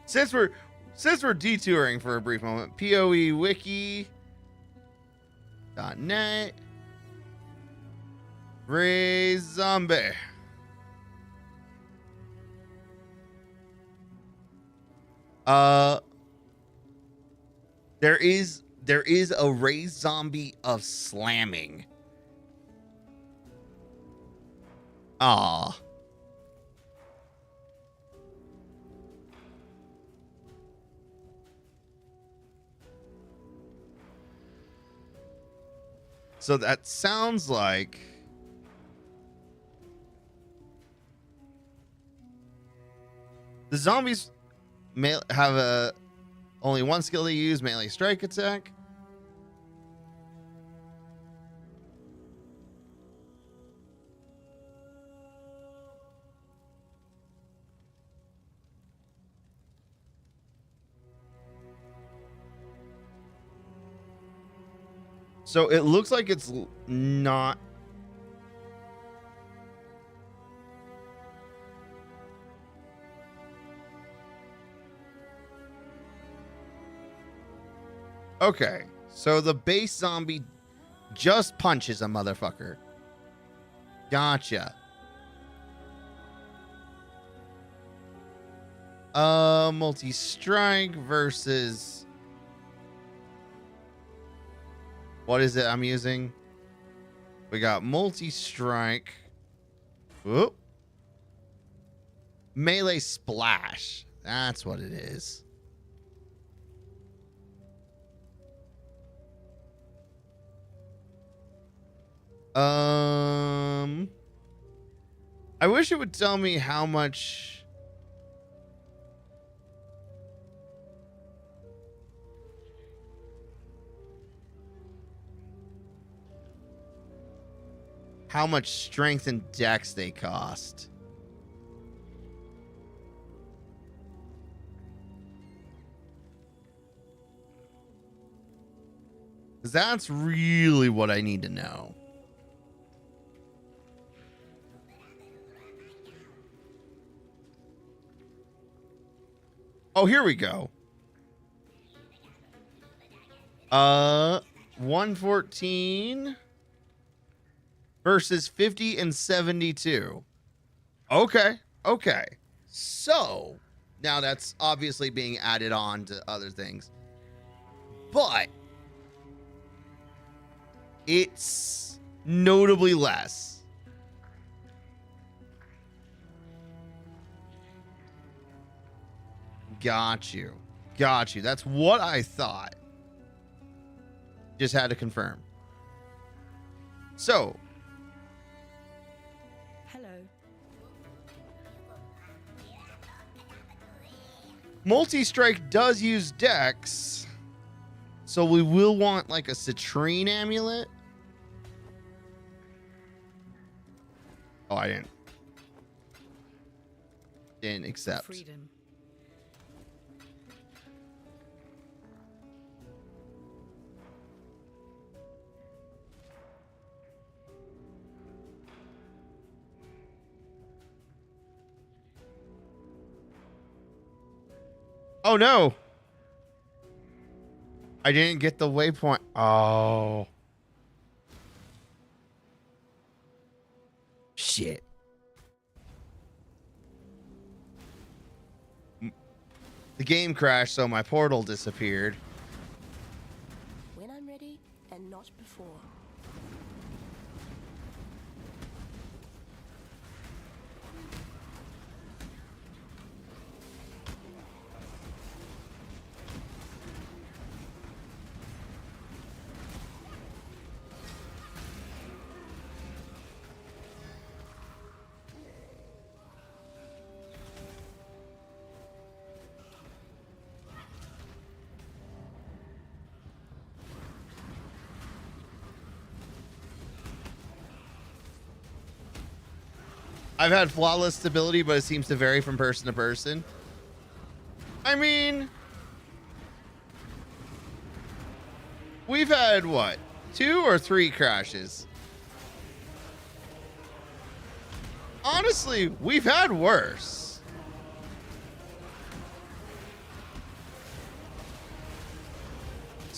Since we're detouring for a brief moment, PoEWiki.net. Raise zombie. There is a raised zombie of slamming. Ah. So that sounds like the zombies have only one skill they use, melee strike attack. So it looks like it's not. Okay, so the base zombie just punches a motherfucker. Gotcha. Multi-strike versus... What is it I'm using? We got multi-strike. Whoop. Melee splash. That's what it is. I wish it would tell me how much. How much strength and dex they cost. Because that's really what I need to know. Oh, here we go. 114 versus 50 and 72. Okay. Okay. So now that's obviously being added on to other things, but it's notably less. Got you. Got you. That's what I thought. Just had to confirm. So. Hello. Multi-strike does use dex. So we will want like a citrine amulet. Oh, I didn't accept. Freedom. Oh no. I didn't get the waypoint. Oh. Shit. The game crashed, so my portal disappeared. When I'm ready, and not before. I've had flawless stability, but it seems to vary from person to person. I mean, we've had what? 2 or 3 crashes. Honestly, we've had worse.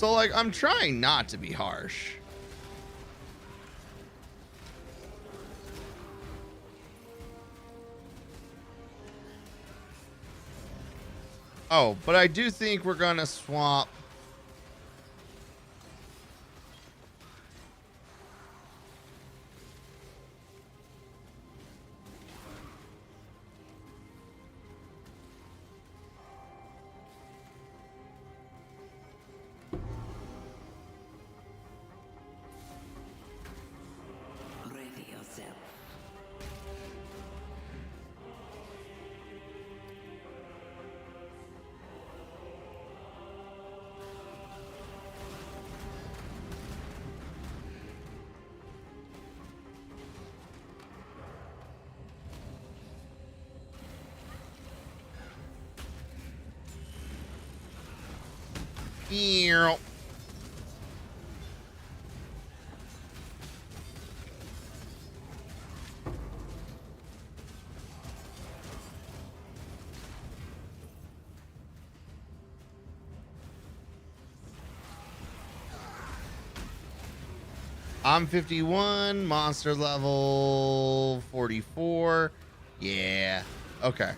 So, like, I'm trying not to be harsh. Oh, but I do think we're gonna swap. Ready yourself. Ew. I'm 51, monster level 44. Yeah. Okay.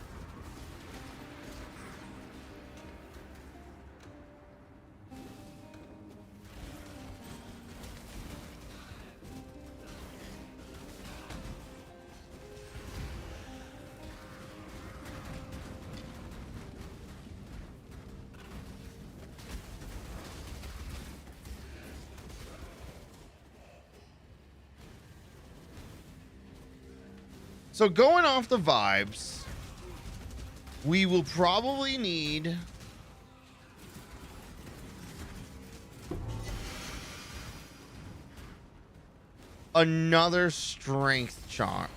So going off the vibes, we will probably need another strength charm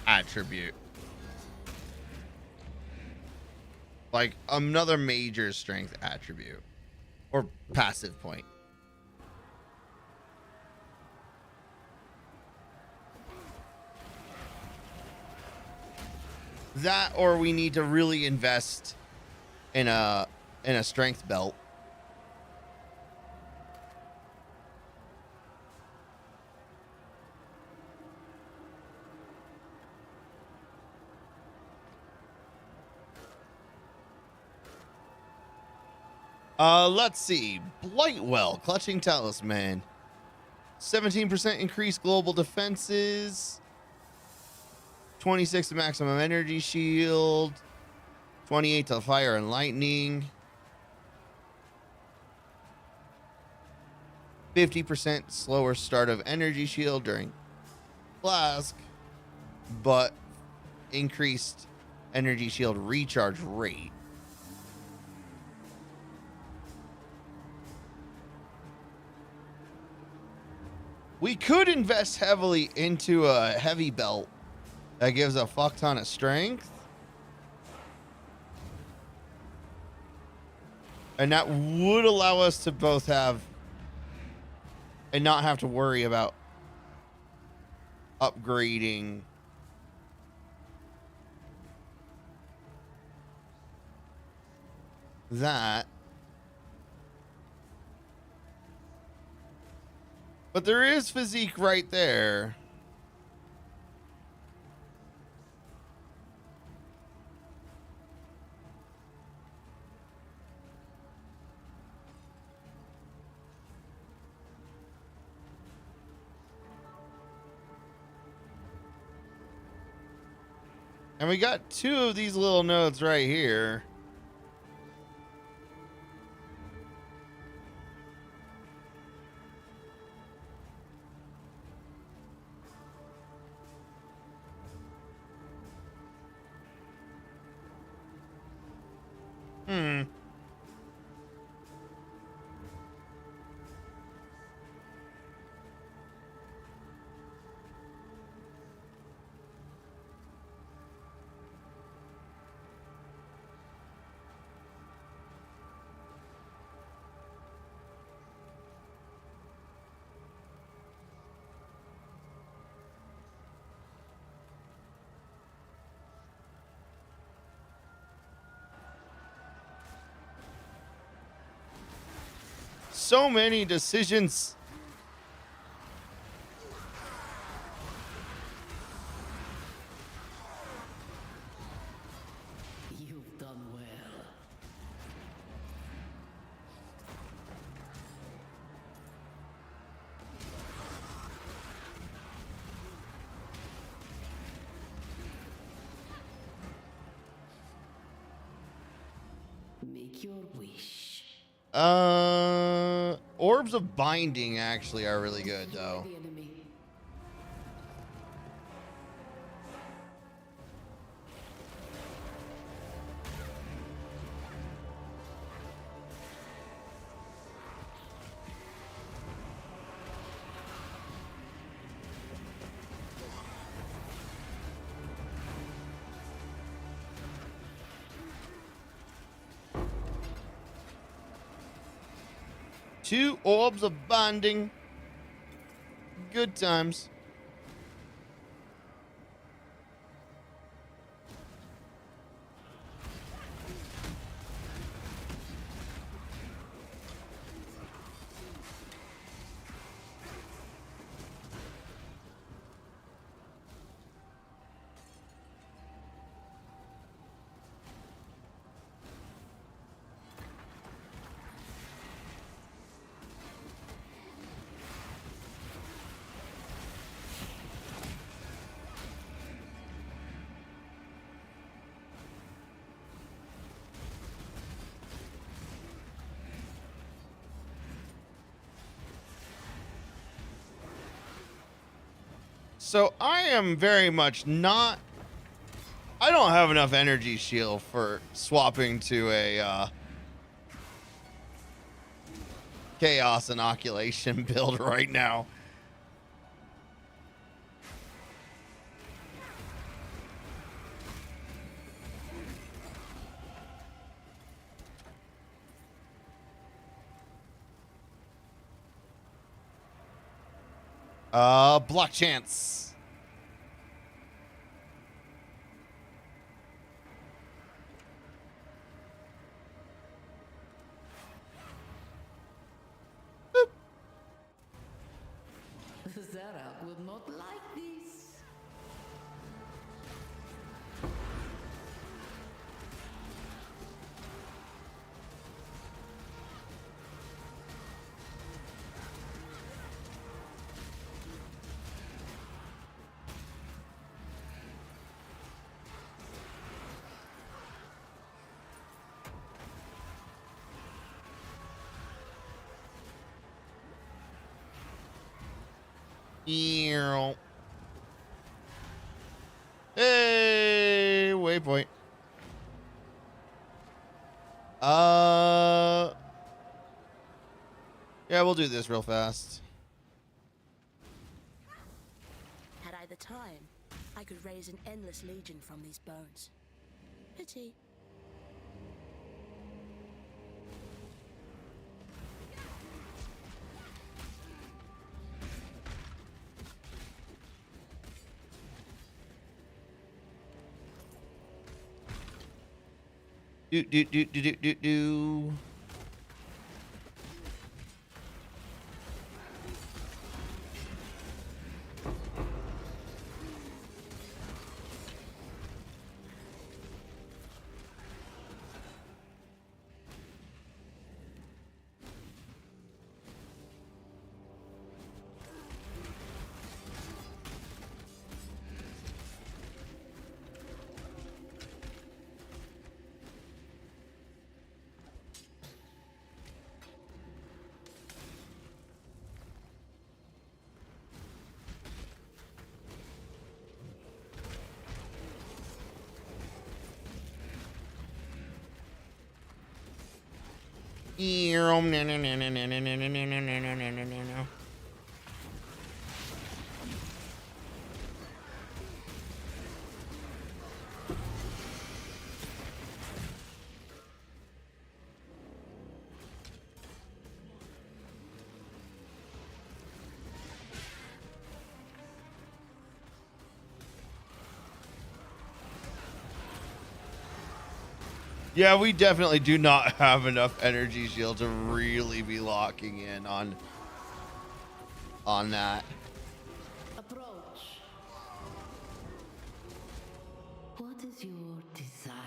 attribute. Like another major strength attribute or passive point. That, or we need to really invest in a strength belt. Let's see. Blightwell, Clutching Talisman. 17% increased global defenses. 26 to maximum energy shield. 28 to fire and lightning. 50% slower start of energy shield during flask, but increased energy shield recharge rate. We could invest heavily into a heavy belt that gives a fuck ton of strength. And that would allow us to both have and not have to worry about upgrading that. But there is physique right there. And we got two of these little nodes right here. so many decisions. You've done well. Make your wish. Orbs of Binding actually are really good though. The enemy. Two Orbs of Binding. Good times. So I am very much not. I don't have enough energy shield for swapping to a chaos inoculation build right now. Block chance. Zarak will not like this. Hey, waypoint. Yeah, we'll do this real fast. Had I the time, I could raise an endless legion from these bones. Pity. Do. Yeah, we definitely do not have enough energy shield to really be locking in on that. Approach. What is your desire?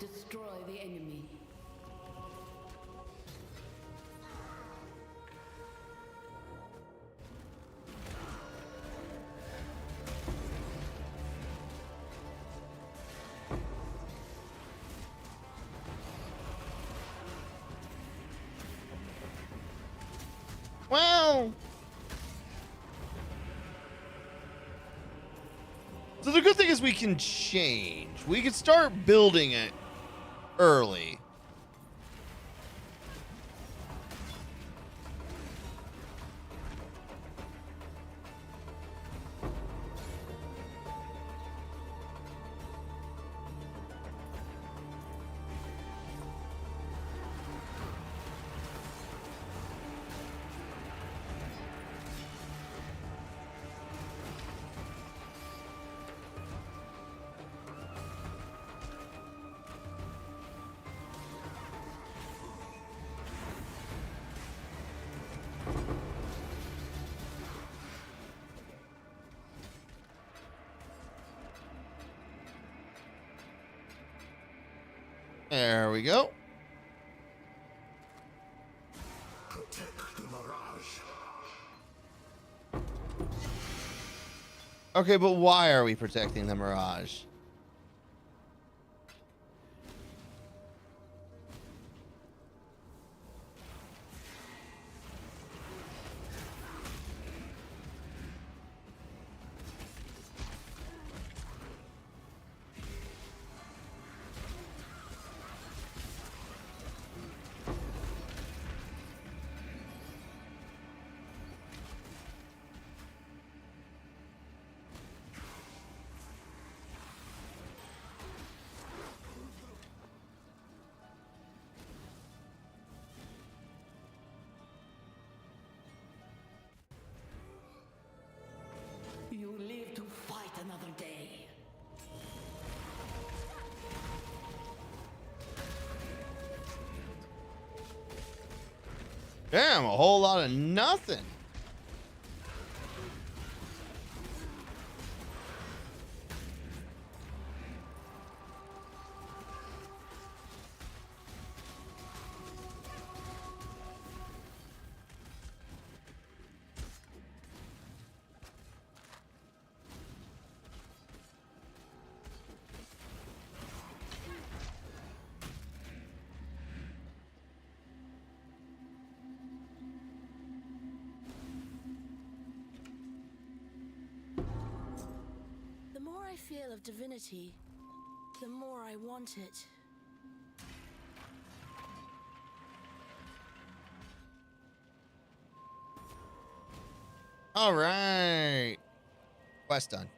Destroy the enemy. Well, so the good thing is we can change. We can start building it early. There we go. Protect the Mirage. Okay, but why are we protecting the Mirage? You live to fight another day. Damn, a whole lot of nothing. The more I feel of divinity, the more I want it. All right. Quest done.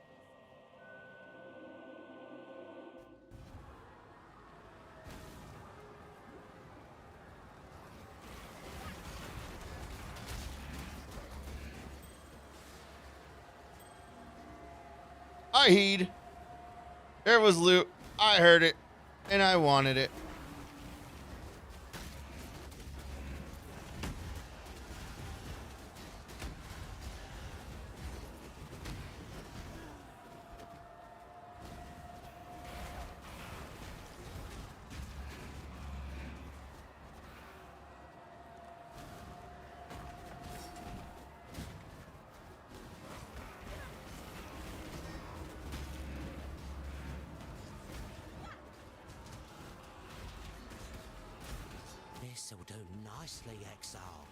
I heed. There was loot. I heard it. And I wanted it. This'll do nicely, Exile.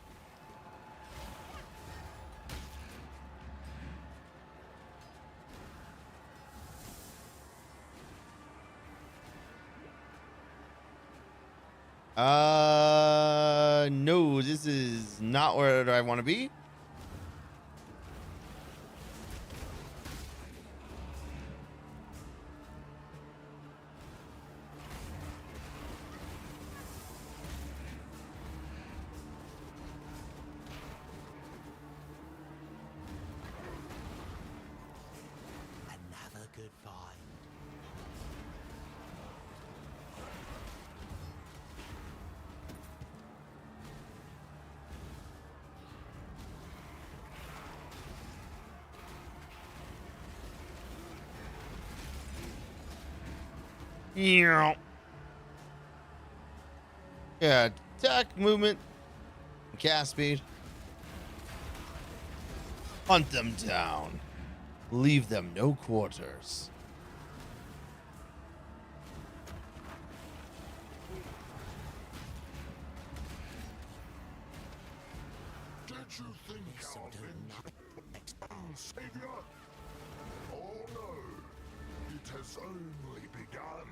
No, this is not where I want to be. Another Yeah. Yeah, attack, movement, cast speed. Hunt them down. Leave them no quarters. Did you think our savior? Oh no, it has only begun.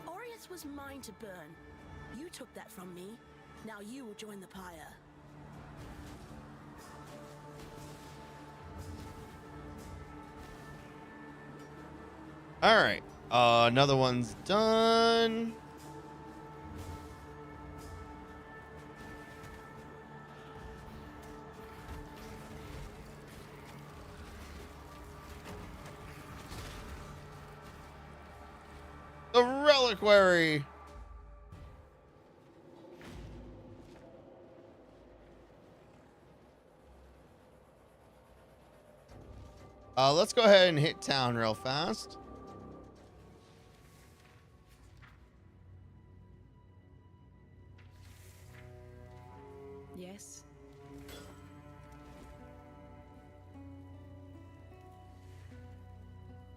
Aureus was mine to burn. You took that from me. Now you will join the pyre. All right. Another one's done. The reliquary. Let's go ahead and hit town real fast. Yes.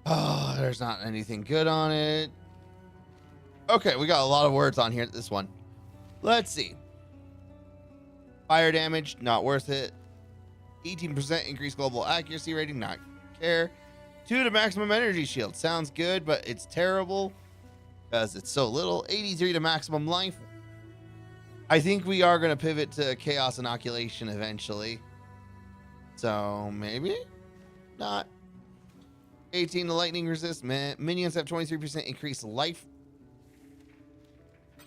Oh, there's not anything good on it. Okay, we got a lot of words on here. This one. Let's see. Fire damage, not worth it. 18% increased global accuracy rating, not care. 2 to maximum energy shield. Sounds good, but it's terrible because it's so little. 83 to maximum life. I think we are going to pivot to chaos inoculation eventually. So maybe not. 18 to lightning resist. Minions have 23% increased life.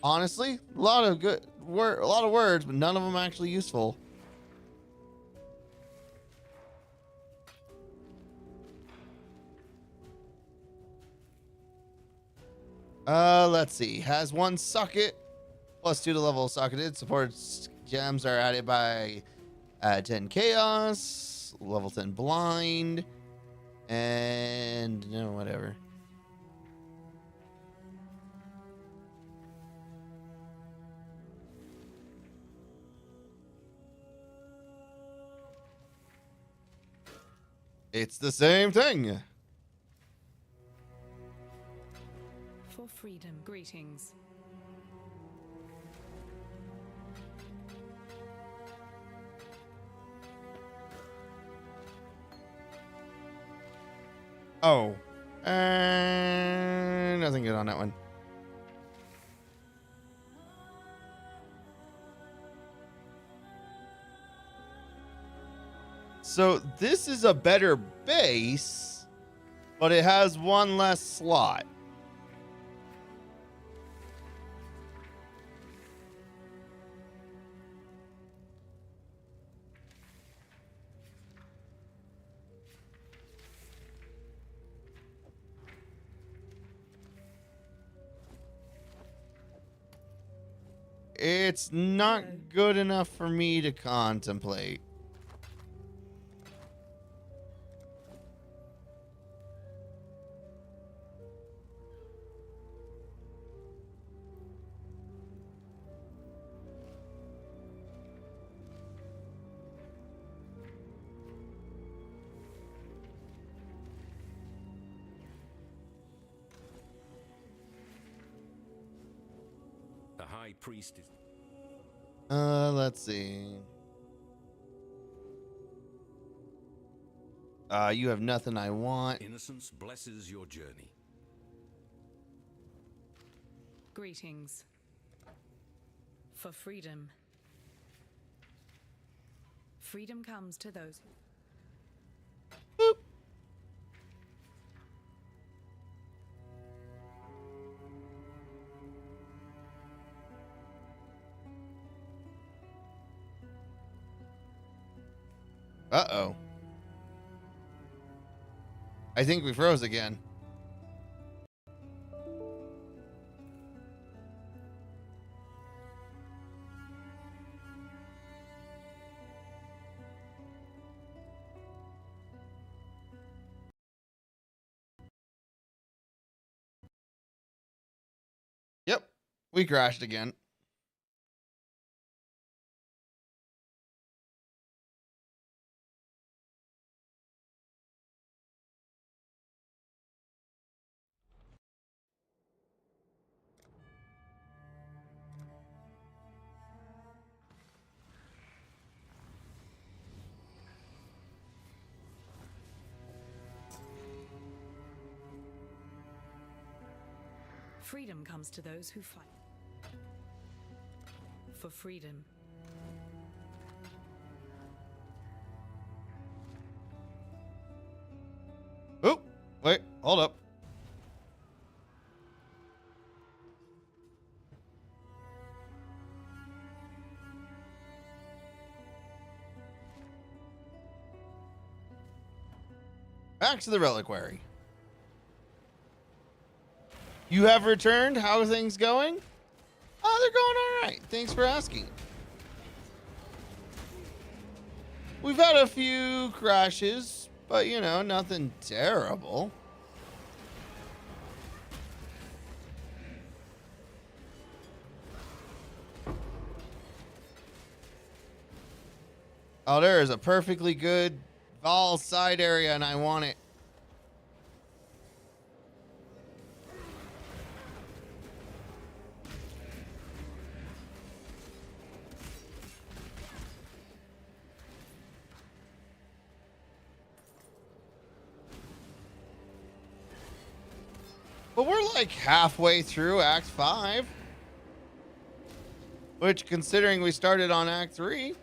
Honestly, a lot of words, but none of them actually useful. Let's see. Has 1 socket. Plus 2 to level socketed. Supports gems are added by 10 chaos. Level 10 blind. And no, whatever. It's the same thing. For freedom, greetings. Oh. Nothing good on that one. So this is a better base, but it has 1 less slot. It's not good enough for me to contemplate. The High Priest is... Let's see. You have nothing I want. Innocence blesses your journey. Greetings. For freedom. Freedom comes to those who... Boop. Uh-oh. I think we froze again. We crashed again. Freedom comes to those who fight. For freedom. Oh, wait, hold up. Back to the reliquary. You have returned. How are things going? Oh, they're going all right. Thanks for asking. We've had a few crashes, but you know, nothing terrible. Oh, there is a perfectly good Vol side area, and I want it. But we're like halfway through Act 5. Which, considering we started on Act 3.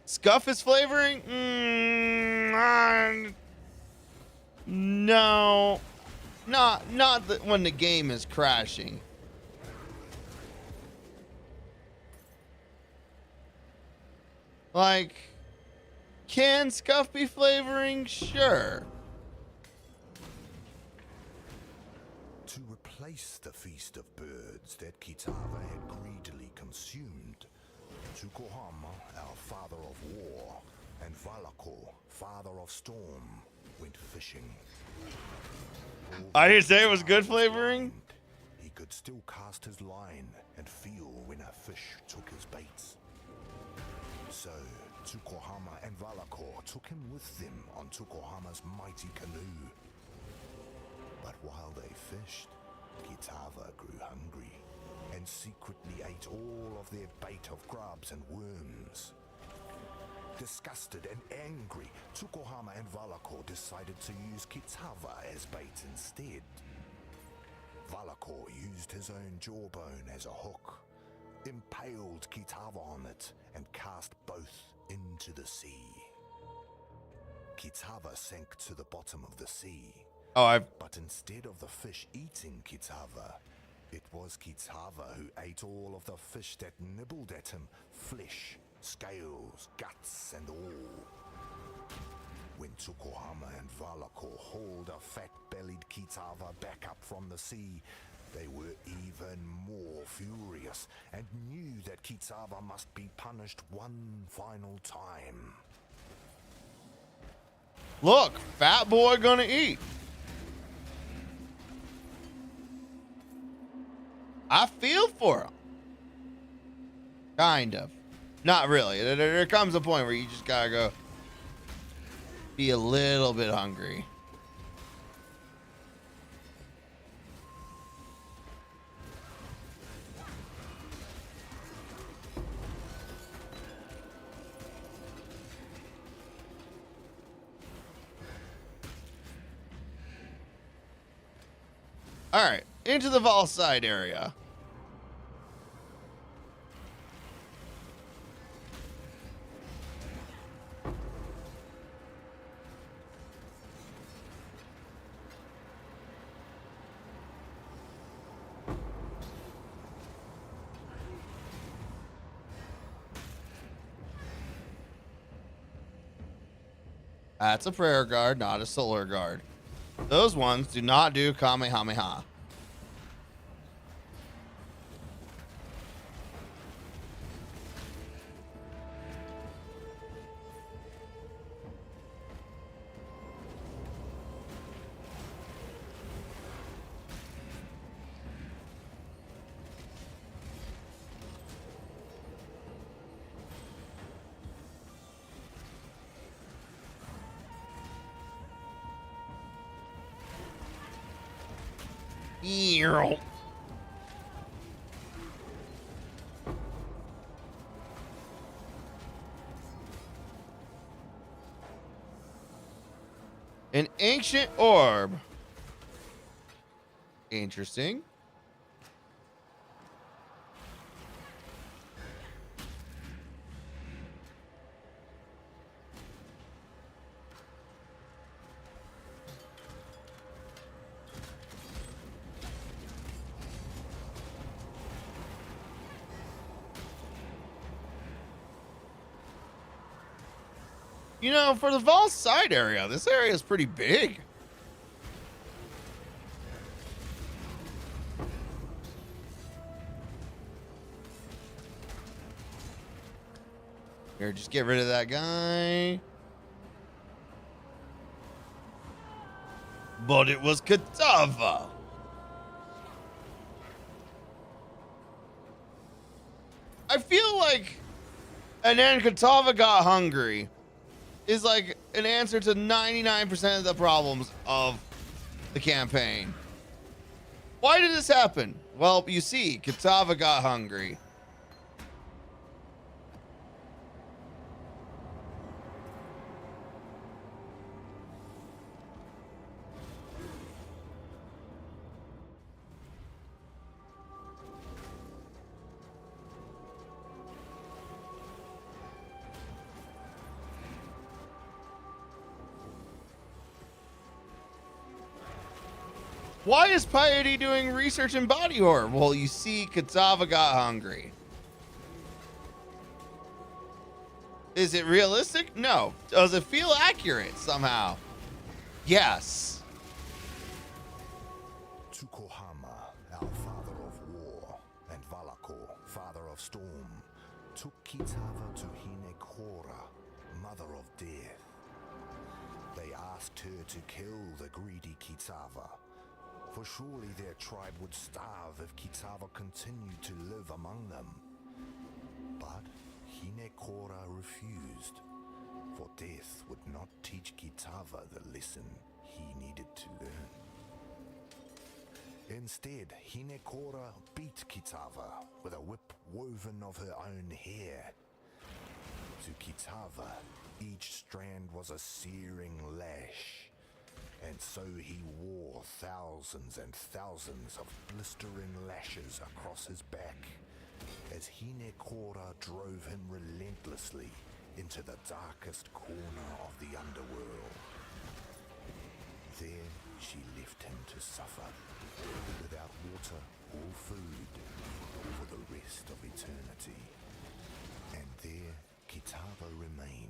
Scuff is flavoring? No. Not when the game is crashing. Like, can Scuff be flavoring? Sure. To replace the Feast of Birds that Kitava had greedily consumed, Tukohama, our father of war, and Valakor, father of storm, went fishing. I didn't say it was good flavoring. He could still cast his line and feel when a fish took his baits. So, Tukohama and Valakor took him with them on Tukohama's mighty canoe. But while they fished, Kitava grew hungry and secretly ate all of their bait of grubs and worms. Disgusted and angry, Tukohama and Valakor decided to use Kitava as bait instead. Valakor used his own jawbone as a hook, impaled Kitava on it, and cast both into the sea. Kitava sank to the bottom of the sea. But instead of the fish eating Kitava, it was Kitava who ate all of the fish that nibbled at him, flesh, scales, guts, and all. When Tukohama and Valakor hauled a fat-bellied Kitava back up from the sea, they were even more furious and knew that Kitava must be punished one final time. Look, fat boy gonna eat. I feel for him. Kind of. Not really. There comes a point where you just gotta go be a little bit hungry. All right, into the Vol side area. That's a prayer guard, not a solar guard. Those ones do not do Kamehameha. Earl. An ancient orb. Interesting. You know, for the Vol side area, this area is pretty big. Here, just get rid of that guy. But it was Kitava. I feel like and then Kitava got hungry is like an answer to 99% of the problems of the campaign. Why did this happen? Well, you see, Kitava got hungry. Why is Piety doing research in body horror? Well, you see, Kitava got hungry. Is it realistic? No. Does it feel accurate somehow? Yes. Tukohama, our father of war, and Valako, father of storm, took Kitava to Hinekora, mother of death. They asked her to kill the greedy Kitava, for surely their tribe would starve if Kitava continued to live among them. But Hinekora refused, for death would not teach Kitava the lesson he needed to learn. Instead, Hinekora beat Kitava with a whip woven of her own hair. To Kitava, each strand was a searing lash, and so he wore thousands and thousands of blistering lashes across his back as Hinekora drove him relentlessly into the darkest corner of the underworld. There she left him to suffer, without water or food, for the rest of eternity. And there Kitava remained,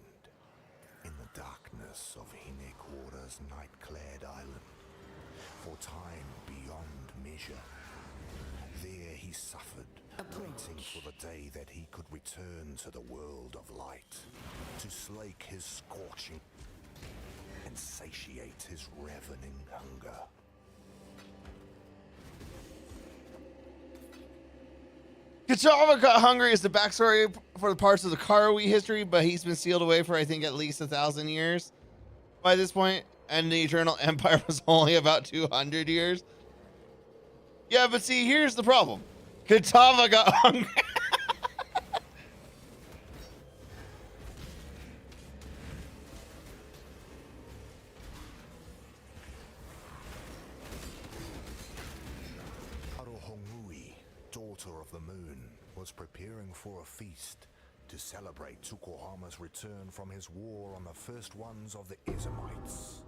in the darkness of Hinekora's night-clad island, for time beyond measure. There he suffered, waiting for the day that he could return to the world of light, to slake his scorching and satiate his ravening hunger. Kitava got hungry is the backstory for the parts of the Karawi history, but he's been sealed away for I think at least 1,000 years by this point, and the Eternal Empire was only about 200 years. Yeah, but see, here's the problem. Kitava got hungry. Daughter of the moon, was preparing for a feast to celebrate Tukohama's return from his war on the first ones of the Ezamites.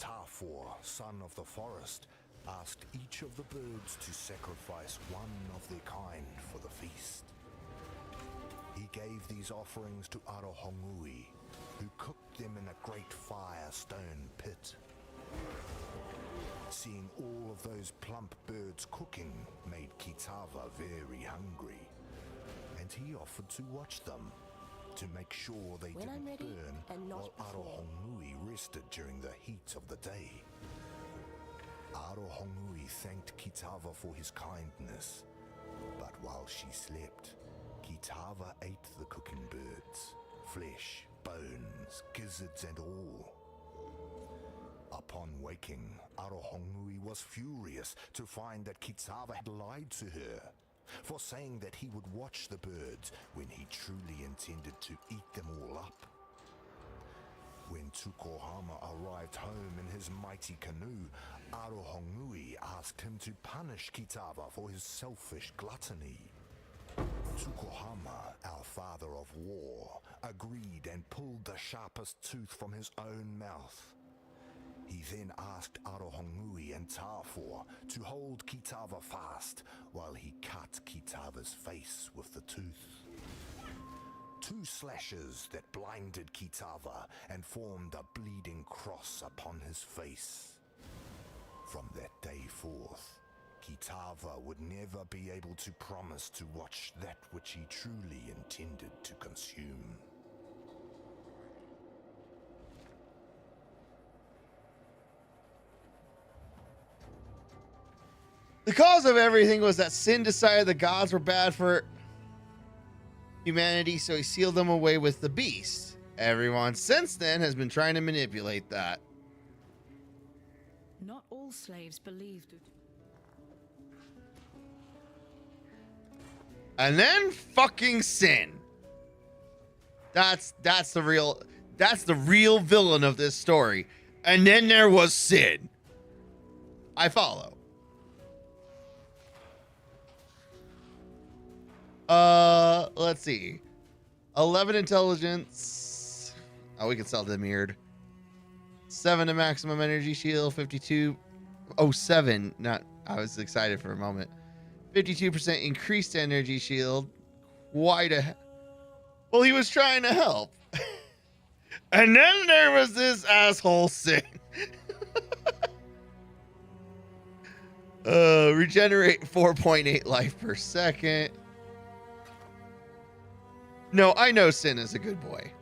Tafor, son of the forest, asked each of the birds to sacrifice one of their kind for the feast. He gave these offerings to Arohongui, who cooked them in a great fire stone pit. Seeing all of those plump birds cooking made Kitava very hungry, and he offered to watch them, to make sure they didn't burn while Arohongui rested during the heat of the day. Arohongui thanked Kitava for his kindness, but while she slept, Kitava ate the cooking birds, flesh, bones, gizzards and all. Upon waking, Arohongui was furious to find that Kitava had lied to her, for saying that he would watch the birds when he truly intended to eat them all up. When Tukohama arrived home in his mighty canoe, Arohongui asked him to punish Kitava for his selfish gluttony. Tukohama, our father of war, agreed and pulled the sharpest tooth from his own mouth. He then asked Arohongui and Tafor to hold Kitava fast while he cut Kitava's face with the tooth. 2 slashes that blinded Kitava and formed a bleeding cross upon his face. From that day forth, Kitava would never be able to promise to watch that which he truly intended to consume. The cause of everything was that Sin decided the gods were bad for humanity, so he sealed them away with the beast. Everyone since then has been trying to manipulate that. Not all slaves believed. And then fucking Sin. That's the real villain of this story. And then there was Sin. I follow. Let's see. 11 intelligence. Oh, we can sell the mirrored. 7 to maximum energy shield. 52. Oh, 7. Not. I was excited for a moment. 52% increased energy shield. Quite a. Well, he was trying to help. And then there was this asshole Sin. Regenerate 4.8 life per second. No, I know Sin is a good boy.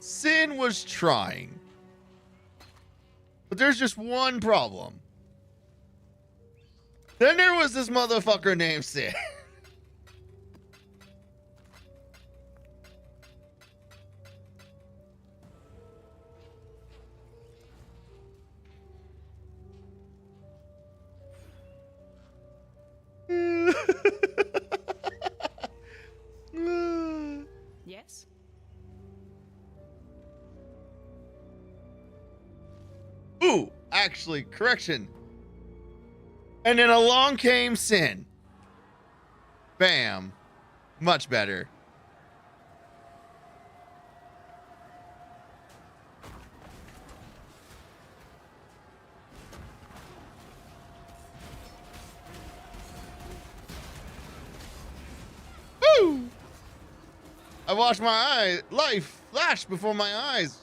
Sin was trying. But there's just one problem. Then there was this motherfucker named Sin. Yes? Ooh, actually, correction. And then along came Sin. Bam. Much better. Woo! I watched my life flash before my eyes.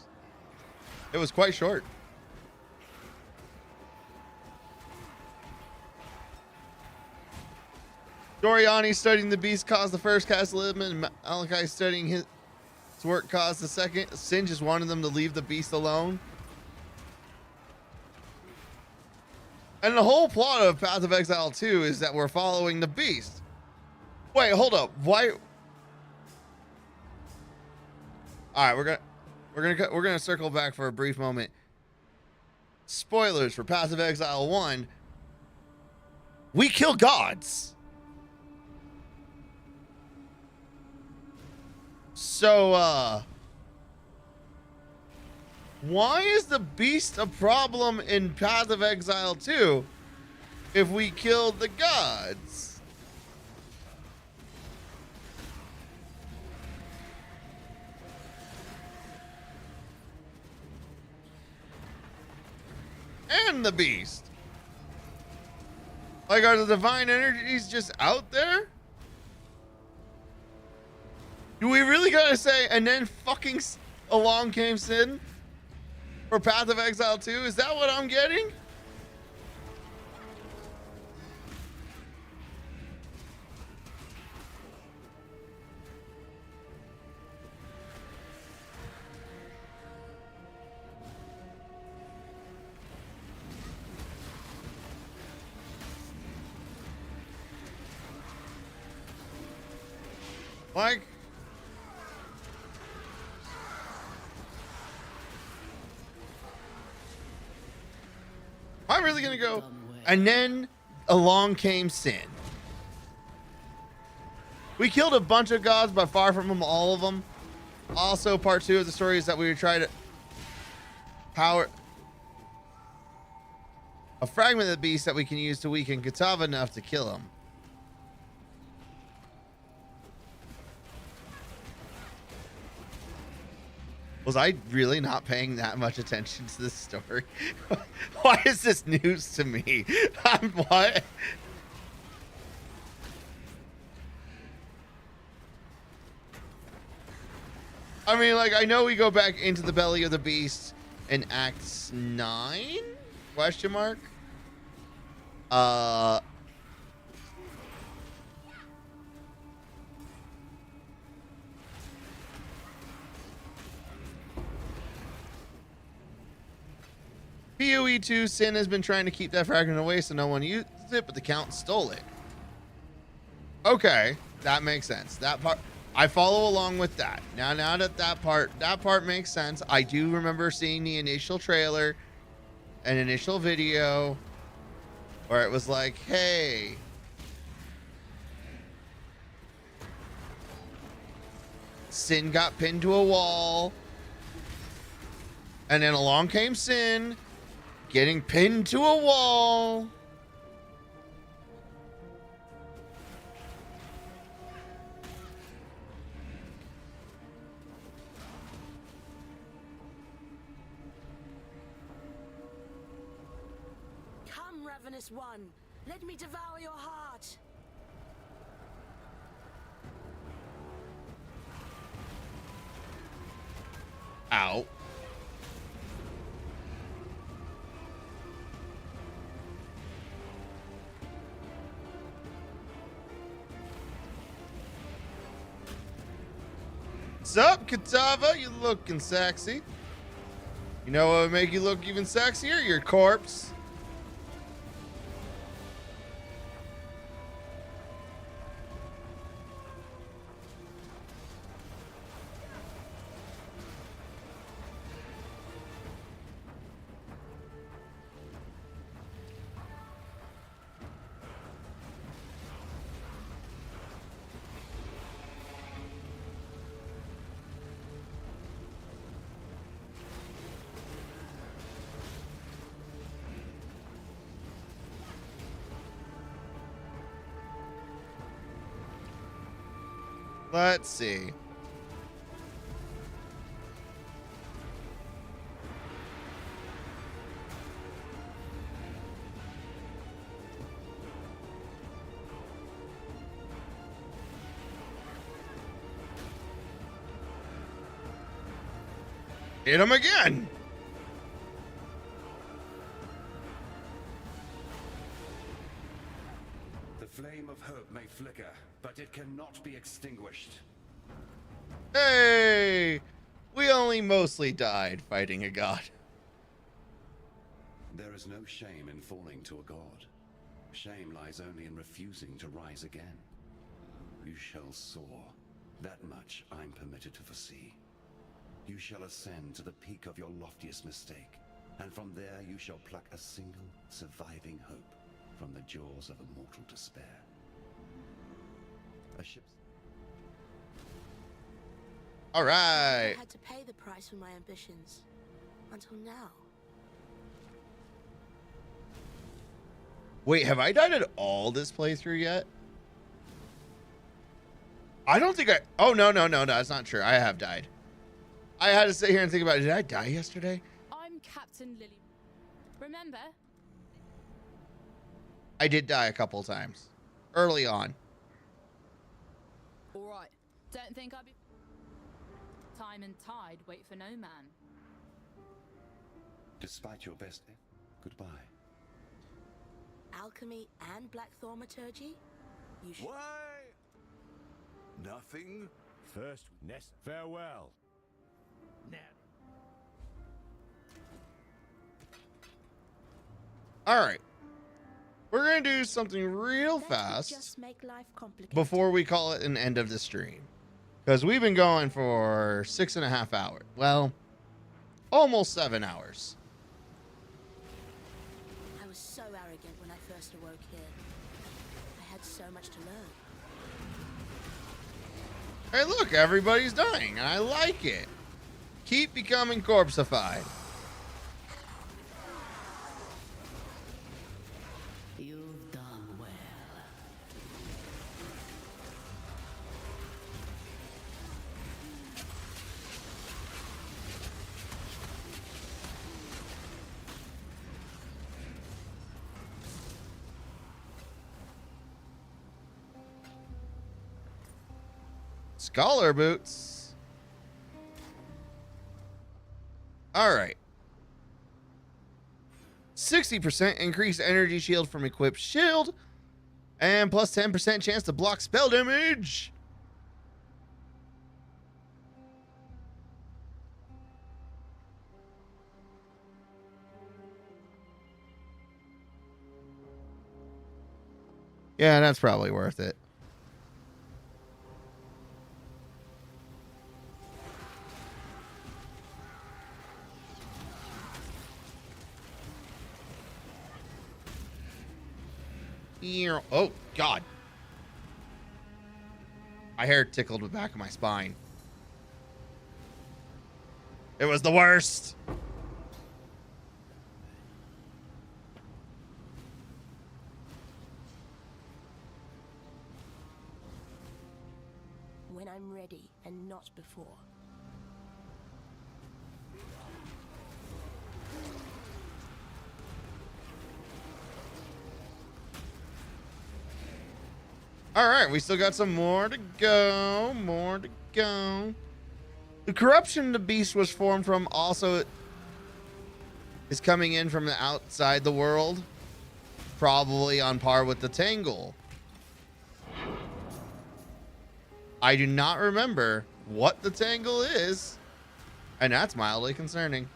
It was quite short. Doriani studying the beast caused the first cast limit, and Malachi studying his work caused the second. Sin just wanted them to leave the beast alone. And the whole plot of Path of Exile 2 is that we're following the beast. Wait, hold up. Why? All right, we're gonna circle back for a brief moment. Spoilers for Path of Exile 1. We kill gods. So, why is the beast a problem in Path of Exile 2 if we killed the gods? And the beast. Like, are the divine energies just out there? Do we really gotta say, and then fucking along came Sin for Path of Exile 2? Is that what I'm getting? Like, I'm really gonna go. And then along came Sin. We killed a bunch of gods, but far from them, all of them. Also, part 2 of the story is that we would try to power a fragment of the beast that we can use to weaken Katava enough to kill him. Was I really not paying that much attention to this story? Why is this news to me? What? I mean, like, I know we go back into the belly of the beast in Acts 9? Question mark? PoE 2, Sin has been trying to keep that fragment away so no one uses it, but the Count stole it. Okay, that makes sense. That part, I follow along with that. Now that part makes sense. I do remember seeing the initial trailer, an initial video, where it was like, hey, Sin got pinned to a wall, and then along came Sin, getting pinned to a wall. Come, ravenous one, let me devour your heart. Ow. What's up, Katava? You looking sexy. You know what would make you look even sexier? Your corpse. Let's see. Hit him again. The flame of hope may flicker, but it cannot be extinguished. Hey, we only mostly died fighting a god. There is no shame in falling to a god. Shame lies only in refusing to rise again. You shall soar. That much I'm permitted to foresee. You shall ascend to the peak of your loftiest mistake, and from there you shall pluck a single surviving hope from the jaws of immortal despair. A ship's... All right. I had to pay the price for my ambitions. Until now. Wait, have I died at all this playthrough yet? I don't think I... Oh, no, that's not true. I have died. I had to sit here and think about it. Did I die yesterday? I'm Captain Lily. Remember? I did die a couple times. Early on. Alright. Don't think I'd be... Time and tide wait for no man. Despite your best... Goodbye. Alchemy and black thaumaturgy? You should... Why? Nothing? First, Nest, farewell. Now. All right. We're going to do something real fast just make life complicated. before we call it an end of the stream. Because we've been going for 6.5 hours. Well, almost 7 hours. I was so arrogant when I first awoke here. I had so much to learn. Hey, look, everybody's dying. I like it. Keep becoming corpseified. You've done well. Scholar boots. All right. 60% increased energy shield from equipped shield. And plus 10% chance to block spell damage. Yeah, that's probably worth it. Oh, God. My hair tickled the back of my spine. It was the worst. When I'm ready and not before. All right, we still got some more to go. More to go. The corruption the beast was formed from also is coming in from the outside the world, probably on par with the Tangle. I do not remember what the Tangle is, and that's mildly concerning.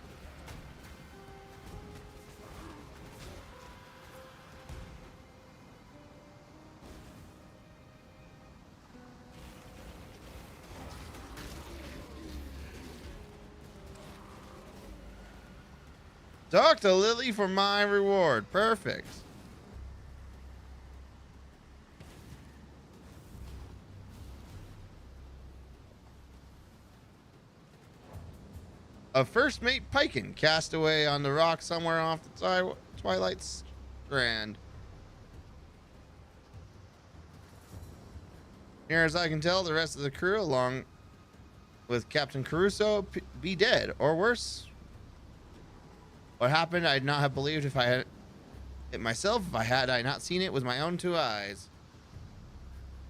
Talk to Lily for my reward. Perfect. A first mate Piken cast away on the rock somewhere off the Twilight Strand. Near as I can tell, the rest of the crew, along with Captain Caruso, be dead or worse. What happened, I'd not have believed if I had it myself, if I had not seen it with my own two eyes.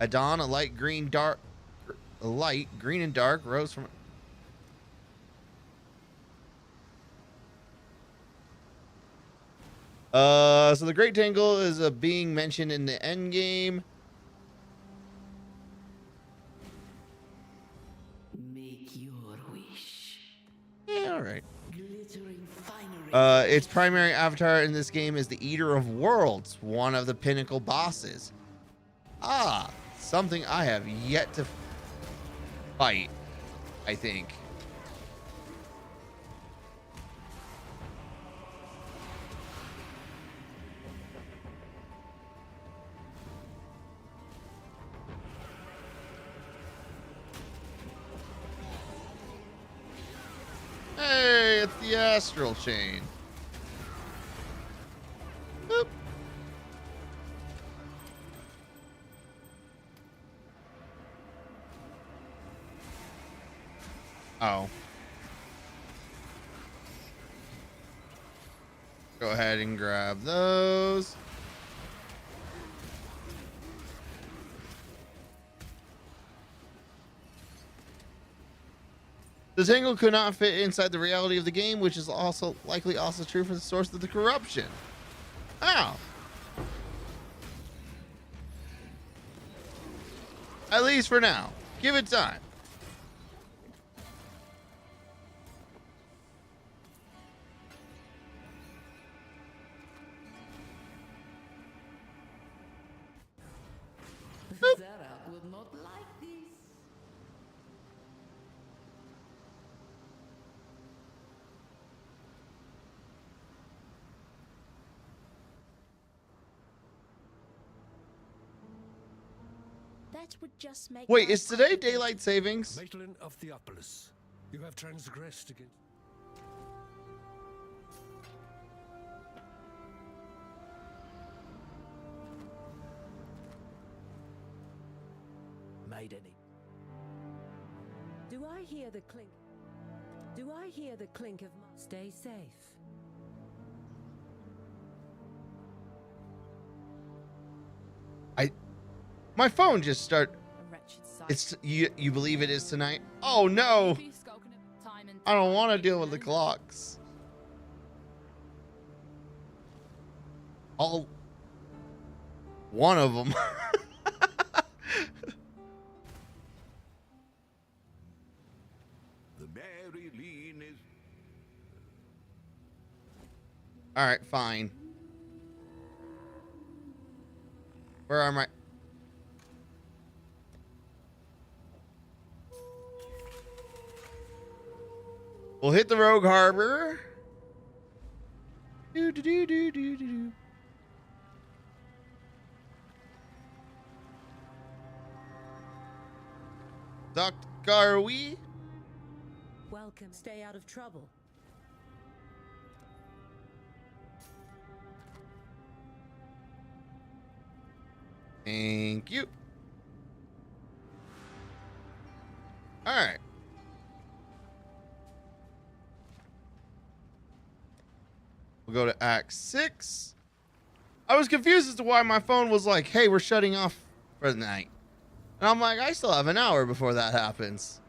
At dawn, a light green and dark, rose from. So the Great Tangle is being mentioned in the end game. Make your wish. Yeah, all right. Glittering finery. Its primary avatar in this game is the Eater of Worlds, one of the pinnacle bosses. Ah, something I have yet to fight, I think. Hey, it's the Astral Chain. Boop. Oh. Go ahead and grab those. The Tangle could not fit inside the reality of the game, which is also likely also true for the source of the corruption. Oh. At least for now. Give it time. Zara would not like this. That would just make Wait, life is today complicated. daylight savings? Maitland of Theopolis, you have transgressed against... Made any. Do I hear the clink? Do I hear the clink of... Stay safe. My phone just start. A wretched sight. It's you believe it is tonight? Oh no! I don't want to deal with the clocks. All one of them. The Mary Lean is... All right, fine. Where are my... We'll hit the Rogue Harbor. Do do do do do do do. Dr. Garwi. Welcome. Stay out of trouble. Thank you. All right. We'll go to Act 6. I was confused as to why my phone was like, hey, we're shutting off for the night. And I'm like, I still have an hour before that happens.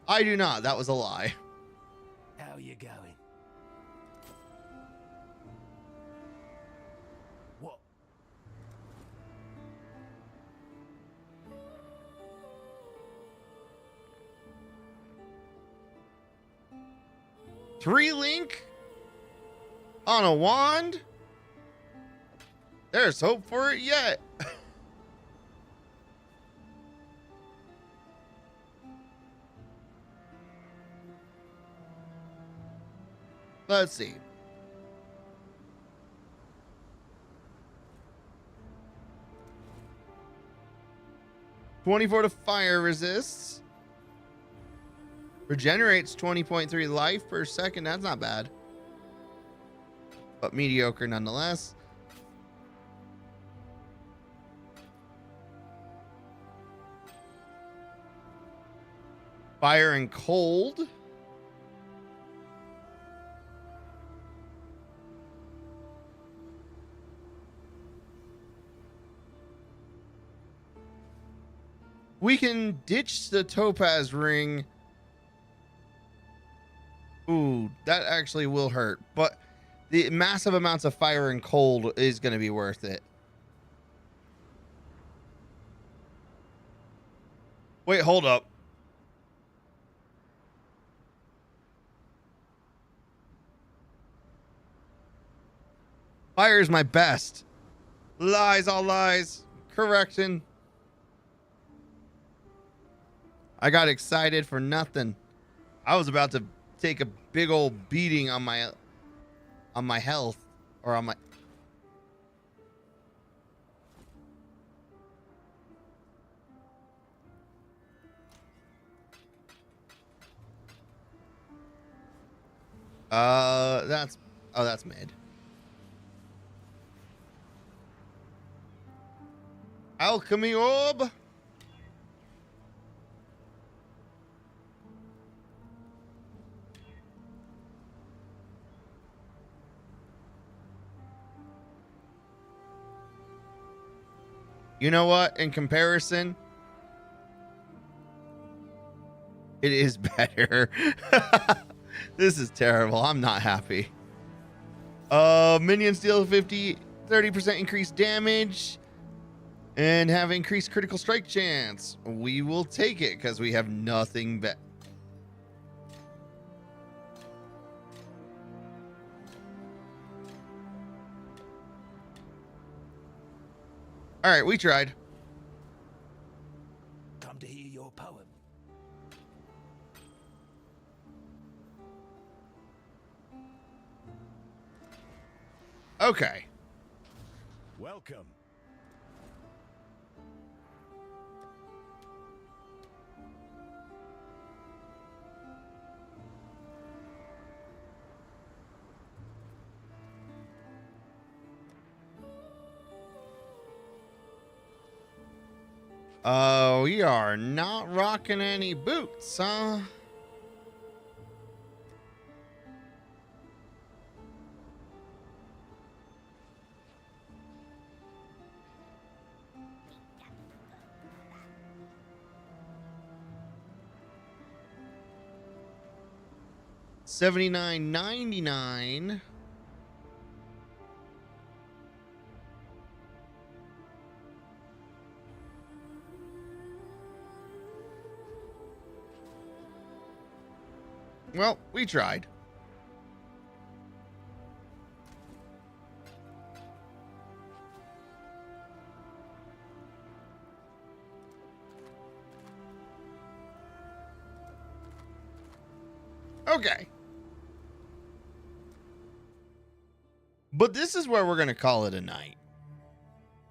I do not. That was a lie. How you going? What? Three link on a wand. There's hope for it yet. Let's see. (24) to fire resists. Regenerates 20.3 life per second. That's not bad. But mediocre nonetheless. Fire and cold. We can ditch the topaz ring. Ooh, that actually will hurt. But the massive amounts of fire and cold is going to be worth it. Wait, hold up. Fire is my best. Lies, all lies. Correction. I got excited for nothing. I was about to take a big old beating on my health or on my... that's mid. Alchemy orb. You know what? In comparison, it is better. This is terrible. I'm not happy. Minions deal 30% increased damage and have increased critical strike chance. We will take it because we have nothing better. All right, we tried. Come to hear your poem. Okay. Welcome. Oh, we are not rocking any boots, huh? $79.99. Well, we tried. Okay. But this is where we're going to call it a night.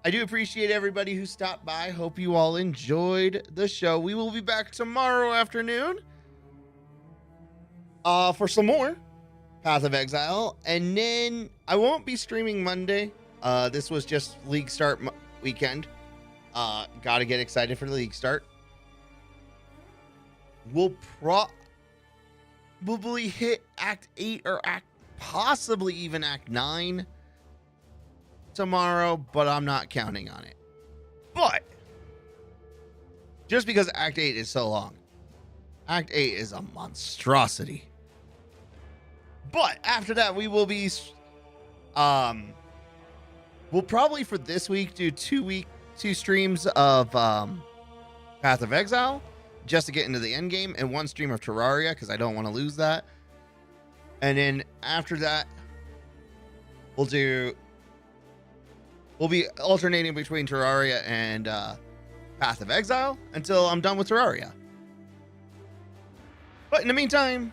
I do appreciate everybody who stopped by. Hope you all enjoyed the show. We will be back tomorrow afternoon for some more Path of Exile. And then I won't be streaming Monday. This was just League Start weekend. Gotta get excited for the League Start. We'll probably hit Act 8 or possibly even Act 9 tomorrow, but I'm not counting on it. But just because Act 8 is so long, Act 8 is a monstrosity. But after that, we will be we'll probably for this week do two streams of Path of Exile just to get into the end game, and one stream of Terraria because I don't want to lose that. And then after that, we'll be alternating between Terraria and Path of Exile until I'm done with Terraria. But in the meantime,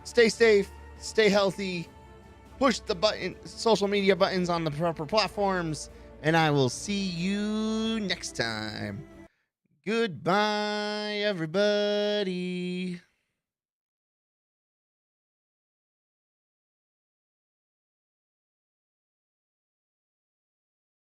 stay safe, stay healthy, push the social media buttons on the proper platforms, and I will see you next time. Goodbye, everybody.